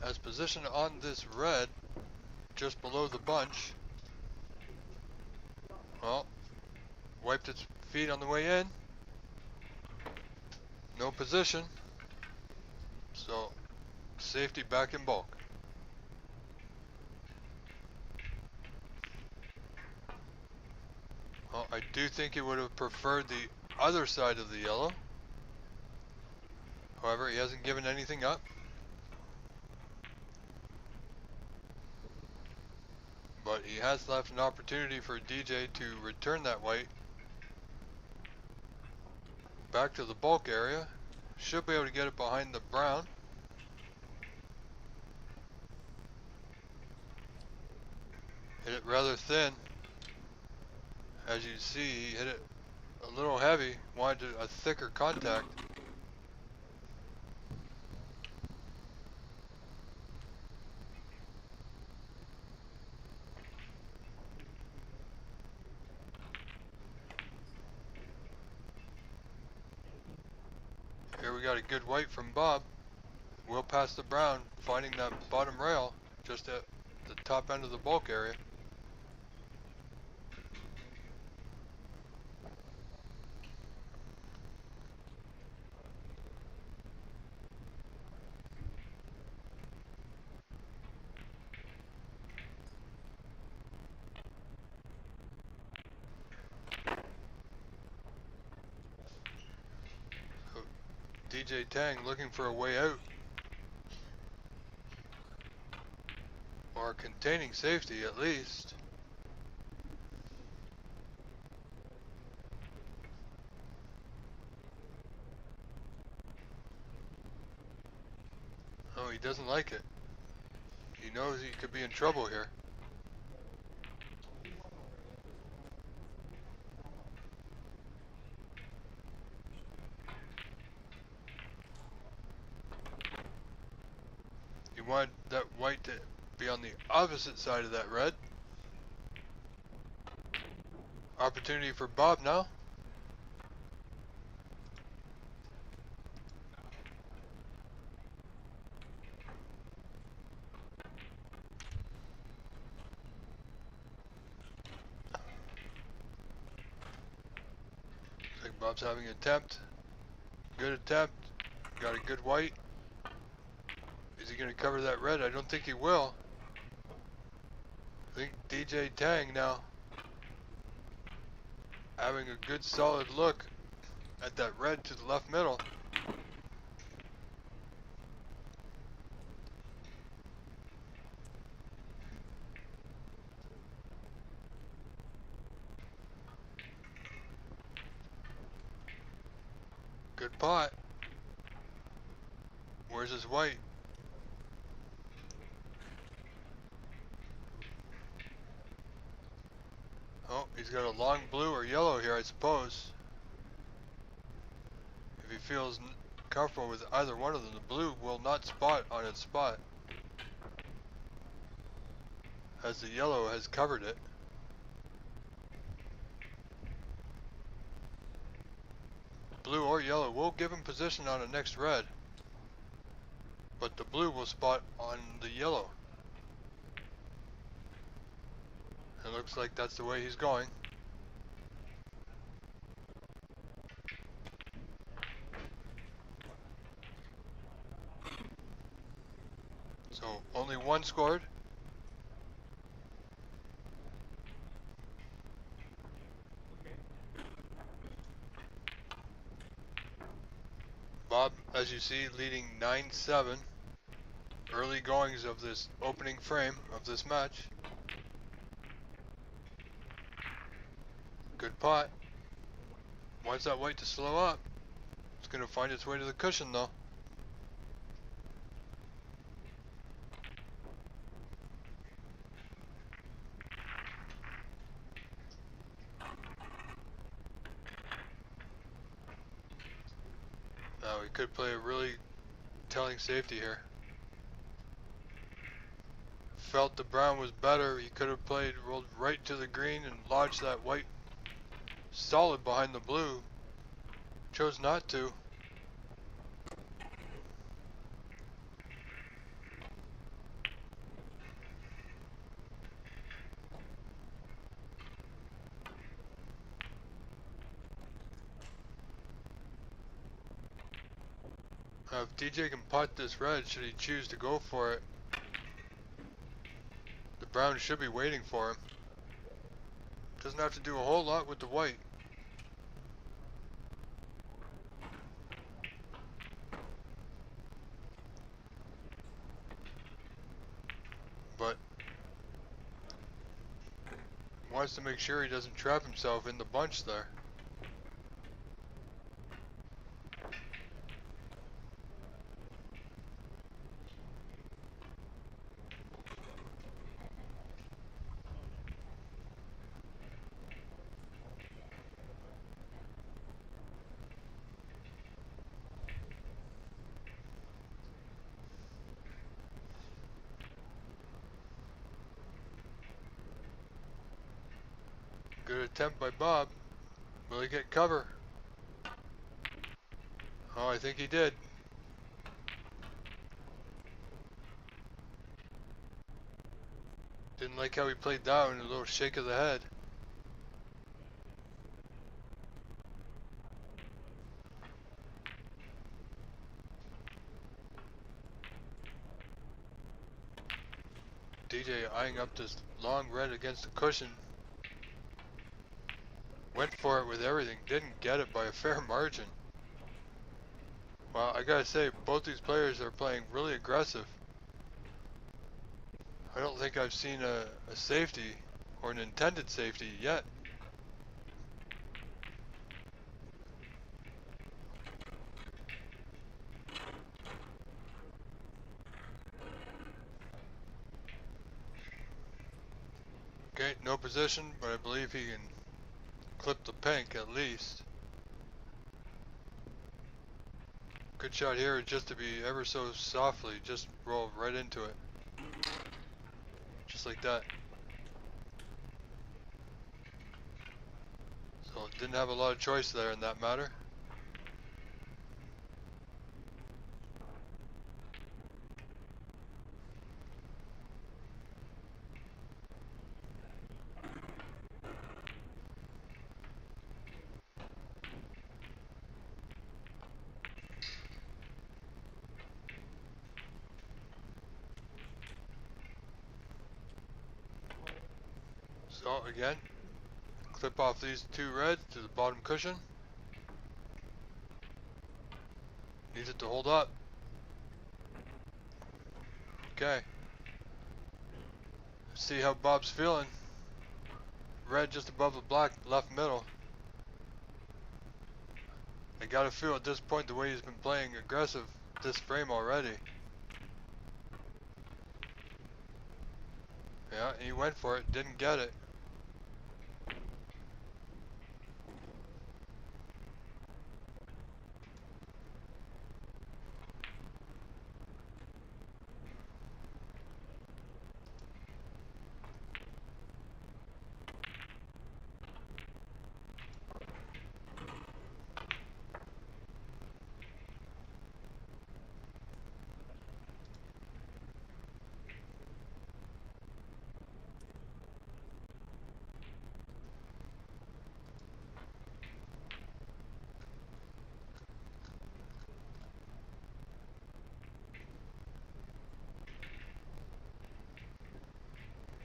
As positioned on this red, just below the bunch. Well, wiped its feet on the way in. No position. So, safety back in bulk. Well, I do think he would have preferred the other side of the yellow. However, he hasn't given anything up. But he has left an opportunity for DJ to return that white back to the bulk area. Should be able to get it behind the brown. Hit it rather thin. As you see, he hit it a little heavy, wanted a thicker contact. Here we got a good white from Bob. We'll pass the brown, finding that bottom rail just at the top end of the bulk area. DJ Tang looking for a way out, or containing safety at least. Oh, he doesn't like it. He knows he could be in trouble here. He wanted that white to be on the opposite side of that red. Opportunity for Bob now. Looks like Bob's having an attempt. Good attempt. Got a good white. Is he going to cover that red? I don't think he will. I think DJ Tang now having a good solid look at that red to the left middle. Good pot. Where's his white? Oh, he's got a long blue or yellow here, I suppose. If he feels comfortable with either one of them, the blue will not spot on its spot. as the yellow has covered it. Blue or yellow will give him position on the next red, but the blue will spot on the yellow. It looks like that's the way he's going. So only one scored. Bob, as you see, leading 9-7. Early goings of this opening frame of this match. Good pot. Wants that white to slow up. It's going to find its way to the cushion though. Now he could play a really telling safety here. Felt the brown was better. He could have played, rolled right to the green and lodged that white solid behind the blue. Chose not to. If DJ can putt this red, should he choose to go for it, the brown should be waiting for him. Doesn't have to do a whole lot with the white. But wants to make sure he doesn't trap himself in the bunch there. Good attempt by Bob. Will he get cover? Oh, I think he did. Didn't like how he played that one, a little shake of the head. DJ eyeing up this long red against the cushion. Went for it with everything, didn't get it by a fair margin. Well, I gotta say, both these players are playing really aggressive. I don't think I've seen a safety or an intended safety yet. Okay, no position, but I believe he can clip the pink at least. Good shot here, just to be ever so softly, just roll right into it. Just like that. So didn't have a lot of choice there in that matter. So again, clip off these two reds to the bottom cushion. Needs it to hold up. Okay. Let's see how Bob's feeling. Red just above the black, left middle. I gotta feel at this point the way he's been playing aggressive this frame already. Yeah, he went for it, didn't get it.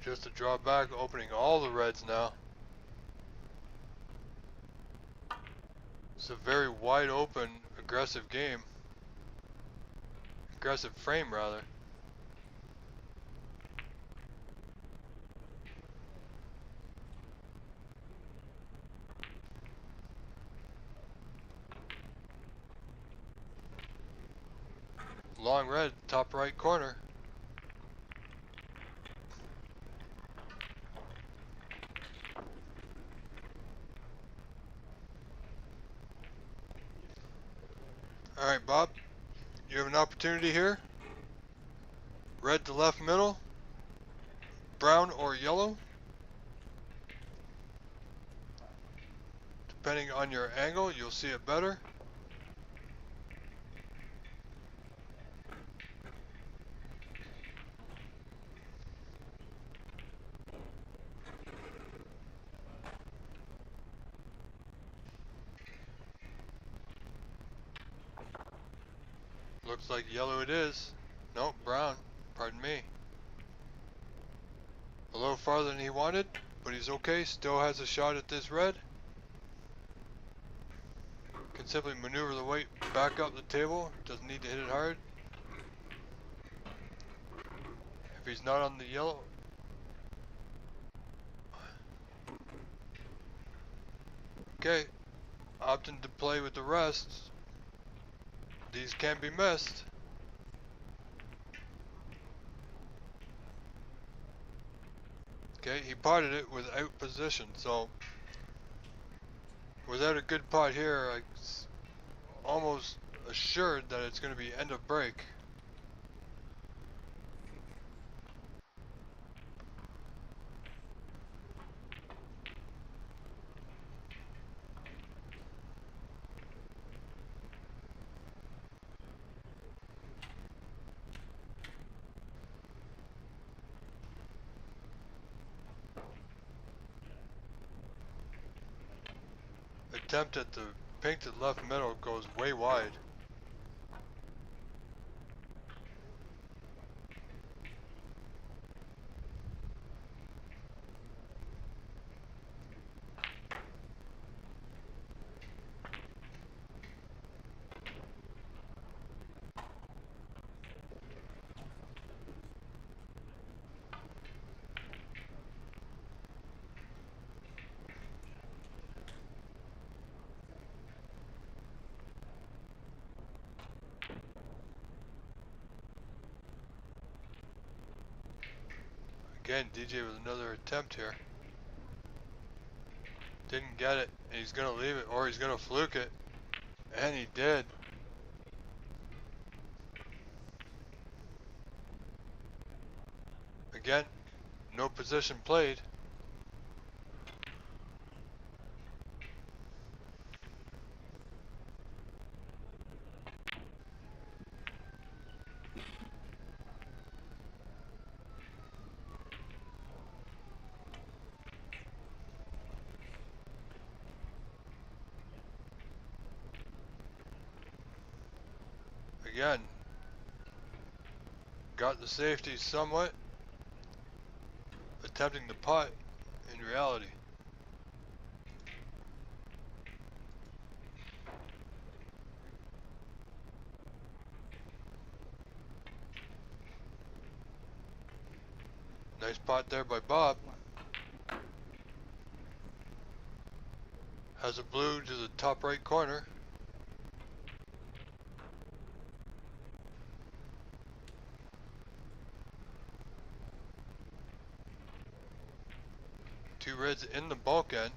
Just a draw back, opening all the reds now. It's a very wide open, aggressive game. Aggressive frame, rather. Long red, top right corner. Alright, Bob, you have an opportunity here. Red to left middle, brown or yellow, depending on your angle you'll see it better. Looks like yellow it is. Nope, brown, pardon me. A little farther than he wanted, but he's okay, still has a shot at this red. Can simply maneuver the weight back up the table, doesn't need to hit it hard. If he's not on the yellow. Okay, opting to play with the rest. These can't be missed. Okay, he potted it without position, so without a good pot here, I'm almost assured that it's going to be end of break. Attempt at the painted left middle goes way wide. Again, DJ with another attempt here. Didn't get it, and he's gonna leave it, or he's gonna fluke it. And he did. Again, no position played. Again, got the safety somewhat, attempting the putt in reality. Nice pot there by Bob. Has a blue to the top right corner. Two reds in the bulk end.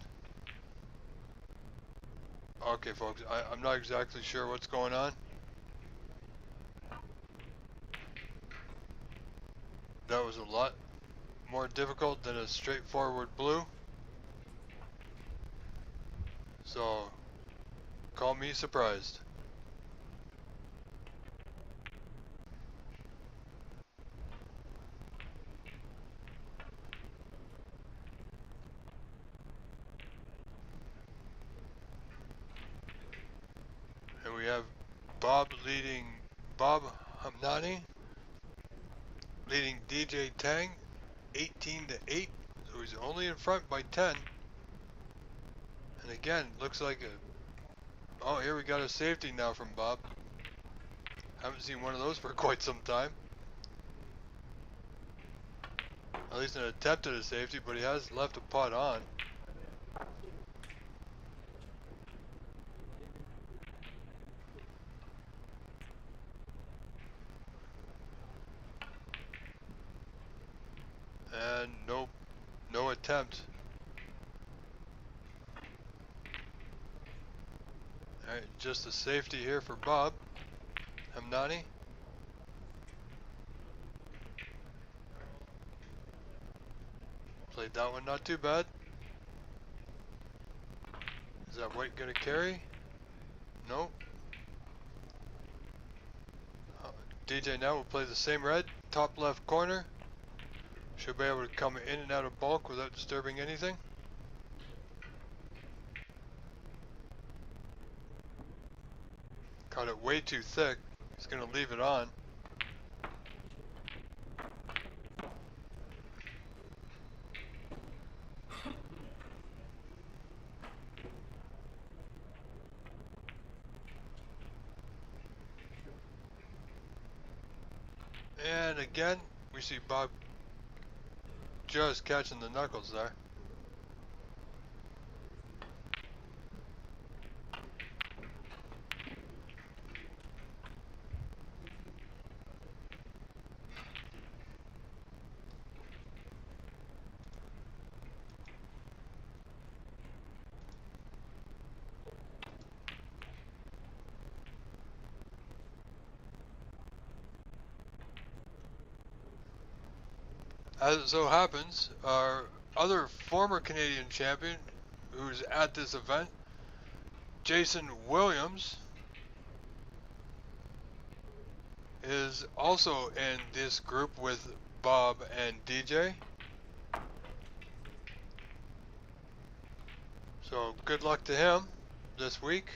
Okay folks, I'm not exactly sure what's going on. That was a lot more difficult than a straightforward blue. So, call me surprised. And we have Bob Hamnani leading DJ Tang 18 to 8, so he's only in front by 10. And again, looks like a, oh, here we got a safety now from Bob. Haven't seen one of those for quite some time. At least an attempt at a safety, but he has left a pot on. And nope, no attempt. Alright, just a safety here for Bob Hamnani. Played that one not too bad. Is that white gonna carry? No. DJ now will play the same red, top left corner. Should be able to come in and out of bulk without disturbing anything. Caught it way too thick. He's gonna leave it on. And again, we see Bob just catching the knuckles there. As it so happens, our other former Canadian champion who's at this event, Jason Williams, is also in this group with Bob and DJ. So good luck to him this week.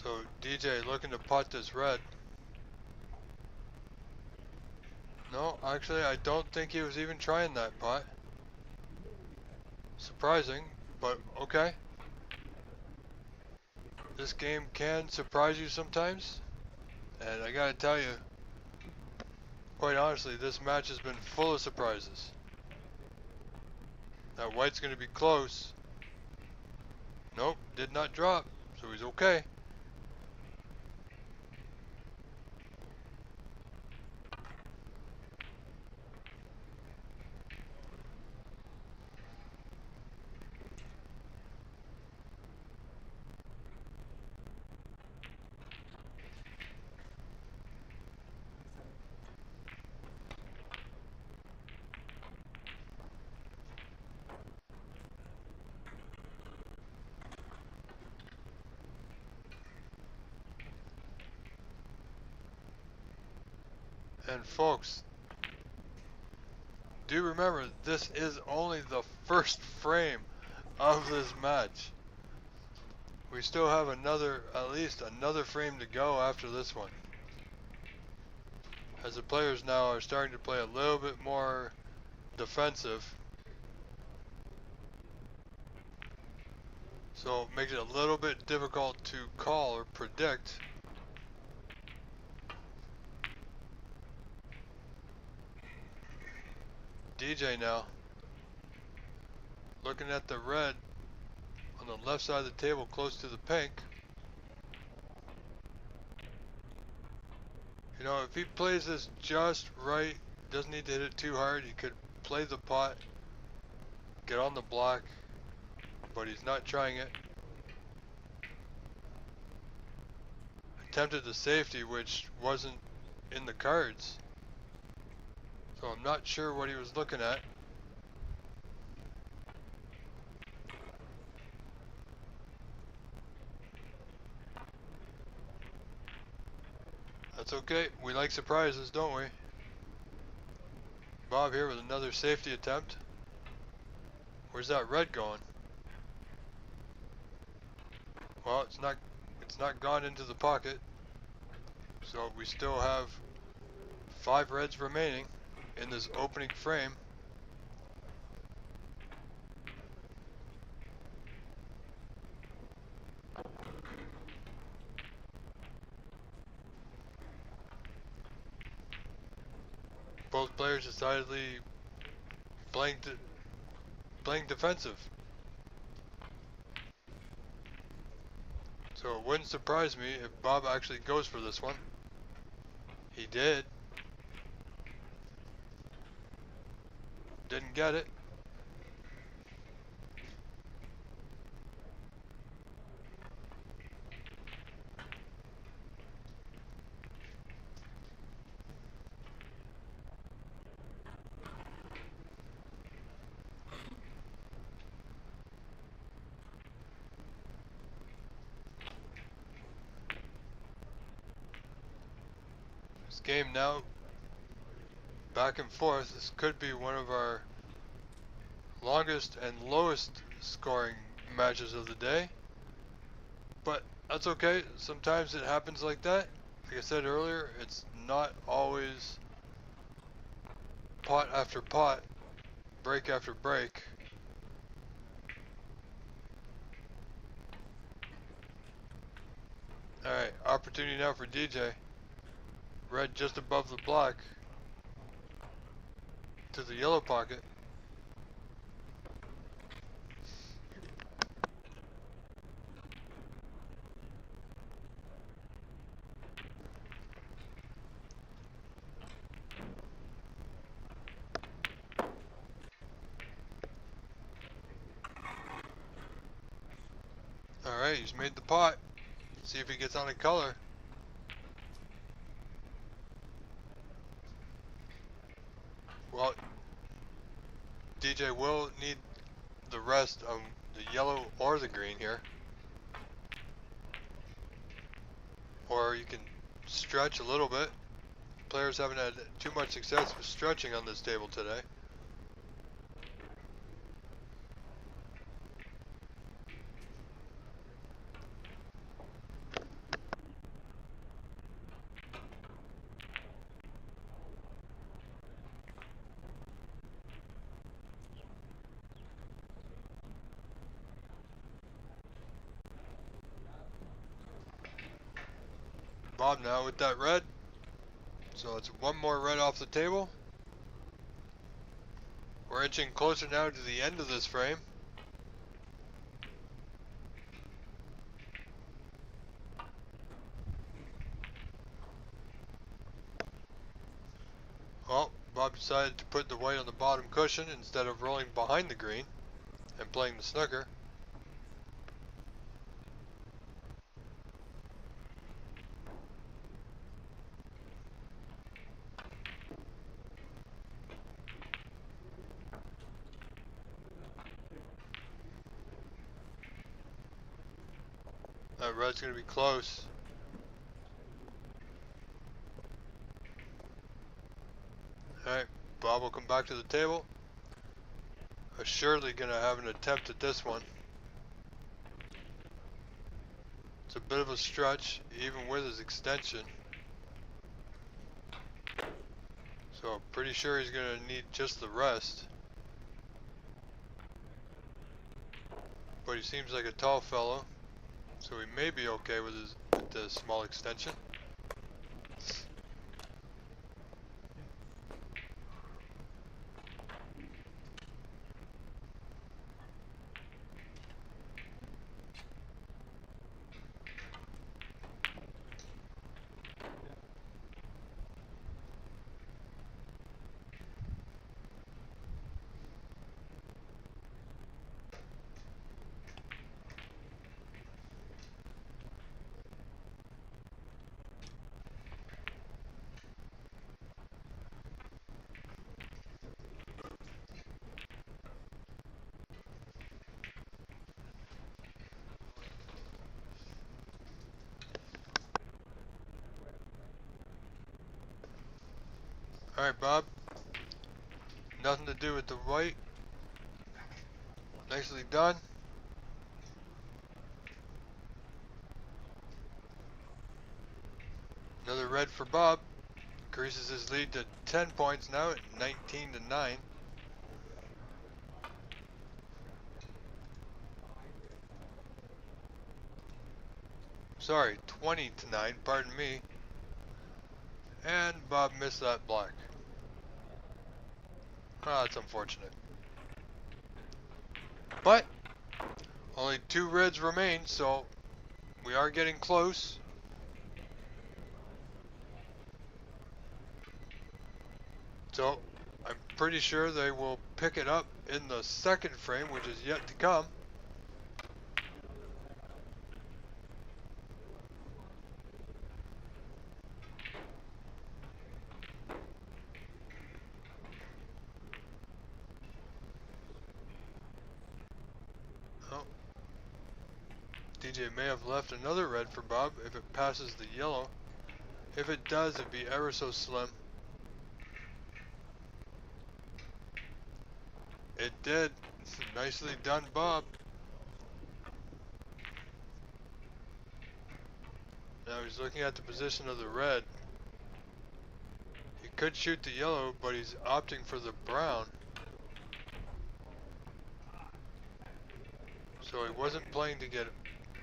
So DJ looking to pot this red. No, actually I don't think he was even trying that pot. Surprising, but okay. This game can surprise you sometimes. And I gotta tell you, quite honestly, this match has been full of surprises. That white's gonna be close. Nope, did not drop, so he's okay. And folks, do remember this is only the first frame of this match. We still have at least another frame to go after this one. As the players now are starting to play a little bit more defensive. So it makes it a little bit difficult to call or predict. DJ now looking at the red on the left side of the table close to the pink. You know, if he plays this just right, doesn't need to hit it too hard, he could play the pot, get on the block, but he's not trying it. Attempted the safety, which wasn't in the cards. So I'm not sure what he was looking at. That's okay. We like surprises, don't we? Bob here with another safety attempt. Where's that red going? Well, it's not gone into the pocket. So we still have 5 reds remaining in this opening frame. Both players decidedly playing defensive. So it wouldn't surprise me if Bob actually goes for this one. He did. Didn't get it. This game now back and forth. This could be one of our longest and lowest scoring matches of the day. But that's okay. Sometimes it happens like that. Like I said earlier, it's not always pot after pot, break after break. Alright, opportunity now for DJ. Red just above the black to the yellow pocket. Alright, he's made the pot. See if he gets on a color. Well, DJ will need the rest of the yellow or the green here. Or you can stretch a little bit. Players haven't had too much success with stretching on this table today. Bob now with that red. So it's one more red off the table. We're inching closer now to the end of this frame. Well, Bob decided to put the white on the bottom cushion instead of rolling behind the green and playing the snooker. That red's going to be close. Alright, Bob will come back to the table. Assuredly going to have an attempt at this one. It's a bit of a stretch, even with his extension. So I'm pretty sure he's going to need just the rest. But he seems like a tall fellow, so he may be okay with the small extension. Alright, Bob. Nothing to do with the white. Nicely done. Another red for Bob. Increases his lead to 10 points now at 19-9. Sorry, 20-9, pardon me. And Bob missed that black. Ah, that's unfortunate. But only 2 reds remain, so we are getting close. So I'm pretty sure they will pick it up in the second frame, which is yet to come. Oh, DJ may have left another red for Bob if it passes the yellow. If it does, it'd be ever so slim. It did. Nicely done, Bob. Now he's looking at the position of the red. He could shoot the yellow, but he's opting for the brown. So he wasn't playing to get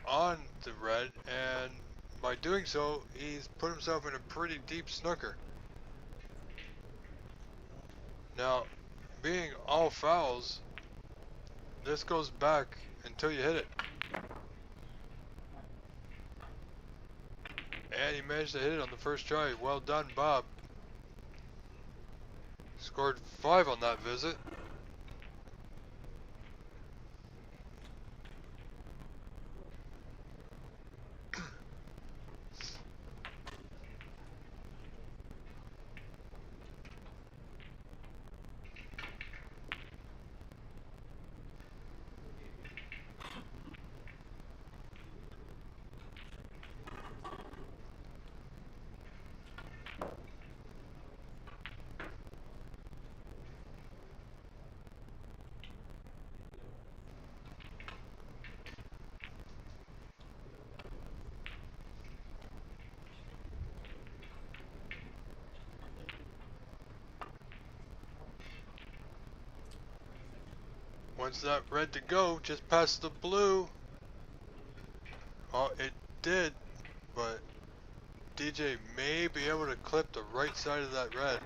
on the red, and by doing so, he's put himself in a pretty deep snooker. Now, being all fouls, this goes back until you hit it. And he managed to hit it on the first try. Well done, Bob. Scored 5 on that visit. Wants that red to go, just past the blue. Oh, it did, but DJ may be able to clip the right side of that red.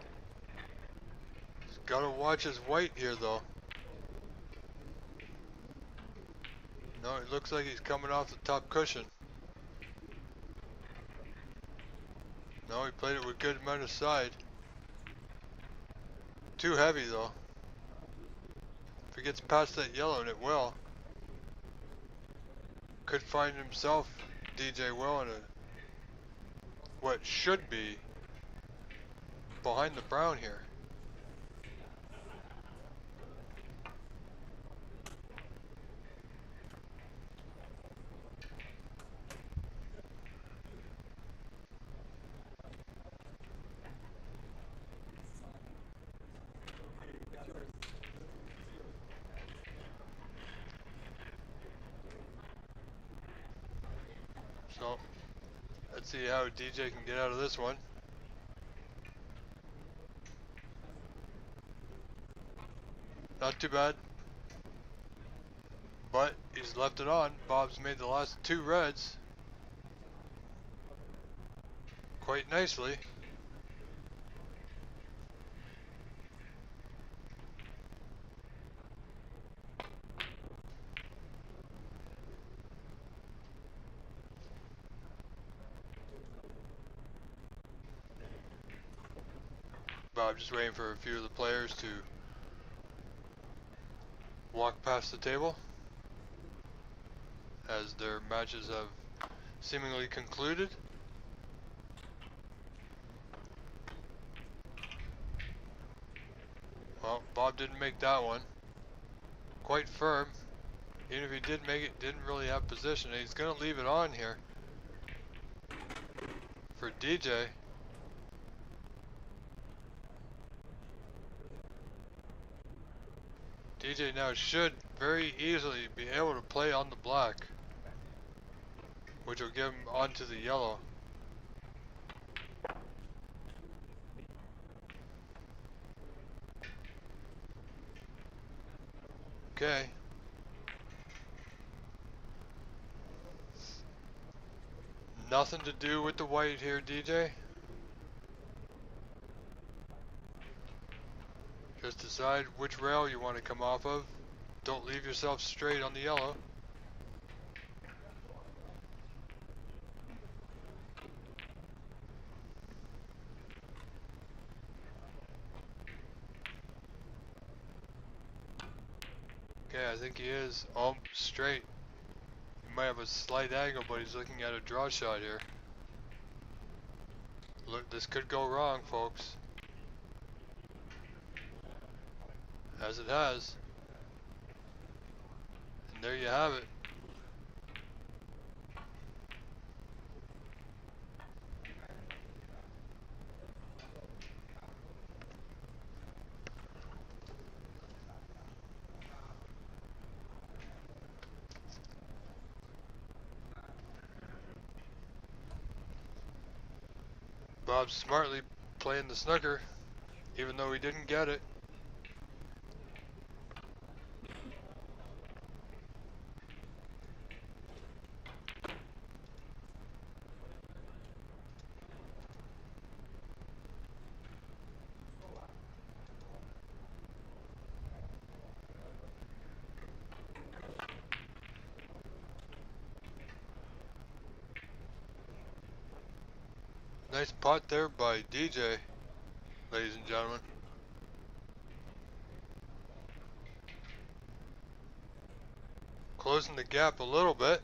He's got to watch his white here, though. No, it looks like he's coming off the top cushion. No, he played it with good amount of side. Too heavy, though. If he gets past that yellow, and it will, could find himself, DJ Will, in a what should be behind the brown here. So, let's see how DJ can get out of this one. Not too bad. But he's left it on. Bob's made the last 2 reds quite nicely. Bob just waiting for a few of the players to walk past the table as their matches have seemingly concluded. Well, Bob didn't make that one. Quite firm. Even if he did make it, didn't really have position. He's going to leave it on here for DJ. DJ now should very easily be able to play on the black, which will get him onto the yellow. Okay. Nothing to do with the white here, DJ. Just decide which rail you want to come off of. Don't leave yourself straight on the yellow. Okay, I think he is. Oh, straight. He might have a slight angle, but he's looking at a draw shot here. Look, this could go wrong, folks. As it has. And there you have it. Bob's smartly playing the snooker, even though he didn't get it. Nice pot there by DJ, ladies and gentlemen. Closing the gap a little bit.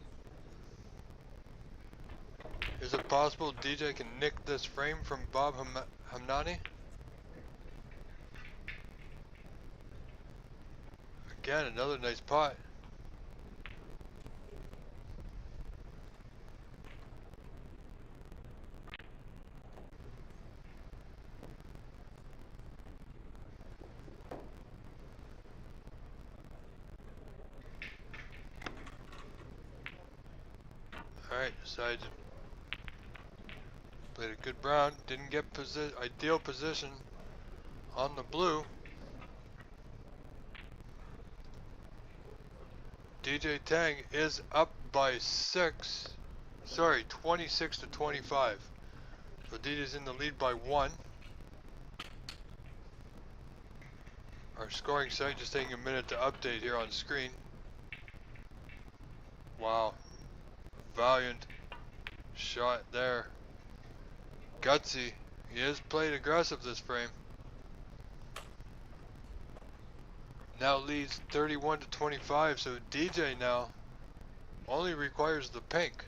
Is it possible DJ can nick this frame from Bob Hamnani? Again, another nice pot. Alright, decided to played a good brown, didn't get ideal position on the blue. DJ Tang is up by 26 to 25. So DJ's in the lead by 1. Our scoring site just taking a minute to update here on screen. Wow. Valiant shot there. Gutsy. He has played aggressive this frame. Now leads 31 to 25, so DJ now only requires the pink.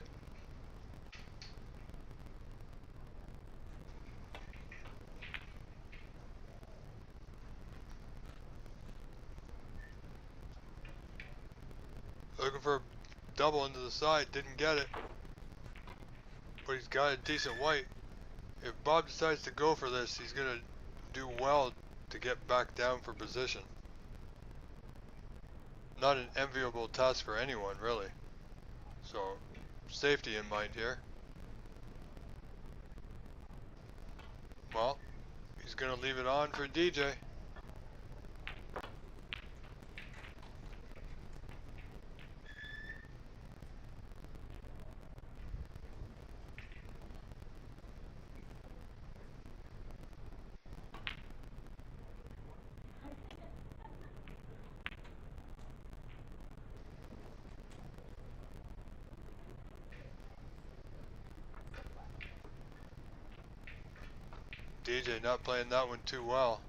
Looking for a double into the side, didn't get it. But he's got a decent white. If Bob decides to go for this, he's going to do well to get back down for position. Not an enviable task for anyone, really. So, safety in mind here. Well, he's going to leave it on for DJ. DJ not playing that one too well.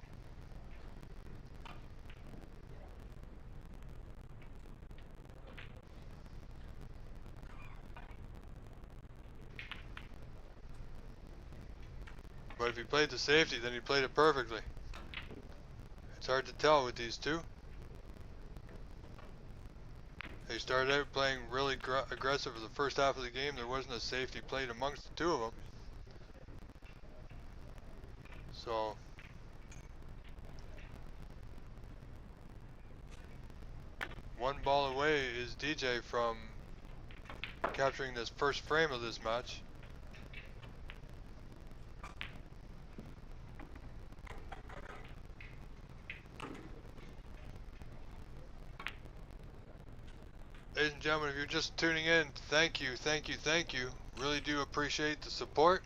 But if he played the safety, then he played it perfectly. It's hard to tell with these two. They started out playing really aggressive for the first half of the game. There wasn't a safety played amongst the two of them. So One ball away is DJ from capturing this first frame of this match. Ladies and gentlemen, if you're just tuning in, thank you, thank you, thank you. Really do appreciate the support.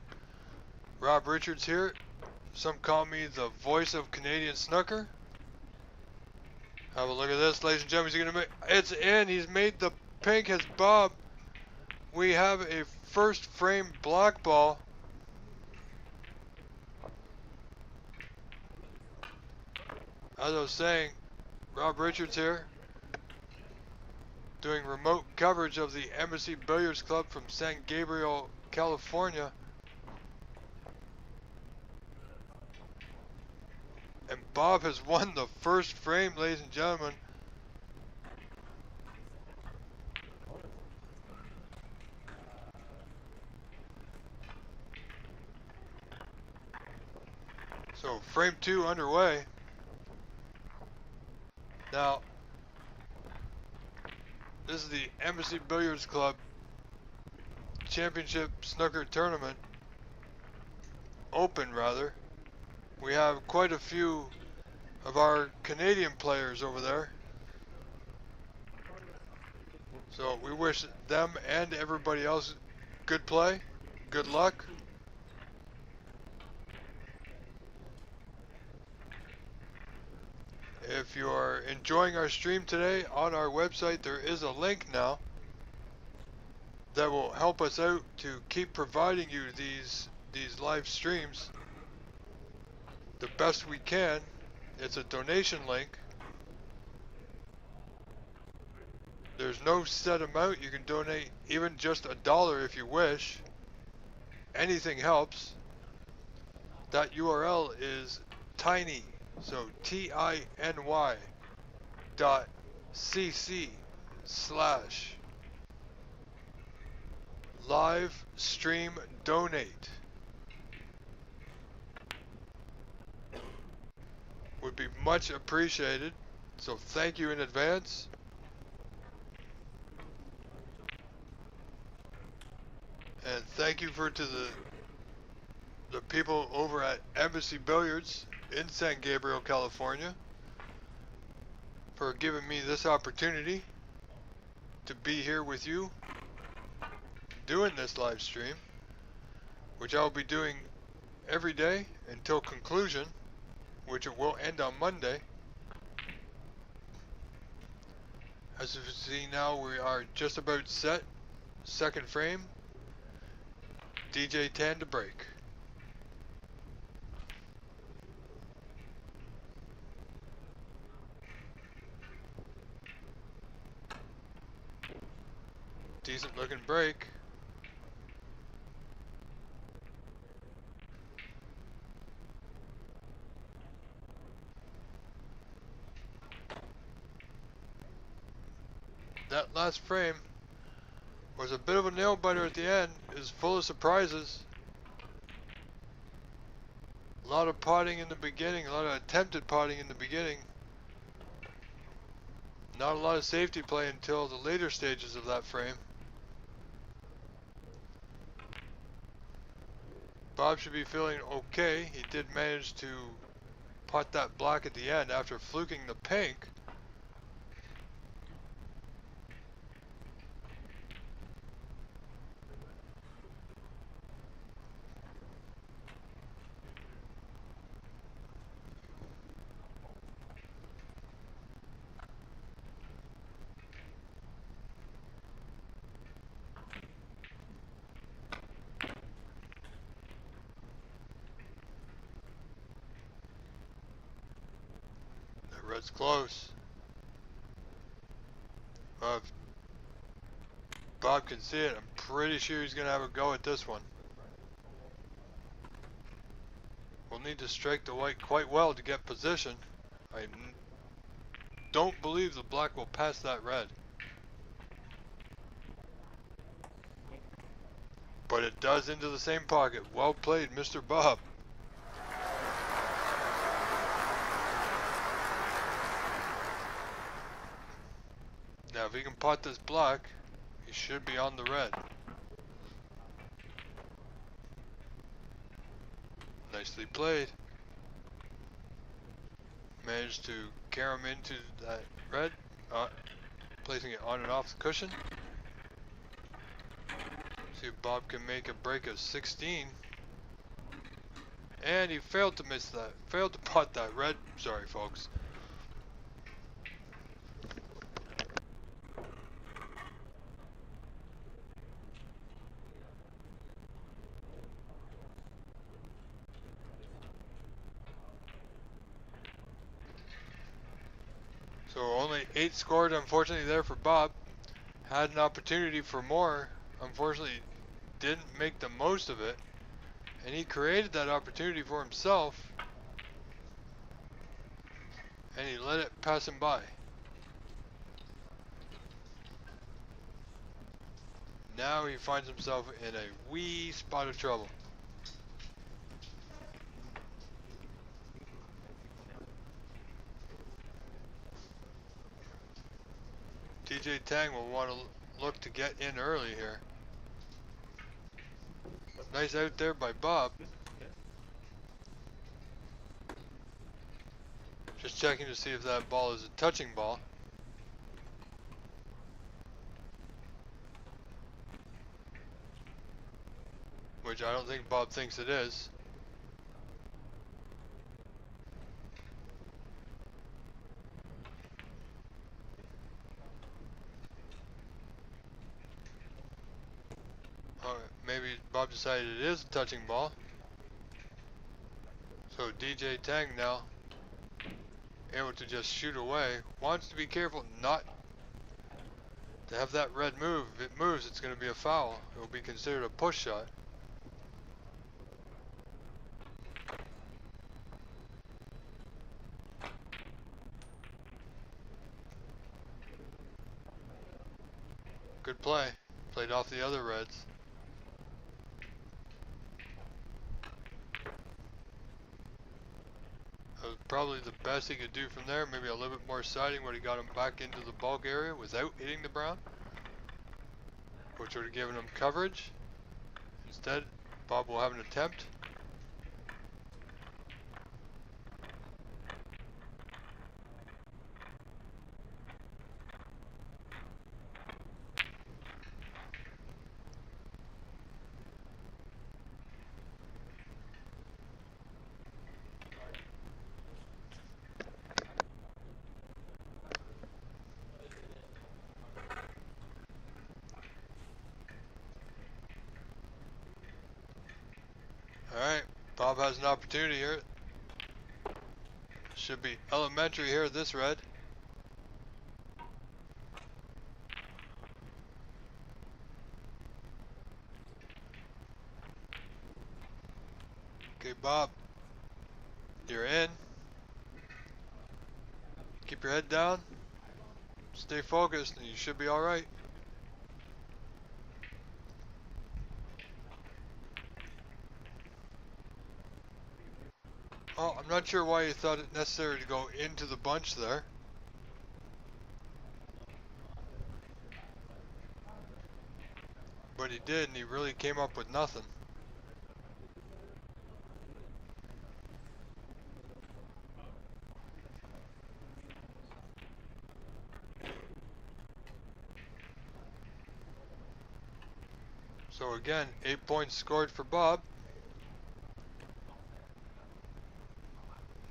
Rob Richards here. Some call me the voice of Canadian snooker. Have a look at this, ladies and gentlemen. He's gonna make, it's in. He's made the pink as Bob. We have a first frame black ball. As I was saying, Rob Richards here, doing remote coverage of the Embassy Billiards Club from San Gabriel, California. And Bob has won the first frame, ladies and gentlemen. So frame 2 underway. Now, this is the Embassy Billiards Club Championship Snooker Tournament. Open, rather. We have quite a few of our Canadian players over there. So we wish them and everybody else good play, good luck. If you're enjoying our stream today, on our website there is a link now that will help us out to keep providing you these live streams the best we can. It's a donation link. There's no set amount. You can donate even just $1 if you wish. Anything helps. That URL is tiny, so tiny.cc/live stream donate. Would be much appreciated, so thank you in advance. And thank you to the people over at Embassy Billiards in San Gabriel, California, for giving me this opportunity to be here with you doing this live stream, which I'll be doing every day until conclusion, which it will end on Monday. As you can see now, we are just about set. Second frame. DJ 10 to break. Decent looking break. That last frame was a bit of a nail biter at the end. It was full of surprises. A lot of potting in the beginning, a lot of attempted potting in the beginning. Not a lot of safety play until the later stages of that frame. Bob should be feeling okay. He did manage to pot that black at the end after fluking the pink. Red's close. If Bob can see it, I'm pretty sure he's going to have a go at this one. We'll need to strike the white quite well to get position. I don't believe the black will pass that red. But it does into the same pocket. Well played, Mr. Bob. if he can pot this black, he should be on the red. Nicely played. Managed to carry him into that red, placing it on and off the cushion. See if Bob can make a break of 16. And he failed to miss that. Failed to pot that red. Sorry, folks. So only 8 scored, unfortunately, there for Bob. Had an opportunity for more. Unfortunately, didn't make the most of it. And he created that opportunity for himself. And he let it pass him by. Now he finds himself in a wee spot of trouble. DJ Tang will want to look to get in early here. Nice out there by Bob. Just checking to see if that ball is a touching ball. Which I don't think Bob thinks it is. Maybe Bob decided it is a touching ball. So DJ Tang now able to just shoot away. Wants to be careful not to have that red move. If it moves, it's going to be a foul. It will be considered a push shot. Good play. Played off the other reds. That was probably the best he could do from there. Maybe a little bit more siding would have got him back into the bulk area without hitting the brown, which would have given him coverage. Instead, Bob will have an attempt. Alright, Bob has an opportunity here. Should be elementary here, this red. Okay, Bob, you're in. Keep your head down. Stay focused and you should be alright. Oh, I'm not sure why you thought it necessary to go into the bunch there. But he did, and he really came up with nothing. So again, 8 points scored for Bob.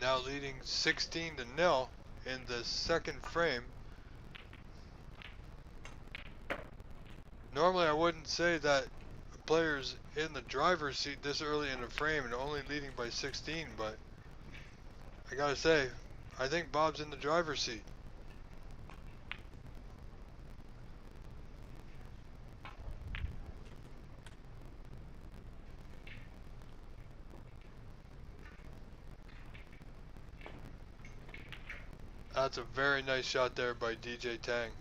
Now leading 16-0 in the second frame. Normally I wouldn't say that a player's in the driver's seat this early in the frame and only leading by 16, but I gotta say, I think Bob's in the driver's seat. That's a very nice shot there by DJ Tang.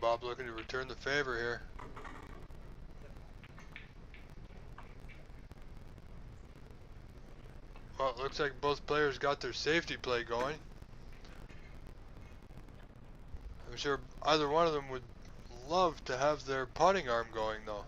Bob looking to return the favor here. Well, it looks like both players got their safety play going. I'm sure either one of them would love to have their putting arm going though.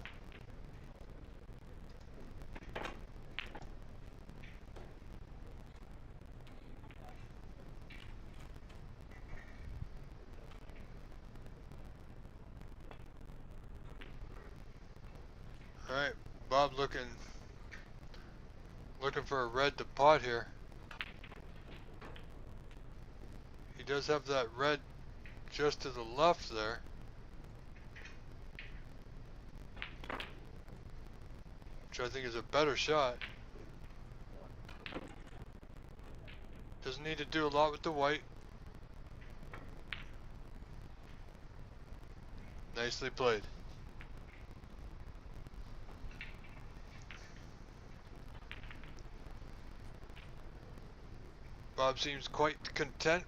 Alright, Bob looking for a red to pot here. He does have that red just to the left there. Which I think is a better shot. Doesn't need to do a lot with the white. Nicely played. Bob seems quite content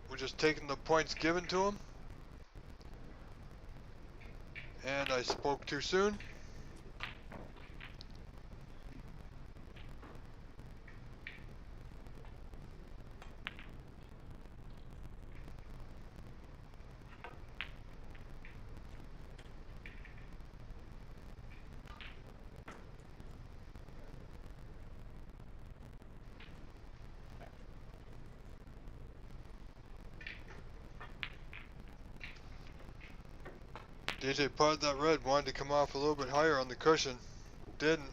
with just taking the points given to him. And I spoke too soon. DJ potted that red, wanted to come off a little bit higher on the cushion. Didn't.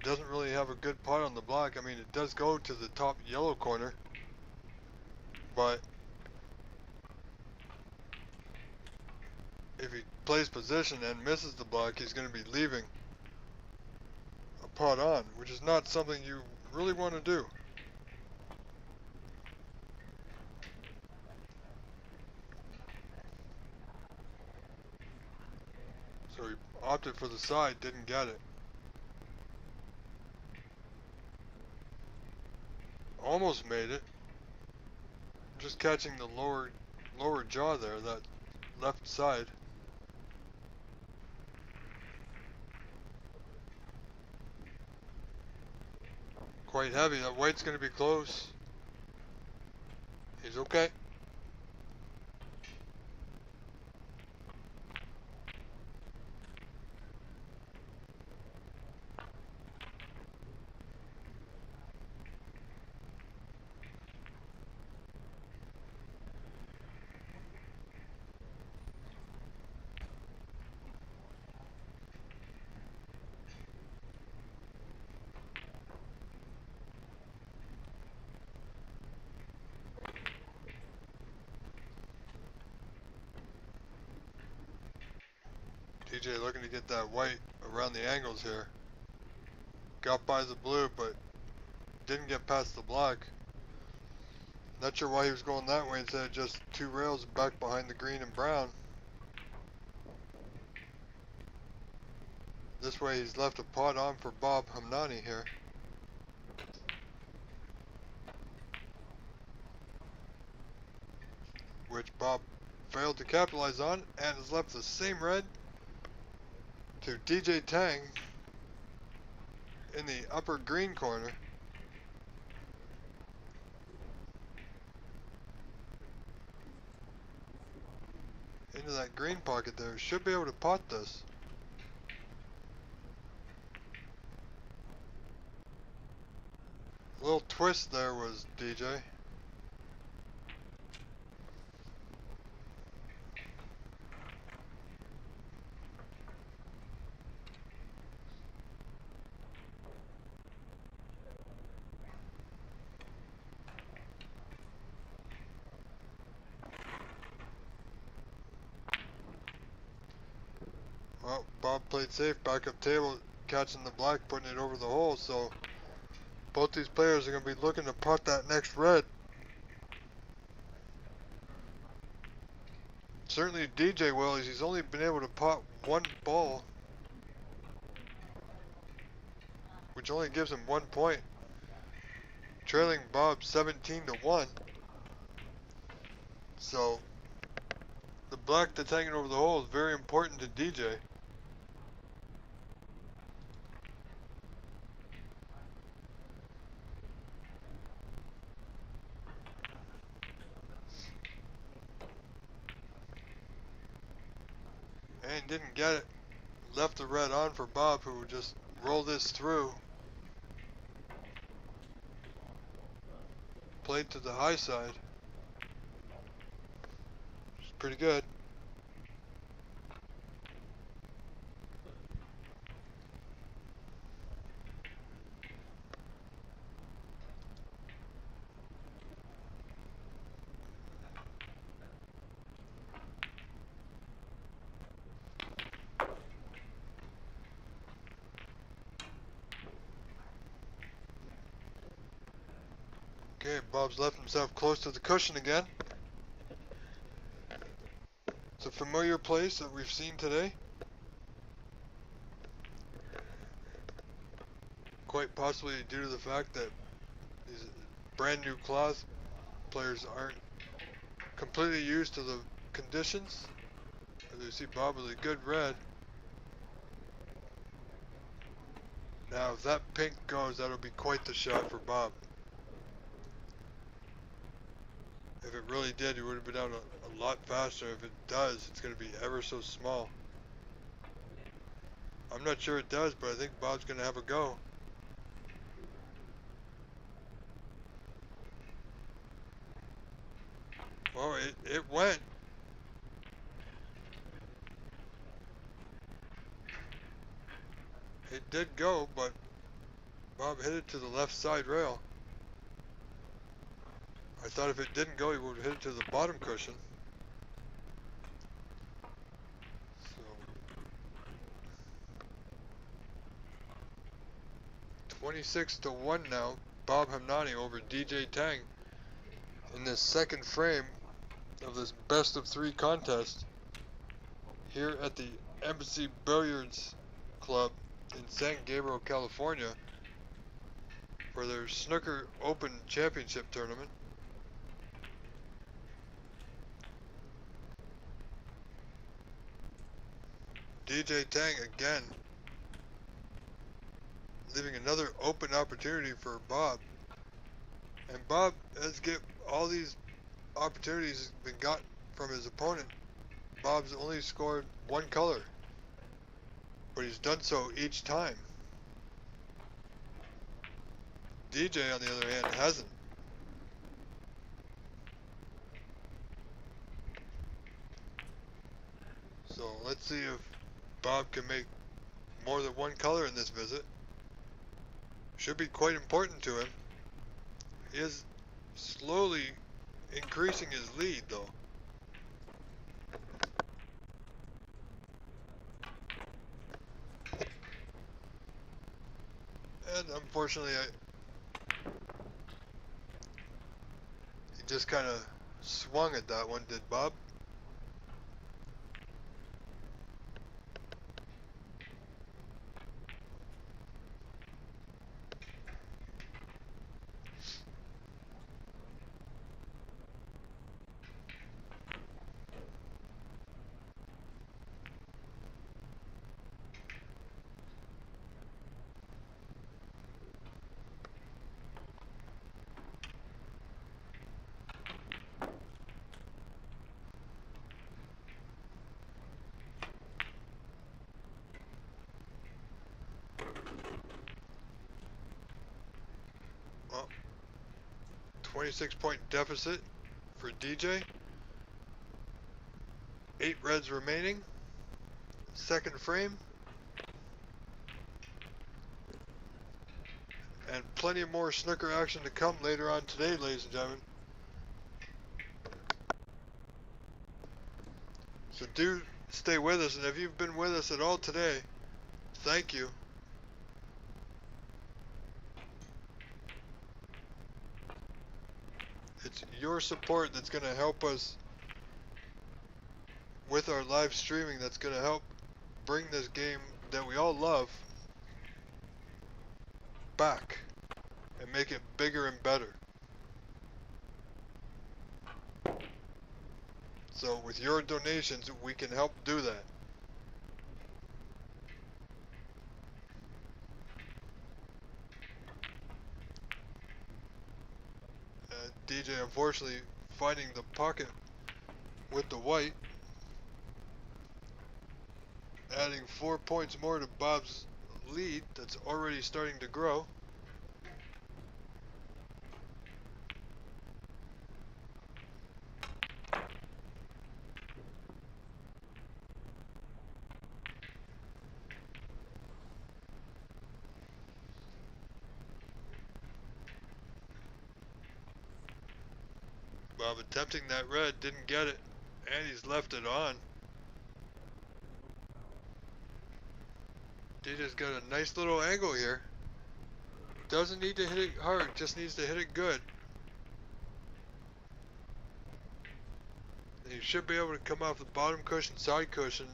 Doesn't really have a good putt on the block. I mean, it does go to the top yellow corner. But if he plays position and misses the block, he's going to be leaving a putt on, which is not something you really want to do. So he opted for the side, didn't get it. Almost made it. Just catching the lower jaw there, that left side. Quite heavy. That white's going to be close. He's okay. DJ looking to get that white around the angles here. Got by the blue, but didn't get past the block. Not sure why he was going that way instead of just two rails back behind the green and brown. This way he's left a pot on for Bob Hamnani here. Which Bob failed to capitalize on and has left the same red to DJ Tang in the upper green corner. Into that green pocket there. Should be able to pot this. A little twist there was DJ. Well, Bob played safe, back up table, catching the black, putting it over the hole, so both these players are going to be looking to pot that next red. Certainly DJ will, as he's only been able to pot one ball, which only gives him 1 point. Trailing Bob 17-1. So The black that's hanging over the hole is very important to DJ. And didn't get it. Left the red on for Bob, who would just roll this through. Played to the high side. It's pretty good. Okay, Bob's left himself close to the cushion again. It's a familiar place that we've seen today. Quite possibly due to the fact that these brand new cloth players aren't completely used to the conditions. As you see, Bob with a good red. Now, if that pink goes, that'll be quite the shot for Bob. If it really did, he would have been out a lot faster. If it does, it's going to be ever so small. I'm not sure it does, but I think Bob's going to have a go. Well, it went. It did go, but Bob hit it to the left side rail. I thought if it didn't go, he would hit it to the bottom cushion. So 26-1 now. Bob Hamnani over DJ Tang in this second frame of this best of 3 contest here at the Embassy Billiards Club in San Gabriel, California for their Snooker Open Championship tournament. DJ Tang again leaving another open opportunity for Bob. And Bob has get all these opportunities been got from his opponent. Bob's only scored 1 color, but he's done so each time. DJ, on the other hand, hasn't. So let's see if Bob can make more than 1 color in this visit. Should be quite important to him. He is slowly increasing his lead, though. And unfortunately, he just kind of swung at that one, did Bob? Well, 26-point deficit for DJ. 8 reds remaining. Second frame. And plenty more snooker action to come later on today, ladies and gentlemen. So do stay with us, and if you've been with us at all today, thank you. It's your support that's going to help us with our live streaming, that's going to help bring this game that we all love back and make it bigger and better. So with your donations, we can help do that. DJ unfortunately finding the pocket with the white, adding 4 points more to Bob's lead that's already starting to grow. Bob attempting that red, didn't get it, and he's left it on. DJ's got a nice little angle here. Doesn't need to hit it hard, just needs to hit it good. And you should be able to come off the bottom cushion, side cushion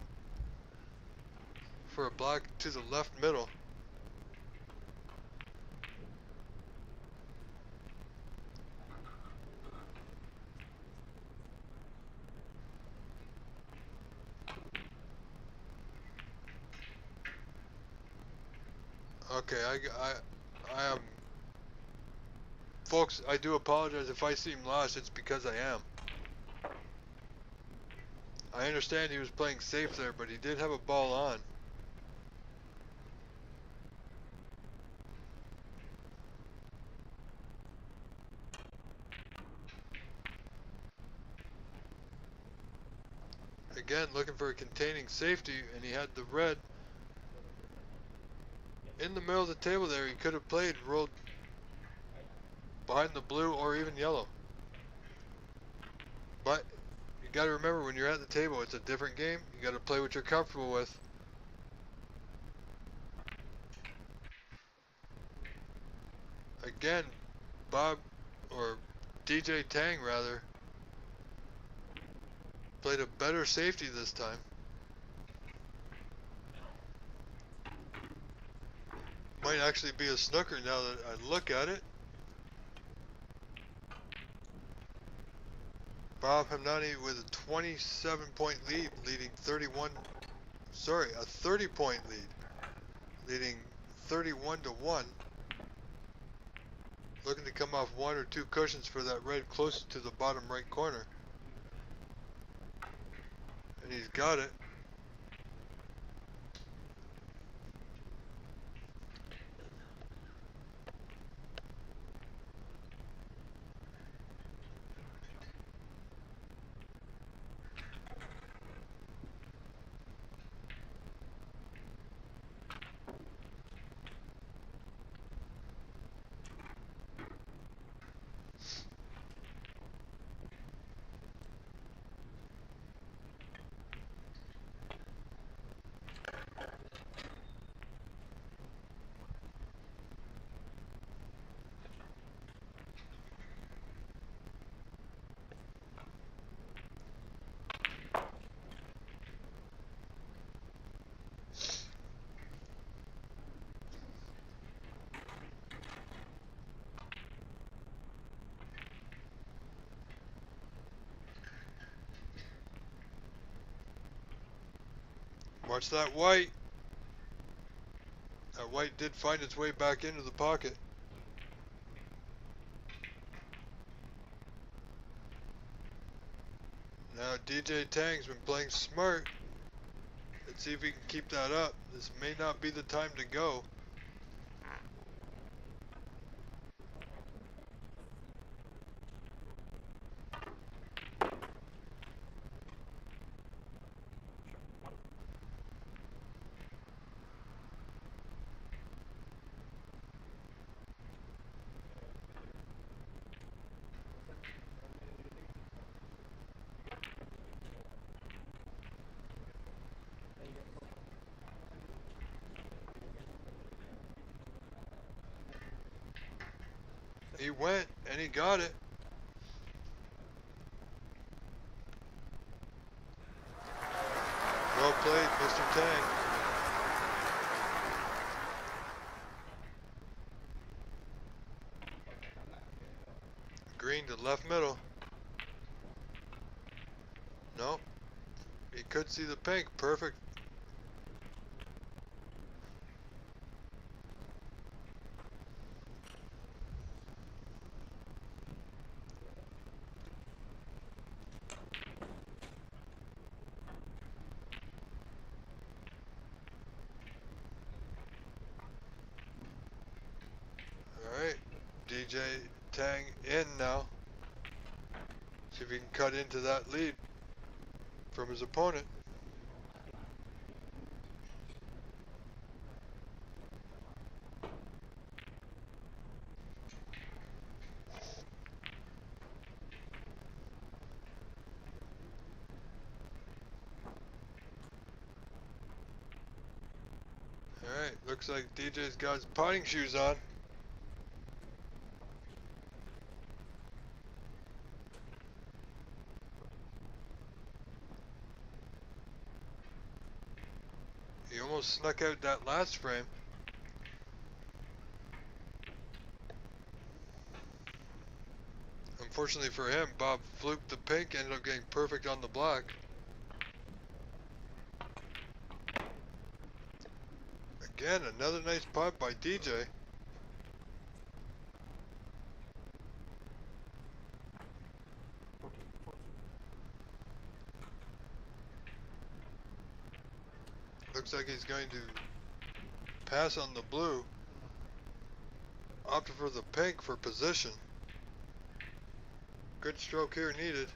for a block to the left middle. Okay, I am, folks, I do apologize if I seem lost, it's because I am. I understand he was playing safe there, but he did have a ball on. Again, looking for a containing safety, and he had the red in the middle of the table there. He could have played, rolled behind the blue or even yellow. But you got to remember, when you're at the table, it's a different game. You got to play what you're comfortable with. Again, Bob, or DJ Tang rather, played a better safety this time. Might actually be a snooker now that I look at it. Bob Hamnani with a 27-point lead, leading 30-point lead, leading 31-1. Looking to come off 1 or 2 cushions for that red close to the bottom right corner. And he's got it. Watch that white. That white did find its way back into the pocket. Now DJ Tang's been playing smart. Let's see if he can keep that up. This may not be the time to go. He went, and he got it. Well played, Mr. Tang. Green to left middle. could see the pink. Perfect. Alright, DJ Tang in now. See if he can cut into that lead from his opponent. Alright, looks like DJ's got his potting shoes on. He almost snuck out that last frame. Unfortunately for him, Bob fluked the pink, ended up getting perfect on the black. Again, another nice pot by DJ. Looks like he's going to pass on the blue. Opted for the pink for position. Good stroke here needed.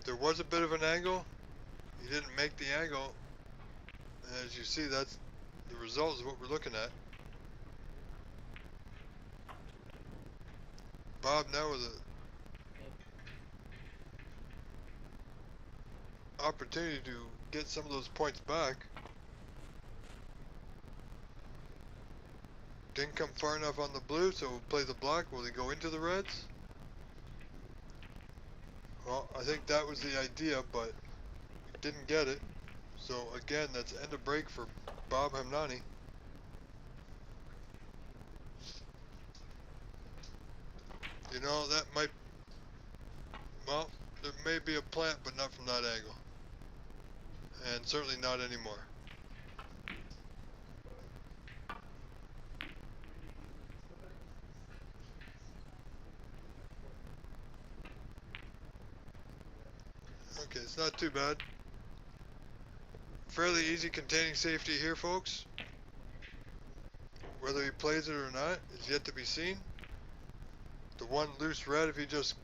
There was a bit of an angle. He didn't make the angle. And as you see, that's the result is what we're looking at. Bob now with an opportunity to get some of those points back. Didn't come far enough on the blue, so we'll play the black. Will he go into the reds? Well, I think that was the idea, but didn't get it. So again, that's end of break for Bob Hamnani. You know, that might, well, there may be a plant, but not from that angle. And certainly not anymore. Okay, it's not too bad. Fairly easy containing safety here, folks. Whether he plays it or not is yet to be seen. The one loose red, if he just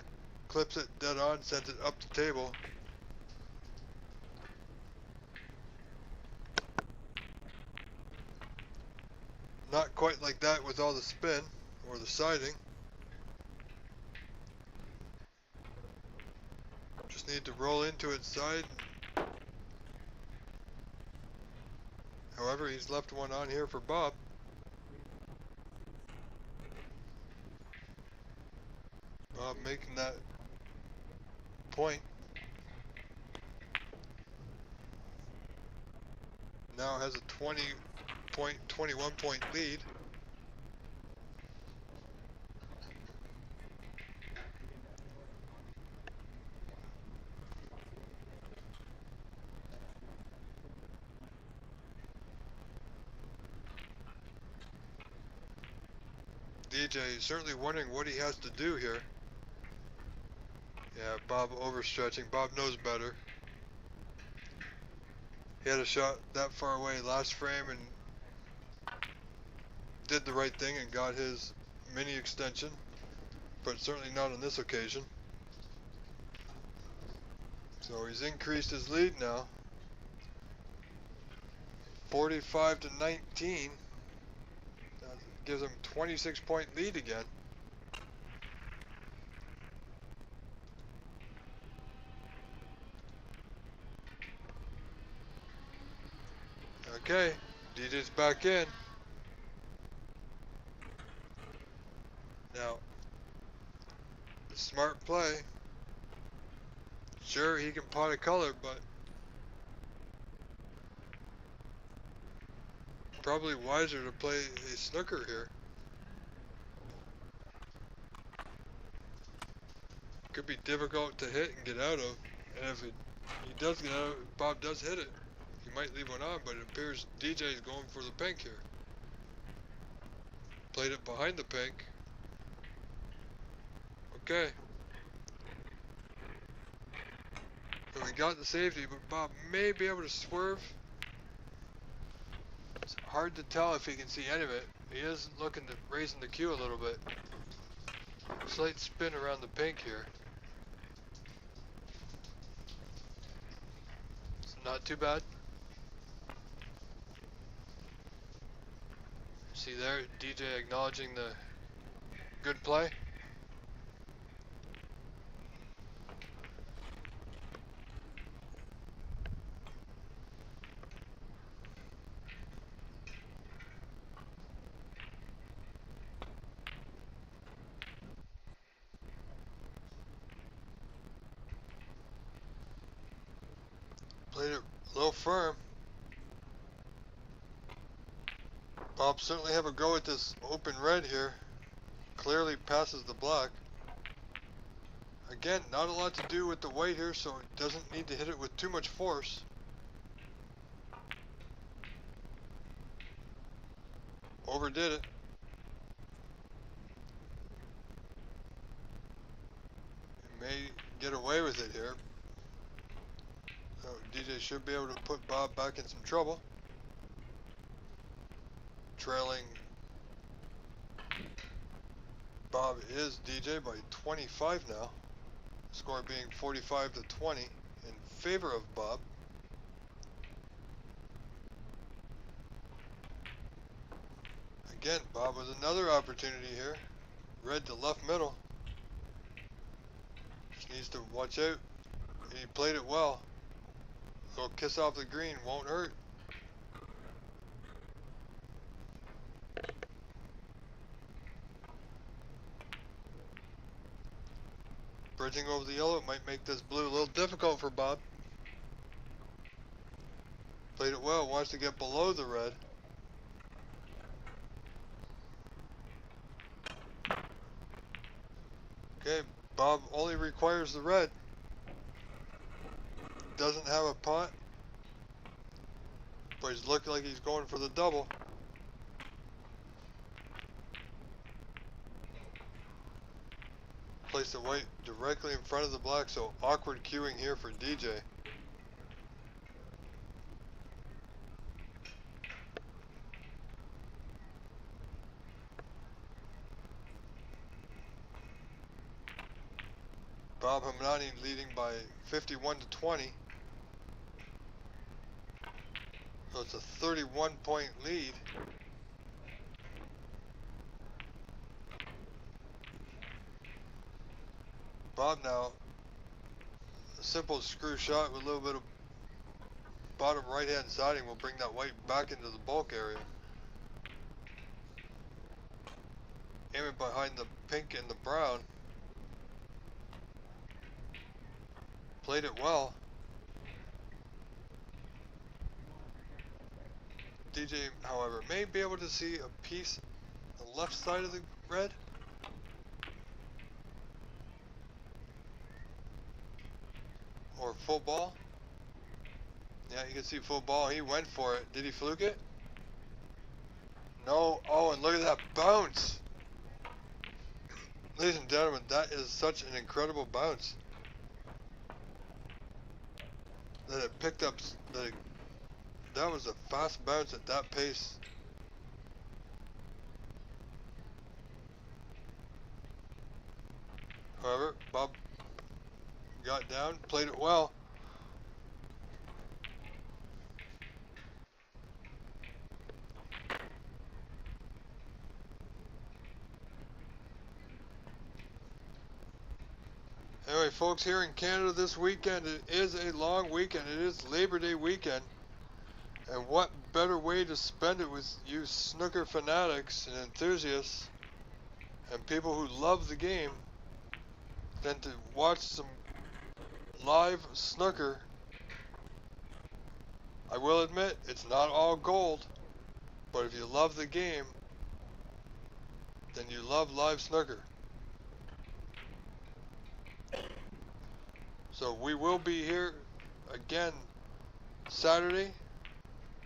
clips it dead on, sends it up the table. Not quite like that with all the spin or the siding. Just need to roll into its side. However, he's left one on here for Bob. Bob making that point. Now has a 21 point lead. DJ is certainly wondering what he has to do here. Yeah, Bob overstretching. Bob knows better. He had a shot that far away last frame and did the right thing and got his mini extension, but certainly not on this occasion. So he's increased his lead now. 45 to 19. That gives him 26 point lead again. Okay, DJ's back in. Now, smart play. Sure, he can pot a color, but probably wiser to play a snooker here. Could be difficult to hit and get out of. And if he does get out, Bob does hit it, he might leave one on, but it appears DJ is going for the pink here. Played it behind the pink. Okay. So we got the safety, but Bob may be able to swerve. It's hard to tell if he can see any of it. He is looking to raising the cue a little bit. Slight spin around the pink here. It's not too bad. See there, DJ acknowledging the good play. Played it a little firm. Bob certainly have a go at this open red here. Clearly passes the black. Again, not a lot to do with the white here, so it doesn't need to hit it with too much force. Overdid it. He may get away with it here. So DJ should be able to put Bob back in some trouble. Trailing Bob is DJ by 25 now. Score being 45 to 20 in favor of Bob. Again, Bob with another opportunity here. Red to left middle. Just needs to watch out. He played it well. So kiss off the green won't hurt. Bridging over the yellow might make this blue a little difficult for Bob. Played it well, wants to get below the red. Okay, Bob only requires the red. Doesn't have a pot, but he's looking like he's going for the double. Place the white directly in front of the black, so awkward cueing here for DJ. Bob Hamnani leading by 51 to 20. So it's a 31-point lead. Bob now, a simple screw shot with a little bit of bottom right hand siding will bring that white back into the bulk area. Aiming behind the pink and the brown. Played it well. DJ, however, may be able to see a piece on the left side of the red. Or full ball. Yeah, you can see full ball. He went for it. Did he fluke it? No. Oh, and look at that bounce. Ladies and gentlemen, that is such an incredible bounce. That it picked up, that was a fast bounce at that pace. However, Bob got down, played it well. Anyway, folks, here in Canada this weekend, it is a long weekend. It is Labor Day weekend. And what better way to spend it with you snooker fanatics and enthusiasts and people who love the game than to watch some live snooker. I will admit, it's not all gold, but if you love the game, then you love live snooker. So we will be here again Saturday,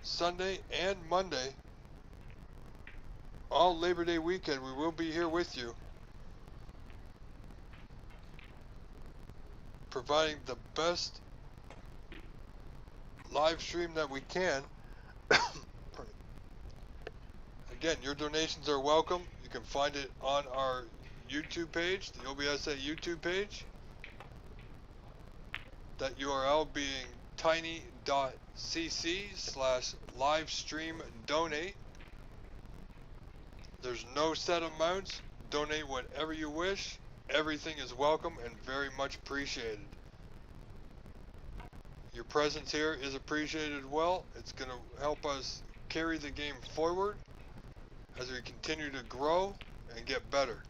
Sunday, and Monday. All Labor Day weekend we will be here with you, providing the best live stream that we can. Again, your donations are welcome. You can find it on our YouTube page, the OBSA YouTube page. That URL being tiny.cc/livestream-donate. There's no set amounts. Donate whatever you wish. Everything is welcome and very much appreciated. Your presence here is appreciated well. It's going to help us carry the game forward as we continue to grow and get better.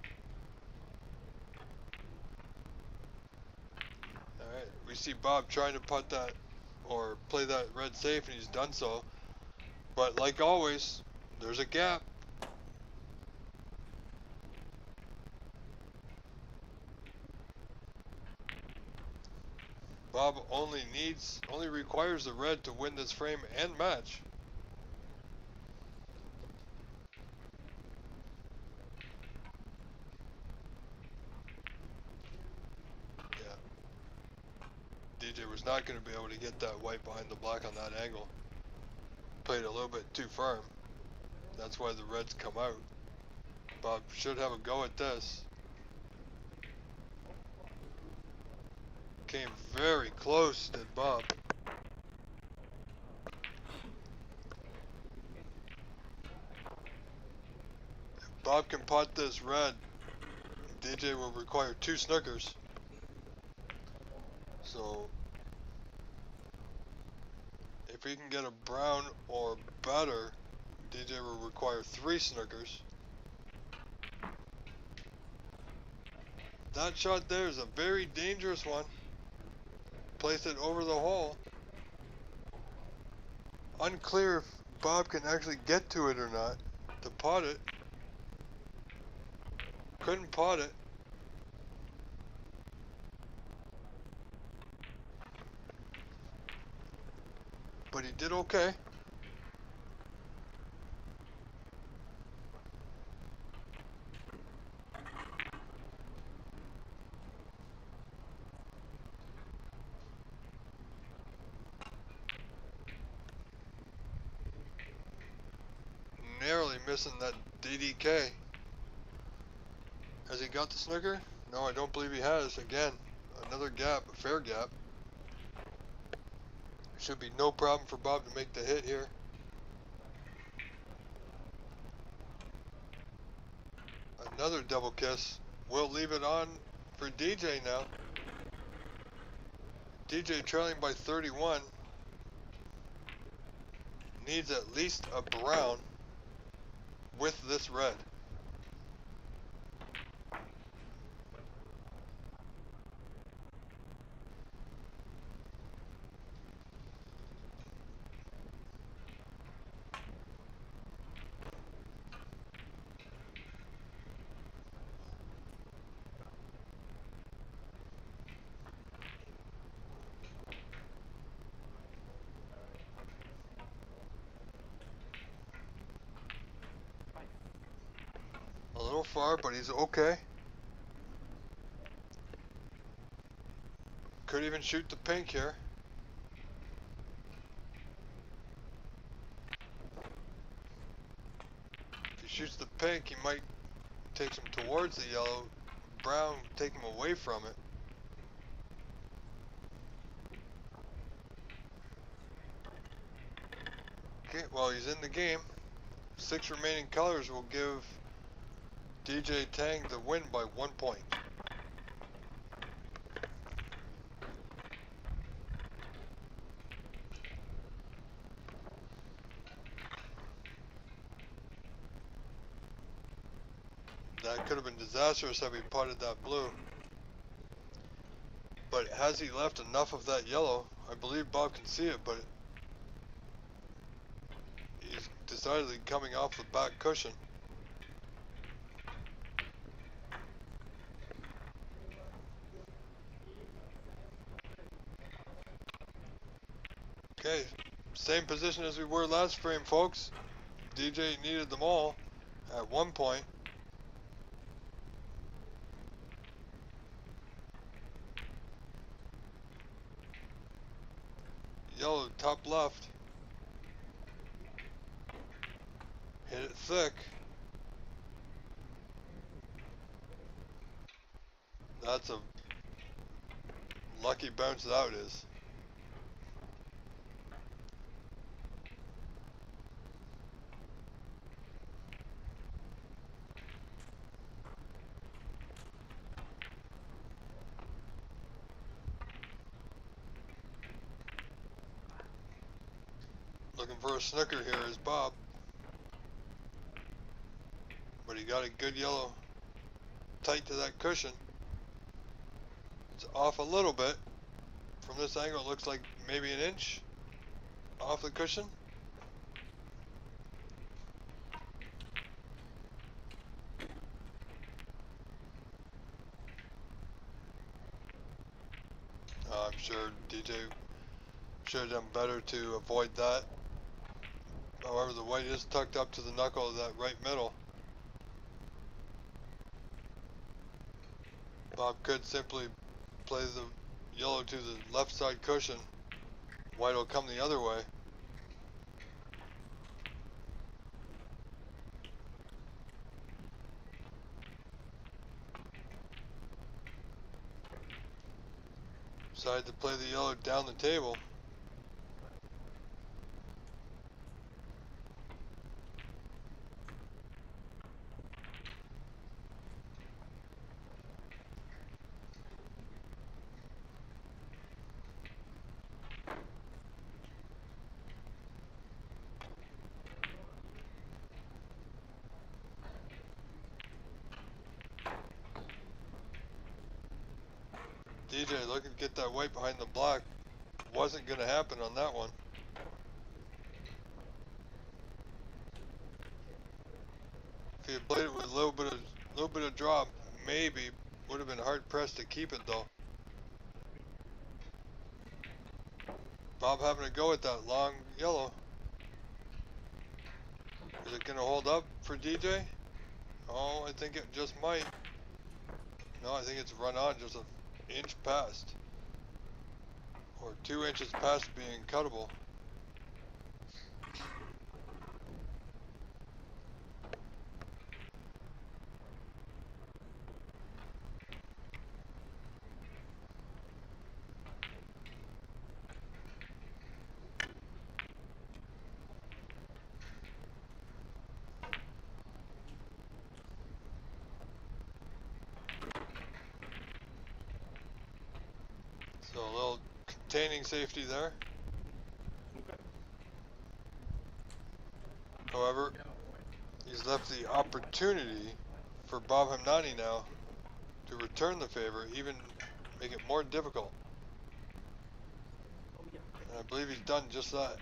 Alright, we see Bob trying to putt that or play that red safe, and he's done so. But like always, there's a gap. Bob only requires the red to win this frame and match. Yeah. DJ was not going to be able to get that white behind the black on that angle. Played a little bit too firm. That's why the reds come out. Bob should have a go at this. Came very close, did Bob. If Bob can putt this red, DJ will require 2 snookers. So, if he can get a brown or better, DJ will require 3 snookers. That shot there is a very dangerous one. Place it over the hole. Unclear if Bob can actually get to it or not to pot it. Couldn't pot it. But he did okay. Narrowly missing that DDK. Has he got the snooker? No, I don't believe he has. Again, another gap, a fair gap. Should be no problem for Bob to make the hit here. Another double kiss. We'll leave it on for DJ now. DJ trailing by 31. Needs at least a brown with this red. A little far, but he's okay. Could even shoot the pink here. If he shoots the pink, he might take him towards the yellow. Brown take him away from it. Okay, well, he's in the game. 6 remaining colors will give DJ Tang the win by 1 point. That could have been disastrous if he putted that blue. But has he left enough of that yellow? I believe Bob can see it, but he's decidedly coming off the back cushion. Same position as we were last frame, folks. DJ needed them all at one point. Yellow, top left. Hit it thick. That's a lucky bounce that is. Looking for a snooker here is Bob. But he got a good yellow tight to that cushion. It's off a little bit. From this angle it looks like maybe an inch off the cushion. I'm sure DJ should have done better to avoid that. However, the white is tucked up to the knuckle of that right middle. Bob could simply play the yellow to the left side cushion. White will come the other way. Decided to play the yellow down the table. DJ looking to get that white behind the black. Wasn't going to happen on that one. If he had played it with a little bit of drop, maybe would have been hard pressed to keep it though. Bob having to go with that long yellow. Is it going to hold up for DJ? Oh, I think it just might. No, I think it's run on just an inch past. Or 2 inches past being cuttable. So a little containing safety there. However, he's left the opportunity for Bob Hamnani now to return the favor, even make it more difficult. And I believe he's done just that.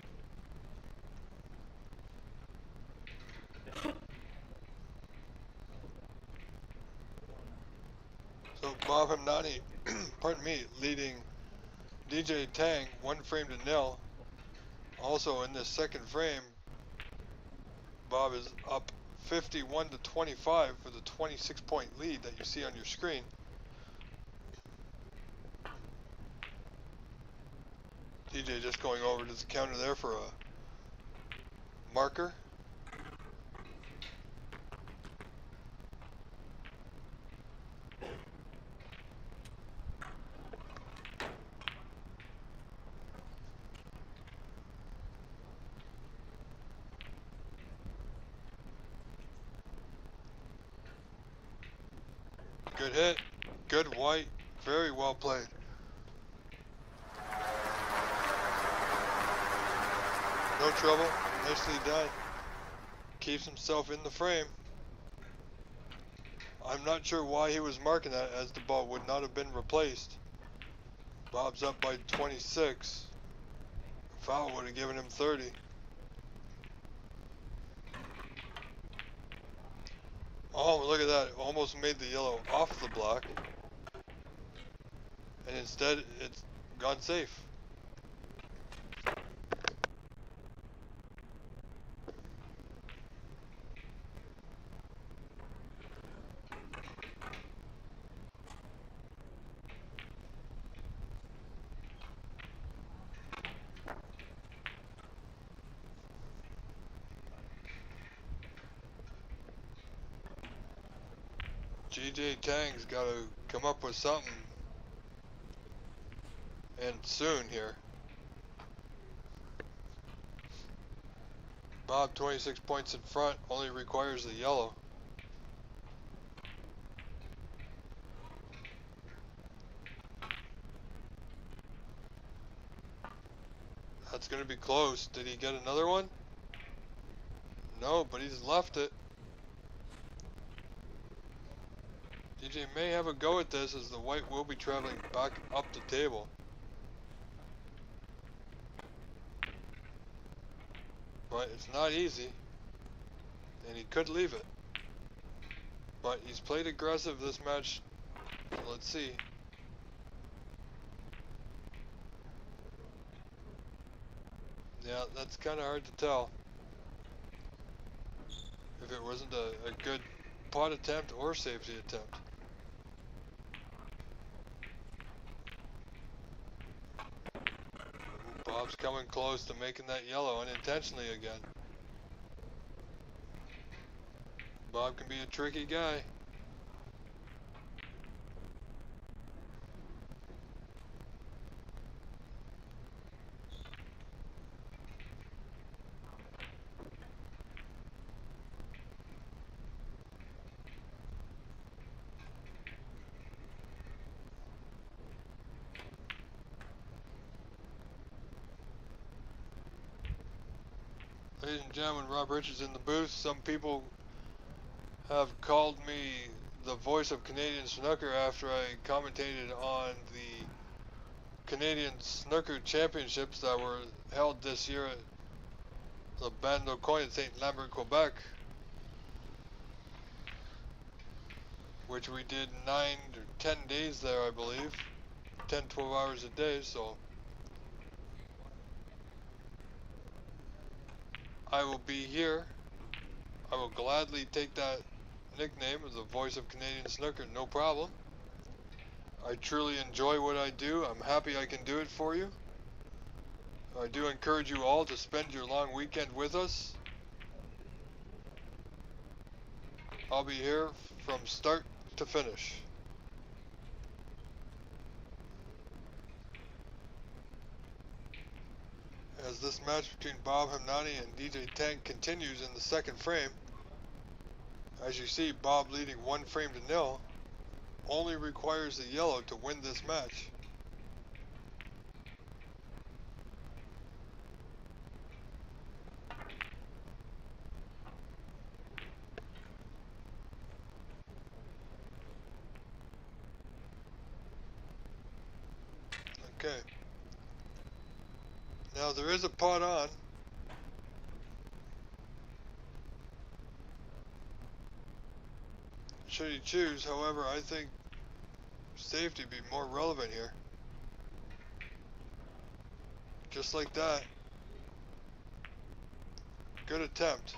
So Bob Hamnani, pardon me, leading DJ Tang 1 frame to 0. Also in this second frame, Bob is up 51 to 25 for the 26-point lead that you see on your screen. DJ just going over to the counter there for a marker. Good hit, good white, very well played. No trouble, nicely done. Keeps himself in the frame. I'm not sure why he was marking that, as the ball would not have been replaced. Bob's up by 26. Foul would have given him 30. Oh, look at that. Almost made the yellow off the block. And instead, it's gone safe. GJ Tang's got to come up with something, and soon here. Bob 26 points in front, only requires the yellow. That's going to be close. Did he get another one? No, but he's left it. DJ may have a go at this as the white will be traveling back up the table. But it's not easy, and he could leave it. But he's played aggressive this match. Let's see. Yeah, that's kind of hard to tell. If it wasn't a good pot attempt or safety attempt. Bob's coming close to making that yellow unintentionally again. Bob can be a tricky guy. Ladies and gentlemen, Rob Richards in the booth. Some people have called me the voice of Canadian snooker after I commentated on the Canadian Snooker Championships that were held this year at the Bando Coin in St. Lambert, Quebec, which we did 9 or 10 days there, I believe. 10, 12 hours a day, so I will be here. I will gladly take that nickname as the voice of Canadian snooker, no problem. I truly enjoy what I do. I'm happy I can do it for you. I do encourage you all to spend your long weekend with us. I'll be here from start to finish. As this match between Bob Hamnani and DJ Tank continues in the second frame, as you see, Bob leading 1 frame to 0, only requires the yellow to win this match. Okay. Now there is a pot on. Should he choose, however, I think safety would be more relevant here. Just like that. Good attempt.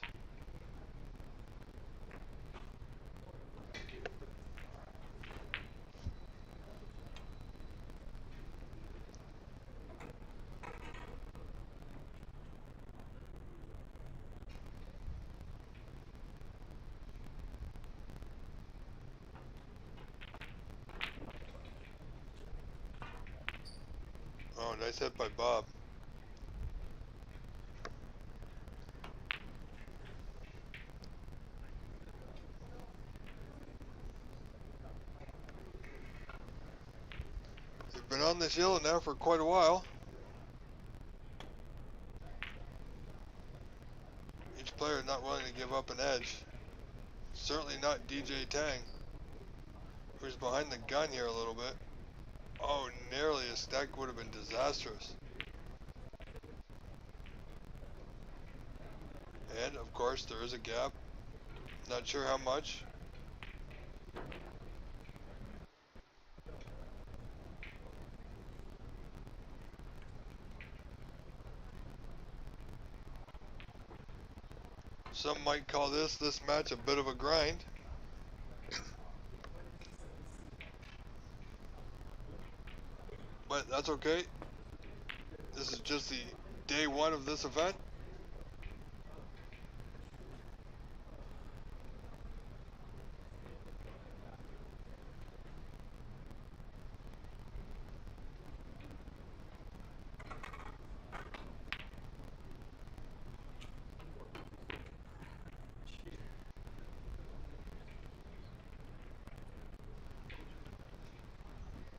Oh, nice hit by Bob. They've been on this yellow now for quite a while. Each player not willing to give up an edge. Certainly not DJ Tang, who's behind the gun here a little bit. Oh, nearly a stack would have been disastrous. And, of course, there is a gap. Not sure how much. Some might call this match a bit of a grind. But that's okay. This is just the day 1 of this event.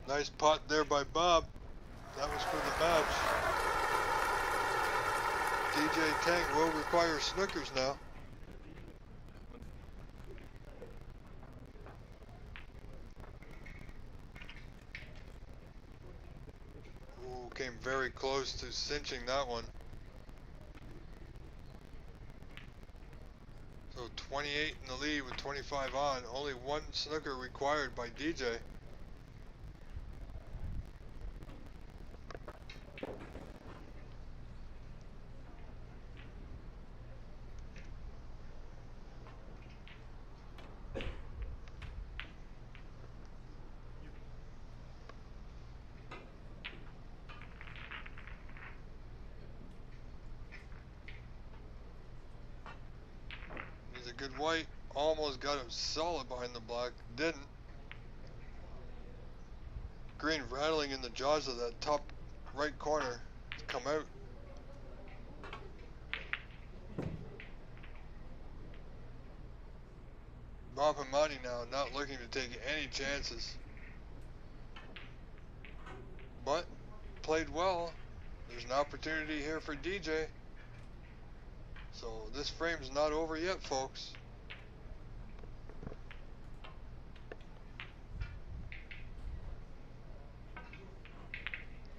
Nice pot there by Bob. That was for the match. DJ Tang will require snookers now. Ooh, came very close to cinching that one. So 28 in the lead with 25 on. Only one snooker required by DJ. He's a good white. Almost got him solid behind the black. Didn't. Green rattling in the jaws of that top right corner. Come out. Bob Hamadi now not looking to take any chances. But played well. There's an opportunity here for DJ. So this frame's not over yet, folks.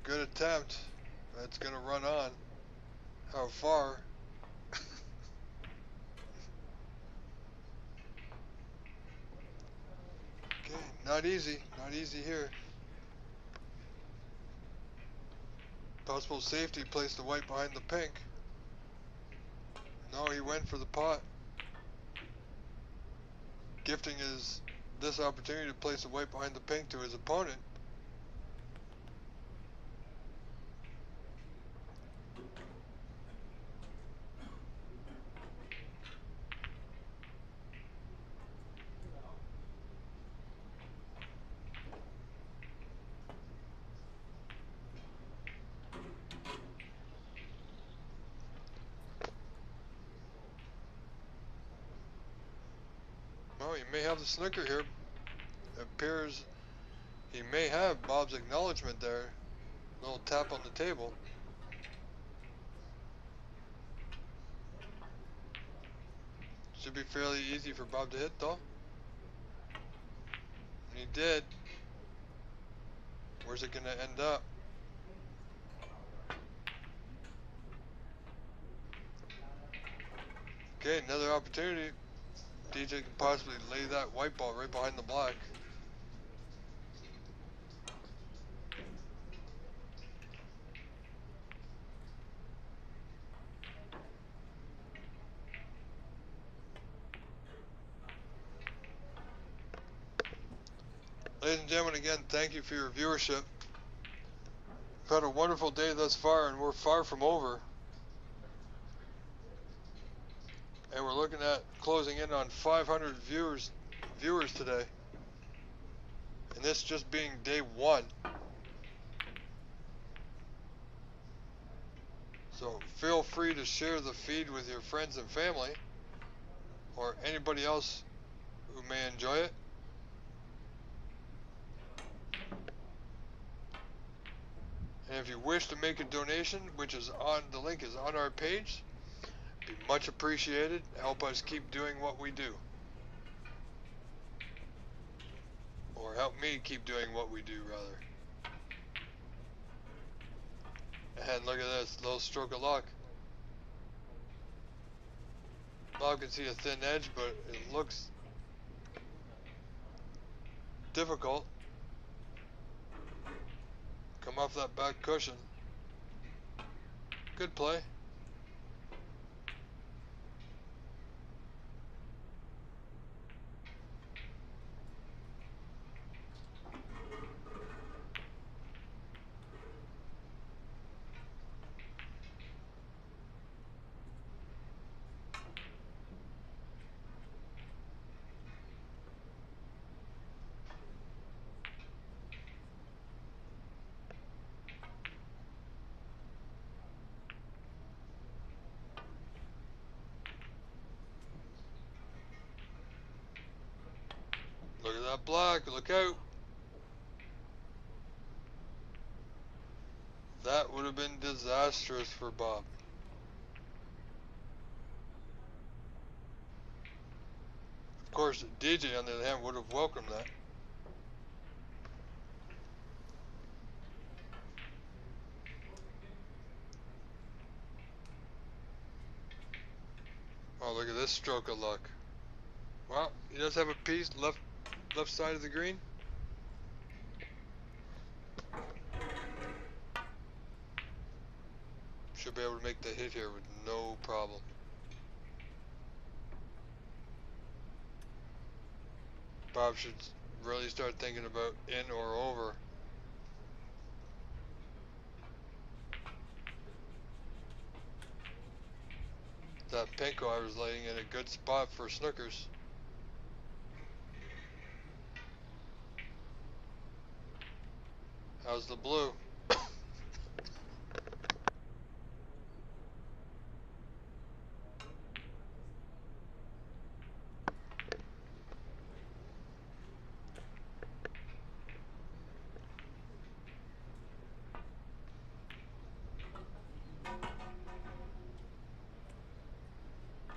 Good attempt. That's gonna run on. How far? Okay, not easy. Not easy here. Possible safety, placed the white behind the pink. No, he went for the pot. Gifting is this opportunity to place the white behind the pink to his opponent. Well, he may have the snooker here. It appears he may have Bob's acknowledgement there. A little tap on the table. Should be fairly easy for Bob to hit though. And he did. Where's it gonna end up? Okay, another opportunity. DJ can possibly lay that white ball right behind the black. Ladies and gentlemen, again, thank you for your viewership. We've had a wonderful day thus far, and we're far from over. And we're looking at closing in on 500 viewers today. And this just being day one. So feel free to share the feed with your friends and family, or anybody else who may enjoy it. And if you wish to make a donation, which is on the link is on our page, be much appreciated. Help us keep doing what we do. Or help me keep doing what we do, rather. And look at this, little stroke of luck. Bob can see a thin edge, but it looks difficult. Come off that back cushion. Good play. Look at that black, look out. That would have been disastrous for Bob. Of course, DJ on the other hand would have welcomed that. Oh, look at this stroke of luck. Well, he does have a piece left side of the green. Should be able to make the hit here with no problem. Bob should really start thinking about in or over. That pinko I was laying in a good spot for snookers. How's the blue?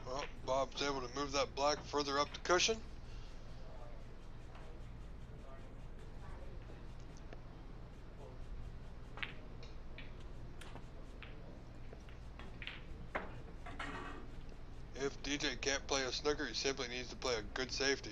Well, Bob's able to move that black further up the cushion. If DJ can't play a snooker, he simply needs to play a good safety.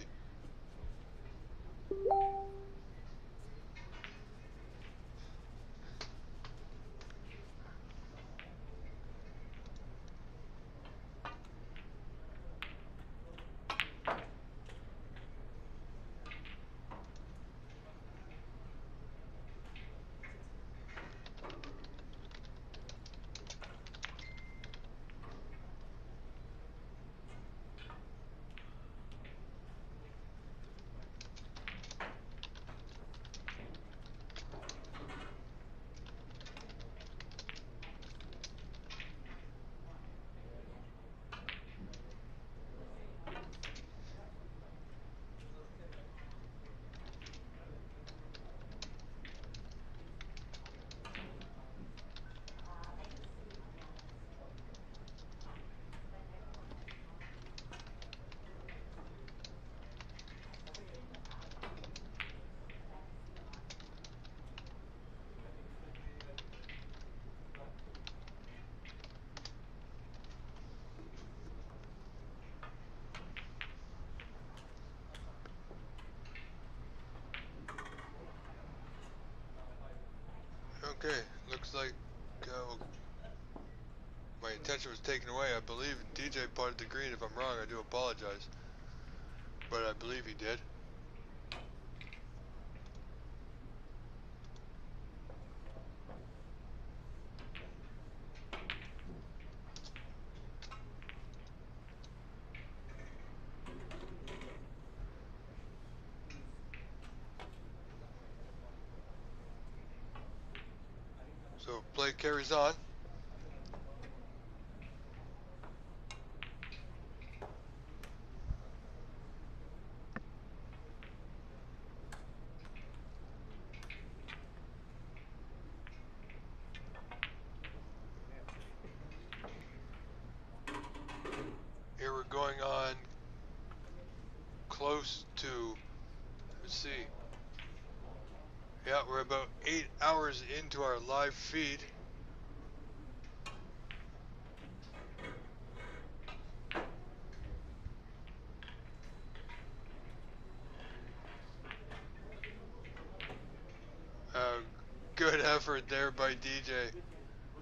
Okay, looks like my attention was taken away. I believe DJ potted the green. If I'm wrong, I do apologize. But I believe he did. So play carries on. Here we're going on close to, let's see. Yeah, we're about 8 hours into our live feed. Good effort there by DJ.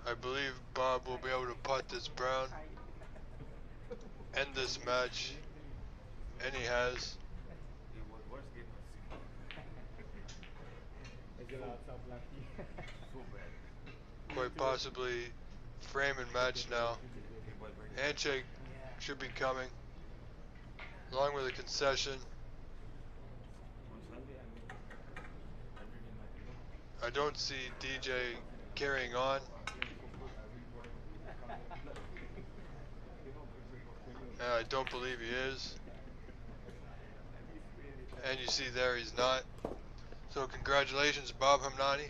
I believe Bob will be able to putt this brown, end this match, and he has. Quite possibly frame and match now. Handshake should be coming, along with a concession. I don't see DJ carrying on. I don't believe he is. And you see there he's not. So congratulations, Bob Hamnani.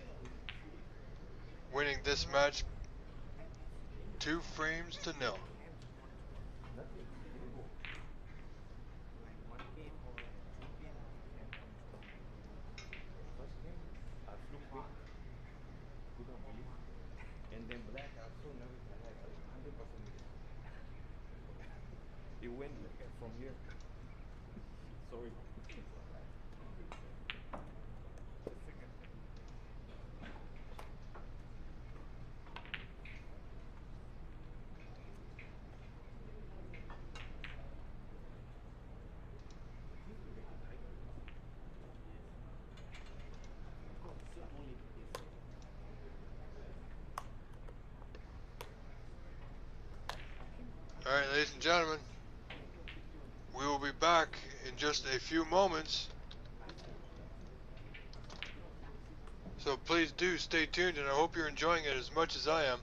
winning this match 2-0. And then black also never like 100%. It went from here. Sorry. Alright, ladies and gentlemen, we will be back in just a few moments. So please do stay tuned, and I hope you're enjoying it as much as I am.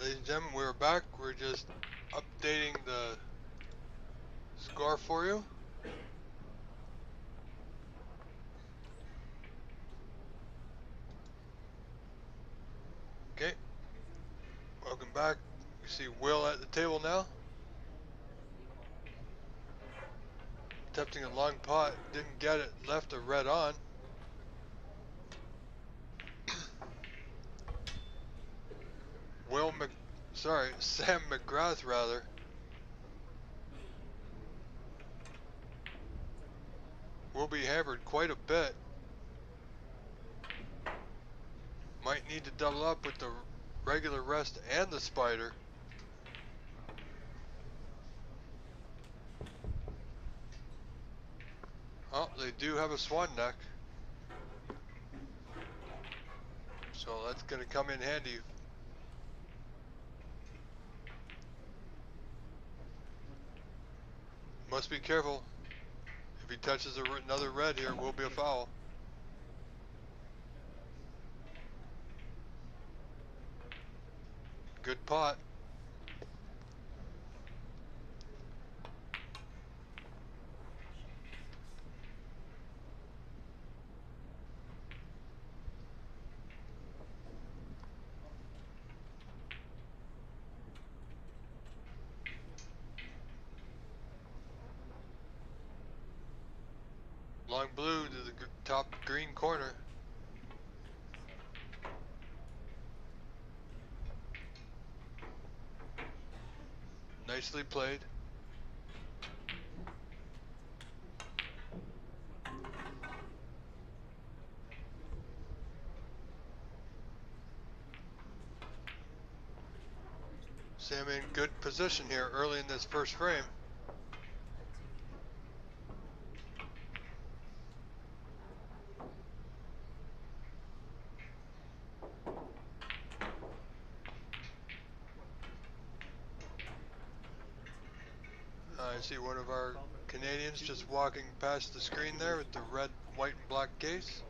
Alright, ladies and gentlemen, we're back. We're just updating the score for you. Okay, welcome back. We see Will at the table now. Attempting a long pot, didn't get it, left a red on. Sam McGrath rather. Will be hammered quite a bit. Might need to double up with the regular rest and the spider. Oh, they do have a swan neck. So that's going to come in handy. Must be careful. If he touches another red here, it will be a foul. Good pot. Long blue to the top green corner. Nicely played. Sam in good position here early in this first frame. I see one of our Canadians just walking past the screen there with the red, white, and black case.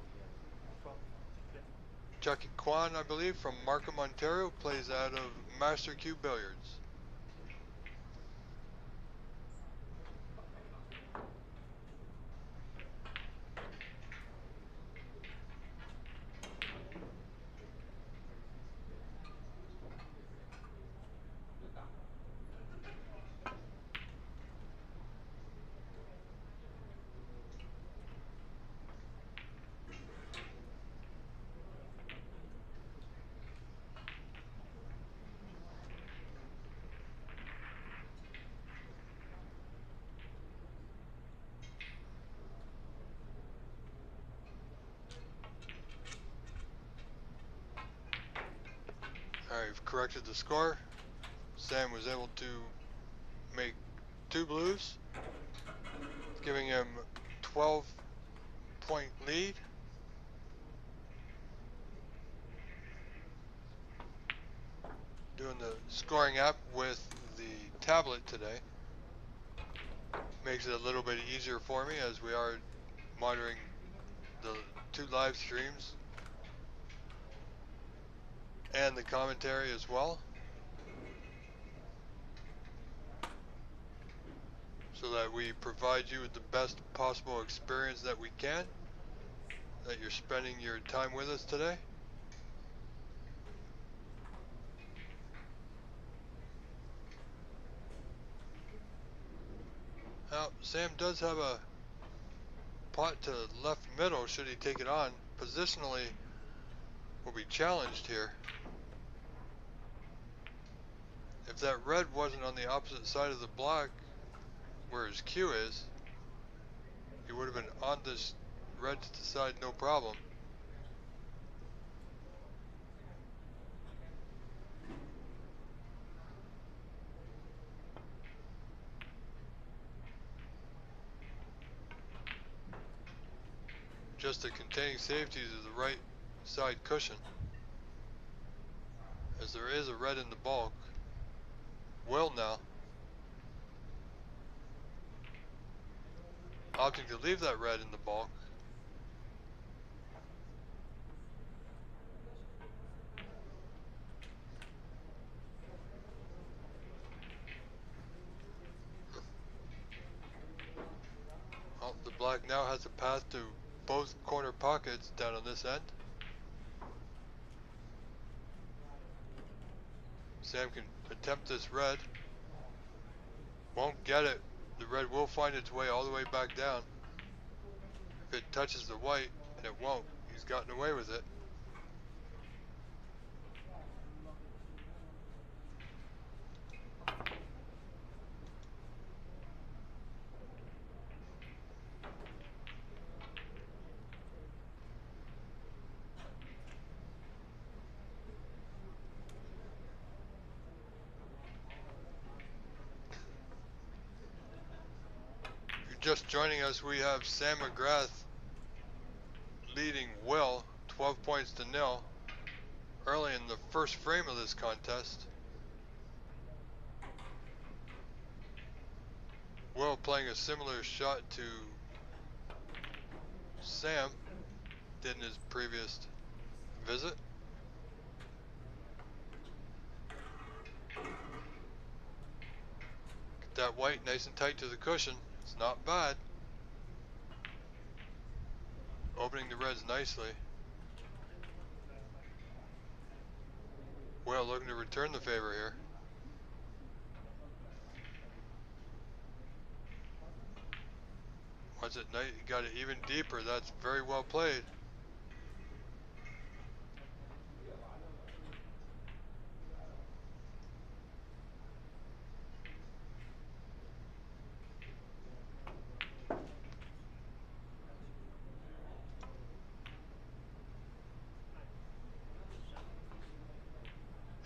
Chucky Kwan, I believe, from Markham, Ontario, plays out of Master Q Billiards. Alright, we've corrected the score. Sam was able to make 2 blues, giving him 12-point lead. Doing the scoring app with the tablet today makes it a little bit easier for me as we are monitoring the 2 live streams and the commentary as well, so that we provide you with the best possible experience that we can, that you're spending your time with us today. Now, Sam does have a pot to left middle should he take it on. Positionally will be challenged here. If that red wasn't on the opposite side of the block where his cue is, he would have been on this red to the side no problem. Just the containing safeties of the right side cushion, as there is a red in the bulk. Will now opting to leave that red in the bulk. black now has a path to both corner pockets down on this end. Sam can attempt this red. Won't get it. The red will find its way all the way back down. If it touches the white, and it won't, he's gotten away with it. Just joining us, we have Sam McGrath leading Will 12 points to nil early in the first frame of this contest. Will playing a similar shot to Sam did in his previous visit. Get that white nice and tight to the cushion. It's not bad. Opening the reds nicely. Will looking to return the favor here. Once it got it even deeper, that's very well played.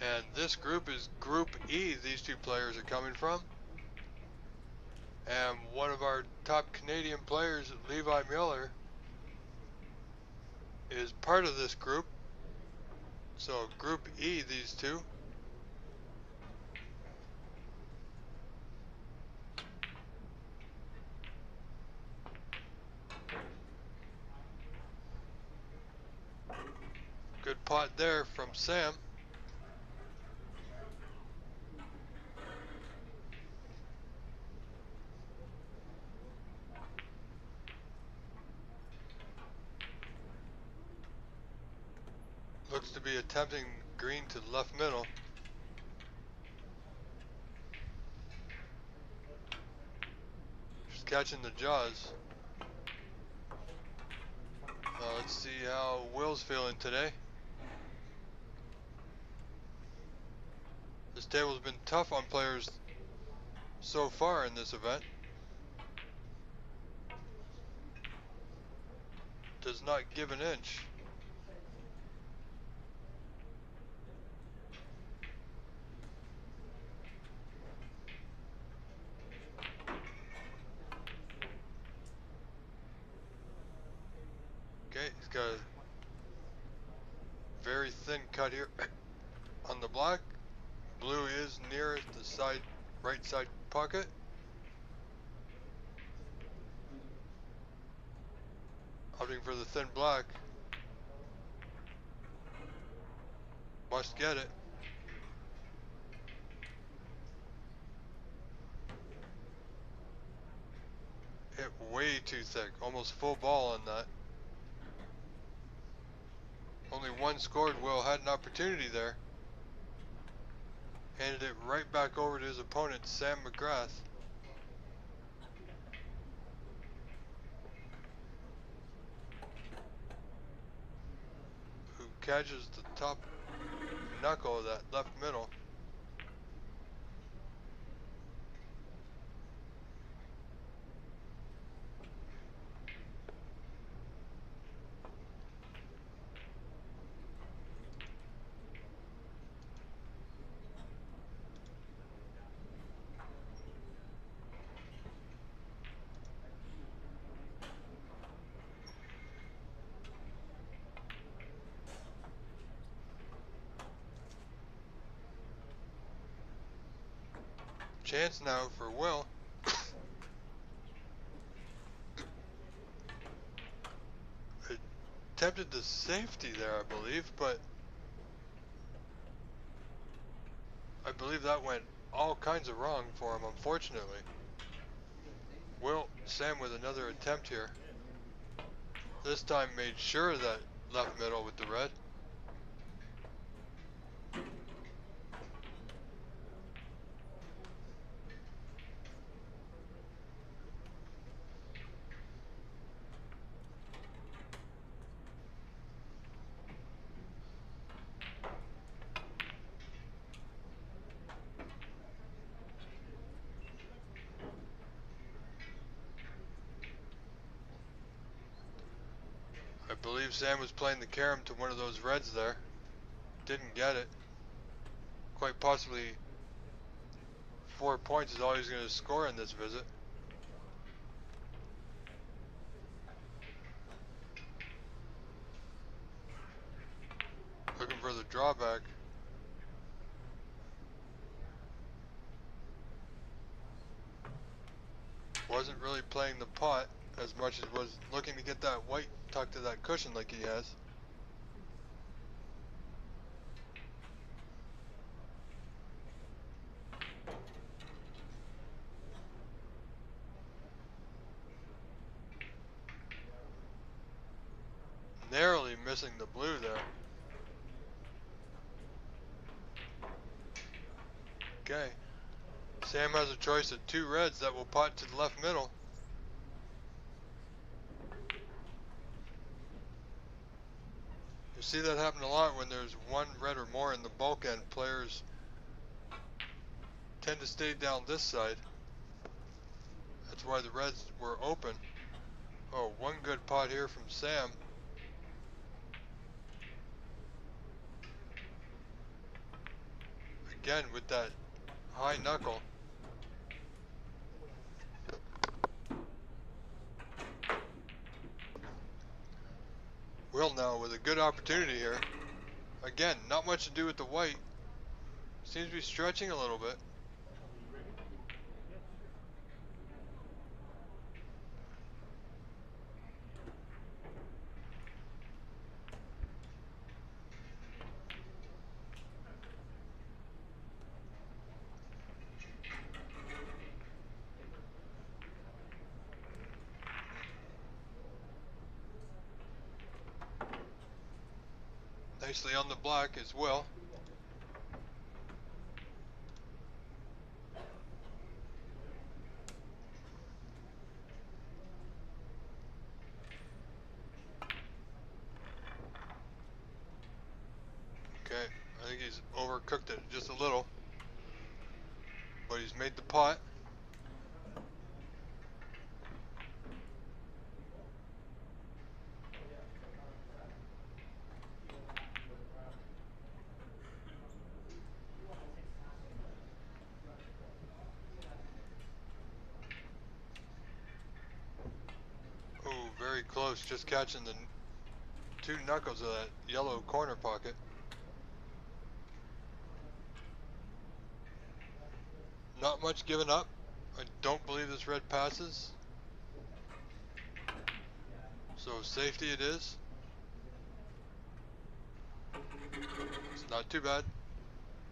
And this group is Group E, these two players are coming from. And one of our top Canadian players, Levi Miller, is part of this group. So Group E, these two. Good pot there from Sam. Looks to be attempting green to left middle. Just catching the jaws. Let's see how Will's feeling today. This table's been tough on players so far in this event. Does not give an inch. Okay, he's got a very thin cut here on the black. Blue is near the side, right side pocket. Opting for the thin black. Must get it. Hit way too thick, almost full ball on that. Only one scored. Will had an opportunity there. Handed it right back over to his opponent, Sam McGrath. Who catches the top knuckle of that left middle. Chance now for Will. Attempted the safety there, I believe, but I believe that went all kinds of wrong for him, unfortunately. Will, Sam with another attempt here. This time made sure of that left middle with the red. I believe Sam was playing the carom to one of those reds there. Didn't get it. Quite possibly 4 points is all he's going to score in this visit. Looking for the drawback. Wasn't really playing the pot as much as was looking to get that white tucked to that cushion like he has. Narrowly missing the blue there. Okay. Sam has a choice of 2 reds that will pot to the left middle. You see that happen a lot when there's 1 red or more in the bulk end. Players tend to stay down this side. That's why the reds were open. Oh, 1 good pot here from Sam. Again with that high knuckle. Will now with a good opportunity here. Again, not much to do with the white. Seems to be stretching a little bit. Nicely on the black as well. Okay, I think he's overcooked it just a little, but he's made the pot. Oh, very close, just catching the 2 knuckles of that yellow corner pocket. Not much given up. I don't believe this red passes. So safety it is. It's not too bad.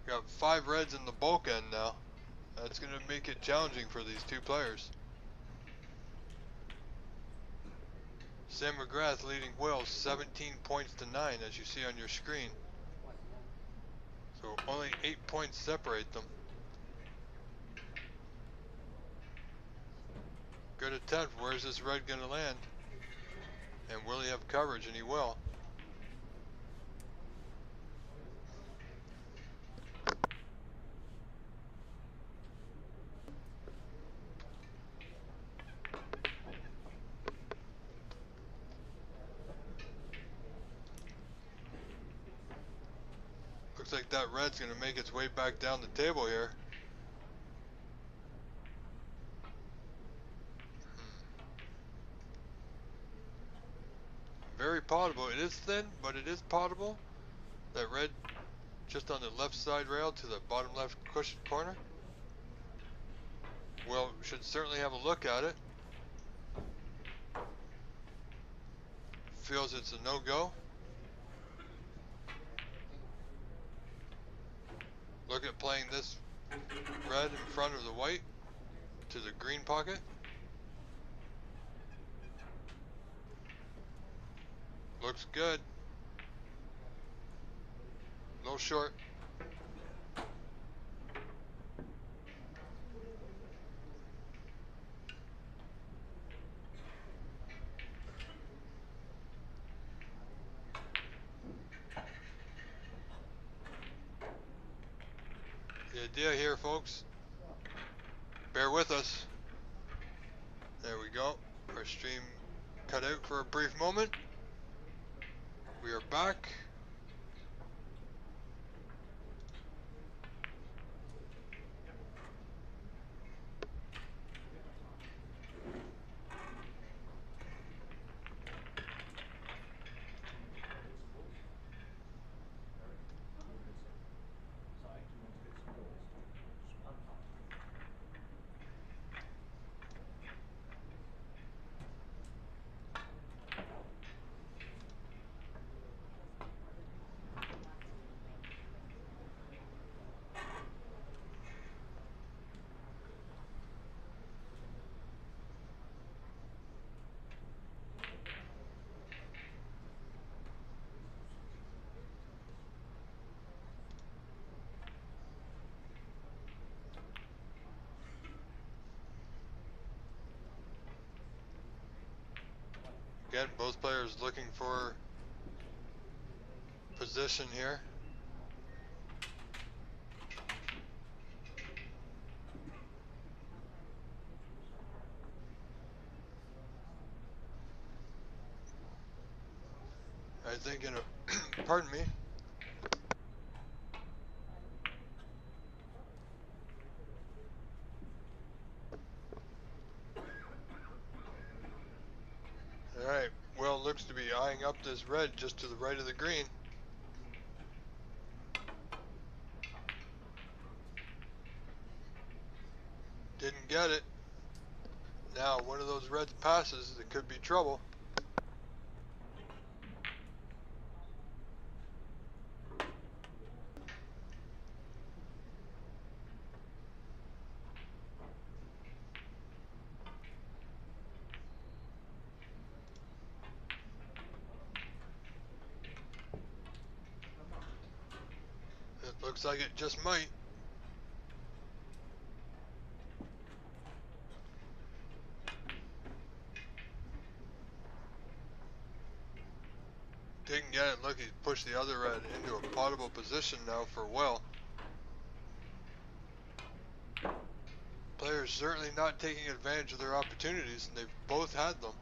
Got 5 reds in the bulk end now. That's going to make it challenging for these 2 players. Sam McGrath leading Will 17 points to 9 as you see on your screen. So only 8 points separate them. Good attempt. Where's this red going to land? And will he have coverage? And he will. Looks like that red's going to make its way back down the table here. Very potable. It is thin, but it is potable. That red just on the left side rail to the bottom left cushion corner. Well, should certainly have a look at it. Feels it's a no-go. Look at playing this red in front of the white to the green pocket. Looks good. A little short. The idea here, folks, bear with us. There we go. Our stream cut out for a brief moment. We are back. Again, both players looking for position here. I think in a, pardon me. Alright, Will looks to be eyeing up this red just to the right of the green. Didn't get it. Now, one of those reds passes, it could be trouble. It looks like it just might. Didn't get it. Look, he's pushed the other red into a potable position now for Will. Players certainly not taking advantage of their opportunities, and they've both had them.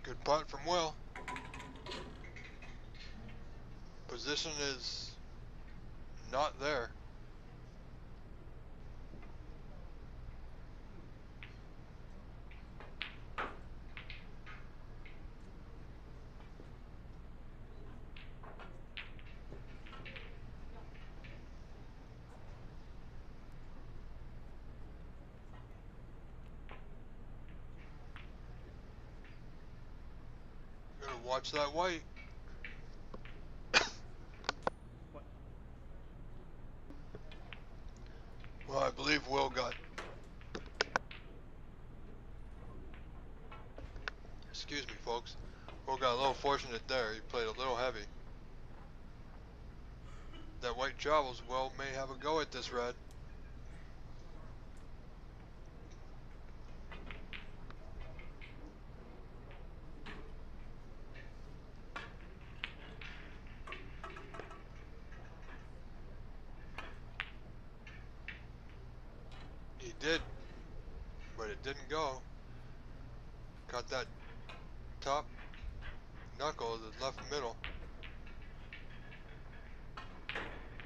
Good putt from Will. Position is not there. Gotta watch that white. Well, I believe Will got, excuse me folks, Will got a little fortunate there. He played a little heavy. That white travels, Will may have a go at this red. He did, but it didn't go. Caught that top knuckle of the left middle.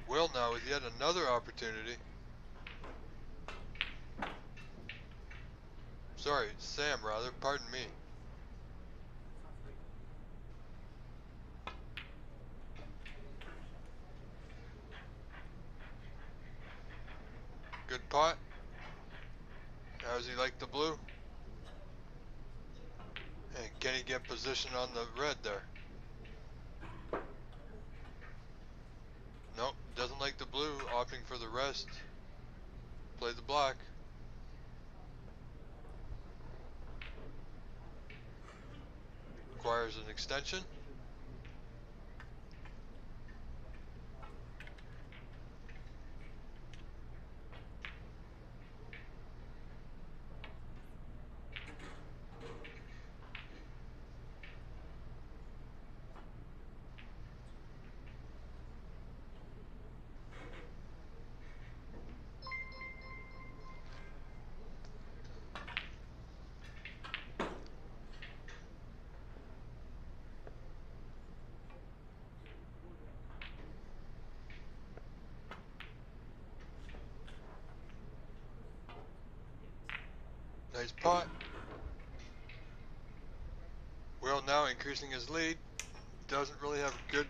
Will now with yet another opportunity. Sorry, Sam rather, pardon me. Good putt. How does he like the blue? And can he get position on the red there? Nope, doesn't like the blue, opting for the rest. Play the black. Requires an extension. Nice pot. Will now increasing his lead. Doesn't really have a good.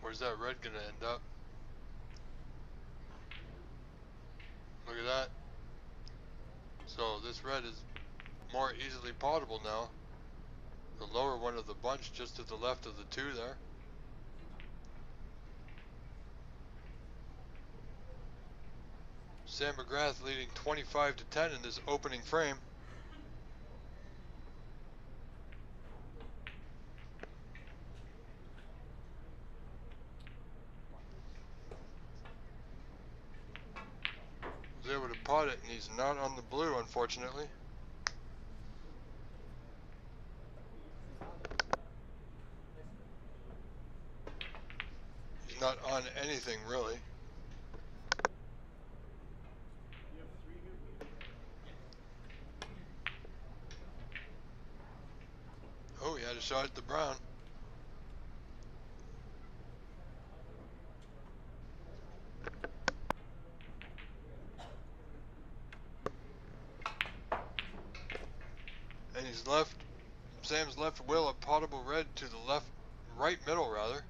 Where's that red gonna end up? Look at that. So this red is more easily potable now. The lower one of the bunch just to the left of the two there. Sam McGrath leading 25 to 10 in this opening frame. Was able to pot it, and he's not on the blue, unfortunately. He's not on anything really. Oh, he had a shot at the brown. And he's left, Sam's left Will a potable red to the left, right middle rather.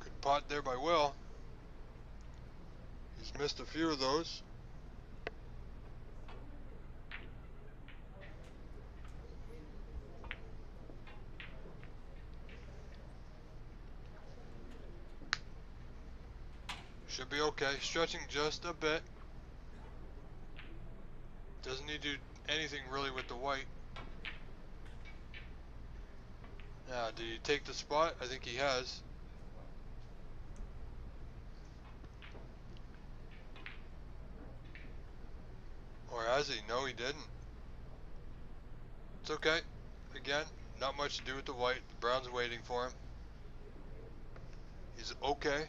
Good pot there by Will. He's missed a few of those. Should be okay. Stretching just a bit. Doesn't need to anything really with the white. Now, did he take the spot? I think he has. Or has he? No, he didn't. It's okay. Again, not much to do with the white. The brown's waiting for him. He's okay.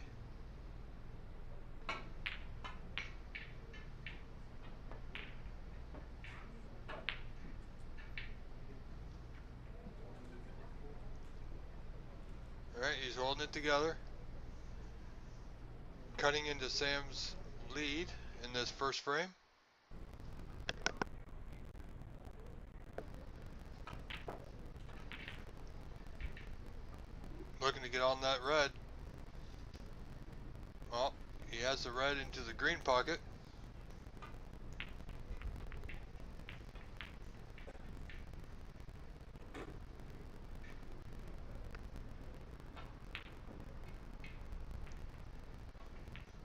Alright, he's holding it together. Cutting into Sam's lead in this first frame. Looking to get on that red. Well, he has the red into the green pocket.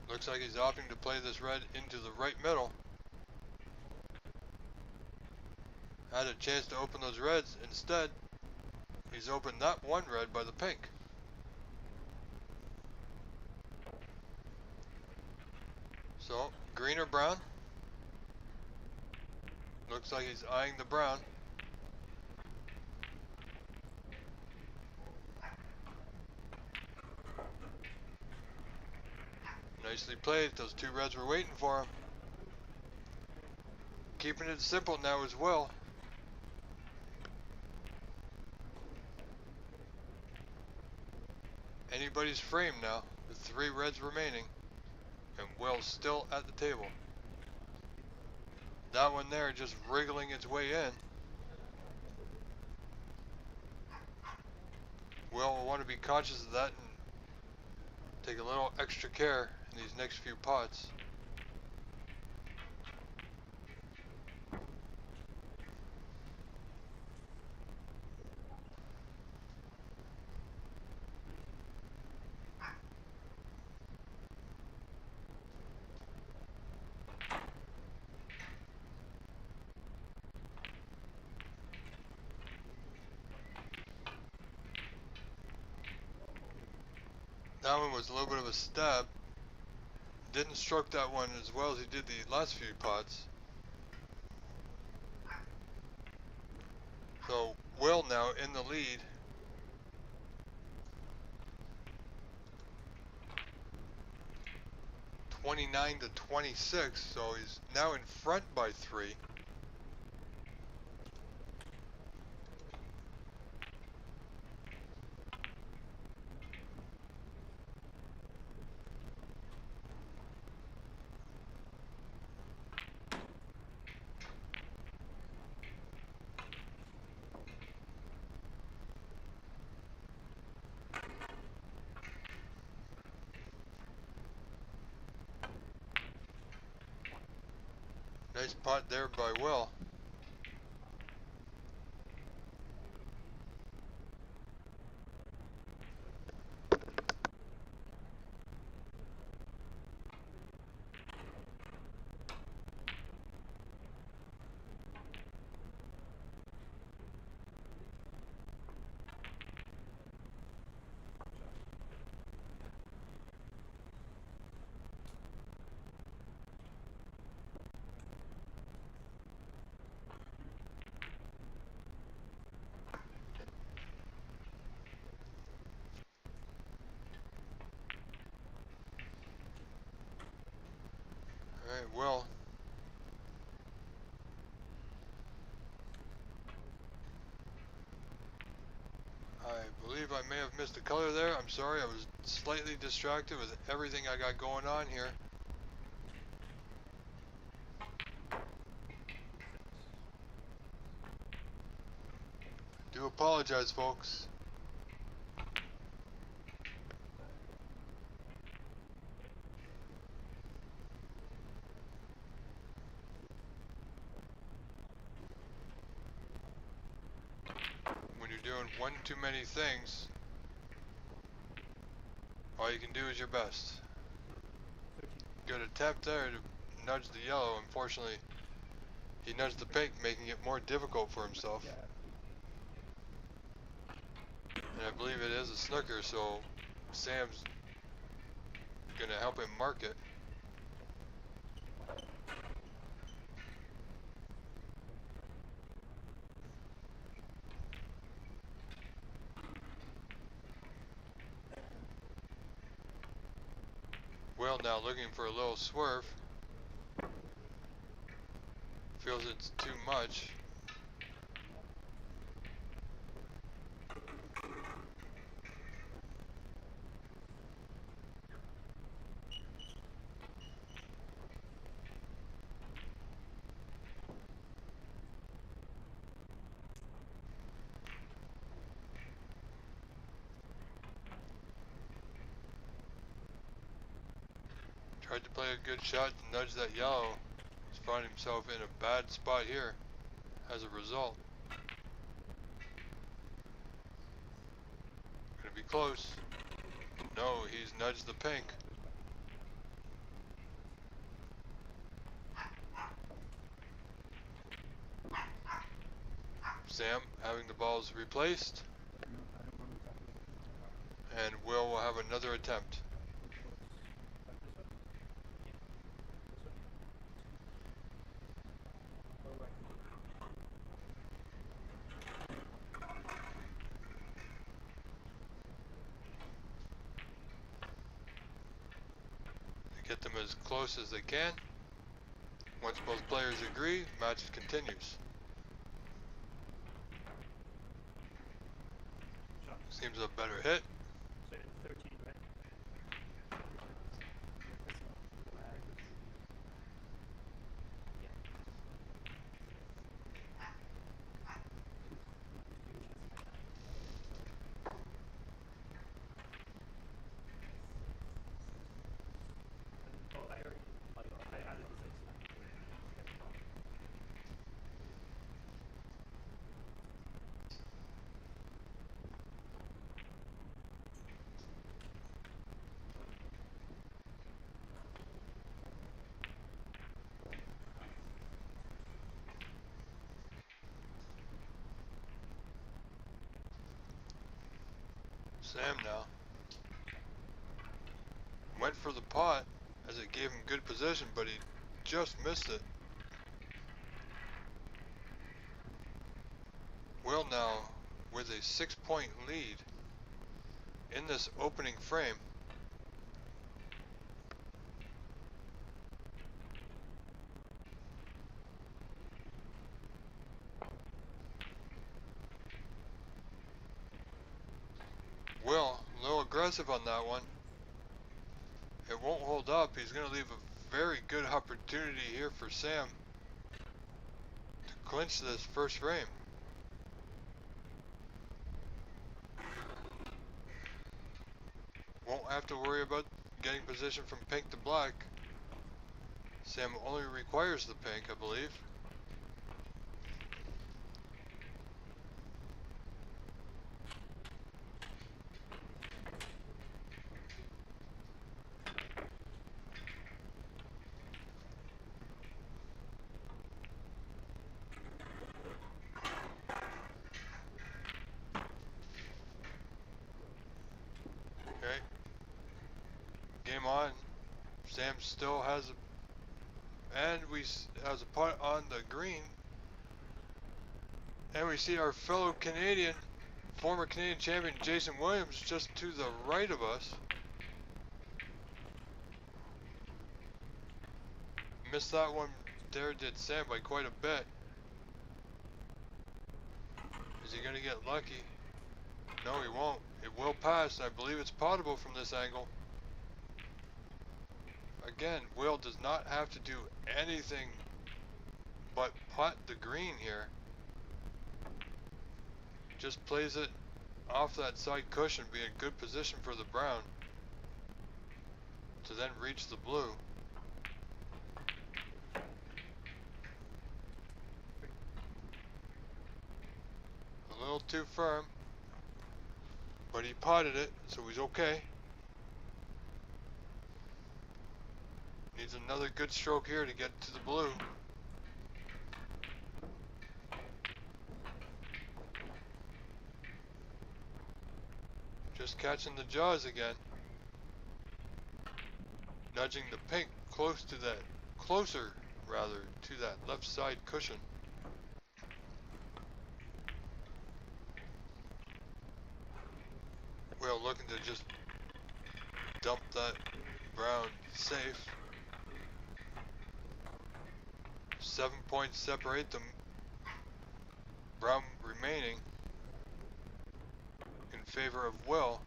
Looks like he's opting to play this red into the right middle. Had a chance to open those reds. Instead, he's opened that one red by the pink. So, green or brown? Looks like he's eyeing the brown. Nicely played. Those two reds were waiting for him. Keeping it simple now as well. Anybody's frame now, with three reds remaining, and Will's still at the table. That one there just wriggling its way in. Will want to be conscious of that and take a little extra care in these next few pots. That one was a little bit of a stab. Didn't stroke that one as well as he did the last few pots. So Will now in the lead. (29 to 26), so he's now in front by 3. Nice pot there by Will. Alright, Will. I believe I may have missed a color there. I'm sorry, I was slightly distracted with everything I got going on here. Do apologize, folks. When you're doing one too many things, all you can do is your best. Good attempt there to nudge the yellow. Unfortunately, He nudged the pink, making it more difficult for himself. And I believe it is a snooker, so Sam's gonna help him mark it. Will now looking for a little swerve. Feels it's too much. Tried to play a good shot to nudge that yellow. He's found himself in a bad spot here as a result. Gonna be close. No, he's nudged the pink. Sam having the balls replaced. And Will have another attempt. Get them as close as they can. Once both players agree, match continues. Seems a better hit. Sam now went for the pot as it gave him good position, but he just missed it. Will now with a 6-point lead in this opening frame. Will, a little aggressive on that one. It won't hold up. He's going to leave a very good opportunity here for Sam to clinch this first frame. Won't have to worry about getting position from pink to black. Sam only requires the pink, I believe. Okay. Game on. Sam still has a putt on the green. And we see our fellow Canadian, former Canadian champion Jason Williams just to the right of us. Missed that one there, did Sam, by quite a bit. Is he gonna get lucky? No, he won't. It will pass. I believe it's potable from this angle. Again, Will does not have to do anything but putt the green here. Just plays it off that side cushion, be in good position for the brown to then reach the blue. A little too firm, but he potted it, so he's okay. Needs another good stroke here to get to the blue. just catching the jaws again. Nudging the pink closer rather, to that left side cushion. Well, looking to just dump that brown safe. 7 points separate them. Brown remaining in favor of Will.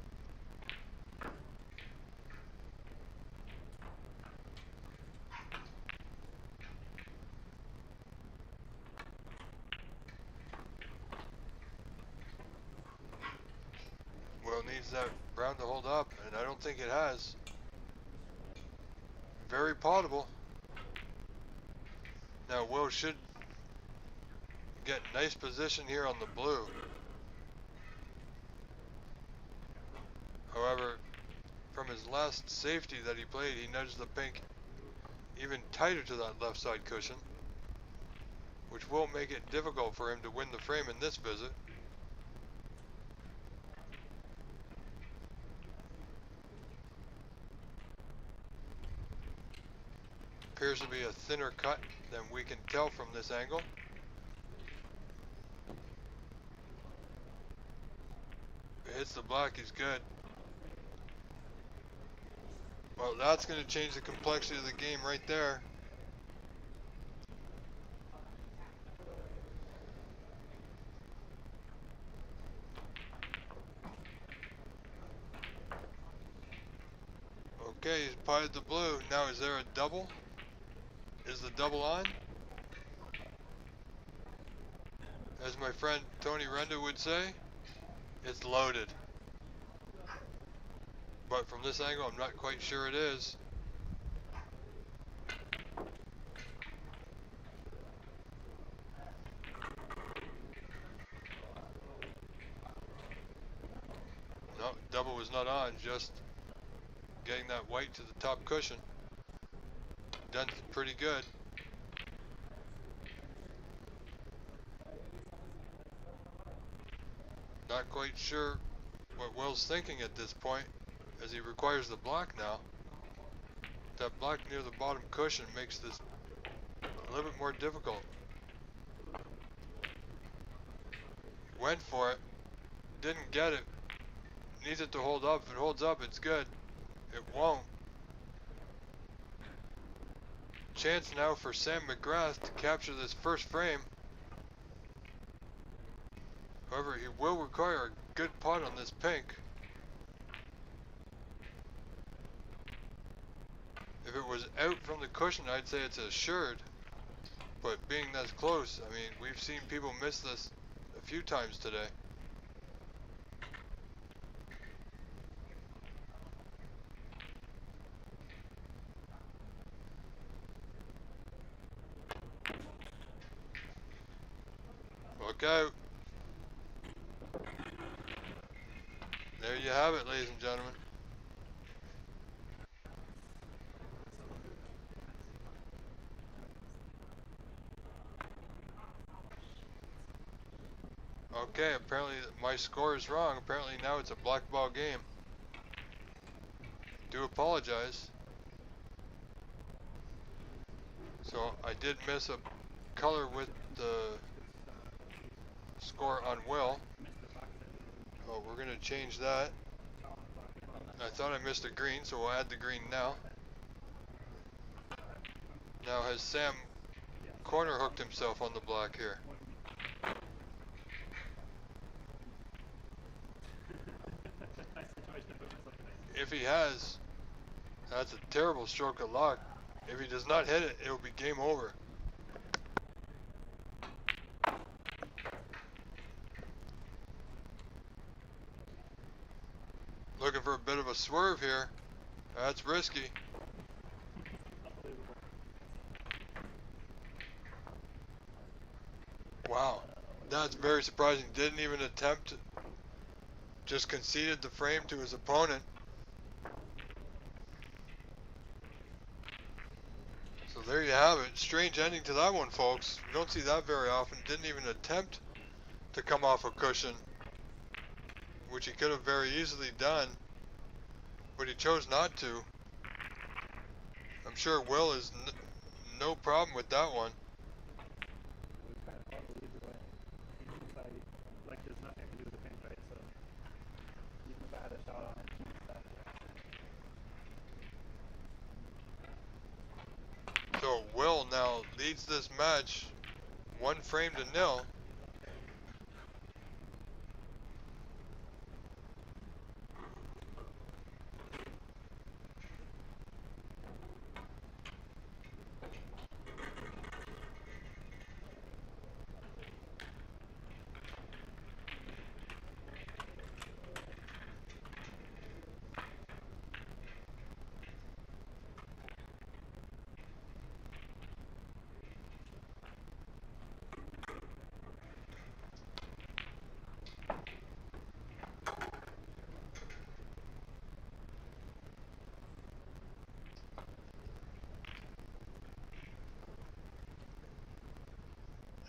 Will needs that brown to hold up, and I don't think it has. Very potable. Now Will should get nice position here on the blue. However, from his last safety that he played, he nudged the pink even tighter to that left side cushion, which will make it difficult for him to win the frame in this visit. Appears to be a thinner cut than we can tell from this angle. If it hits the black, he's good. Well, that's going to change the complexity of the game right there. Okay, he's potted the blue. Now is there a double? Is the double on? As my friend Tony Renda would say, it's loaded. But from this angle, I'm not quite sure it is. No, double was not on, just getting that white to the top cushion. Done pretty good. Not quite sure what Will's thinking at this point, as he requires the black now. That black near the bottom cushion makes this a little bit more difficult. Went for it, didn't get it, needs it to hold up. If it holds up, it's good. It won't. Chance now for Sam McGrath to capture this first frame. However, he will require a good pot on this pink. If it was out from the cushion, I'd say it's assured. But being this close, I mean, we've seen people miss this a few times today. Look out. There you have it, ladies and gentlemen. Okay, apparently my score is wrong. Apparently now it's a black ball game. Do apologize. So I did miss a color with the score on Will. Oh, we're gonna change that. I thought I missed a green, so we'll add the green now. Now has Sam corner hooked himself on the black here? If he has, that's a terrible stroke of luck. If he does not hit it, it will be game over. Looking for a bit of a swerve here. That's risky. Wow, that's very surprising. Didn't even attempt, just conceded the frame to his opponent. So there you have it. Strange ending to that one, folks. You don't see that very often. Didn't even attempt to come off a cushion which he could have very easily done, but he chose not to. I'm sure Will is no problem with that one. It was kind of horrible either way. He seems like there's nothing to do with the pin, right? So even if I had a shot on it, he decided. So Will now leads this match 1-0.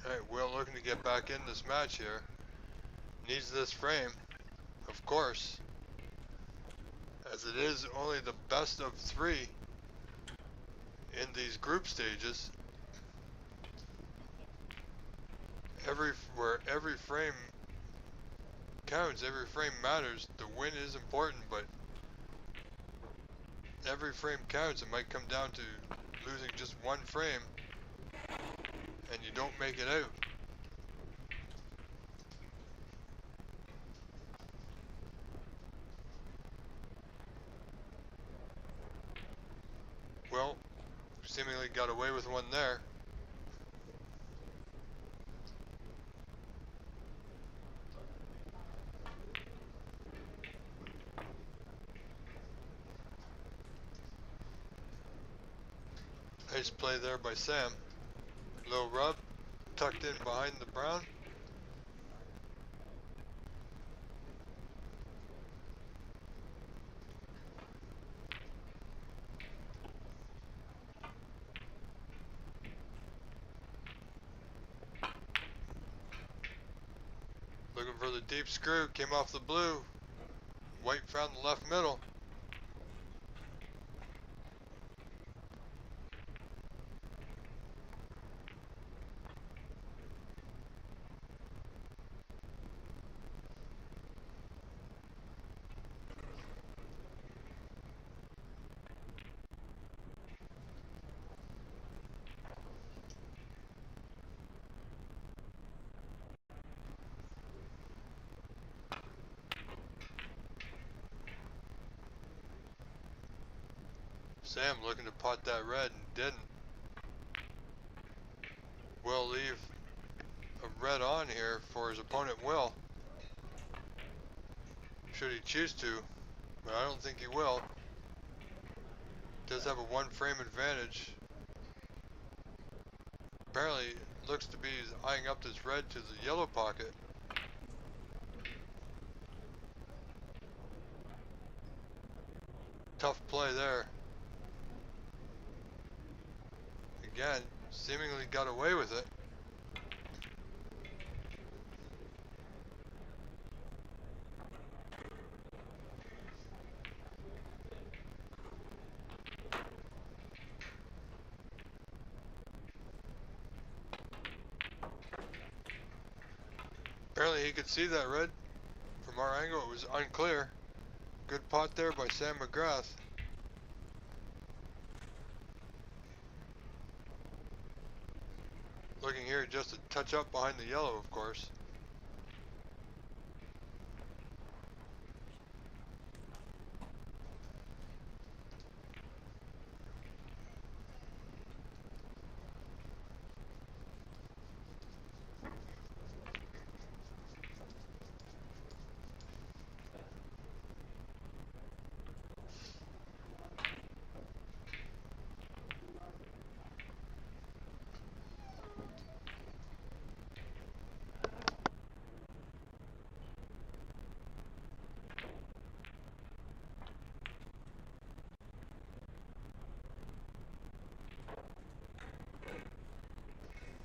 Alright, Will looking to get back in this match here. Needs this frame, of course, as it is only the best of 3 in these group stages. Where every frame counts, every frame matters. The win is important, but every frame counts. It might come down to losing just 1 frame and you don't make it out. Well, seemingly got away with one there. Nice play there by Sam. Low rub, tucked in behind the brown. Looking for the deep screw, came off the blue. White found the left middle. Sam looking to pot that red and didn't. Will leave a red on here for his opponent Will. Should he choose to, but I don't think he will. Does have a 1 frame advantage. Apparently looks to be eyeing up this red to the yellow pocket. Tough play there. Again, seemingly got away with it. Apparently he could see that red. From our angle it was unclear. Good pot there by Sam McGrath. Looking here just a touch up behind the yellow, of course.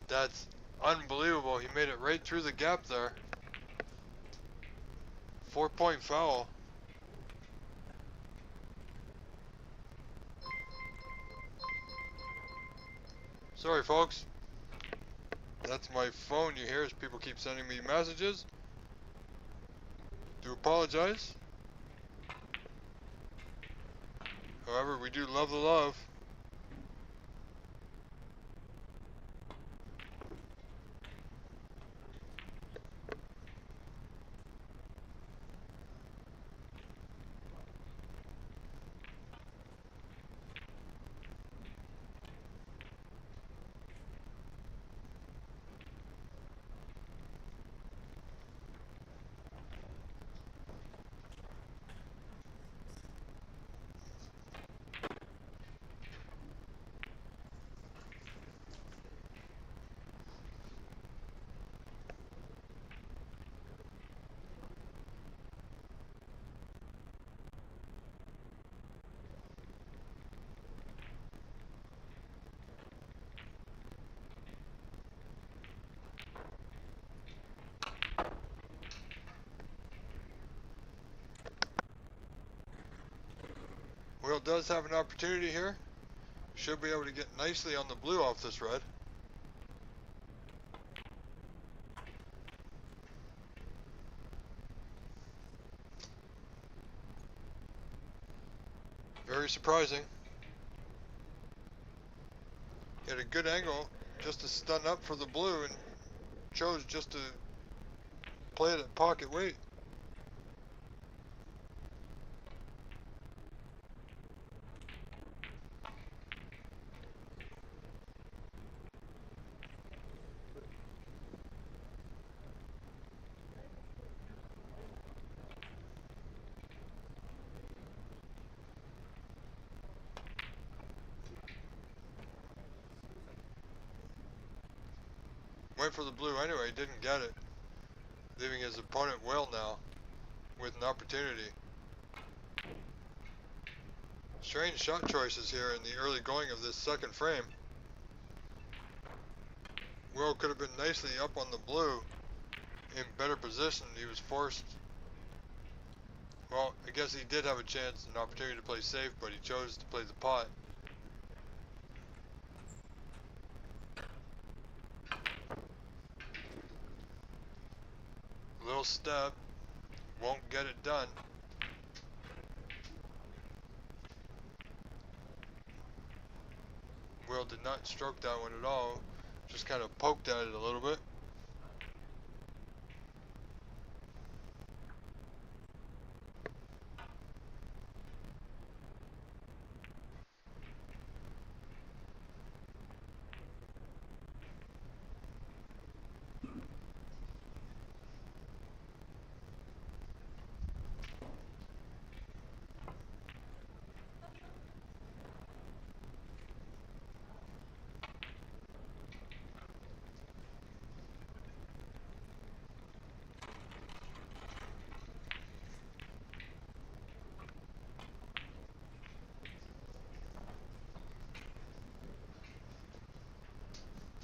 That's unbelievable. He made it right through the gap there. 4-point foul. Sorry, folks. That's my phone you hear as people keep sending me messages. Do apologize. However, we do love the love. Will does have an opportunity here. Should be able to get nicely on the blue off this red. Very surprising. He had a good angle just to stun up for the blue and chose just to play it at pocket weight. Went for the blue anyway, didn't get it, leaving his opponent Will now with an opportunity. Strange shot choices here in the early going of this second frame. Will could have been nicely up on the blue in better position. He was forced. Well, I guess he did have a chance, an opportunity to play safe, but he chose to play the pot. Little step, won't get it done. Will did not stroke that one at all, just kind of poked at it a little bit.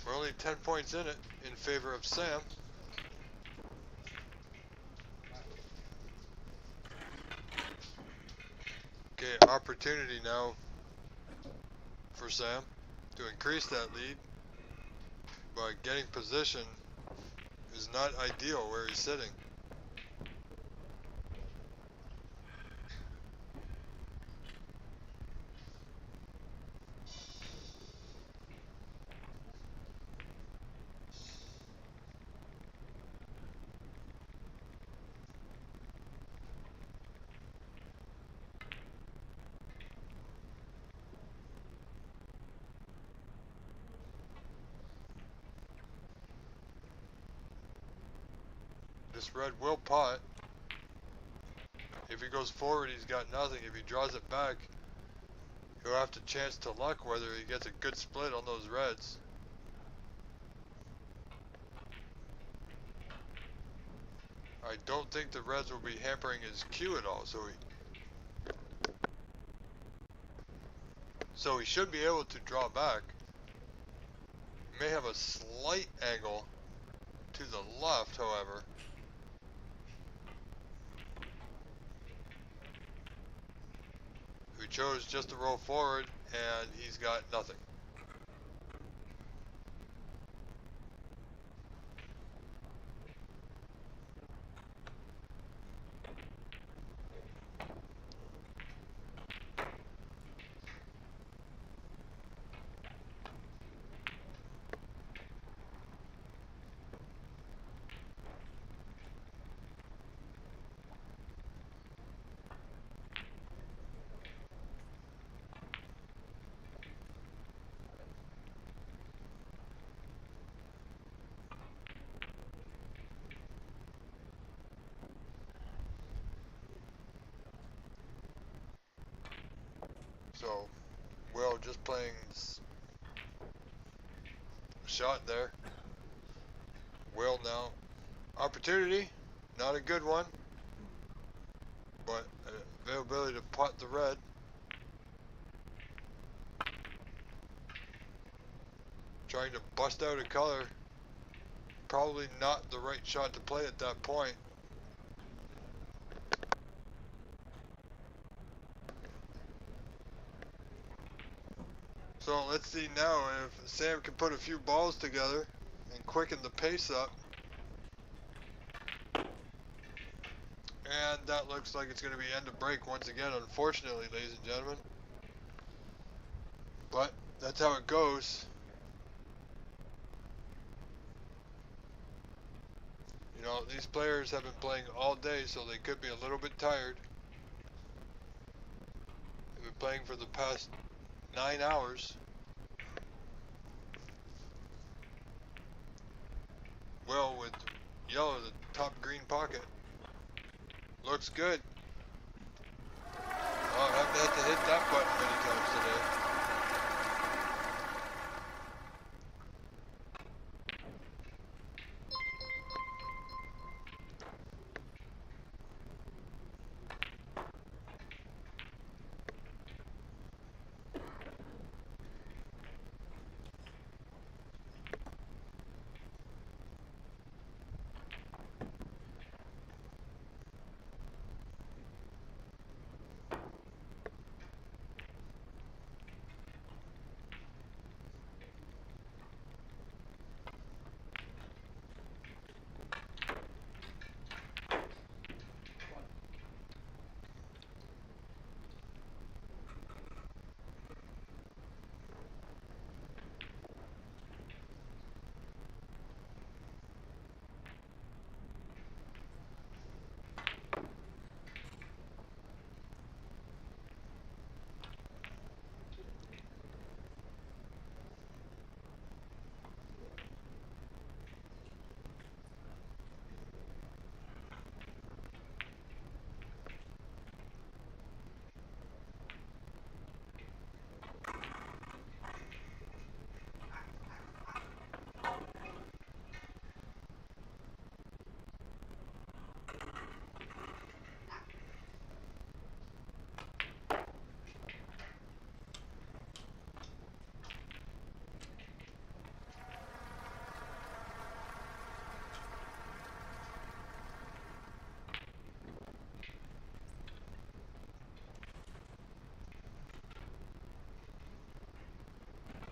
We're only 10 points in it in favor of Sam. Okay, opportunity now for Sam to increase that lead, but getting position is not ideal where he's sitting. This red will pot. If he goes forward, he's got nothing. If he draws it back, he'll have to chance to luck whether he gets a good split on those reds. I don't think the reds will be hampering his cue at all, so he should be able to draw back. He may have a slight angle to the left, however. We chose just to roll forward, and he's got nothing. So, Will just playing shot there. Will now. Opportunity, not a good one, but availability to pot the red. Trying to bust out a color. Probably not the right shot to play at that point. So let's see now if Sam can put a few balls together and quicken the pace up. And that looks like it's going to be end of break once again, unfortunately, ladies and gentlemen. But that's how it goes. You know, these players have been playing all day, so they could be a little bit tired. They've been playing for the past 9 hours. Well, with yellow, the top green pocket. Looks good. Oh, I haven't had to hit that button many times today.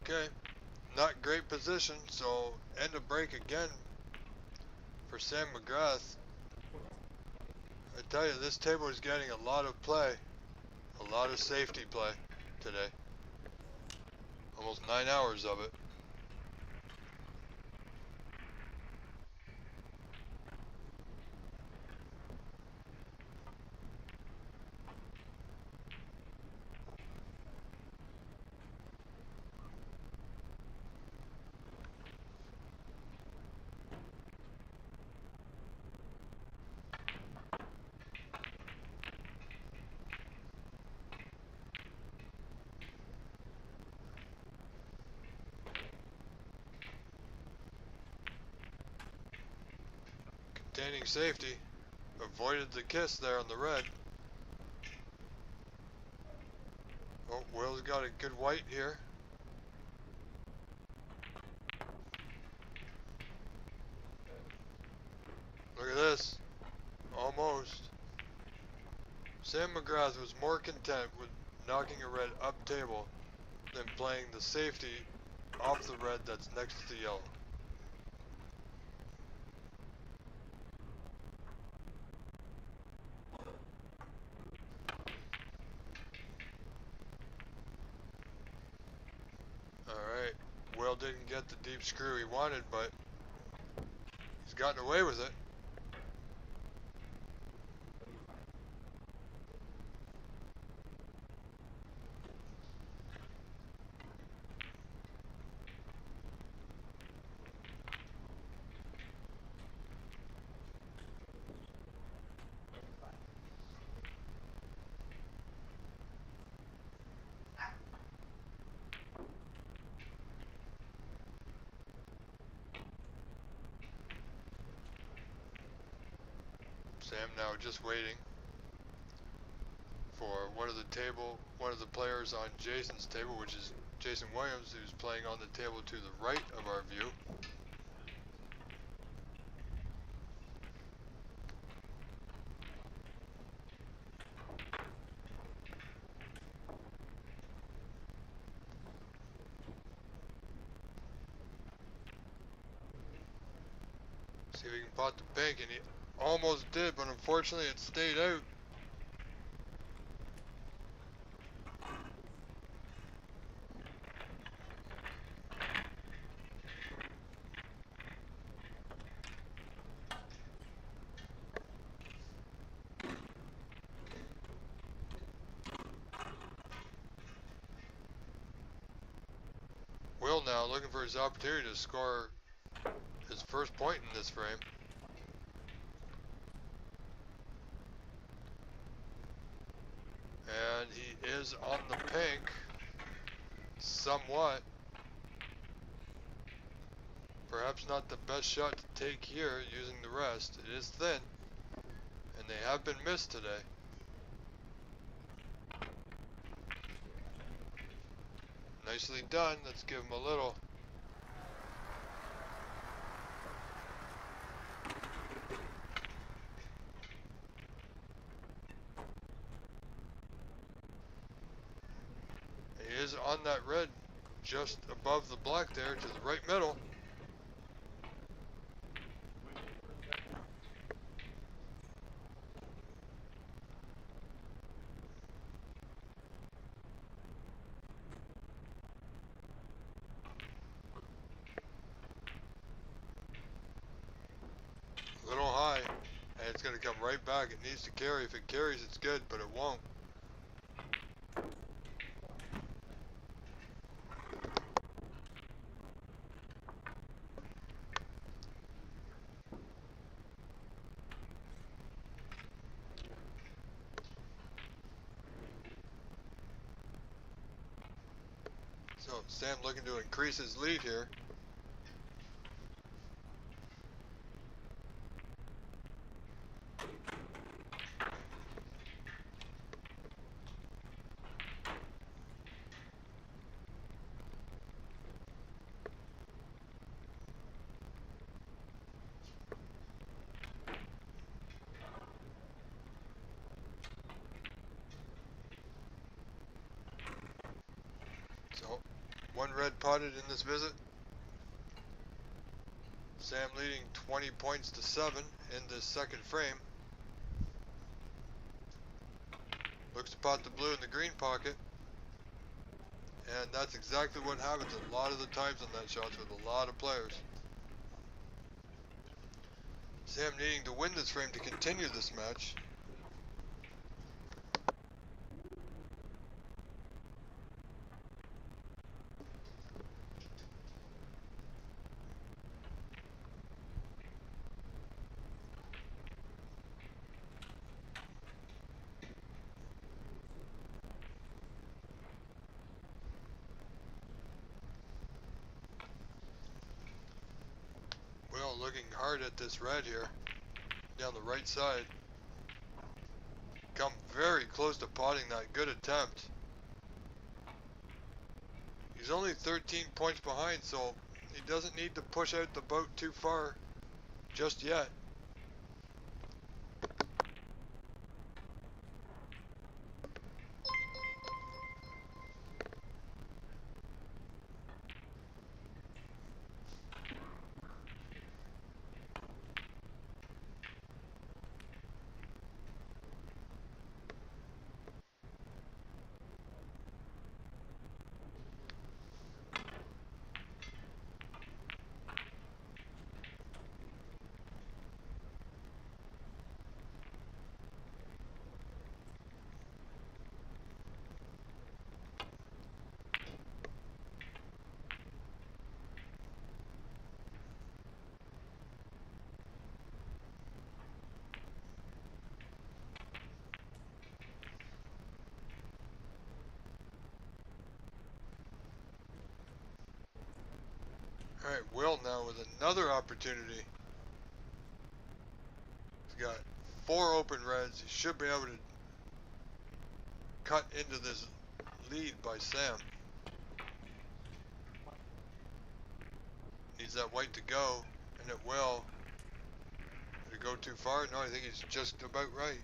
Okay, not great position, so end of break again for Sam McGrath. I tell you, this table is getting a lot of play, a lot of safety play today. Almost 9 hours of it. Containing safety, avoided the kiss there on the red. Oh, Will's got a good white here. Look at this, almost. Sam McGrath was more content with knocking a red up table, then playing the safety off the red that's next to the yellow. Alright, Will didn't get the deep screw he wanted, but he's gotten away with it. Sam now just waiting for one of the players on Jason's table, which is Jason Williams, who's playing on the table to the right of our view. See if we can pot the pink, and he almost did, but unfortunately it stayed out. Will now looking for his opportunity to score his first point in this frame. And he is on the pink, somewhat. Perhaps not the best shot to take here using the rest. It is thin, and they have been missed today. Nicely done. Let's give him a little. He is on that red just above the black there to the right middle. A little high, and it's going to come right back. It needs to carry. If it carries, it's good, but it won't. So Sam looking to increase his lead here. So, one red potted in this visit. Sam leading 20 points to 7 in this second frame. Looks to pot the blue in the green pocket. And that's exactly what happens a lot of the times on that shots with a lot of players. Sam needing to win this frame to continue this match. Will looking hard at this red here, down the right side. Come very close to potting that. Good attempt. He's only 13 points behind, so he doesn't need to push out the boat too far just yet. Alright, Will now with another opportunity. He's got 4 open reds. He should be able to cut into this lead by Sam. Needs that white to go, and it will. Did it go too far? No, I think it's just about right.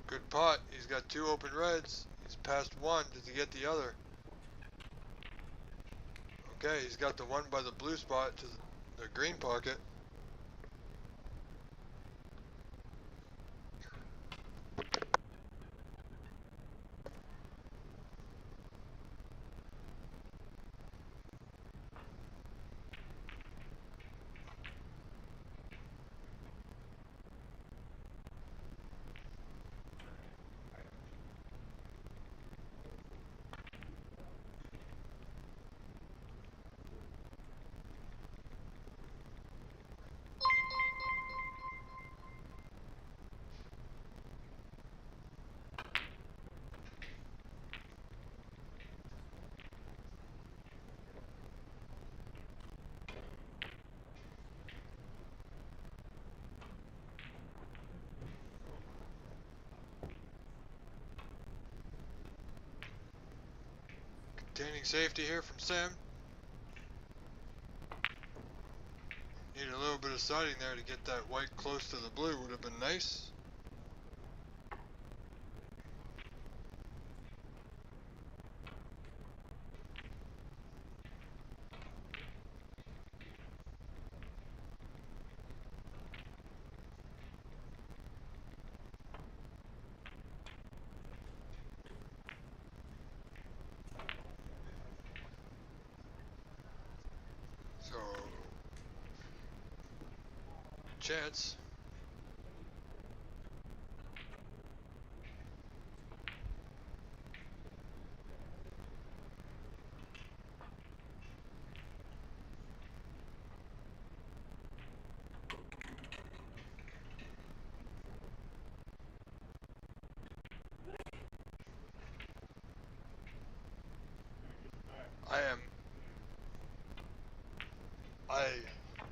Good pot. He's got 2 open reds. He's past 1. Does he get the other? Okay, he's got the one by the blue spot to the green pocket. Containing safety here from Sam. Need a little bit of siding there to get that white close to the blue. Would have been nice. So, chance.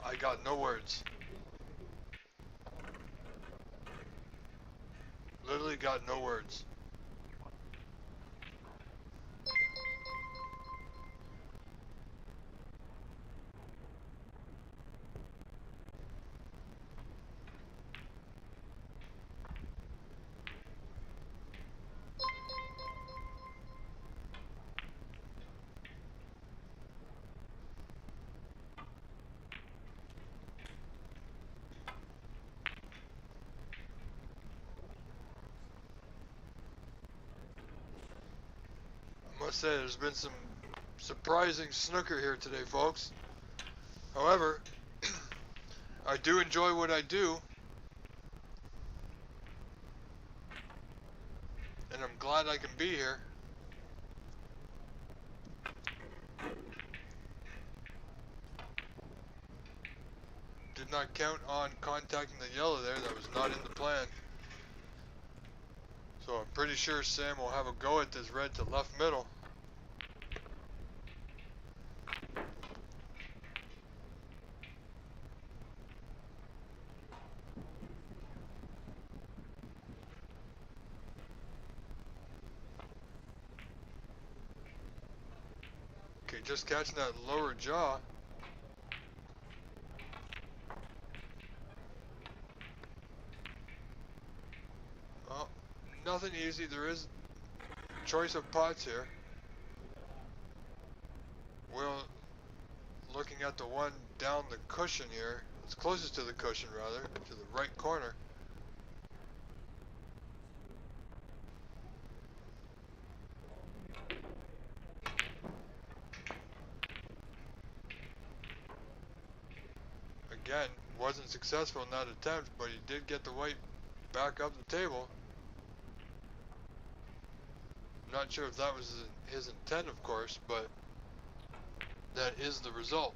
I got no words. Literally got no words. I must say there's been some surprising snooker here today, folks. However, I do enjoy what I do, and I'm glad I can be here. Did not count on contacting the yellow there. That was not in the plan. So I'm pretty sure Sam will have a go at this red to left middle. Okay, just catching that lower jaw. Well, nothing easy. There is choice of pots here. Will, looking at the one down the cushion here, it's closest to the cushion rather, to the right corner. Again, wasn't successful in that attempt, but he did get the white back up the table. I'm not sure if that was his intent, of course, but that is the result.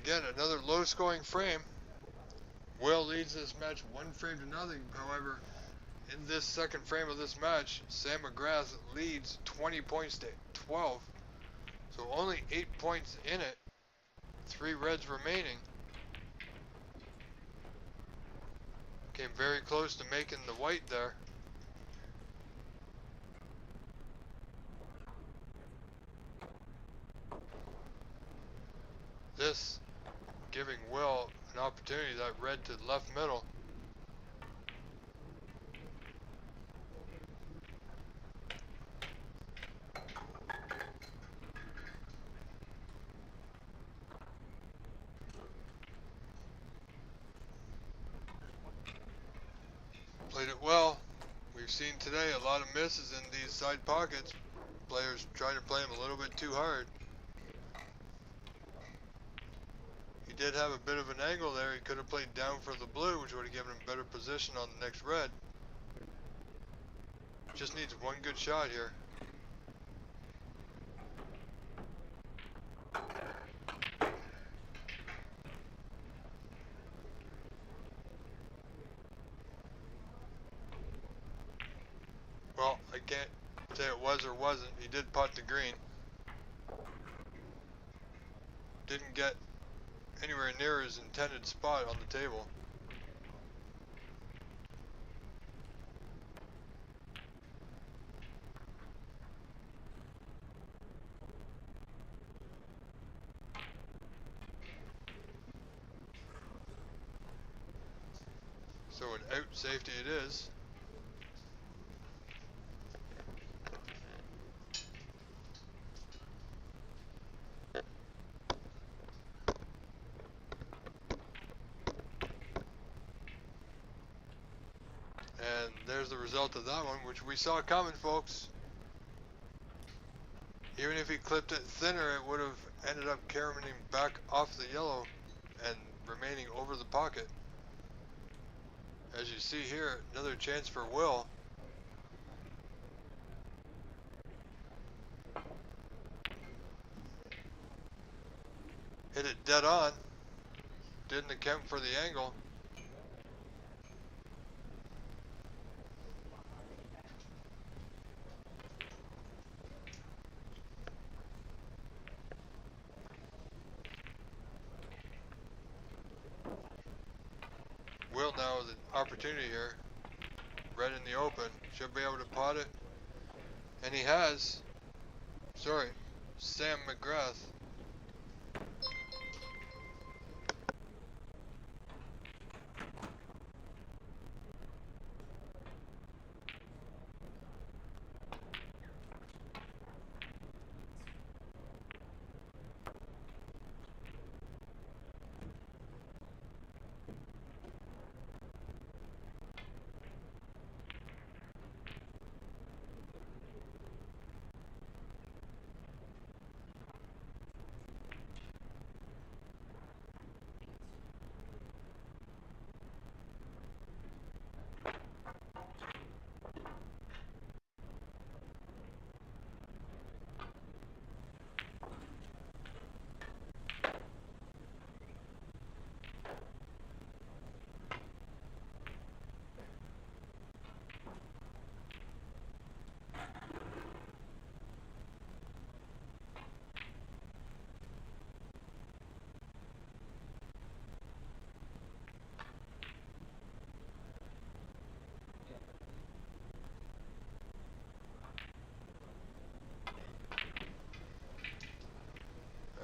Again, another low-scoring frame. Will leads this match 1 frame to nothing. However, in this second frame of this match, Sam McGrath leads 20 points to 12. So only 8 points in it. 3 reds remaining. Came very close to making the white there. This giving Will an opportunity, that red to left middle. Played it well. We've seen today a lot of misses in these side pockets. Players trying to play him a little bit too hard. He did have a bit of an angle there. He could have played down for the blue, which would have given him better position on the next red. Just needs one good shot here. Well, I can't say it was or wasn't. He did putt the green. Didn't get anywhere near his intended spot on the table. So an out safety it is. And there's the result of that one, which we saw coming, folks. Even if he clipped it thinner, it would have ended up carrying him back off the yellow and remaining over the pocket. As you see here, another chance for Will. Hit it dead on. Didn't account for the angle. Will now with an opportunity here. Red in the open. Should be able to pot it. And he has. Sorry. Sam McGrath.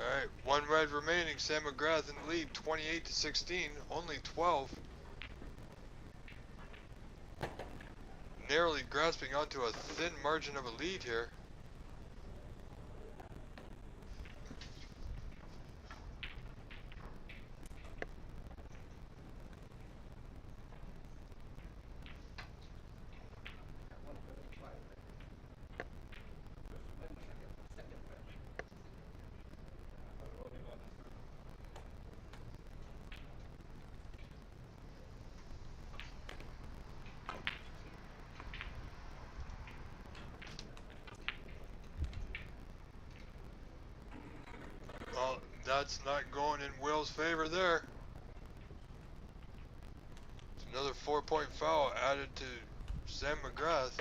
Alright, 1 red remaining. Sam McGrath in the lead, 28 to 16, only 12. Narrowly grasping onto a thin margin of a lead here. Well, that's not going in Will's favor there. It's another 4-point foul added to Sam McGrath.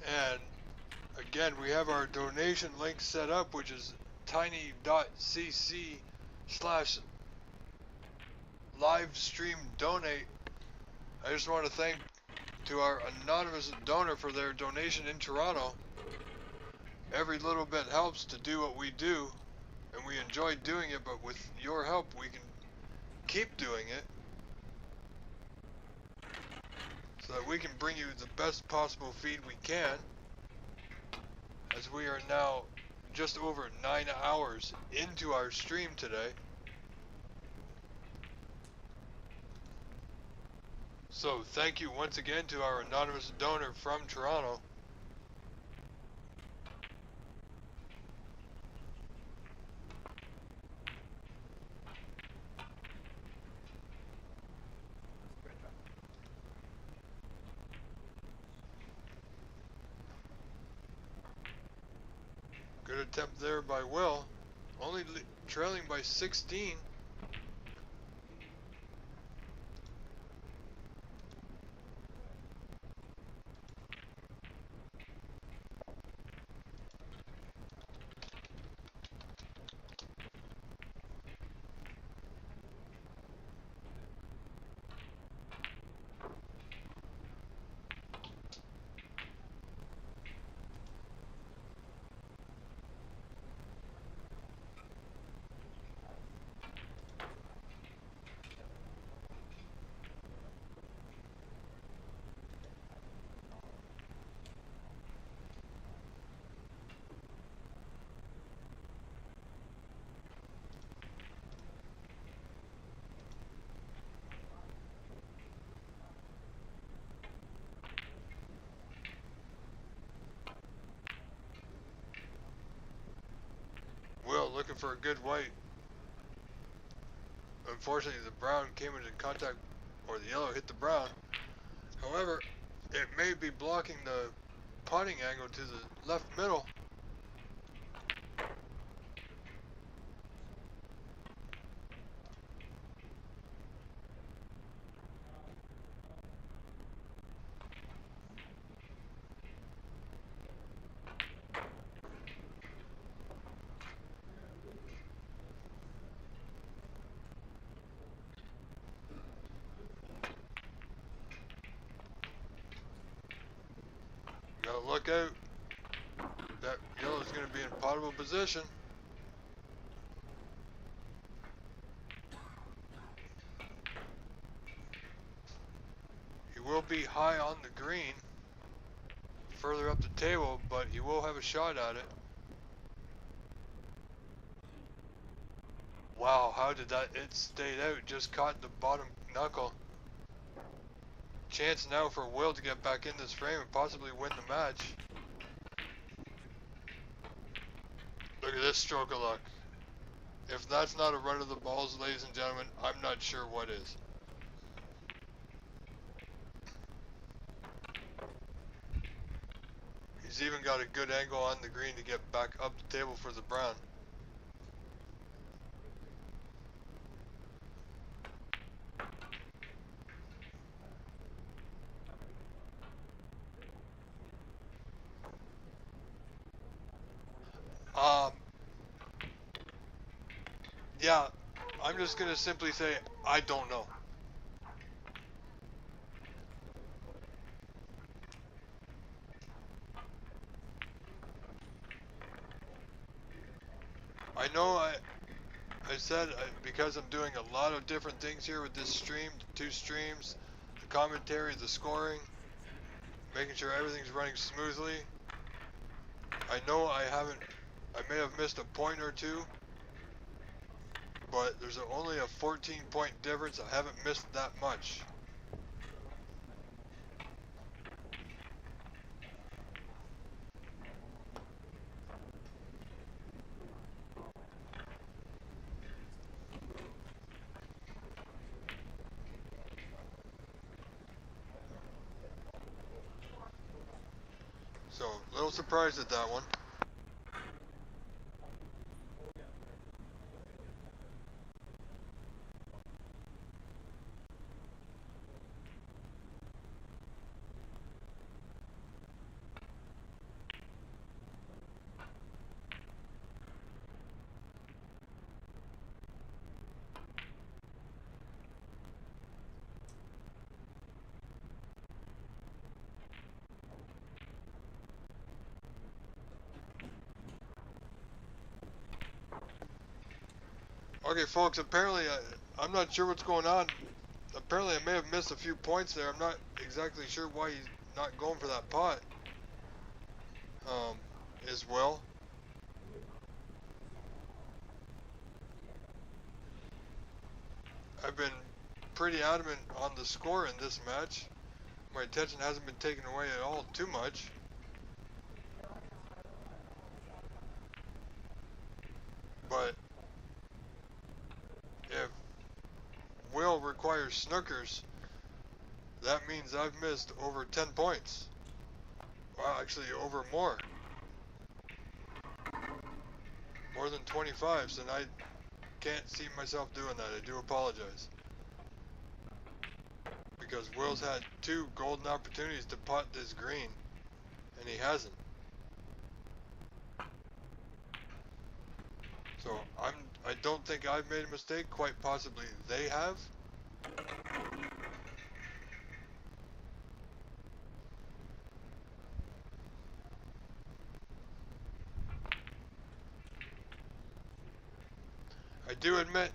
And again, we have our donation link set up, which is tiny.cc/livestream-donate. I just want to thank to our anonymous donor for their donation in Toronto. Every little bit helps to do what we do, and we enjoy doing it, but with your help we can keep doing it so that we can bring you the best possible feed we can, as we are now just over 9 hours into our stream today. So thank you once again to our anonymous donor from Toronto. Good attempt there by Will, only trailing by 16. Will looking for a good white. Unfortunately, the brown came into contact, or the yellow hit the brown. However, it may be blocking the putting angle to the left middle. Gotta look out. That yellow is going to be in potable position. He will be high on the green, further up the table, but he will have a shot at it. Wow, how did that, it stayed out, just caught the bottom knuckle. Chance now for Will to get back in this frame and possibly win the match. Look at this stroke of luck. If that's not a run of the balls, ladies and gentlemen, I'm not sure what is. He's even got a good angle on the green to get back up the table for the brown. Yeah, I'm just gonna simply say I don't know. I know I said because I'm doing a lot of different things here with this stream, the 2 streams, the commentary, the scoring, making sure everything's running smoothly. I know I may have missed a point or two, but there's only a 14-point difference. I haven't missed that much. So, a little surprised at that one. Okay, folks, apparently I'm not sure what's going on. Apparently I may have missed a few points there. I'm not exactly sure why he's not going for that pot. As well. I've been pretty adamant on the score in this match. My attention hasn't been taken away at all too much. But if Will requires snookers, that means I've missed over 10 points. Well, actually over more. More than 25, so I can't see myself doing that. I do apologize. Because Will's had 2 golden opportunities to putt this green, and he hasn't. So I don't think I've made a mistake. Quite possibly they have. I do admit,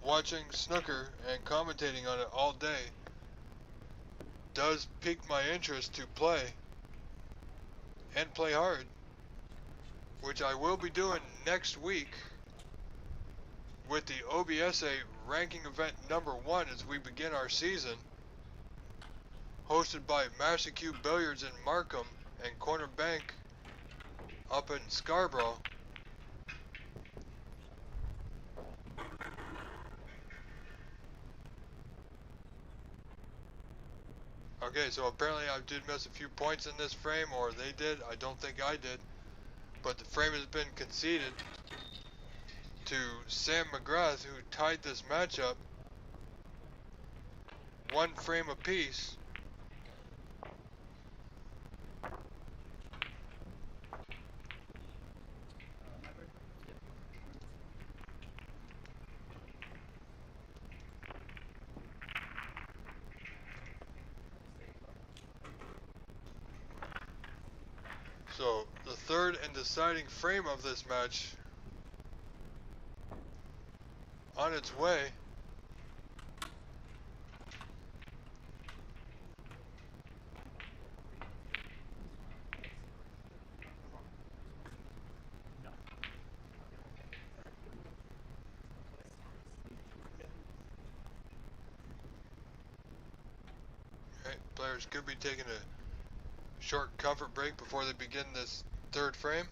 watching snooker and commentating on it all day does pique my interest to play and play hard, which I will be doing next week with the OBSA ranking event number 1 as we begin our season, hosted by Master Q Billiards in Markham and Corner Bank up in Scarborough. Okay, so apparently I did miss a few points in this frame, or they did. I don't think I did. But the frame has been conceded to Sam McGrath, who tied this matchup 1 frame apiece. So the third and deciding frame of this match on its way. Okay, players could be taking a short comfort break before they begin this third frame.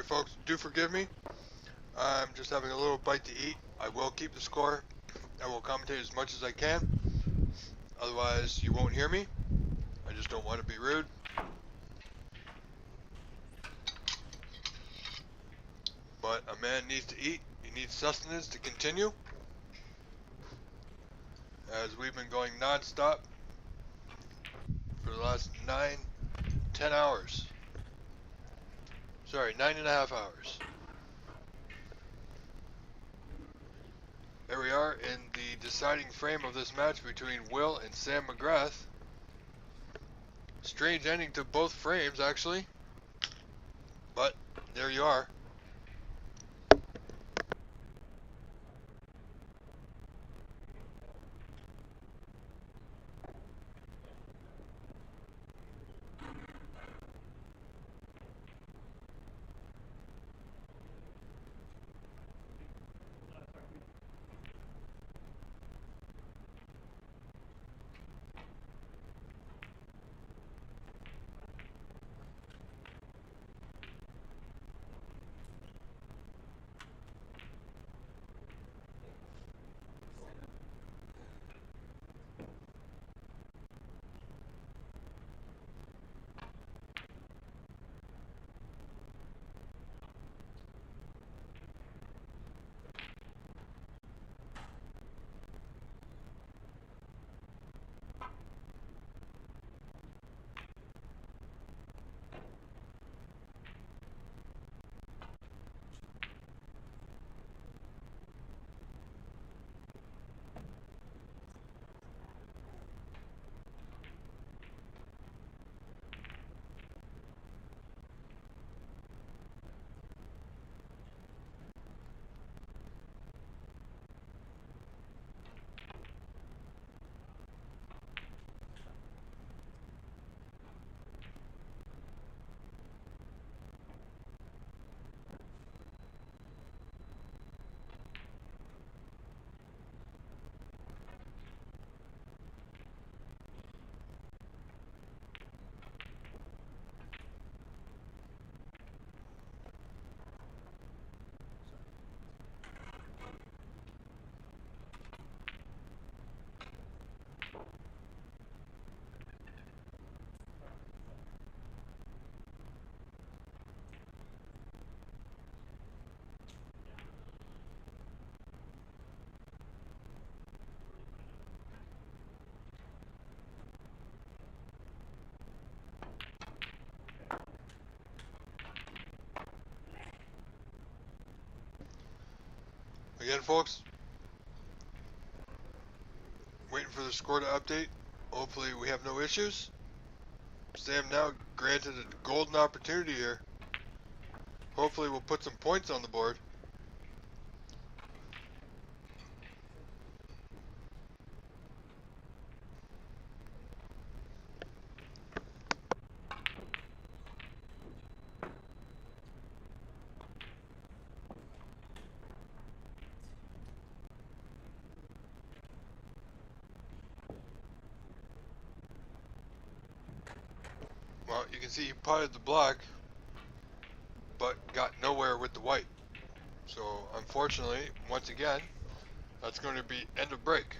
Sorry folks, do forgive me. I'm just having a little bite to eat. I will keep the score. I will commentate as much as I can. Otherwise, you won't hear me. I just don't want to be rude. But a man needs to eat. He needs sustenance to continue. As we've been going non-stop for the last 10 hours. Sorry, 9.5 hours. There we are in the deciding frame of this match between Will and Sam McGrath. Strange ending to both frames, actually. But there you are. Again, folks, waiting for the score to update. Hopefully we have no issues. Sam now granted a golden opportunity here. Hopefully we'll put some points on the board. Well, you can see he potted the black, but got nowhere with the white. So, unfortunately, once again, that's going to be end of break.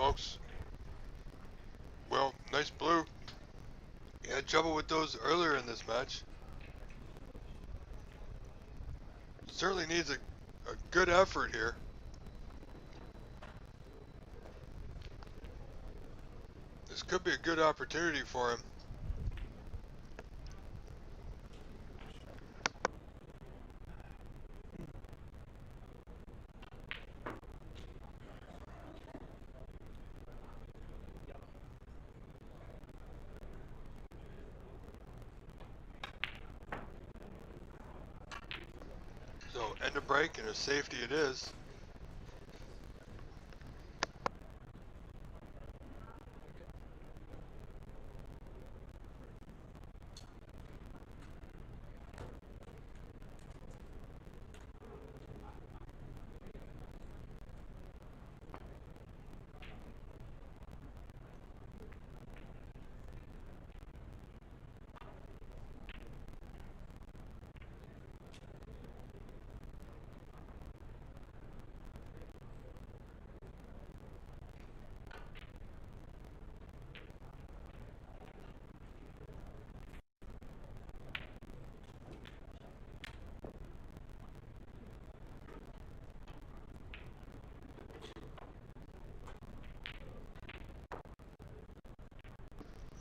folks. Well, nice blue. He had trouble with those earlier in this match. Certainly needs a good effort here. This could be a good opportunity for him. So end a break and a safety it is.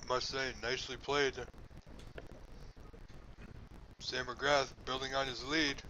Must say, nicely played. Sam McGrath building on his lead.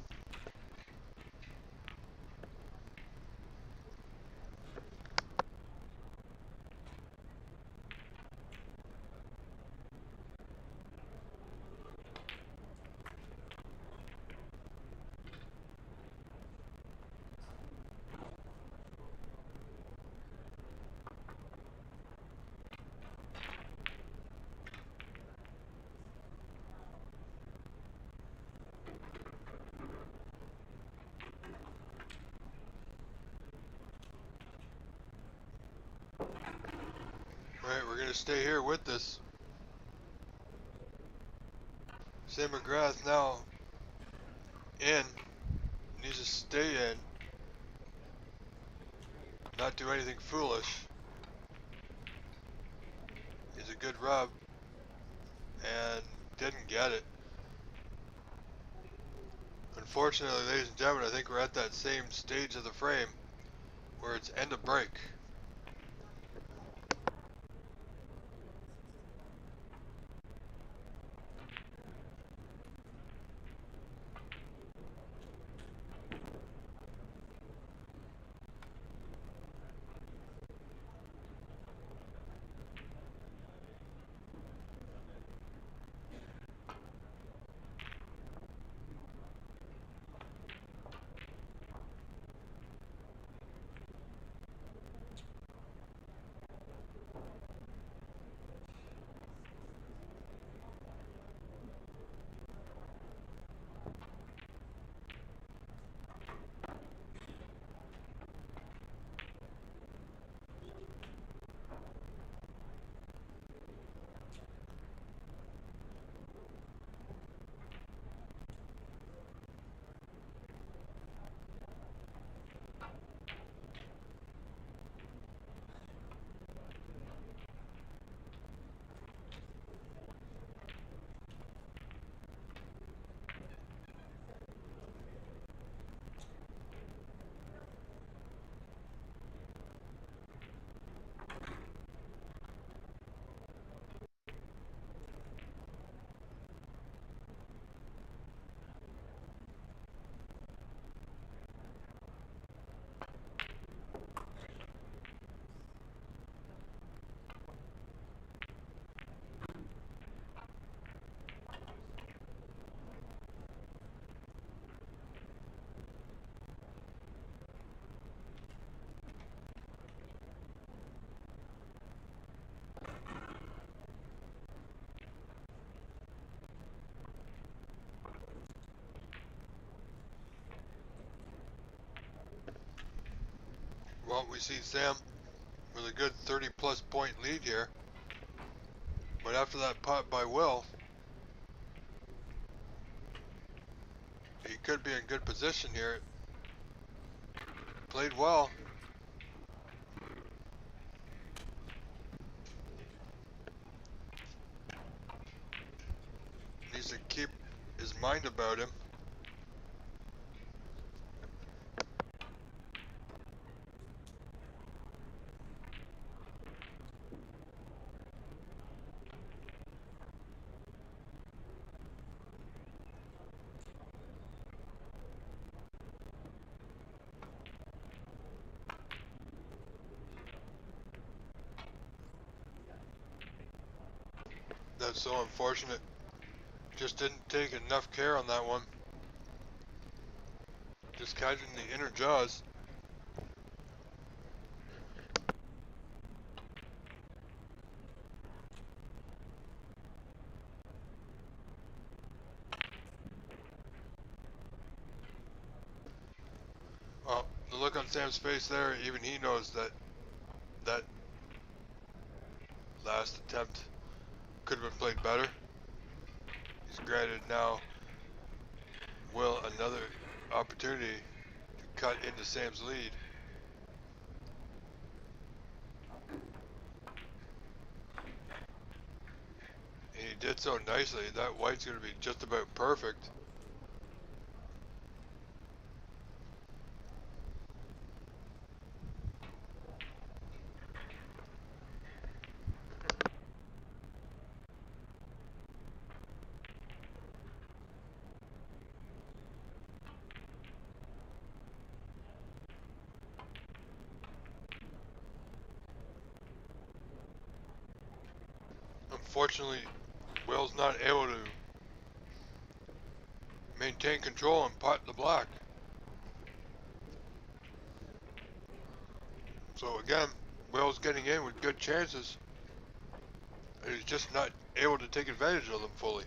Alright, we're going to stay here with this. Sam McGrath now in. Needs to stay in. Not do anything foolish. He's a good rub. And didn't get it. Unfortunately, ladies and gentlemen, I think we're at that same stage of the frame where it's end of break. Well, we see Sam with a good 30-plus point lead here. But after that putt by Will, he could be in good position here. Played well. needs to keep his mind about him. That's so unfortunate. Just didn't take enough care on that one. Just catching the inner jaws. Well, the look on Sam's face there, even he knows that that last attempt could have been played better. He's granted now Will another opportunity to cut into Sam's lead. And he did so nicely. That white's going to be just about perfect. Unfortunately, Will's not able to maintain control and pot the black. So again, Will's getting in with good chances. And he's just not able to take advantage of them fully.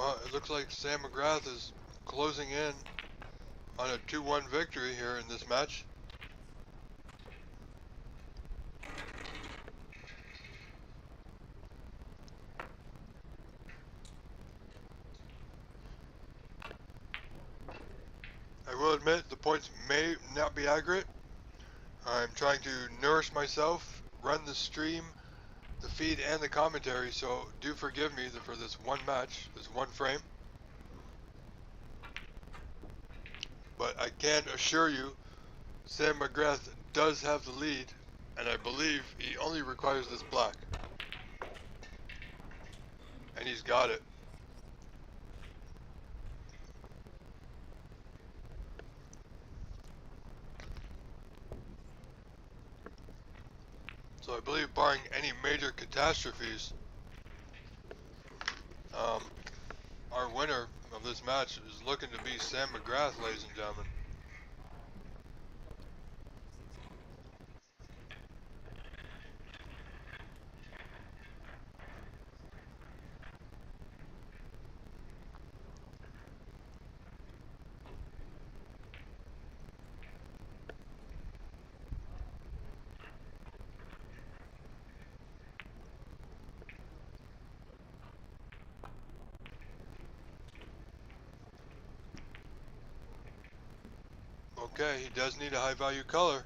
Well, it looks like Sam McGrath is closing in on a 2-1 victory here in this match. I will admit the points may not be accurate. I'm trying to nourish myself, run the stream, the feed, and the commentary, so do forgive me for this one match, this one frame. But I can assure you, Sam McGrath does have the lead, and I believe he only requires this black. And he's got it. So I believe barring any major catastrophes, our winner of this match is looking to be Sam McGrath, ladies and gentlemen. Okay, he does need a high value color.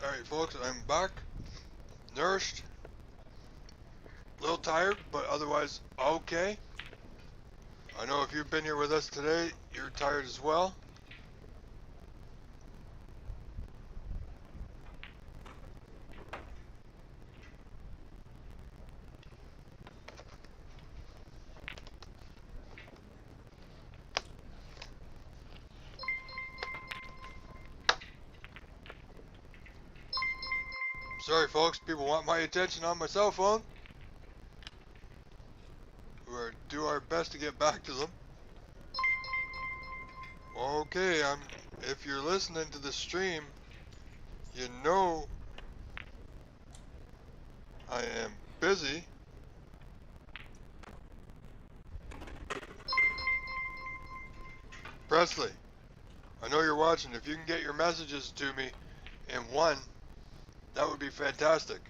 Alright folks, I'm back, nourished, a little tired, but otherwise okay. I know if you've been here with us today, you're tired as well. Sorry folks, people want my attention on my cell phone. We'll do our best to get back to them. Okay, if you're listening to the stream, you know I am busy. Presley, I know you're watching. If you can get your messages to me in one, that would be fantastic.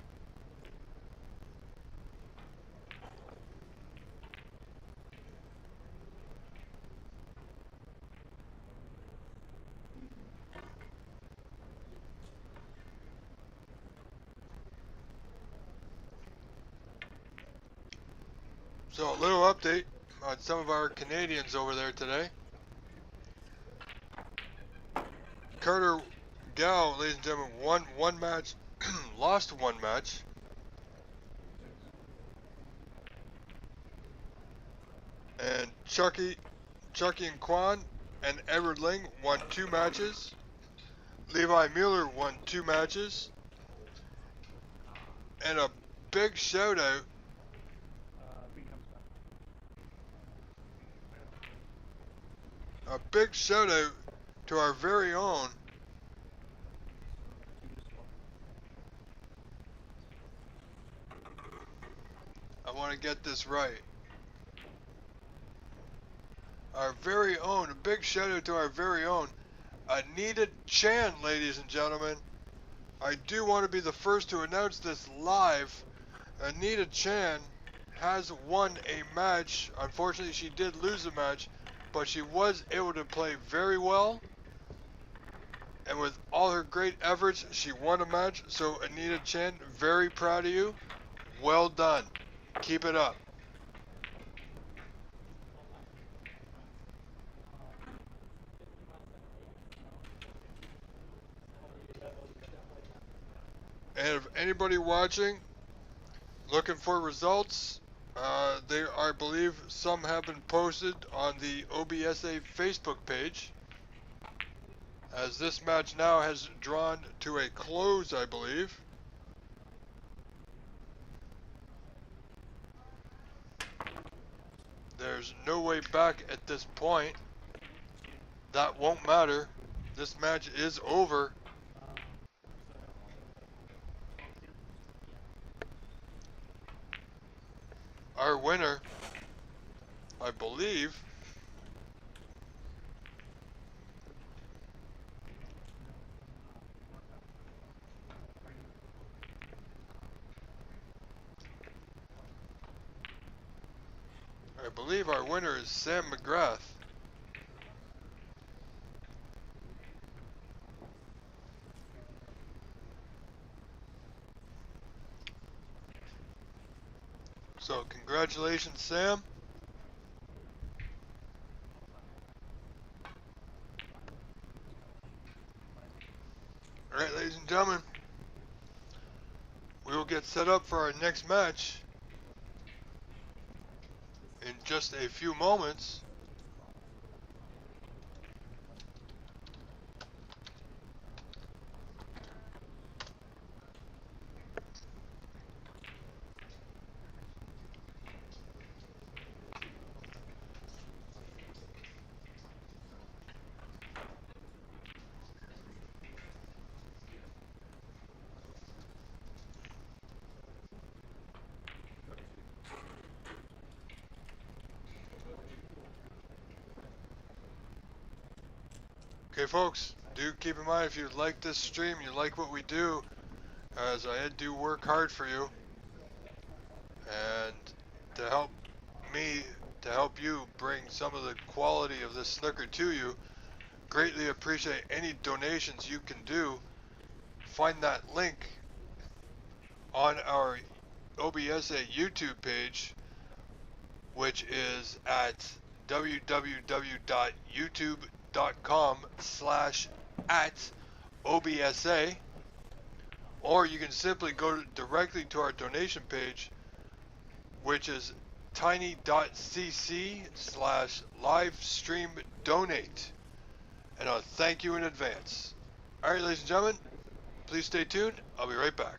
So a little update on some of our Canadians over there today. Carter Gow, ladies and gentlemen, won one match, lost one match. And Chucky and Quan and Edward Ling won 2 matches. Levi Mueller won 2 matches. And a big shout out to our very own I want to get this right. Our very own, a big shout out to our very own Anita Chan, ladies and gentlemen. I do want to be the first to announce this live. Anita Chan has won a match. Unfortunately, she did lose a match, but she was able to play very well. And with all her great efforts, she won a match. So Anita Chan, very proud of you. Well done. Keep it up. And if anybody watching looking for results, I believe some have been posted on the OBSA Facebook page, as this match now has drawn to a close, I believe. There's no way back at this point. That won't matter. This match is over. Our winner, I believe, our winner is Sam McGrath. So congratulations, Sam. Alright, ladies and gentlemen, we will get set up for our next match in just a few moments. Okay folks, do keep in mind, if you like this stream, you like what we do, as I do work hard for you, and to help me, to help you bring some of the quality of this snooker to you, greatly appreciate any donations you can do. Find that link on our OBSA YouTube page, which is at www.youtube.com/@OBSA, or you can simply go directly to our donation page, which is tiny.cc/livestreamdonate, and I'll thank you in advance. Alright, ladies and gentlemen, please stay tuned. I'll be right back.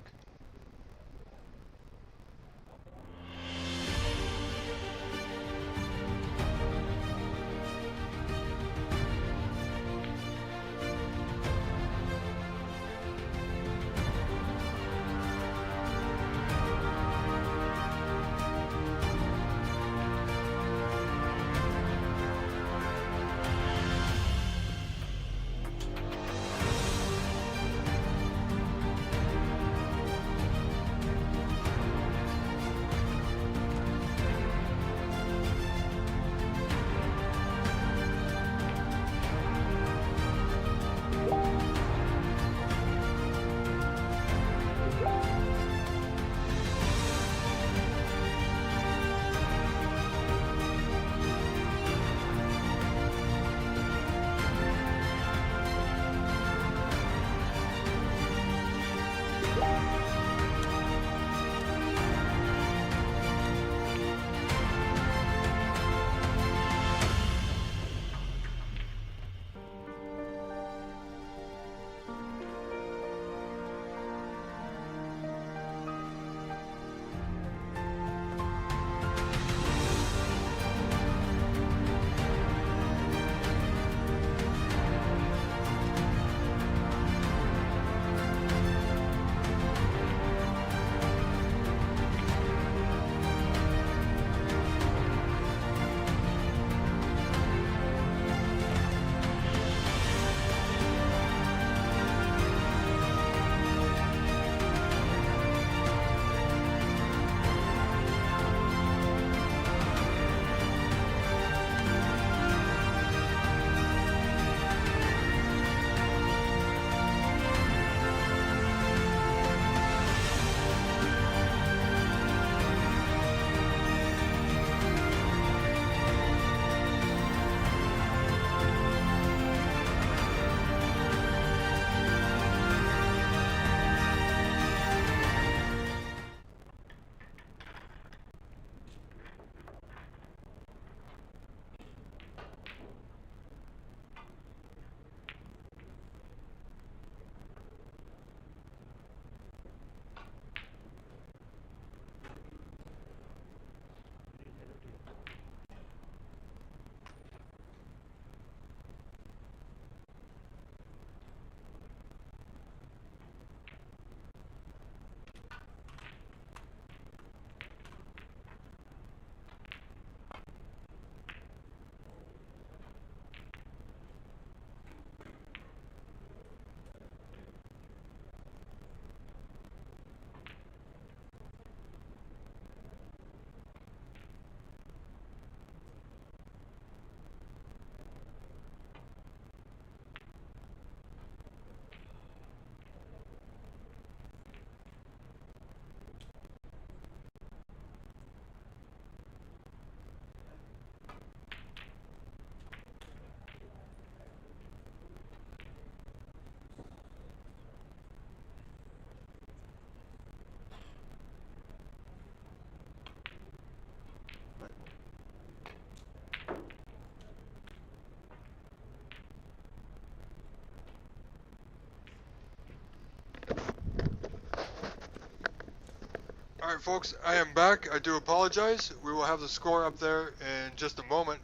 Alright folks, I am back. I do apologize. We will have the score up there in just a moment.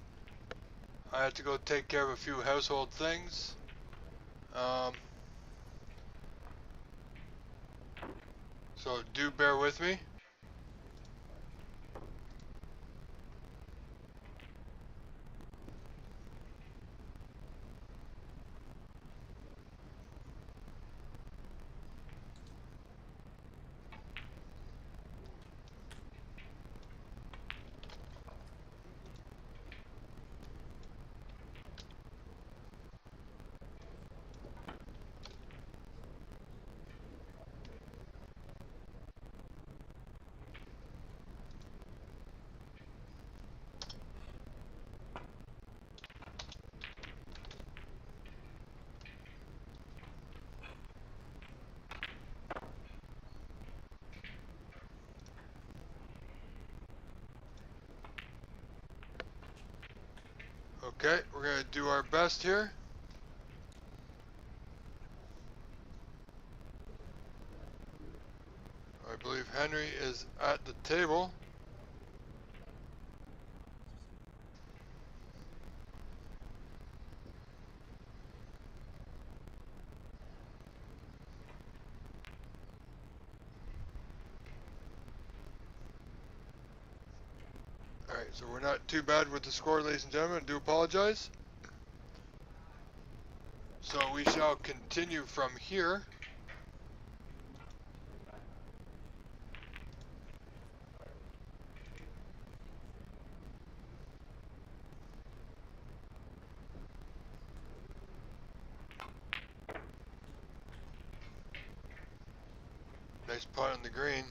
I have to go take care of a few household things. So do bear with me. Okay, we're going to do our best here. I believe Henry is at the table. Alright, so we're not too bad with the score, ladies and gentlemen. I do apologize. So we shall continue from here. Nice putt on the green.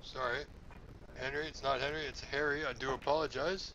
Sorry, Henry, it's not Henry, it's Harry. I do apologize.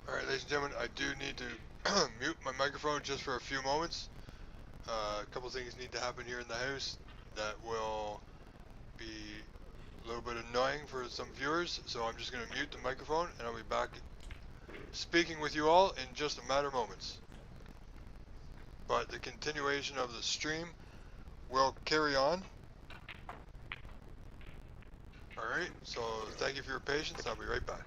Alright, ladies and gentlemen, I do need to mute my microphone just for a few moments. A couple things need to happen here in the house that will be a little bit annoying for some viewers, so I'm just going to mute the microphone and I'll be back speaking with you all in just a matter of moments. But the continuation of the stream will carry on. Alright, so thank you for your patience. I'll be right back.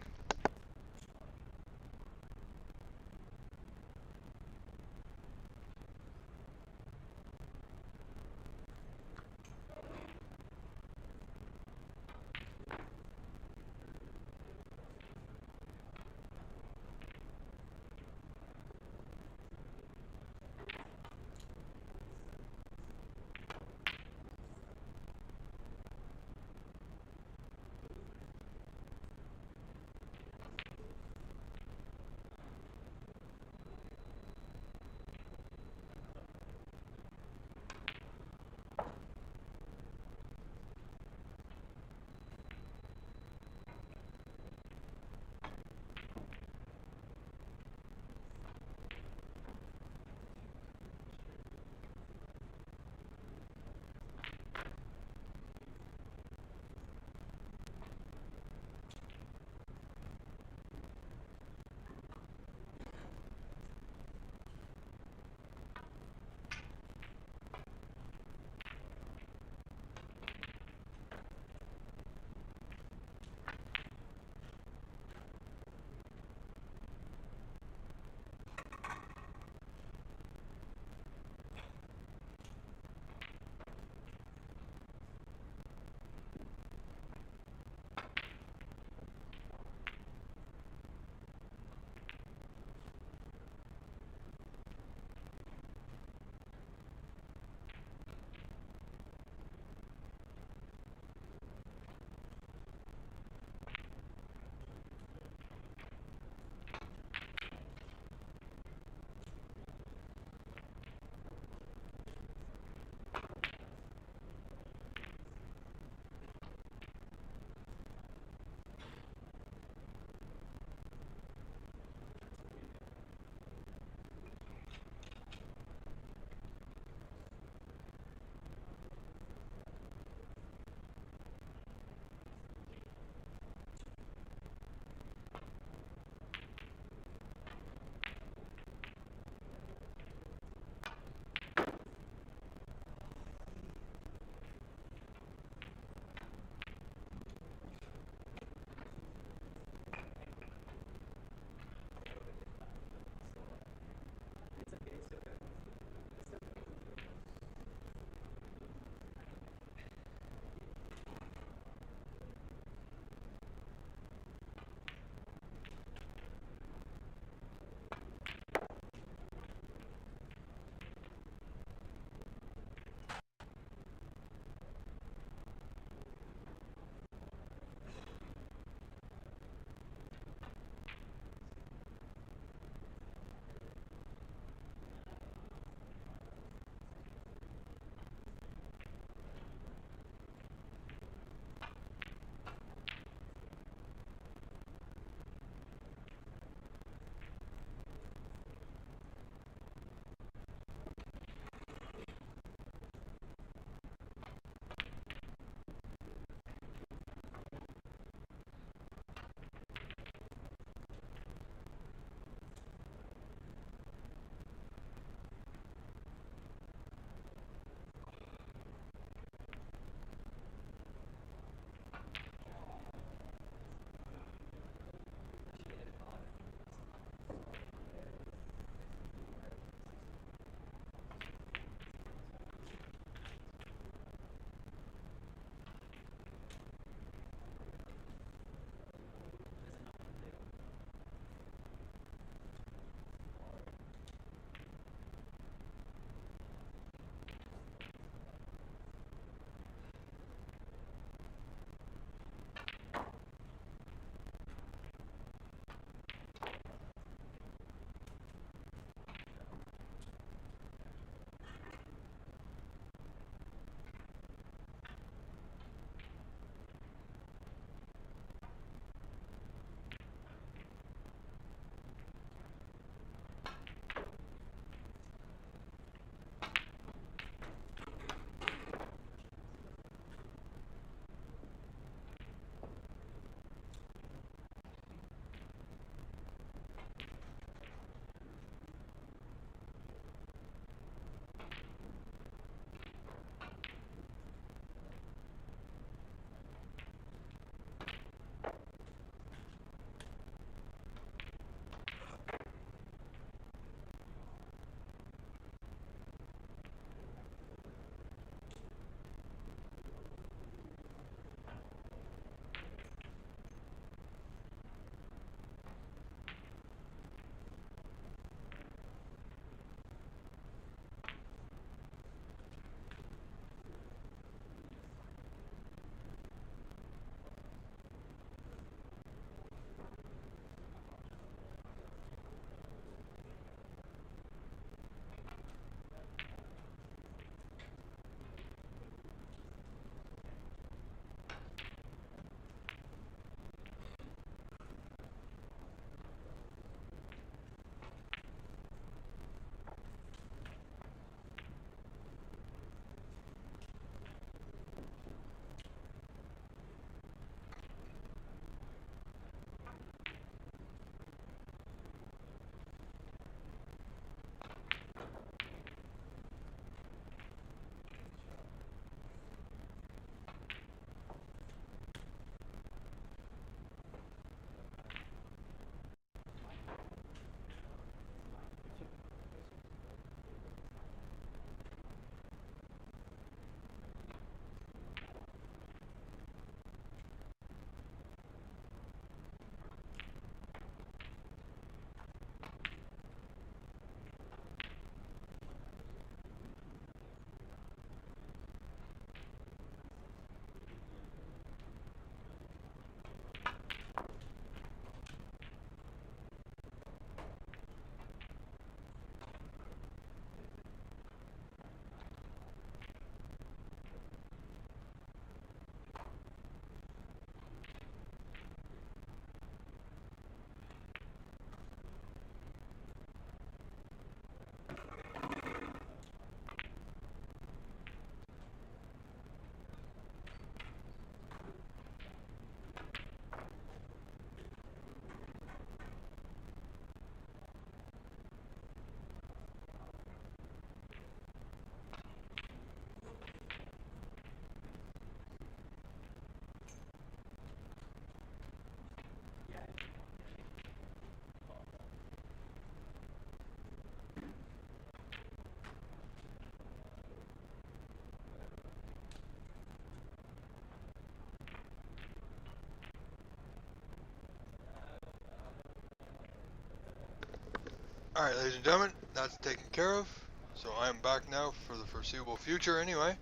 Alright, ladies and gentlemen, that's taken care of. So I am back now for the foreseeable future anyway.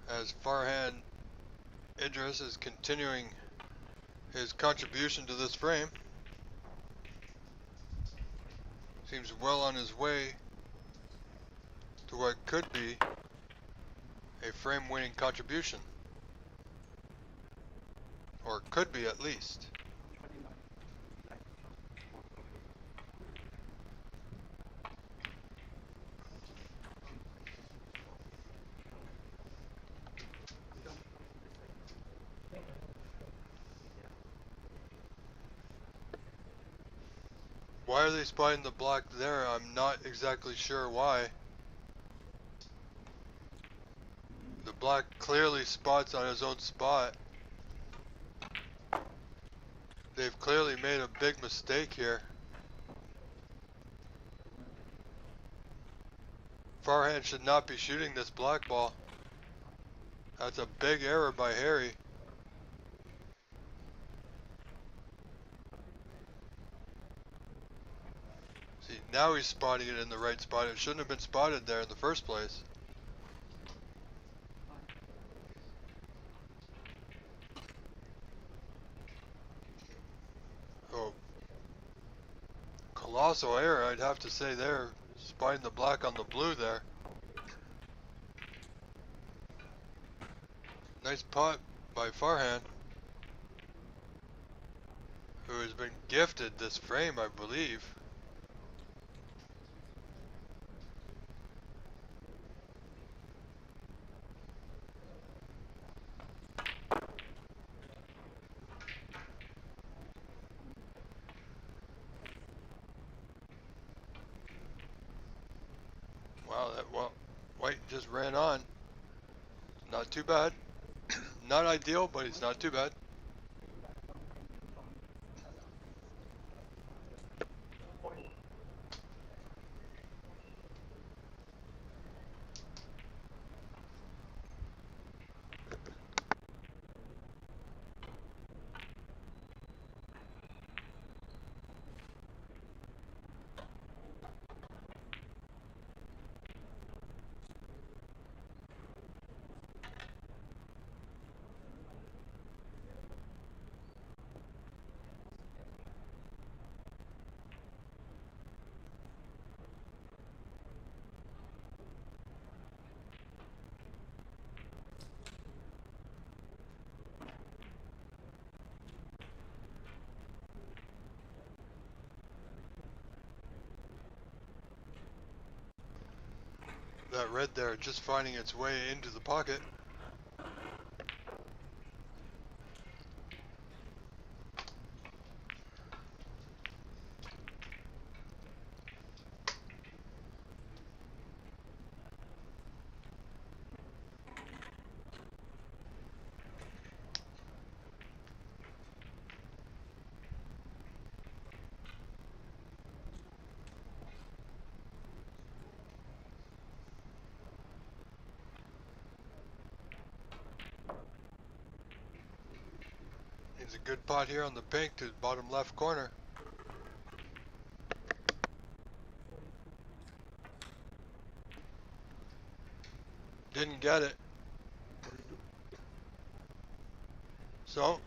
As Farhan Idris is continuing his contribution to this frame. Seems well on his way to what could be a frame winning contribution. Or could be at least. Why are they spotting the black there? I'm not exactly sure why. The black clearly spots on his own spot. They've clearly made a big mistake here. Farhan should not be shooting this black ball. That's a big error by Harry. See, now he's spotting it in the right spot. It shouldn't have been spotted there in the first place. Oh, colossal error, I'd have to say there. Spotting the black on the blue there. Nice putt by Farhan, who has been gifted this frame, I believe. Wow, White just ran on. Not too bad. Not ideal, but it's not too bad. That red there just finding its way into the pocket. Needs a good pot here on the pink to the bottom left corner. Didn't get it. So,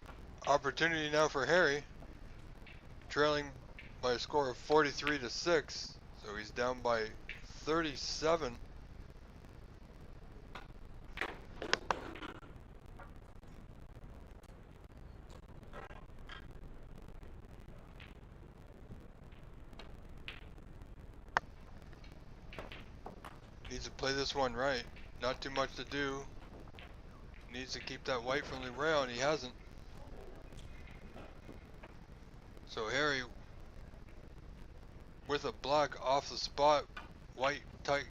opportunity now for Harry, trailing by a score of 43-6. So he's down by 37. Needs to play this one right. Not too much to do. Needs to keep that white from the rail, and he hasn't. So Harry, with a black off the spot, white tight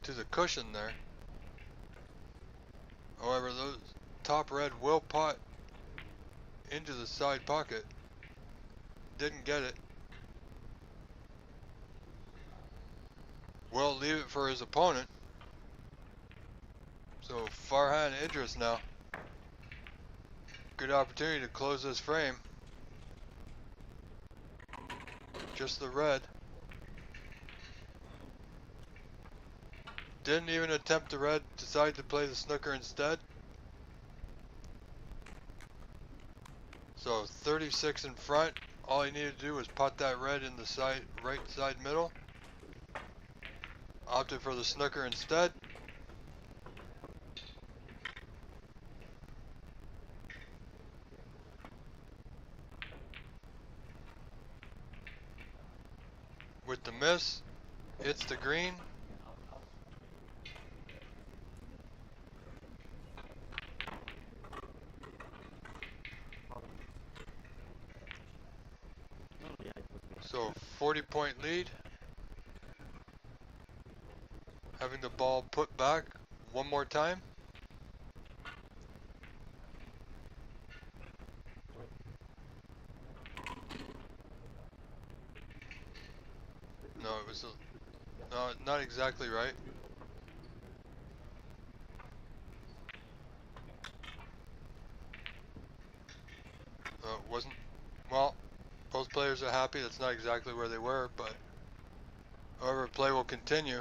to the cushion there. However, those top red will pot into the side pocket. Didn't get it. Will leave it for his opponent. So Farhan Idris now. Good opportunity to close this frame. just the red. Didn't even attempt the red, decided to play the snooker instead. So 36 in front. All he needed to do was pot that red in the side, right side middle. Opted for the snooker instead. With the miss, hits the green. So 40-point lead. Having the ball put back one more time. No, it was no, not exactly right. It wasn't. Well, both players are happy. That's not exactly where they were, but however, play will continue.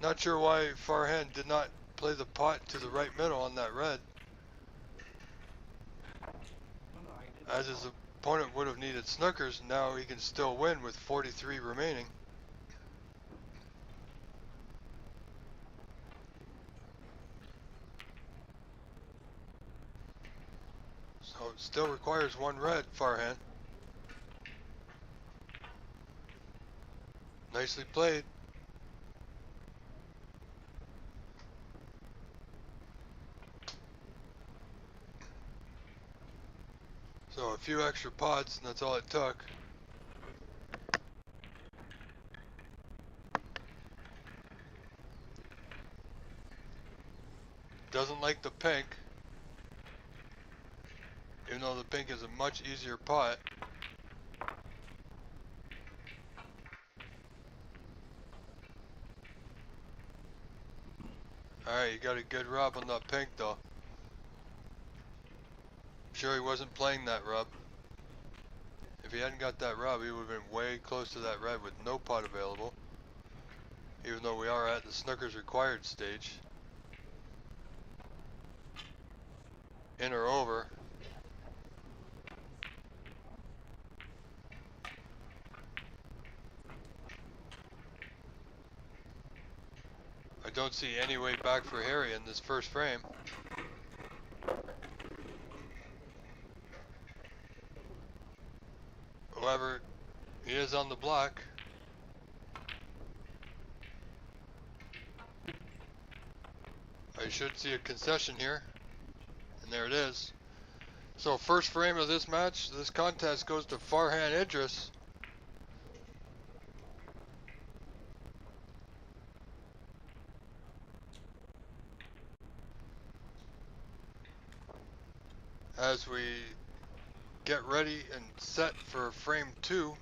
Not sure why Farhan did not play the pot to the right middle on that red, as his opponent would have needed snookers. Now he can still win with 43 remaining. So it still requires one red, Farhan. Nicely played. So a few extra pots, and that's all it took. Doesn't like the pink, even though the pink is a much easier pot. Alright, you got a good rub on that pink though. Sure he wasn't playing that rub. If he hadn't got that rub, he would have been way close to that red with no pot available. Even though we are at the snooker's required stage. In or over. I don't see any way back for Harry in this first frame. However, he is on the block. I should see a concession here. And there it is. So first frame of this match, this contest goes to Farhan Idris. As we get ready and set for frame 2.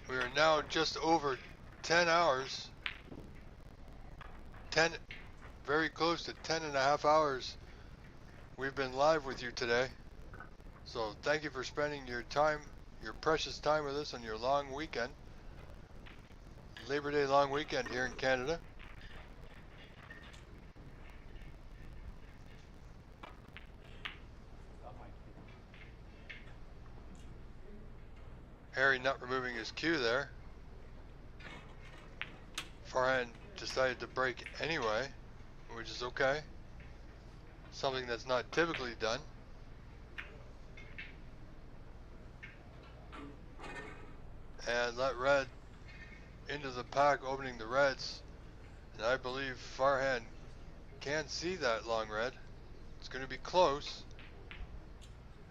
We are now just over 10 hours, very close to 10 and a half hours we've been live with you today. So thank you for spending your time, your precious time with us on your long weekend. Labor Day long weekend here in Canada. Harry not removing his cue there. Farhan decided to break anyway, which is okay. Something that's not typically done. And let red into the pack, opening the reds. And I believe Farhan can see that long red. It's going to be close.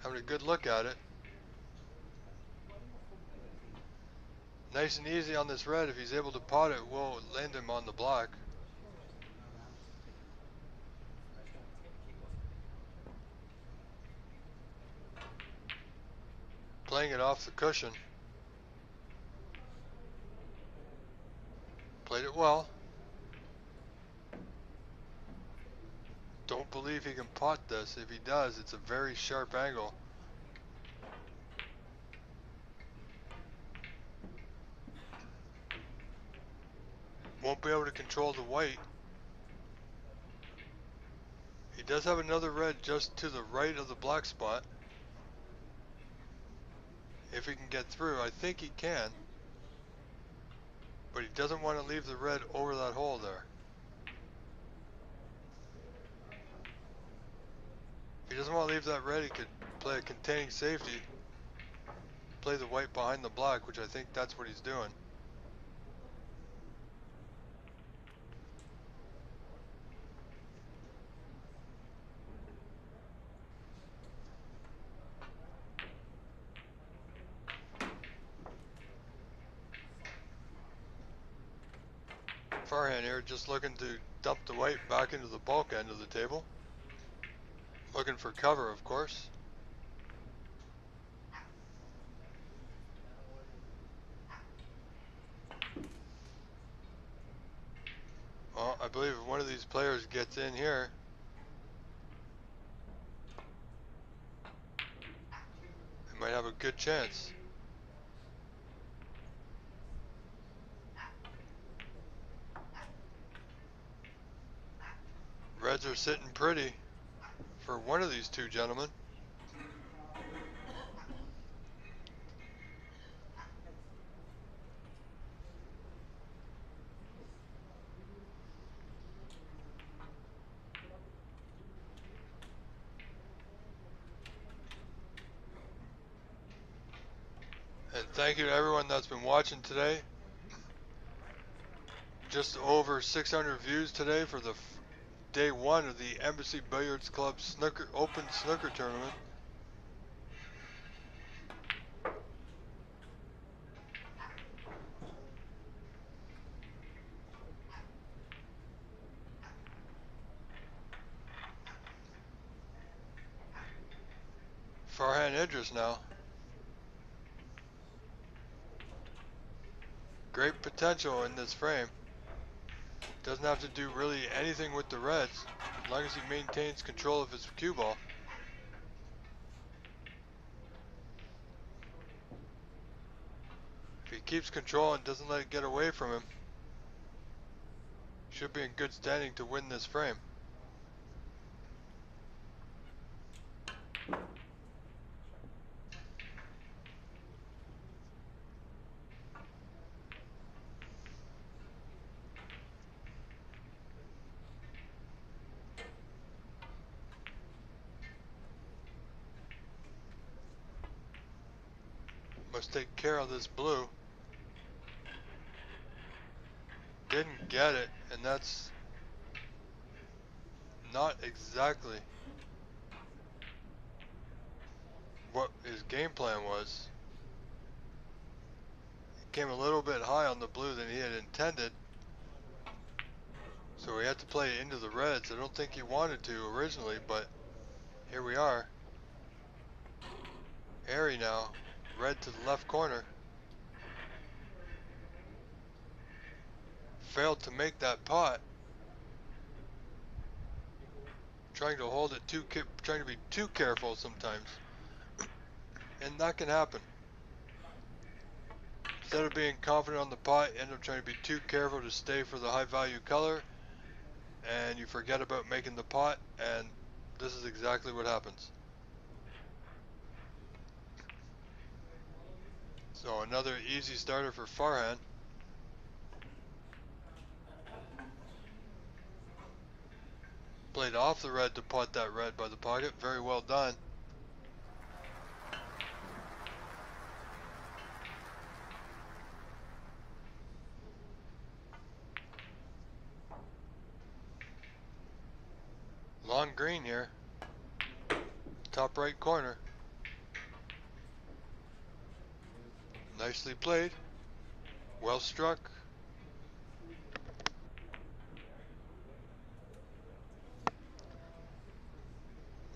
Having a good look at it. Nice and easy on this red. If he's able to pot it, we'll land him on the block. Playing it off the cushion. well. Don't believe he can pot this. If he does, it's a very sharp angle. Won't be able to control the white. He does have another red just to the right of the black spot. If he can get through, I think he can. But he doesn't want to leave the red over that hole there. If he doesn't want to leave that red, he could play a containing safety. Play the white behind the black, which I think that's what he's doing. Farhand here, just looking to dump the white back into the bulk end of the table. Looking for cover, of course. Well, I believe if one of these players gets in here, they might have a good chance. Reds are sitting pretty for one of these two gentlemen. And thank you to everyone that's been watching today. Just over 600 views today for the day one of the Embassy Billiards Club Snooker Open Snooker Tournament. Farhan Idris now. Great potential in this frame. Doesn't have to do really anything with the reds, as long as he maintains control of his cue ball. If he keeps control and doesn't let it get away from him, should be in good standing to win this frame. Must take care of this blue. Didn't get it, and that's not exactly what his game plan was. He came a little bit high on the blue than he had intended, so he had to play it into the reds. I don't think he wanted to originally, but here we are. Airy now, red to the left corner. Failed to make that pot. Trying to hold it trying to be too careful sometimes, and that can happen. Instead of being confident on the pot, you end up trying to be too careful to stay for the high value color, and you forget about making the pot, and this is exactly what happens. So another easy starter for Farhan. Played off the red to pot that red by the pocket. Very well done. Long green here. Top right corner. Nicely played. Well struck.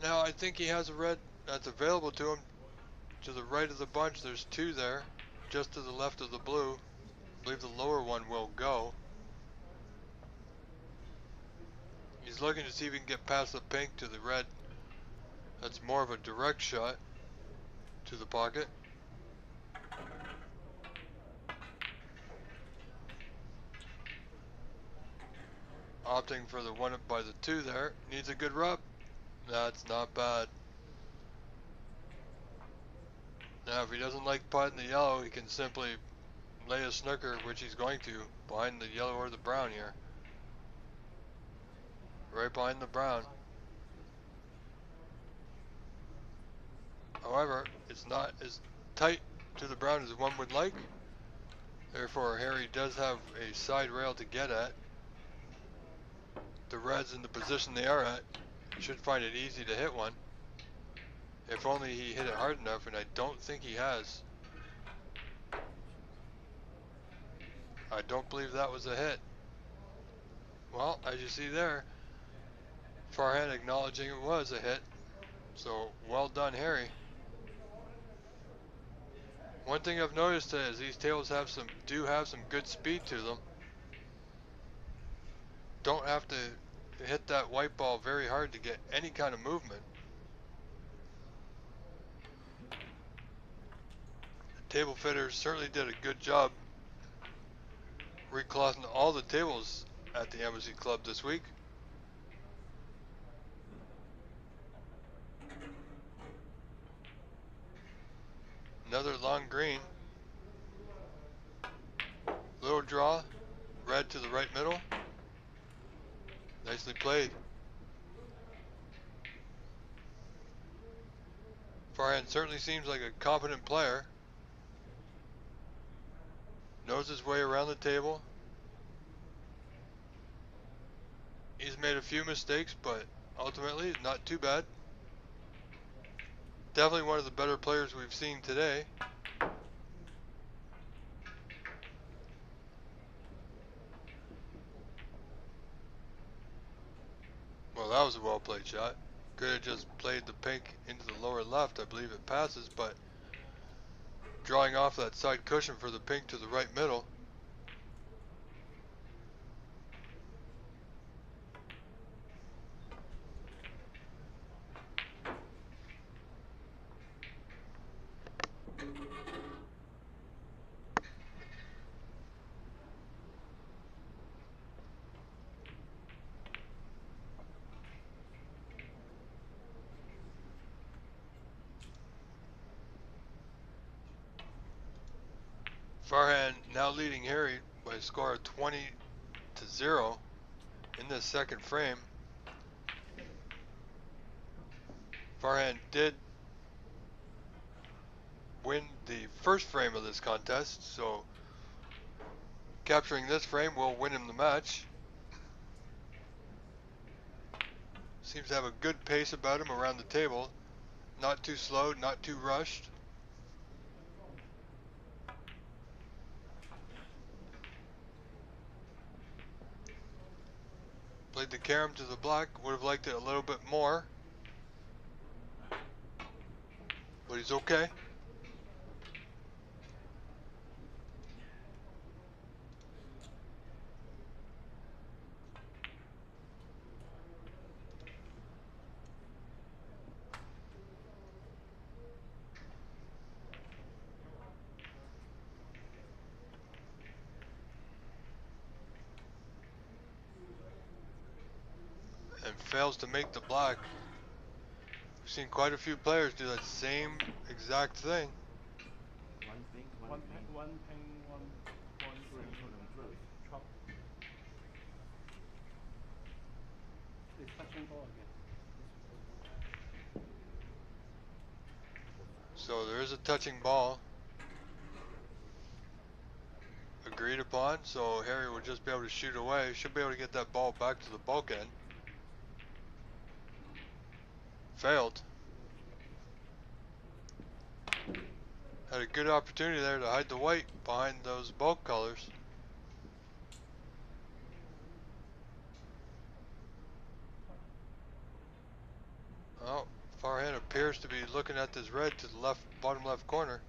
Now I think he has a red that's available to him. To the right of the bunch, there's two there. Just to the left of the blue. I believe the lower one will go. He's looking to see if he can get past the pink to the red. That's more of a direct shot to the pocket. Opting for the 1 up by the 2 there. Needs a good rub. That's not bad. Now if he doesn't like potting the yellow, he can simply lay a snooker, which he's going to, behind the yellow or the brown here. Right behind the brown. However, it's not as tight to the brown as one would like. Therefore, Harry does have a side rail to get at. The reds in the position they are at should find it easy to hit one. If only he hit it hard enough, and I don't think he has. I don't believe that was a hit. Well, as you see there, Farhan acknowledging it was a hit. So, well done, Harry. One thing I've noticed is these tables do have some good speed to them. Don't have to hit that white ball very hard to get any kind of movement. The table fitters certainly did a good job reclothing all the tables at the Embassy Club this week. Another long green. Little draw, red to the right middle. Nicely played. Farhan certainly seems like a competent player. Knows his way around the table. He's made a few mistakes, but ultimately not too bad. Definitely one of the better players we've seen today. Well, that was a well played shot. Could have just played the pink into the lower left. I believe it passes, but drawing off that side cushion for the pink to the right middle. Farhan now leading Harry by a score of 20-0 in this second frame. Farhan did win the first frame of this contest, so capturing this frame will win him the match. Seems to have a good pace about him around the table. Not too slow, not too rushed. Played the carom to the black, would have liked it a little bit more. But he's okay. And fails to make the black. We've seen quite a few players do that same exact thing. One ping, one green. Chop. It's touching ball again. So there is a touching ball agreed upon, so Harry will just be able to shoot away. Should be able to get that ball back to the bulkhead. Failed. Had a good opportunity there to hide the white behind those bulk colors. Oh, Farhan appears to be looking at this red to the left, bottom left corner.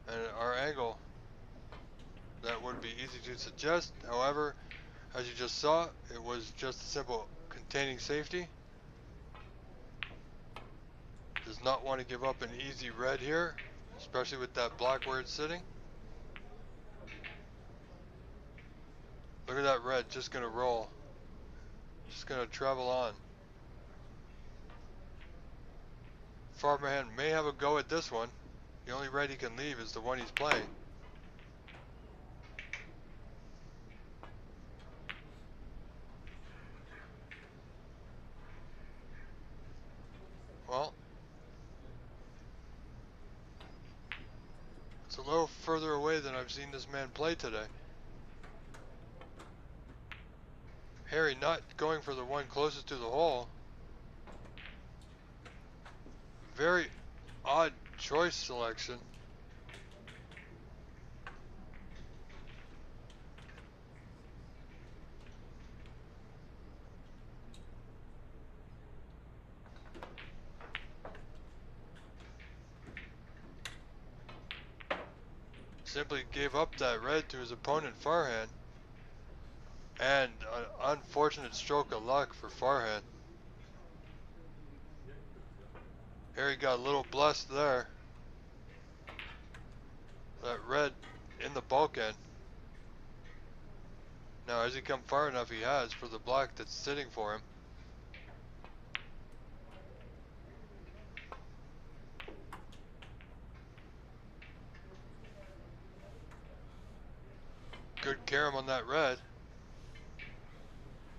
And our angle, that would be easy to suggest. However, As you just saw, it was just a simple containing safety. Does not want to give up an easy red here, especially with that black where it's sitting. Look at that red, just gonna roll. Just gonna travel on. Farmerhand may have a go at this one. The only red he can leave is the one he's playing. Well, it's a little further away than I've seen this man play today. Harry not going for the one closest to the hole. Very odd choice selection. Simply gave up that red to his opponent Farhan. And an unfortunate stroke of luck for Farhan. Harry got a little blessed there. That red in the bulk end. Now has he come far enough? He has, for the black that's sitting for him. Good carom on that red.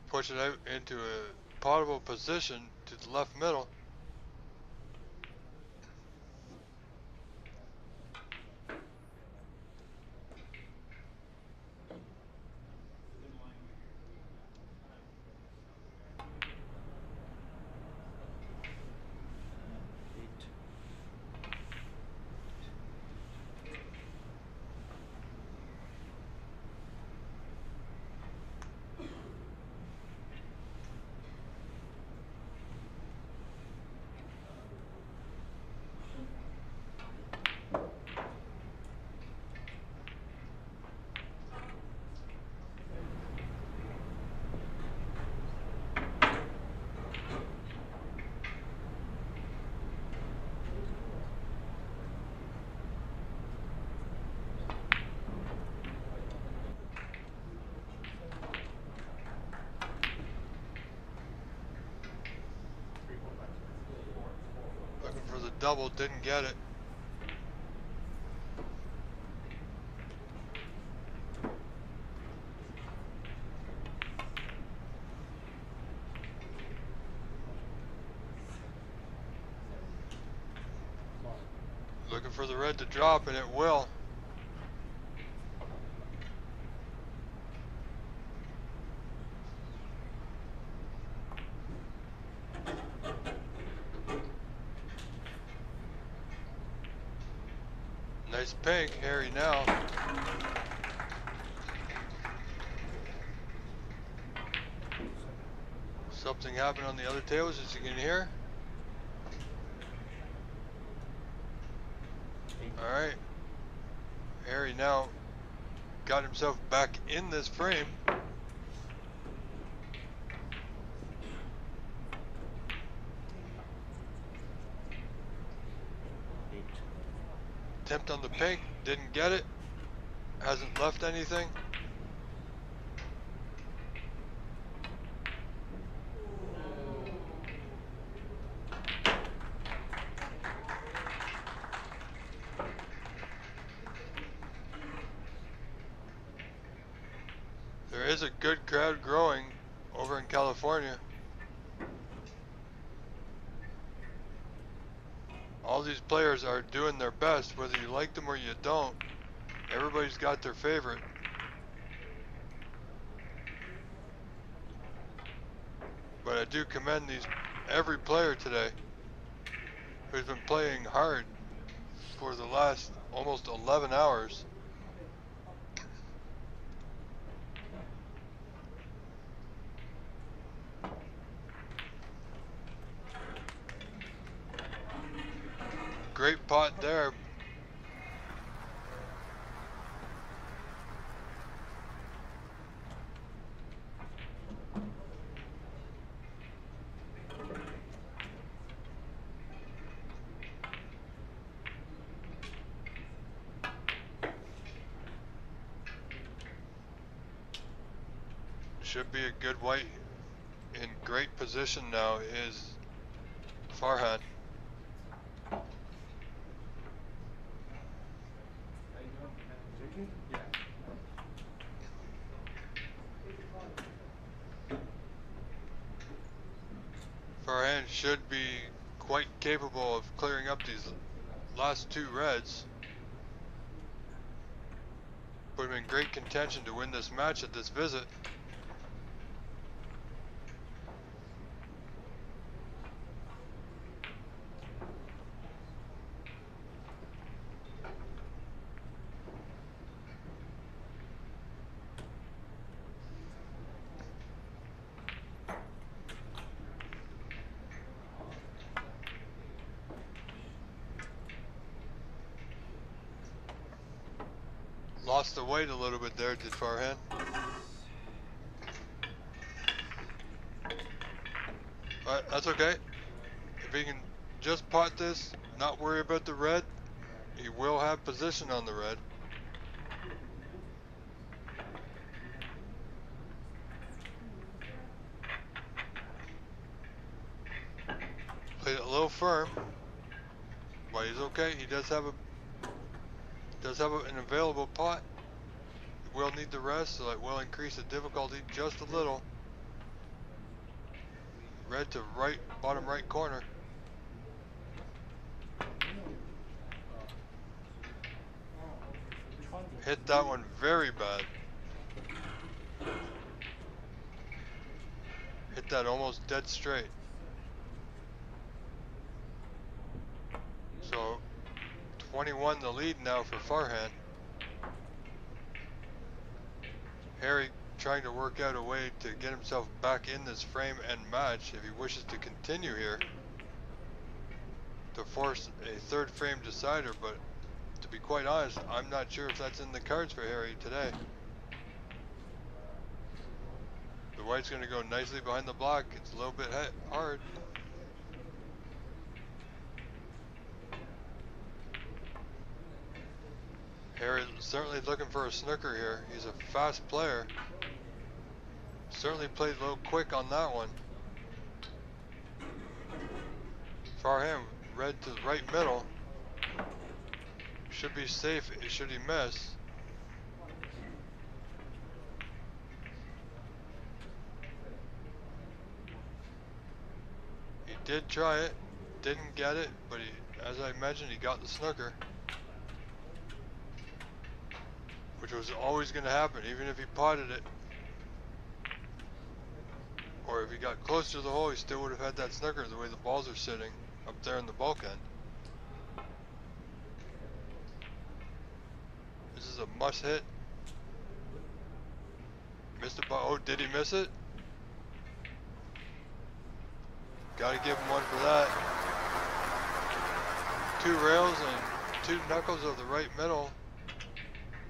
Push it out into a potable position to the left middle. Looking for the double, didn't get it. Looking for the red to drop, and it will. Nice pink, Harry now. Something happened on the other tables, as you can hear. Alright. Harry now got himself back in this frame. Attempt on the pink, didn't get it. Hasn't left anything. There is a good crowd growing over in California. All these players are doing their best, whether you like them or you don't. Everybody's got their favorite. But I do commend every player today who's been playing hard for the last almost 11 hours. Great pot there. should be a good white. In great position now is Farhan. Farhan should be quite capable of clearing up these last two reds. Put him in great contention to win this match at this visit. Lost the weight a little bit there, did Farhan. Alright, that's okay. If he can just pot this, not worry about the red, he will have position on the red. Played it a little firm, but he's okay. He does have an available pot. He will need the rest, so it will increase the difficulty just a little. Red to right, bottom right corner. Hit that one very bad. Hit that almost dead straight. So 21 the lead now for Farhan. Harry trying to work out a way to get himself back in this frame and match if he wishes to continue here to force a third frame decider, but to be quite honest, I'm not sure if that's in the cards for Harry today. The white's going to go nicely behind the block. It's a little bit hard. Harry certainly looking for a snooker here. He's a fast player. Certainly played a little quick on that one. Farhan, red to the right middle. Should be safe should he miss. He did try it, didn't get it, but as I mentioned, he got the snooker. Which was always going to happen, even if he potted it. Or if he got closer to the hole, he still would have had that snooker the way the balls are sitting up there in the bulkhead. This is a must hit. Missed it by, oh, did he miss it? Gotta give him one for that. 2 rails and 2 knuckles of the right middle.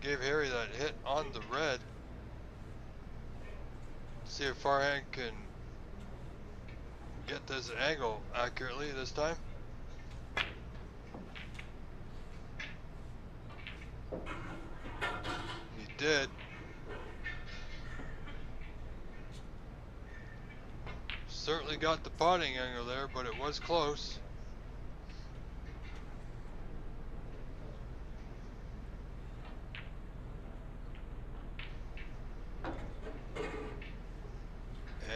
Gave Harry that hit on the red. See if Farhan can get this angle accurately this time. He did. Certainly got the potting angle there, but it was close.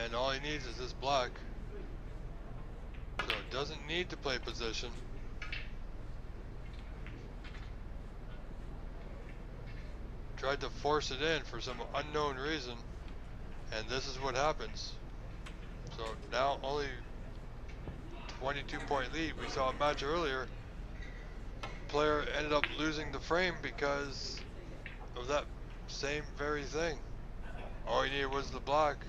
And all he needs is this black. So it doesn't need to play position. Tried to force it in for some unknown reason, and this is what happens. So now only 22-point lead. We saw a match earlier. Player ended up losing the frame because of that same very thing. All he needed was the black.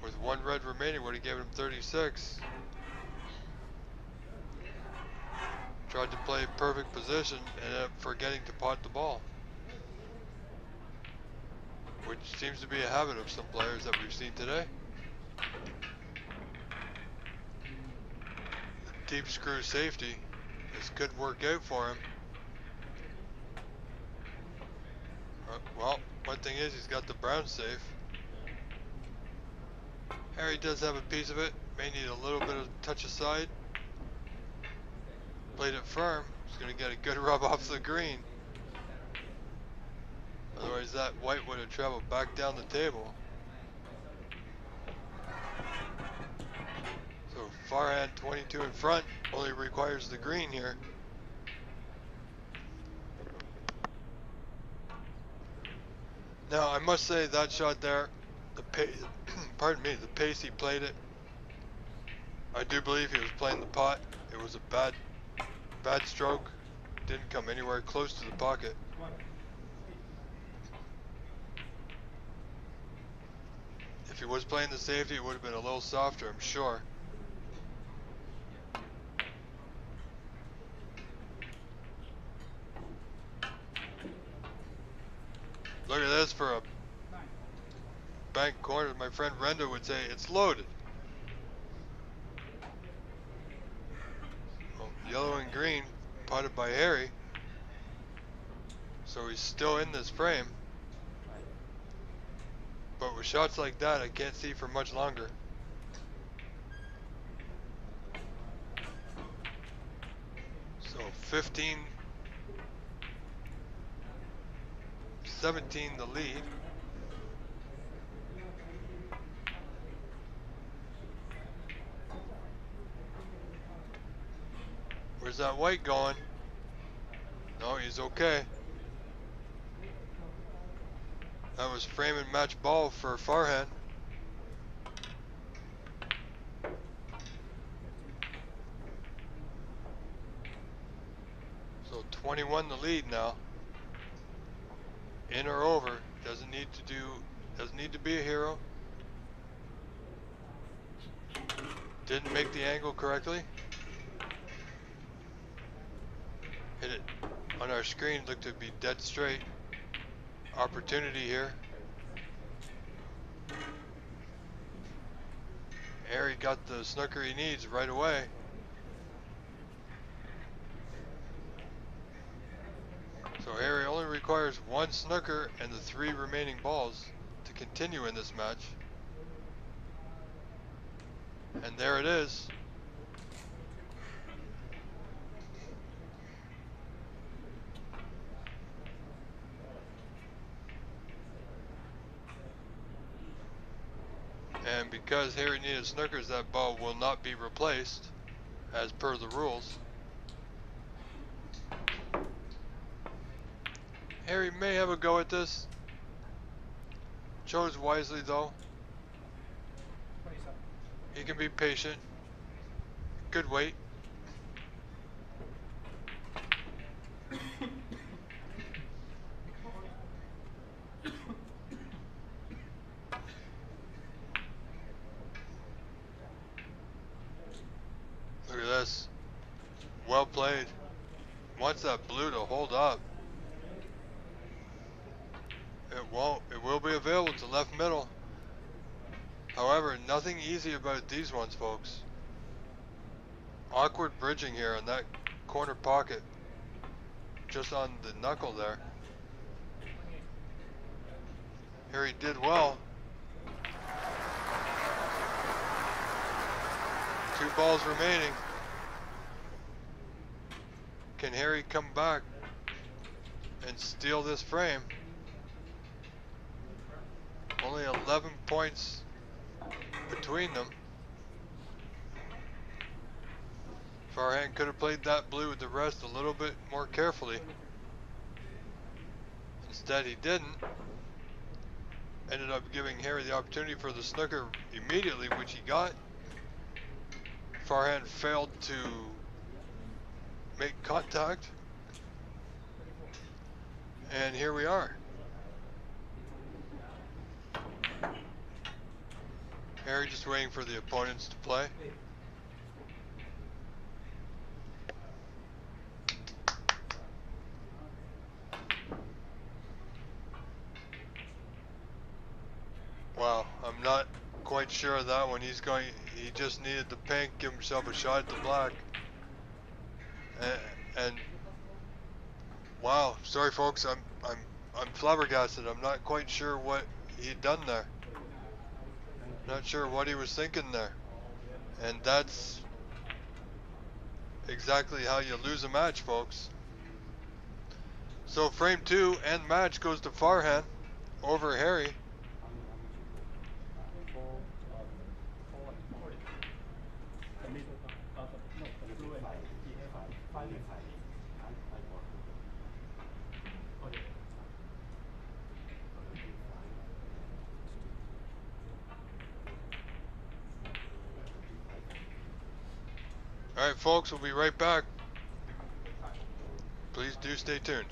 With 1 red remaining, would have given him 36. Tried to play perfect position and ended up forgetting to pot the ball. Which seems to be a habit of some players that we've seen today. Deep screw safety. This could work out for him. Well, one thing is he's got the brown safe. Harry does have a piece of it. May need a little bit of touch aside. Played it firm. He's going to get a good rub off the green. Otherwise that white would have traveled back down the table. So Farhan 22 in front, only requires the green here. Now I must say that shot there, the pace, pardon me, the pace he played it, I do believe he was playing the pot. It was a bad stroke. Didn't come anywhere close to the pocket. If he was playing the safety, it would have been a little softer, I'm sure. Look at this for a bank corner. My friend Renda would say it's loaded. Well, yellow and green, potted by Harry. So he's still in this frame. But with shots like that, I can't see for much longer. So 15, 17 the lead. Where's that white going? No, he's okay. That was frame and match ball for Farhan. So 21 the lead now. In or over. Doesn't need to be a hero. Didn't make the angle correctly. Hit it on our screen, looked to be dead straight. Opportunity here. Harry got the snooker he needs right away. So Harry only requires one snooker and the 3 remaining balls to continue in this match. And there it is. And because Harry needed snookers, that ball will not be replaced as per the rules. Harry may have a go at this. Chose wisely though. He can be patient. Good wait. Look at this. Well played. Wants that blue to hold up. It won't. It will be available to left middle. However, nothing easy about these ones, folks. Awkward bridging here on that corner pocket. Just on the knuckle there. Harry did well. 2 balls remaining. Can Harry come back and steal this frame? Only 11 points between them. Farhan could have played that blue with the rest a little bit more carefully. Instead he didn't. Ended up giving Harry the opportunity for the snooker immediately, which he got. Farhan failed to make contact. And here we are. Harry just waiting for the opponents to play. Wow, I'm not quite sure of that one. He just needed the pink, give himself a shot at the black. And wow, sorry folks, I'm flabbergasted. I'm not quite sure what he'd done there. Not sure what he was thinking there. And that's exactly how you lose a match, folks. So frame 2 and match goes to Farhan over Harry. Alright folks, we'll be right back. Please do stay tuned.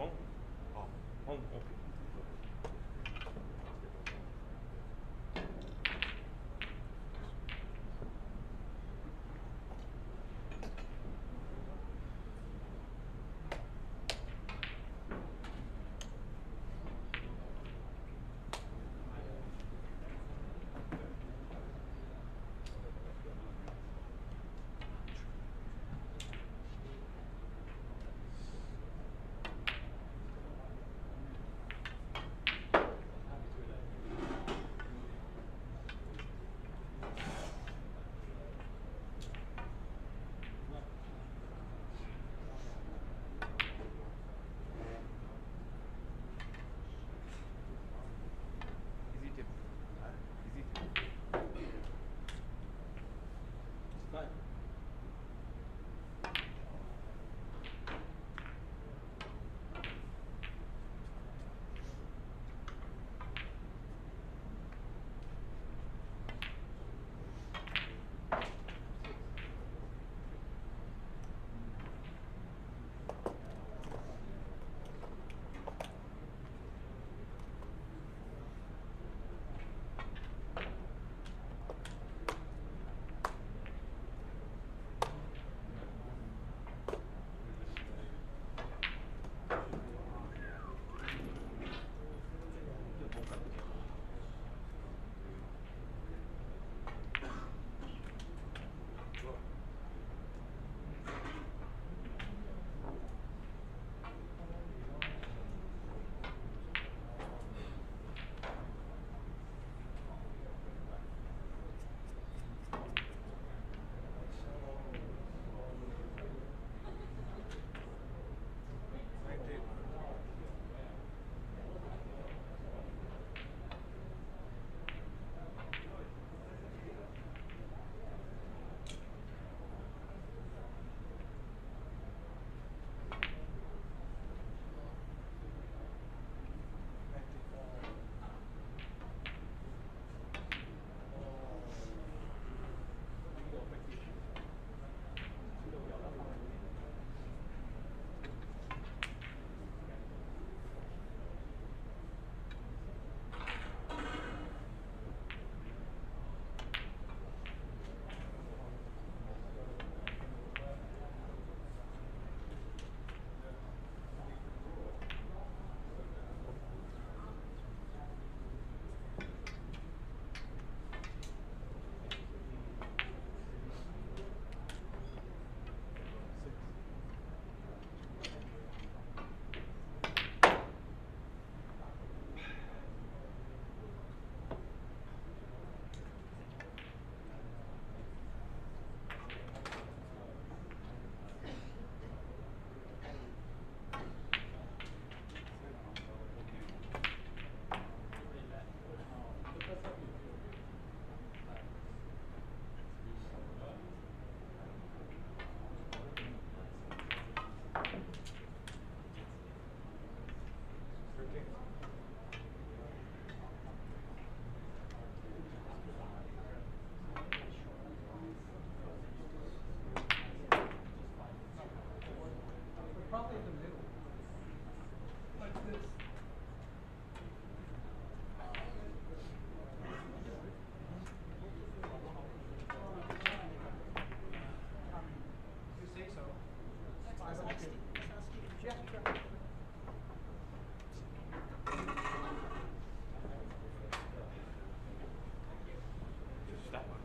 bom? Ó, vamos, vamos. Easy tip. Easy tip. Fine. Probably in the middle. Like this. You say so. Yeah, sure. Just that one.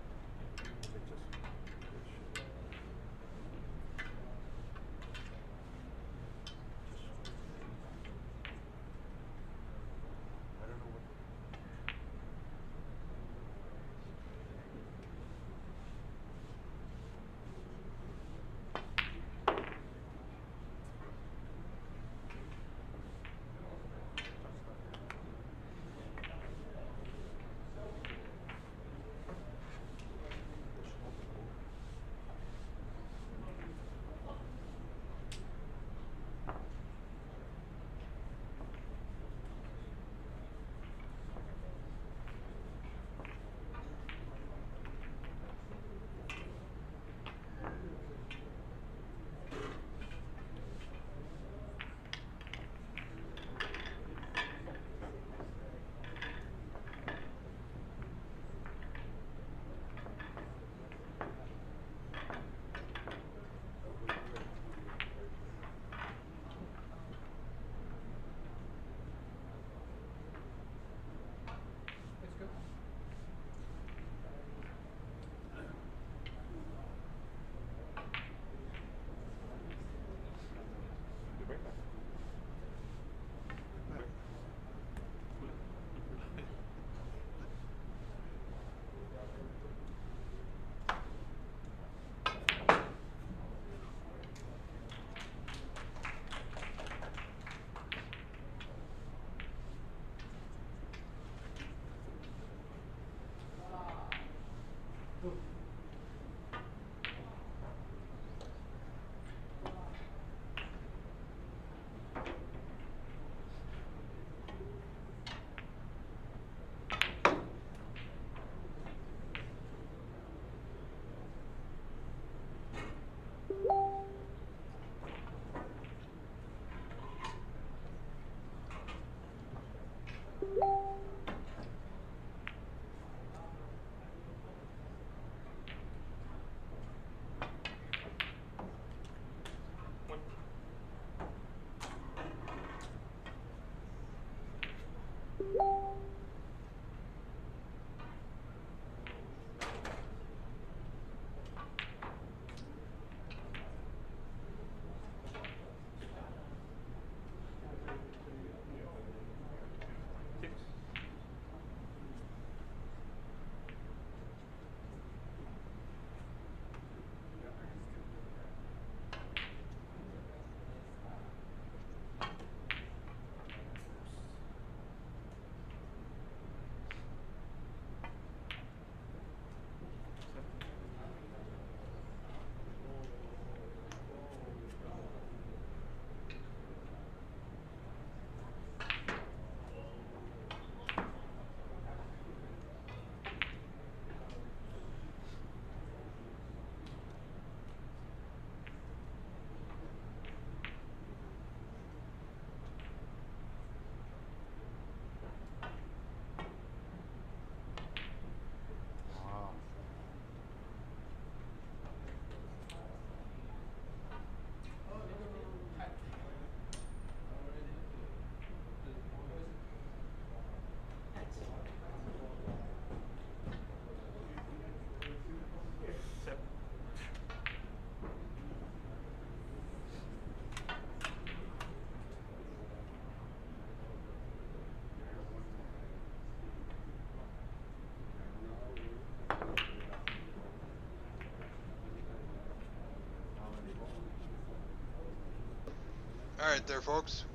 Alright there, folks.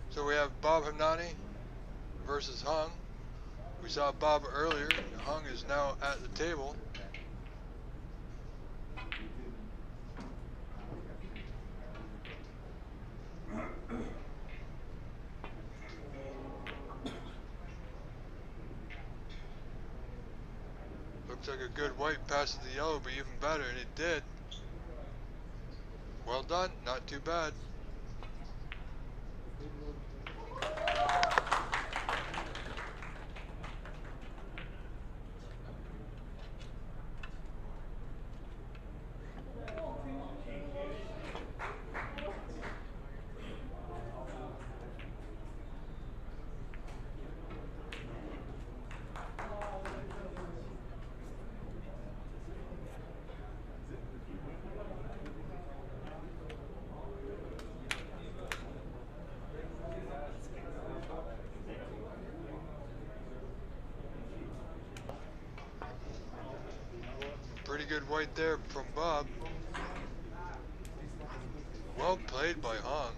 So we have Bob Hamnani versus Hung. We saw Bob earlier. Hung is now at the table. Looks like a good white passes the yellow, but even better, and it did. Well done, not too bad. Pretty good white there from Bob. Well played by Hung.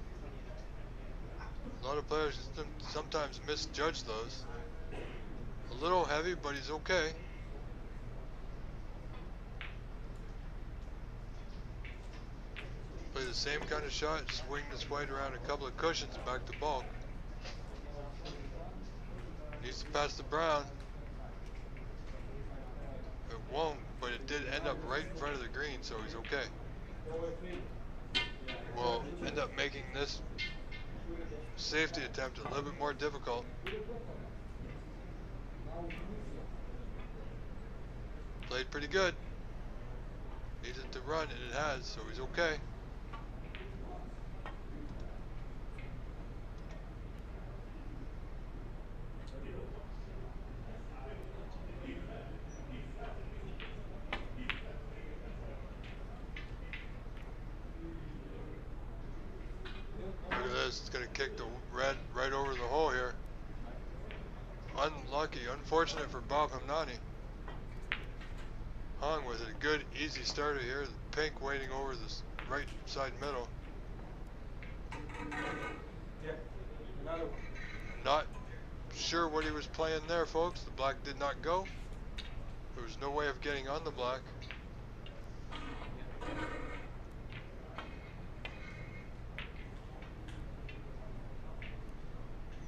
A lot of players sometimes misjudge those. A little heavy, but he's okay. Play the same kind of shot, swing this white around a couple of cushions back to bulk. Needs to pass the brown. It won't, but it did end up right in front of the green, so he's okay. We'll end up making this safety attempt a little bit more difficult. Played pretty good. Needed to run, and it has, so he's okay. Look at this, it's going to kick the red right over the hole here. Unlucky, unfortunate for Bob Hamnani. Hung with a good, easy starter here. The pink waiting over this right side middle. Not sure what he was playing there, folks. The black did not go. There was no way of getting on the black.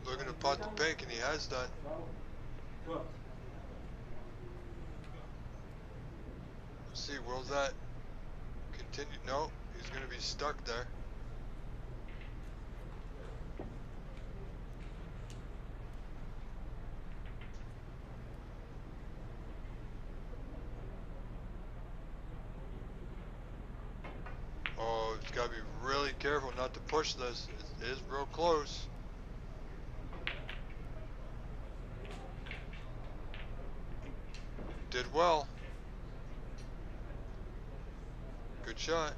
Looking to pot the pink, and he has done. Let's see, will that continue? No, he's going to be stuck there. Oh, he's got to be really careful not to push this. It is real close. Did well. Good shot.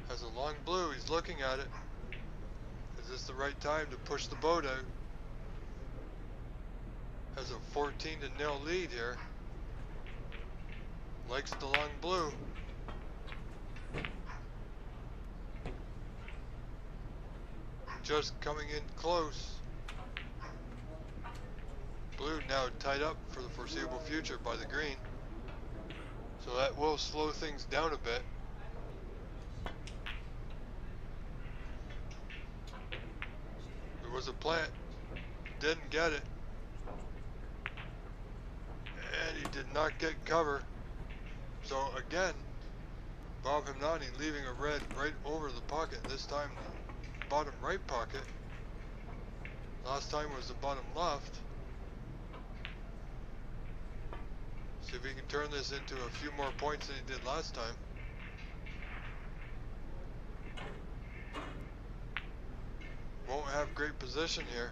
Has a long blue. He's looking at it. Is this the right time to push the boat out? Has a 14-0 lead here. Likes the long blue. Just coming in close. Blue now tied up for the foreseeable future by the green. So that will slow things down a bit. There was a plant. Didn't get it. And he did not get cover. So again, Bob Hamnani leaving a red right over the pocket. This time the bottom right pocket. Last time was the bottom left. See if he can turn this into a few more points than he did last time. Won't have great position here.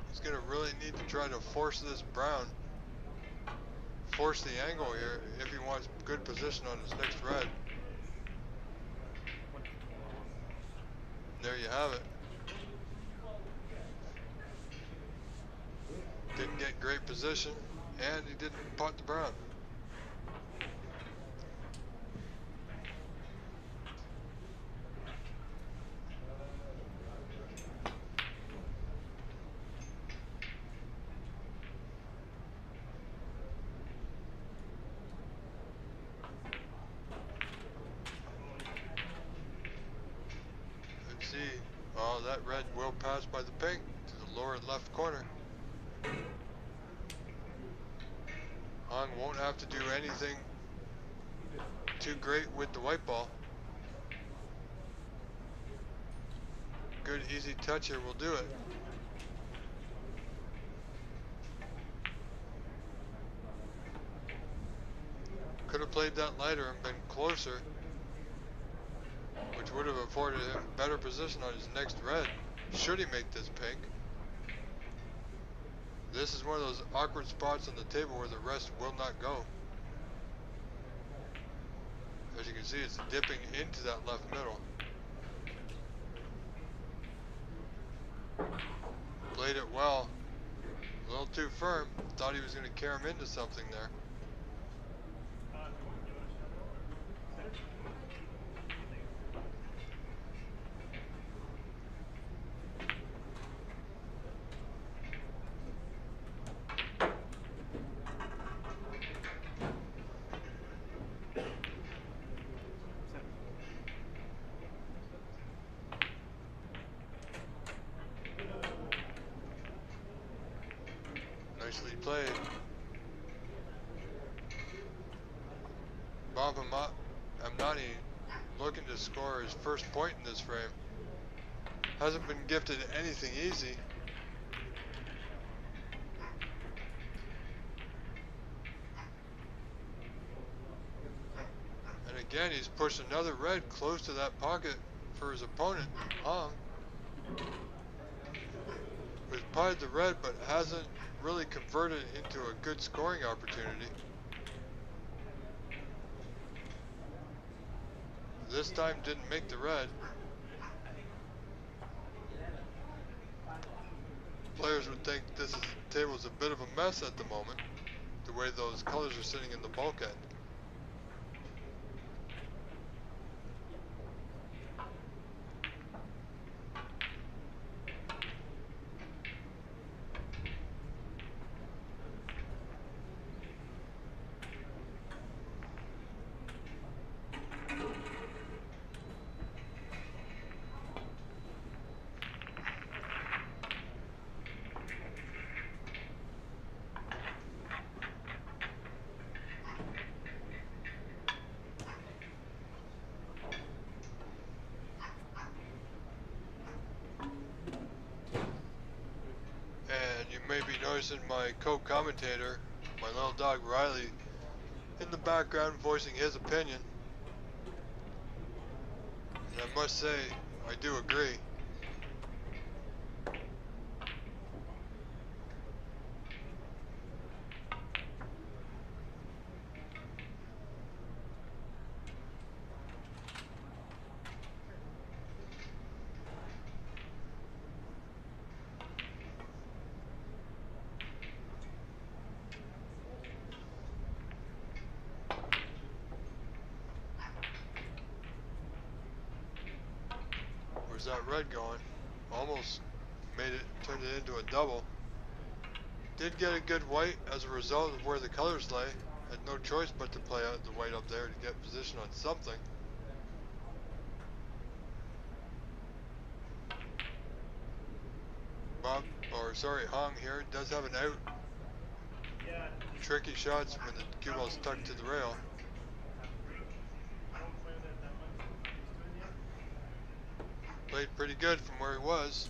He's going to really need to try to force this brown. Force the angle here if he wants good position on his next red. There you have it. Didn't get great position, and he didn't putt the brown. Let's see. Oh, that red will pass by the pink to the lower left corner. Hong won't have to do anything too great with the white ball. Good easy touch here will do it. Could have played that lighter and been closer, which would have afforded him better position on his next red, should he make this pink. This is one of those awkward spots on the table where the rest will not go. As you can see, it's dipping into that left middle. Played it well. A little too firm. Thought he was going to carry him into something there. Nicely played. Bob Amnani looking to score his first point in this frame. Hasn't been gifted anything easy. And again, he's pushed another red close to that pocket for his opponent, Hong. Who's putted the red but hasn't really converted it into a good scoring opportunity. This time didn't make the red. Players would think this table's a bit of a mess at the moment, the way those colors are sitting in the bulkhead. May be noticing my co-commentator, my little dog Riley, in the background voicing his opinion. And I must say, I do agree. Where's that red going? Almost turned it into a double. Did get a good white as a result of where the colors lay. Had no choice but to play out the white up there to get position on something. Hong here does have an out. Tricky shots when the cue ball's tucked to the rail. Played pretty good from where he was.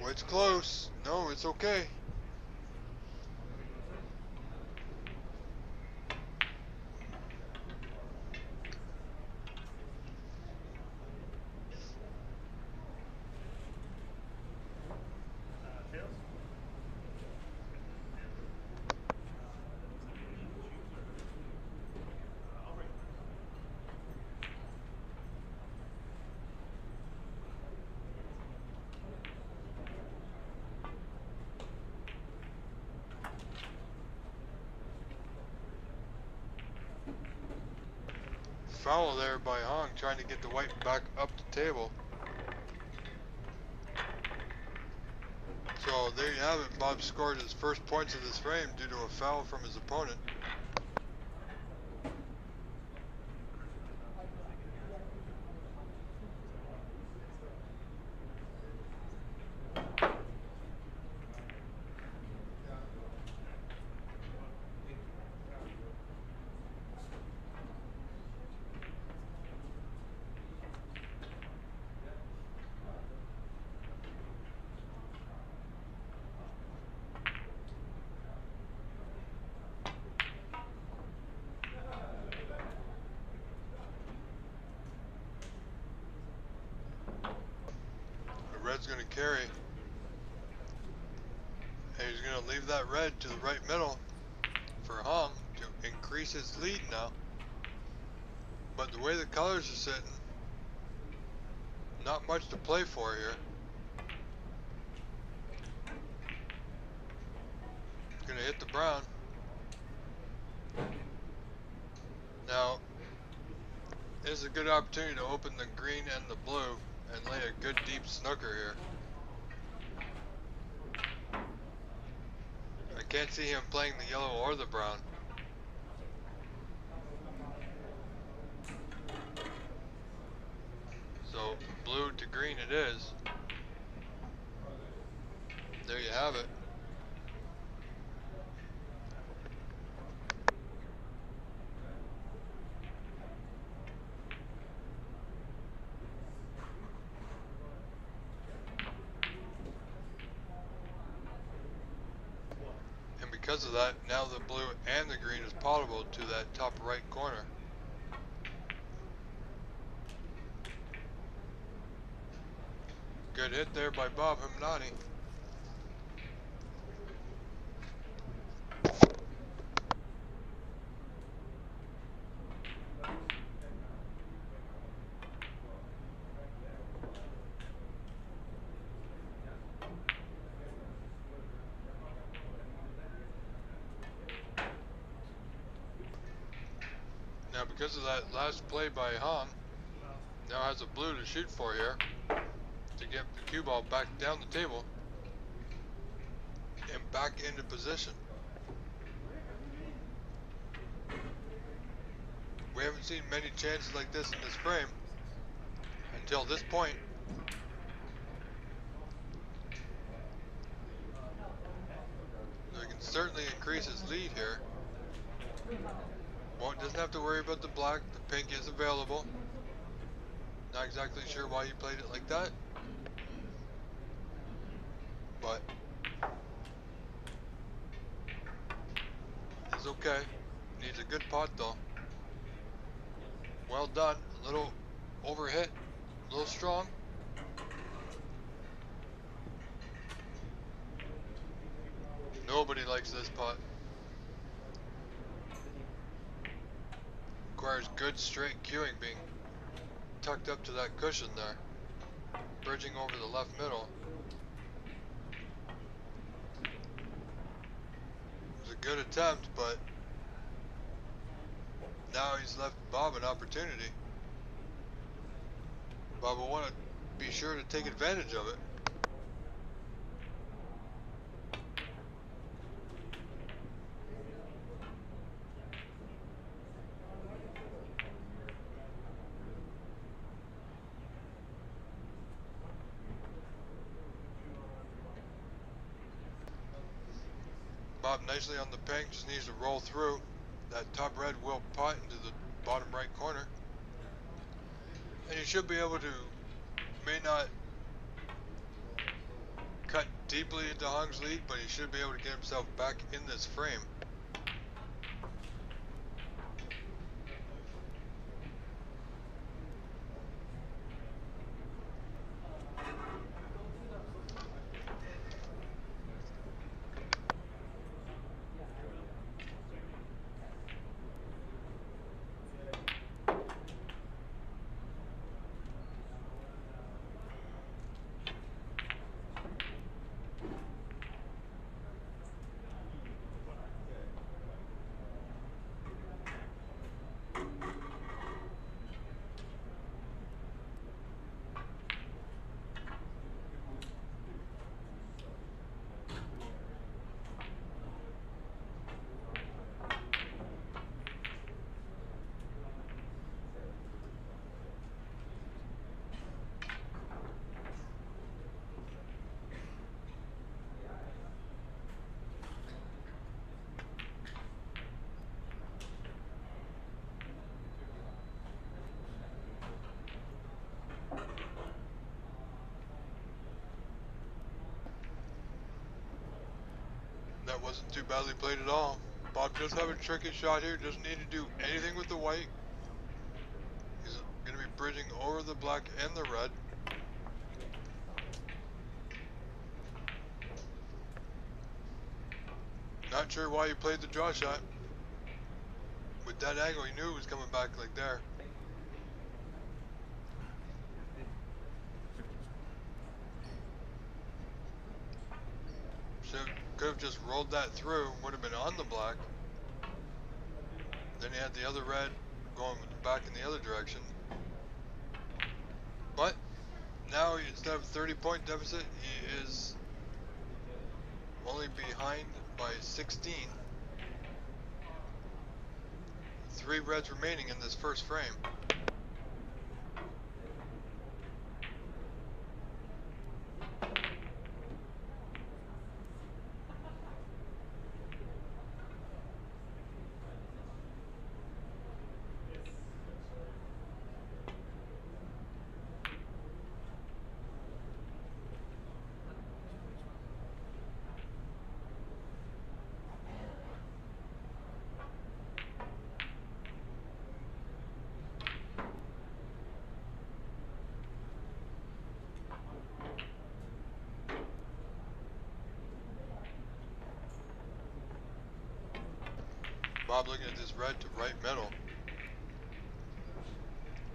Well, it's close. No, it's okay. Tails? foul there by Hong, trying to get the white back up the table. So there you have it. Bob scored his first points of this frame due to a foul from his opponent. The red's going to carry. And he's going to leave that red to the right middle for Hong to increase his lead now. But the way the colors are sitting, not much to play for here. Gonna hit the brown. Now, this is a good opportunity to open the green and the blue and lay a good deep snooker here. I can't see him playing the yellow or the brown. So, blue to green it is. There you have it. And because of that, now the blue and the green is potable to that top right corner. Good hit there by Bob Himnani. Now because of that last play by Hong, now has a blue to shoot for here to get the cue ball back down the table and back into position. We haven't seen many chances like this in this frame until this point. So he can certainly increase his lead here. Well, doesn't have to worry about the black. The pink is available. Not exactly sure why he played it like that, but it's okay. Needs a good pot though. Well done. A little overhit, a little strong. Nobody likes this pot. Requires good straight cueing, being tucked up to that cushion there, bridging over the left middle. It was a good attempt, but now he's left Bob an opportunity. Bob will want to be sure to take advantage of it. Bob nicely on the pink, just needs to roll through. That top red will pot into the bottom right corner. And you should be able to, may not cut deeply into Hong's lead, but he should be able to get himself back in this frame. That wasn't too badly played at all. Bob does have a tricky shot here. Doesn't need to do anything with the white. He's going to be bridging over the black and the red. Not sure why he played the draw shot. With that angle, he knew it was coming back like there. So could have just rolled that through, would have been on the black. Then he had the other red going back in the other direction. But now instead of 30-point deficit, he is only behind by 16. 3 reds remaining in this first frame. Bob looking at this red to right middle.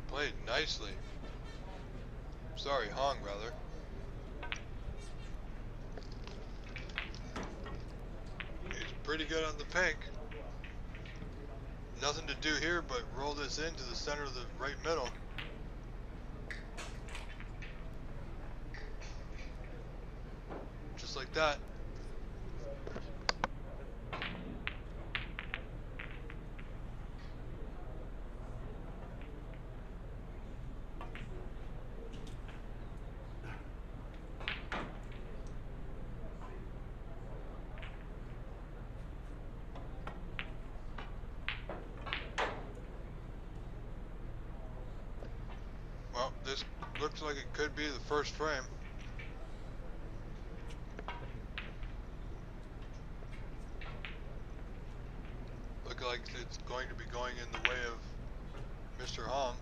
Played nicely. Sorry, Hong rather. He's pretty good on the pink. Nothing to do here but roll this into the center of the right middle. Just like that. Well, this looks like it could be the first frame. Look like it's going to be going in the way of Mr. Hong.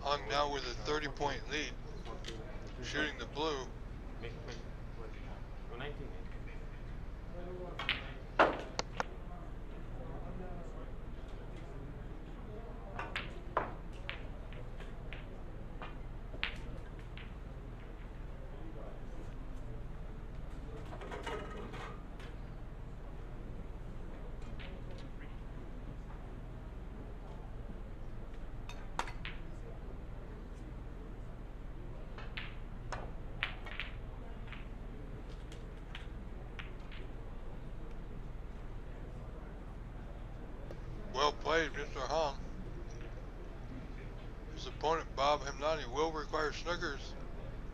Hung now with a 30-point lead, shooting the blue. Well played, Mr. Hong. His opponent, Bob Hemnani, will require snookers,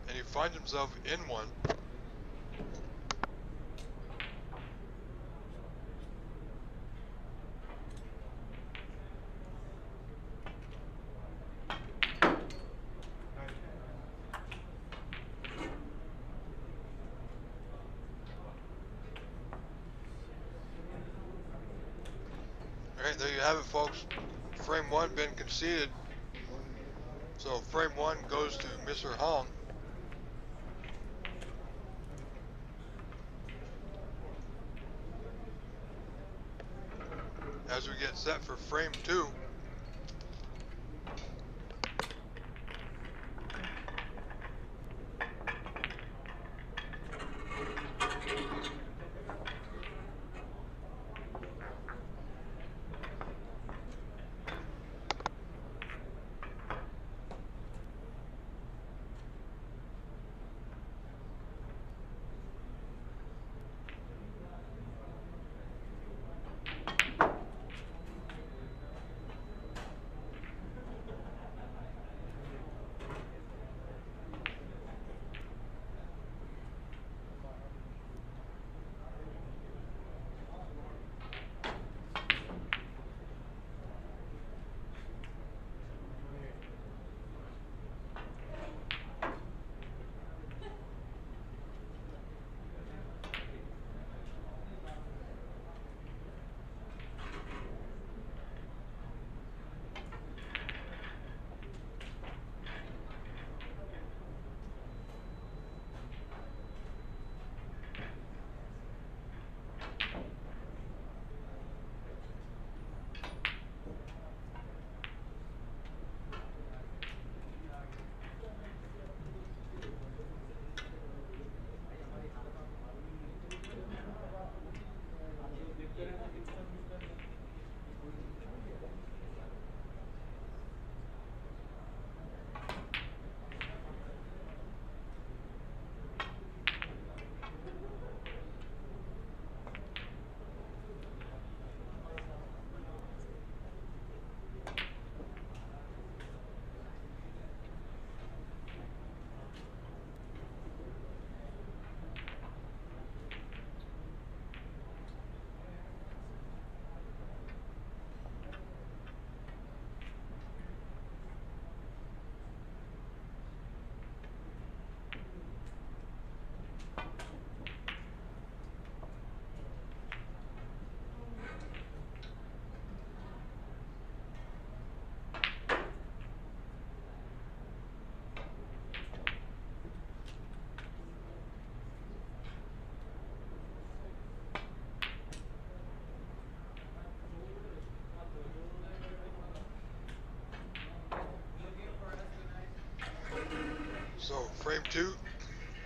and he finds himself in one. Alright, there you have it, folks. Frame 1 been conceded. So frame 1 goes to Mr. Hong. As we get set for frame 2. So frame 2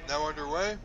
now underway.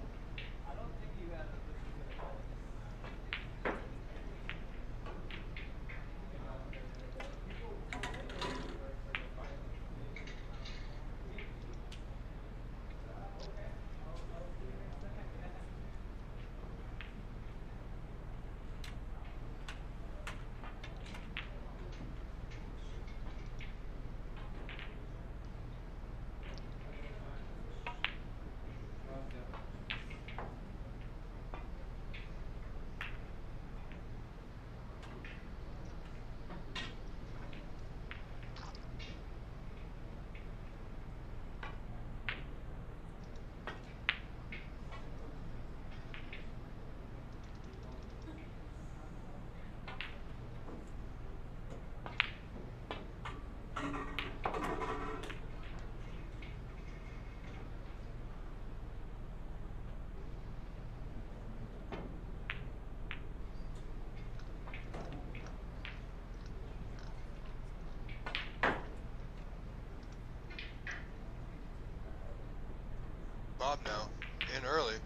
Bob now, in early.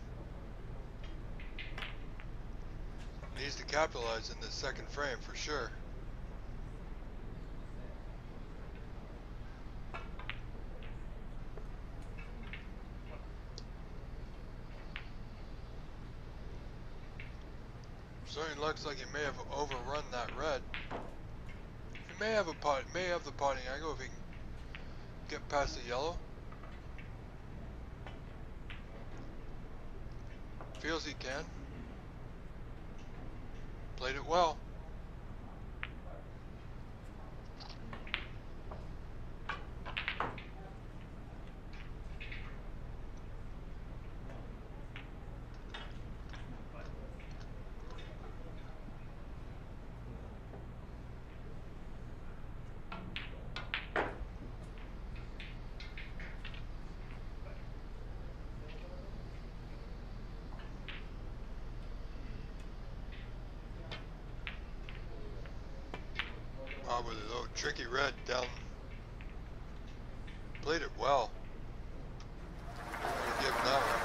Needs to capitalize in this second frame for sure. Certainly looks like he may have overrun that red. He may have the potting angle if he can get past the yellow. Feels he can. Played it well. Bob with a little tricky red down. Played it well. I'm gonna give him that one.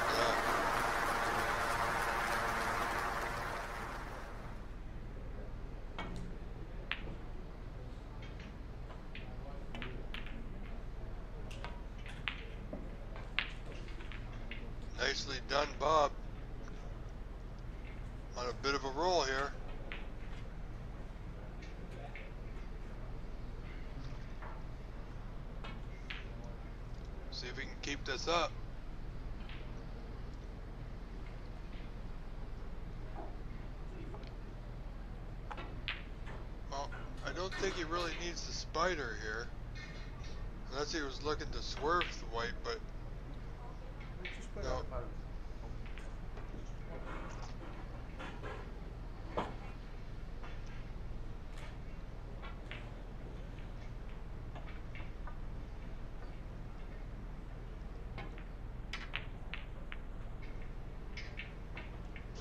Yeah. Nicely done, Bob. On a bit of a roll here. See if we can keep this up. Well, I don't think he really needs the spider here. Unless he was looking to swerve the white, but no.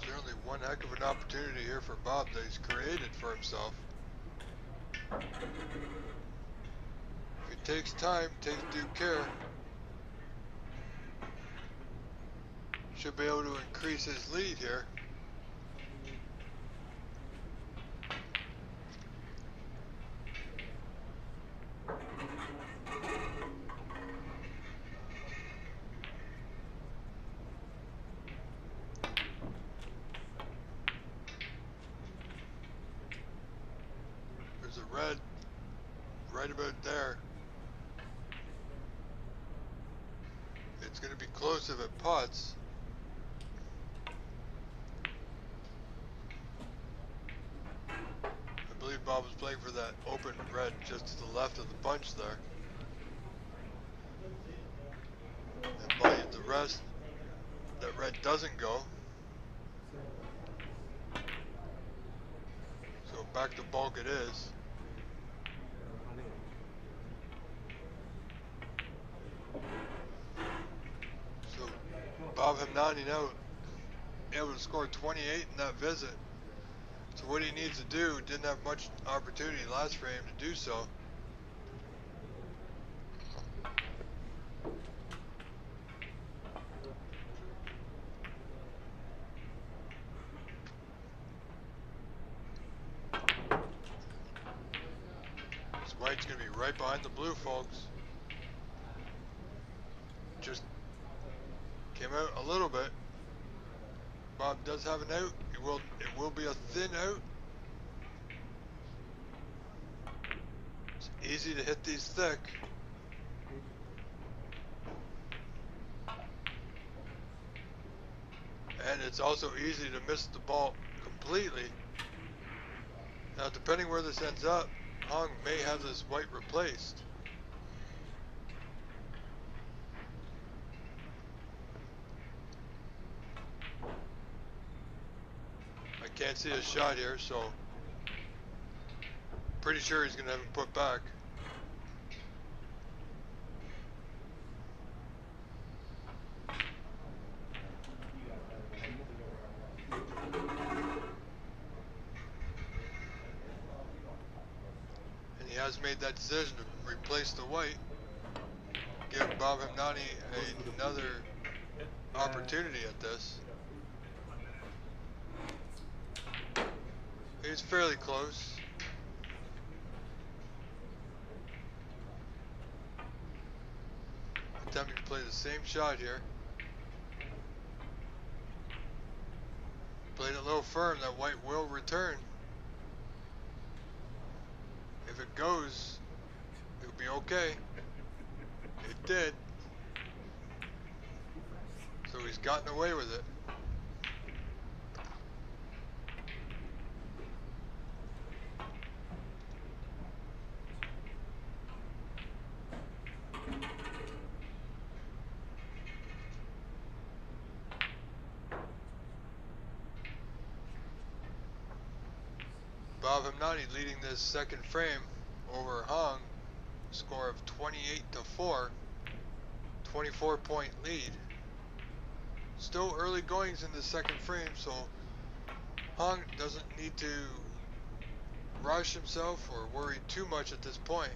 Certainly one heck of an opportunity here for Bob that he's created for himself. If he takes time, takes due care, should be able to increase his lead here. There's a red right about there. It's going to be close if it putts. I believe Bob was playing for that open red just to the left of the bunch there. And by the rest, that red doesn't go. So back to bulk it is. So Bob Himnani now able to score 28 in that visit. So what he needs to do, didn't have much opportunity last frame to do so. It's going to be right behind the blue, folks. Just came out a little bit. Bob does have an out. It will be a thin out. It's easy to hit these thick. And it's also easy to miss the ball completely. Now, depending where this ends up, Hong may have this white replaced. I can't see a shot here, so pretty sure he's going to have it put back. And he has made that decision to replace the white. Give Bob Himnani another opportunity at this. He's fairly close. Attempting to play the same shot here. Played it low firm, that white will return. If it goes, it'll be okay. It did. So he's gotten away with it. Bob Himnani leading this second frame over Hong. Score of 28-4. 24-point lead. Still early goings in the second frame, so Hong doesn't need to rush himself or worry too much at this point.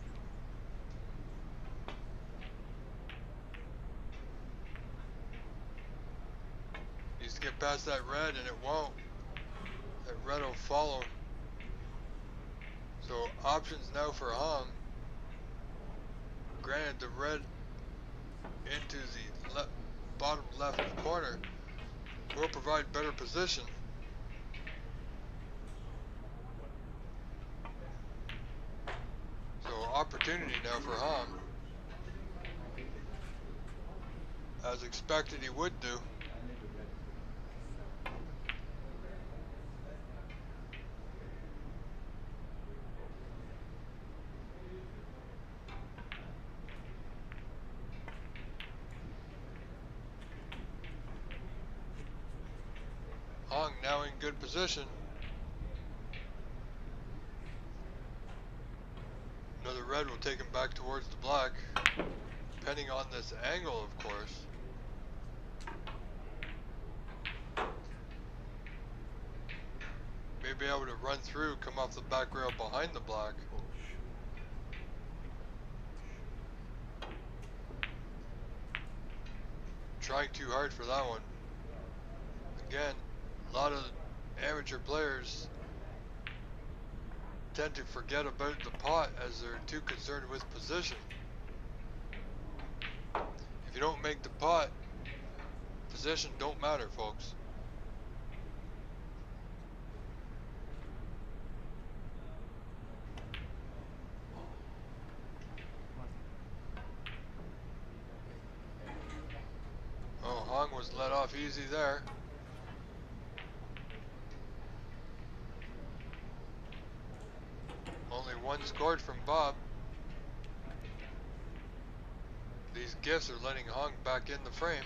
Needs to get past that red, and it won't. That red will follow. So options now for Hong. Granted, the red into the bottom left corner will provide better position. So opportunity now for Hong. As expected he would do. Hong now in good position. Another red will take him back towards the black, depending on this angle, of course. May be able to run through, come off the back rail behind the black. Trying too hard for that one. Again, a lot of amateur players tend to forget about the pot as they're too concerned with position. If you don't make the pot, position don't matter, folks. Oh, Hong was let off easy there. Only one scored from Bob. These gifts are letting Hong back in the frame.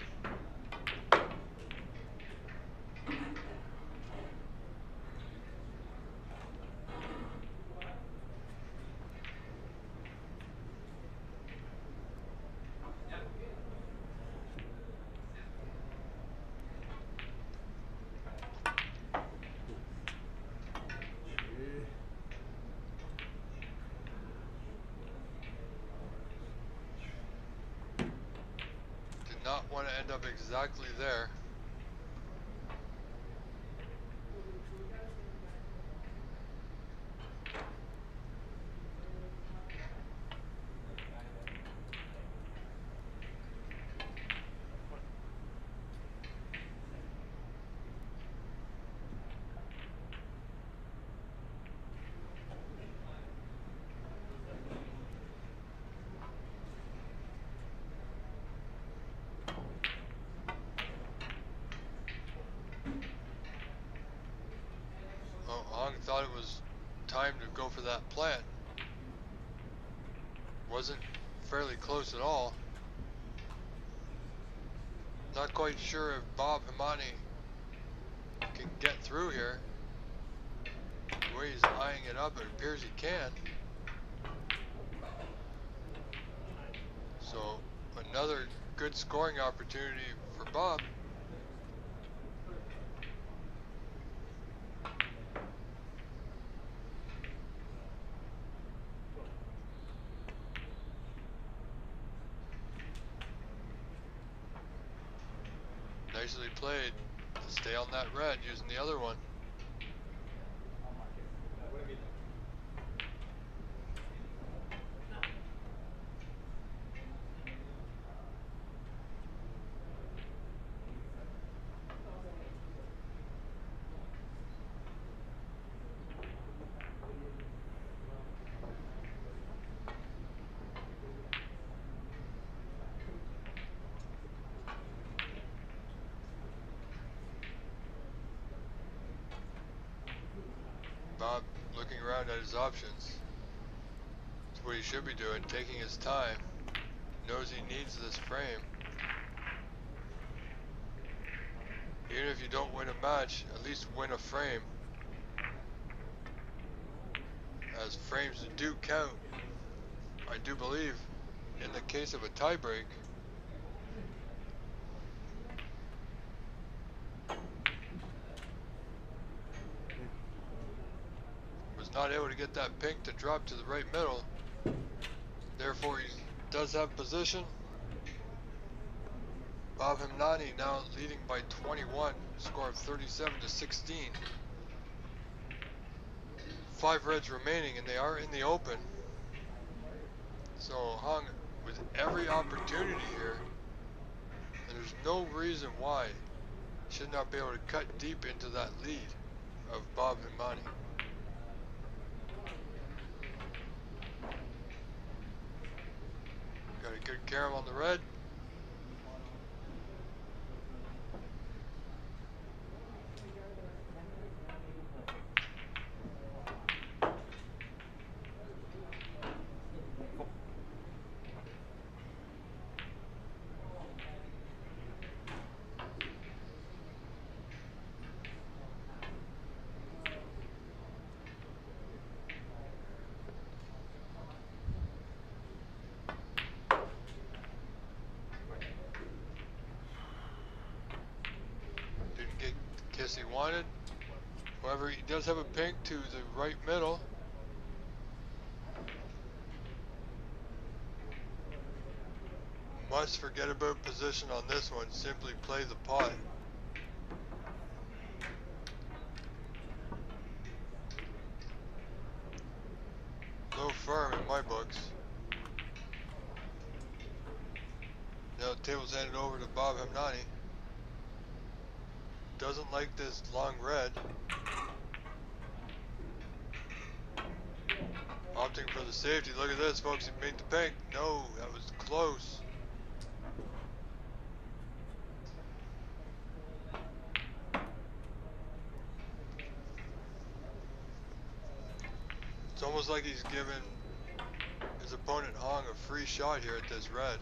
Not want to end up exactly there. Hong thought it was time to go for that plant. Wasn't fairly close at all. Not quite sure if Bob Himani can get through here. The way he's eyeing it up, it appears he can. So another good scoring opportunity for Bob. Nicely played to stay on that red using the other one. Bob looking around at his options. That's what he should be doing, taking his time. Knows he needs this frame. Even if you don't win a match, at least win a frame. As frames do count, I do believe, in the case of a tiebreak. Was not able to get that pink to drop to the right middle. Therefore, he does have position. Bob Himnani now leading by 21, score of 37-16. 5 reds remaining, and they are in the open. So Hong with every opportunity here, and there's no reason why he should not be able to cut deep into that lead of Bob Himnani. Got a good carom on the red. Didn't get the kiss he wanted. However, he does have a pink to the right middle. Must forget about position on this one. Simply play the pot. Low firm in my books. Now the table's handed over to Bob Himnani. Doesn't like this long red. Opting for the safety. Look at this, folks. He made the pink. No, that was close. It's almost like he's given his opponent Hong a free shot here at this red.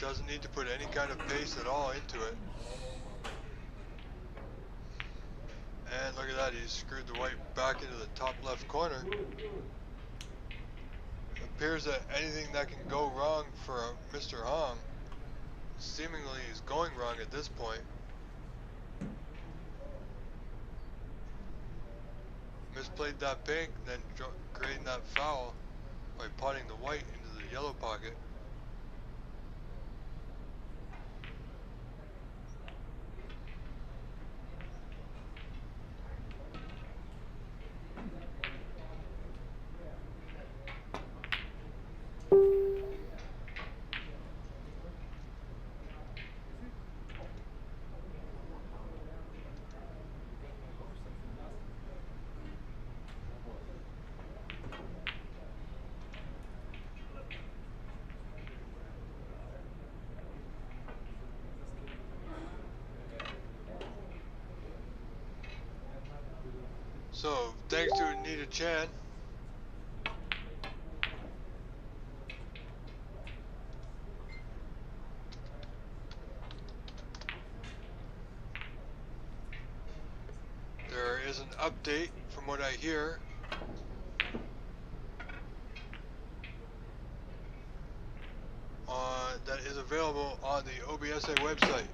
Doesn't need to put any kind of pace at all into it. And look at that, he's screwed the white back into the top left corner. It appears that anything that can go wrong for Mr. Hong seemingly is going wrong at this point. Misplayed that pink, then creating that foul by potting the white into the yellow pocket. So, thanks to Anita Chan. There is an update from what I hear. That is available on the OBSA website.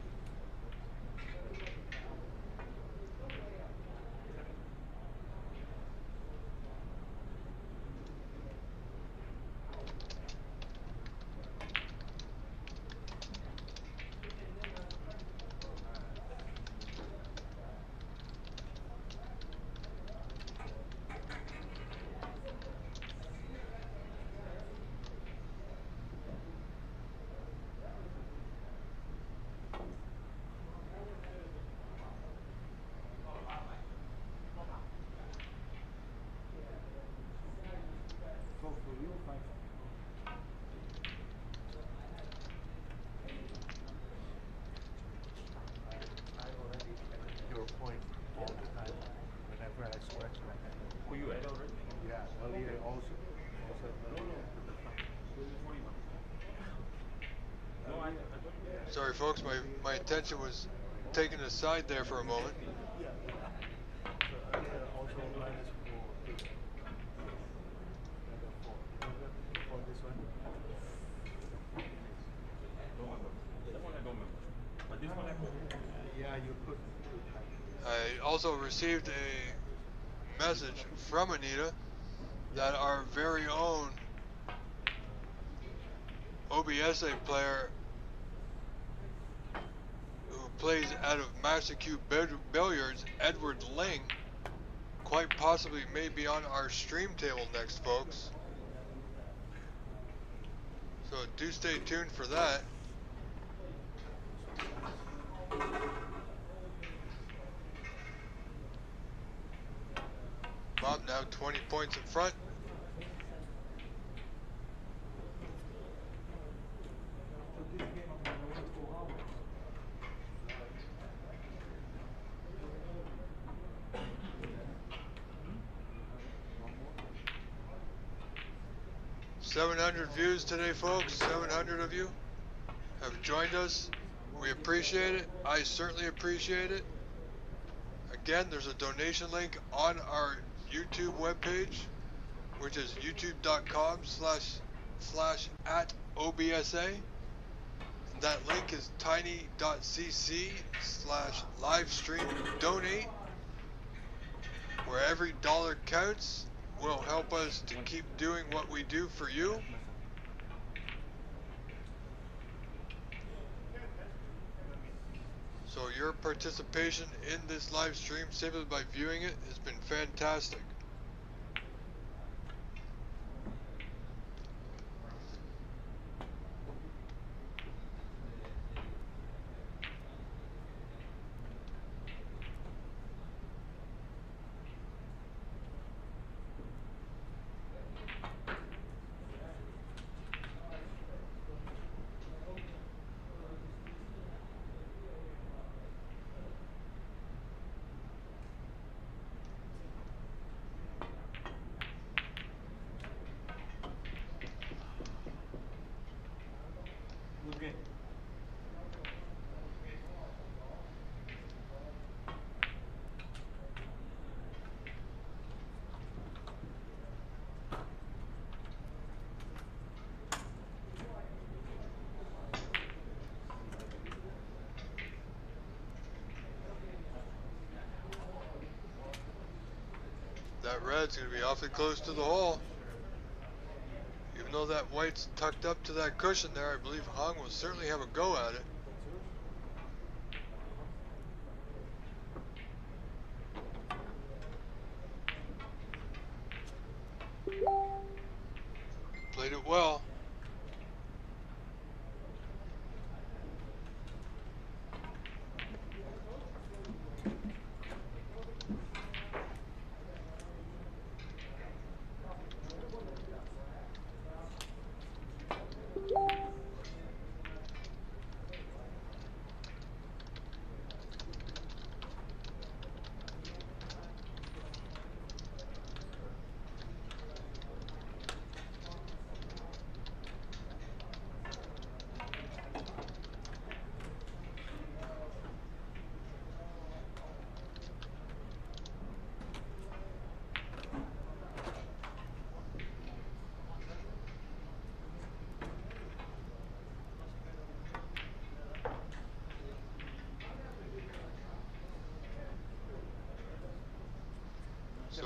So for you, 5. I already edit your point all the time whenever I switch. Who you at already? Yeah, earlier also earlier to the front. No, I don't. Sorry folks, my attention was taken aside there for a moment. Yeah. So earlier also -4 instead of 4. Remember for this one? Don't remember. That one I don't remember. But this one I put. Yeah, you put too tight. I also received a message from Anita that our very own OBSA player who plays out of Master Q Billiards, Edward Ling, quite possibly may be on our stream table next, folks. So do stay tuned for that. Bob now 20 points in front. So this game I'm going to 2 hours. 700 views today, folks. 700 of you have joined us. We appreciate it. I certainly appreciate it. Again, there's a donation link on our YouTube webpage, which is youtube.com//@OBSA. And that link is tiny.cc/livestream donate, where every dollar counts will help us to keep doing what we do for you. So your participation in this live stream, simply by viewing it, has been fantastic. Good game. That red's going to be awfully close to the hole. Even though that white's tucked up to that cushion there, I believe Hong will certainly have a go at it. Played it well.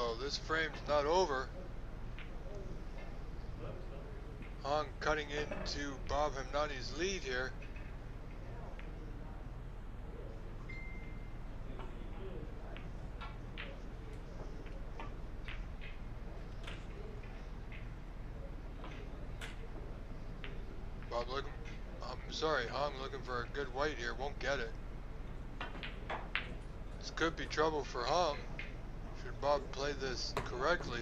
So this frame's not over. Hong cutting into Bob Hamnani's lead here. Bob looking, I'm sorry, Hong looking for a good white here, won't get it. This could be trouble for Hong. Should Bob play this correctly?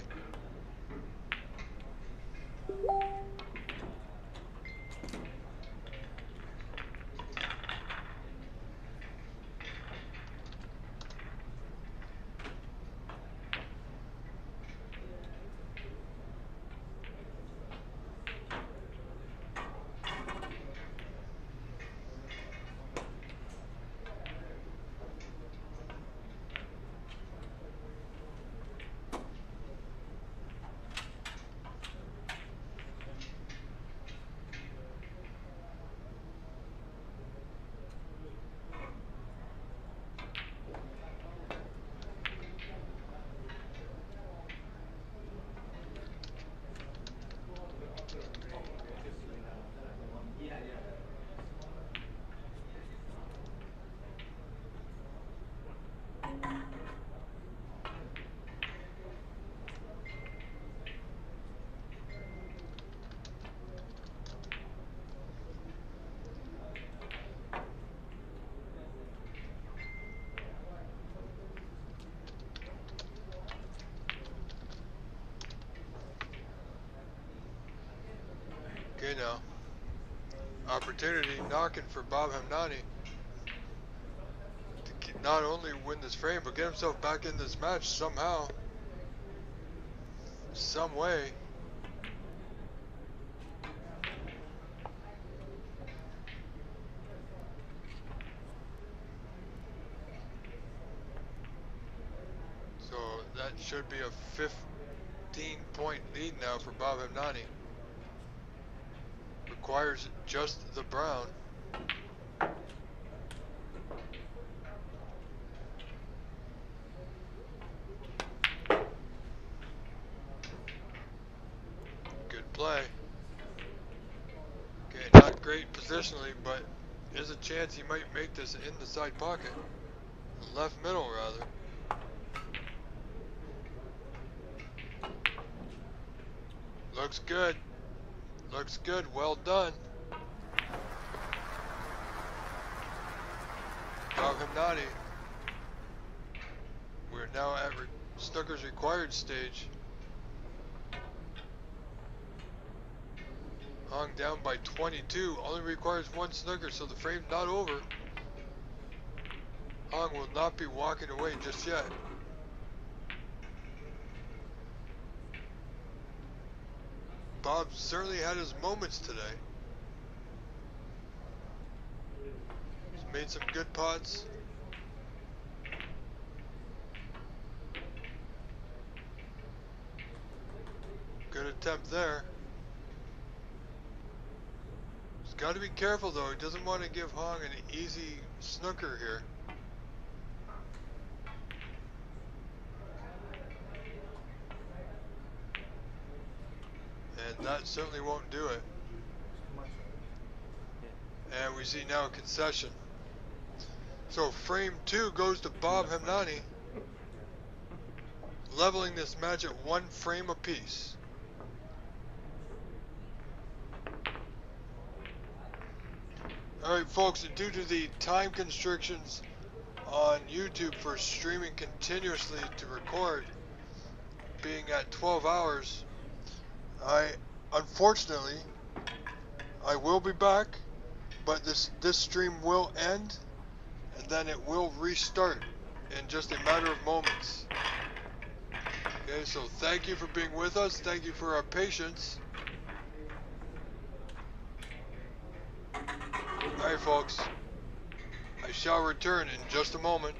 Okay, now opportunity knocking for Bob Hamnani to not only win this frame but get himself back in this match somehow, some way. So that should be a 15-point lead now for Bob Hamnani. Requires just the brown. Good play. Okay, not great positionally, but there's a chance he might make this in the side pocket. Left middle, rather. Looks good. Looks good. Well done. Bob Hamnani. We're now at Snooker's required stage. Hung down by 22. Only requires one snooker, so the frame's not over. Hong will not be walking away just yet. Bob certainly had his moments today. He's made some good pots. Good attempt there. He's got to be careful though. He doesn't want to give Hong an easy snooker here. And that certainly won't do it. And we see now a concession. So frame 2 goes to Bob Hamnani, leveling this match at 1 frame apiece. Alright folks, due to the time constrictions on YouTube for streaming continuously to record, being at 12 hours, unfortunately, I will be back, but this stream will end, and then it will restart in just a matter of moments. Okay, so thank you for being with us, thank you for our patience. Alright folks, I shall return in just a moment.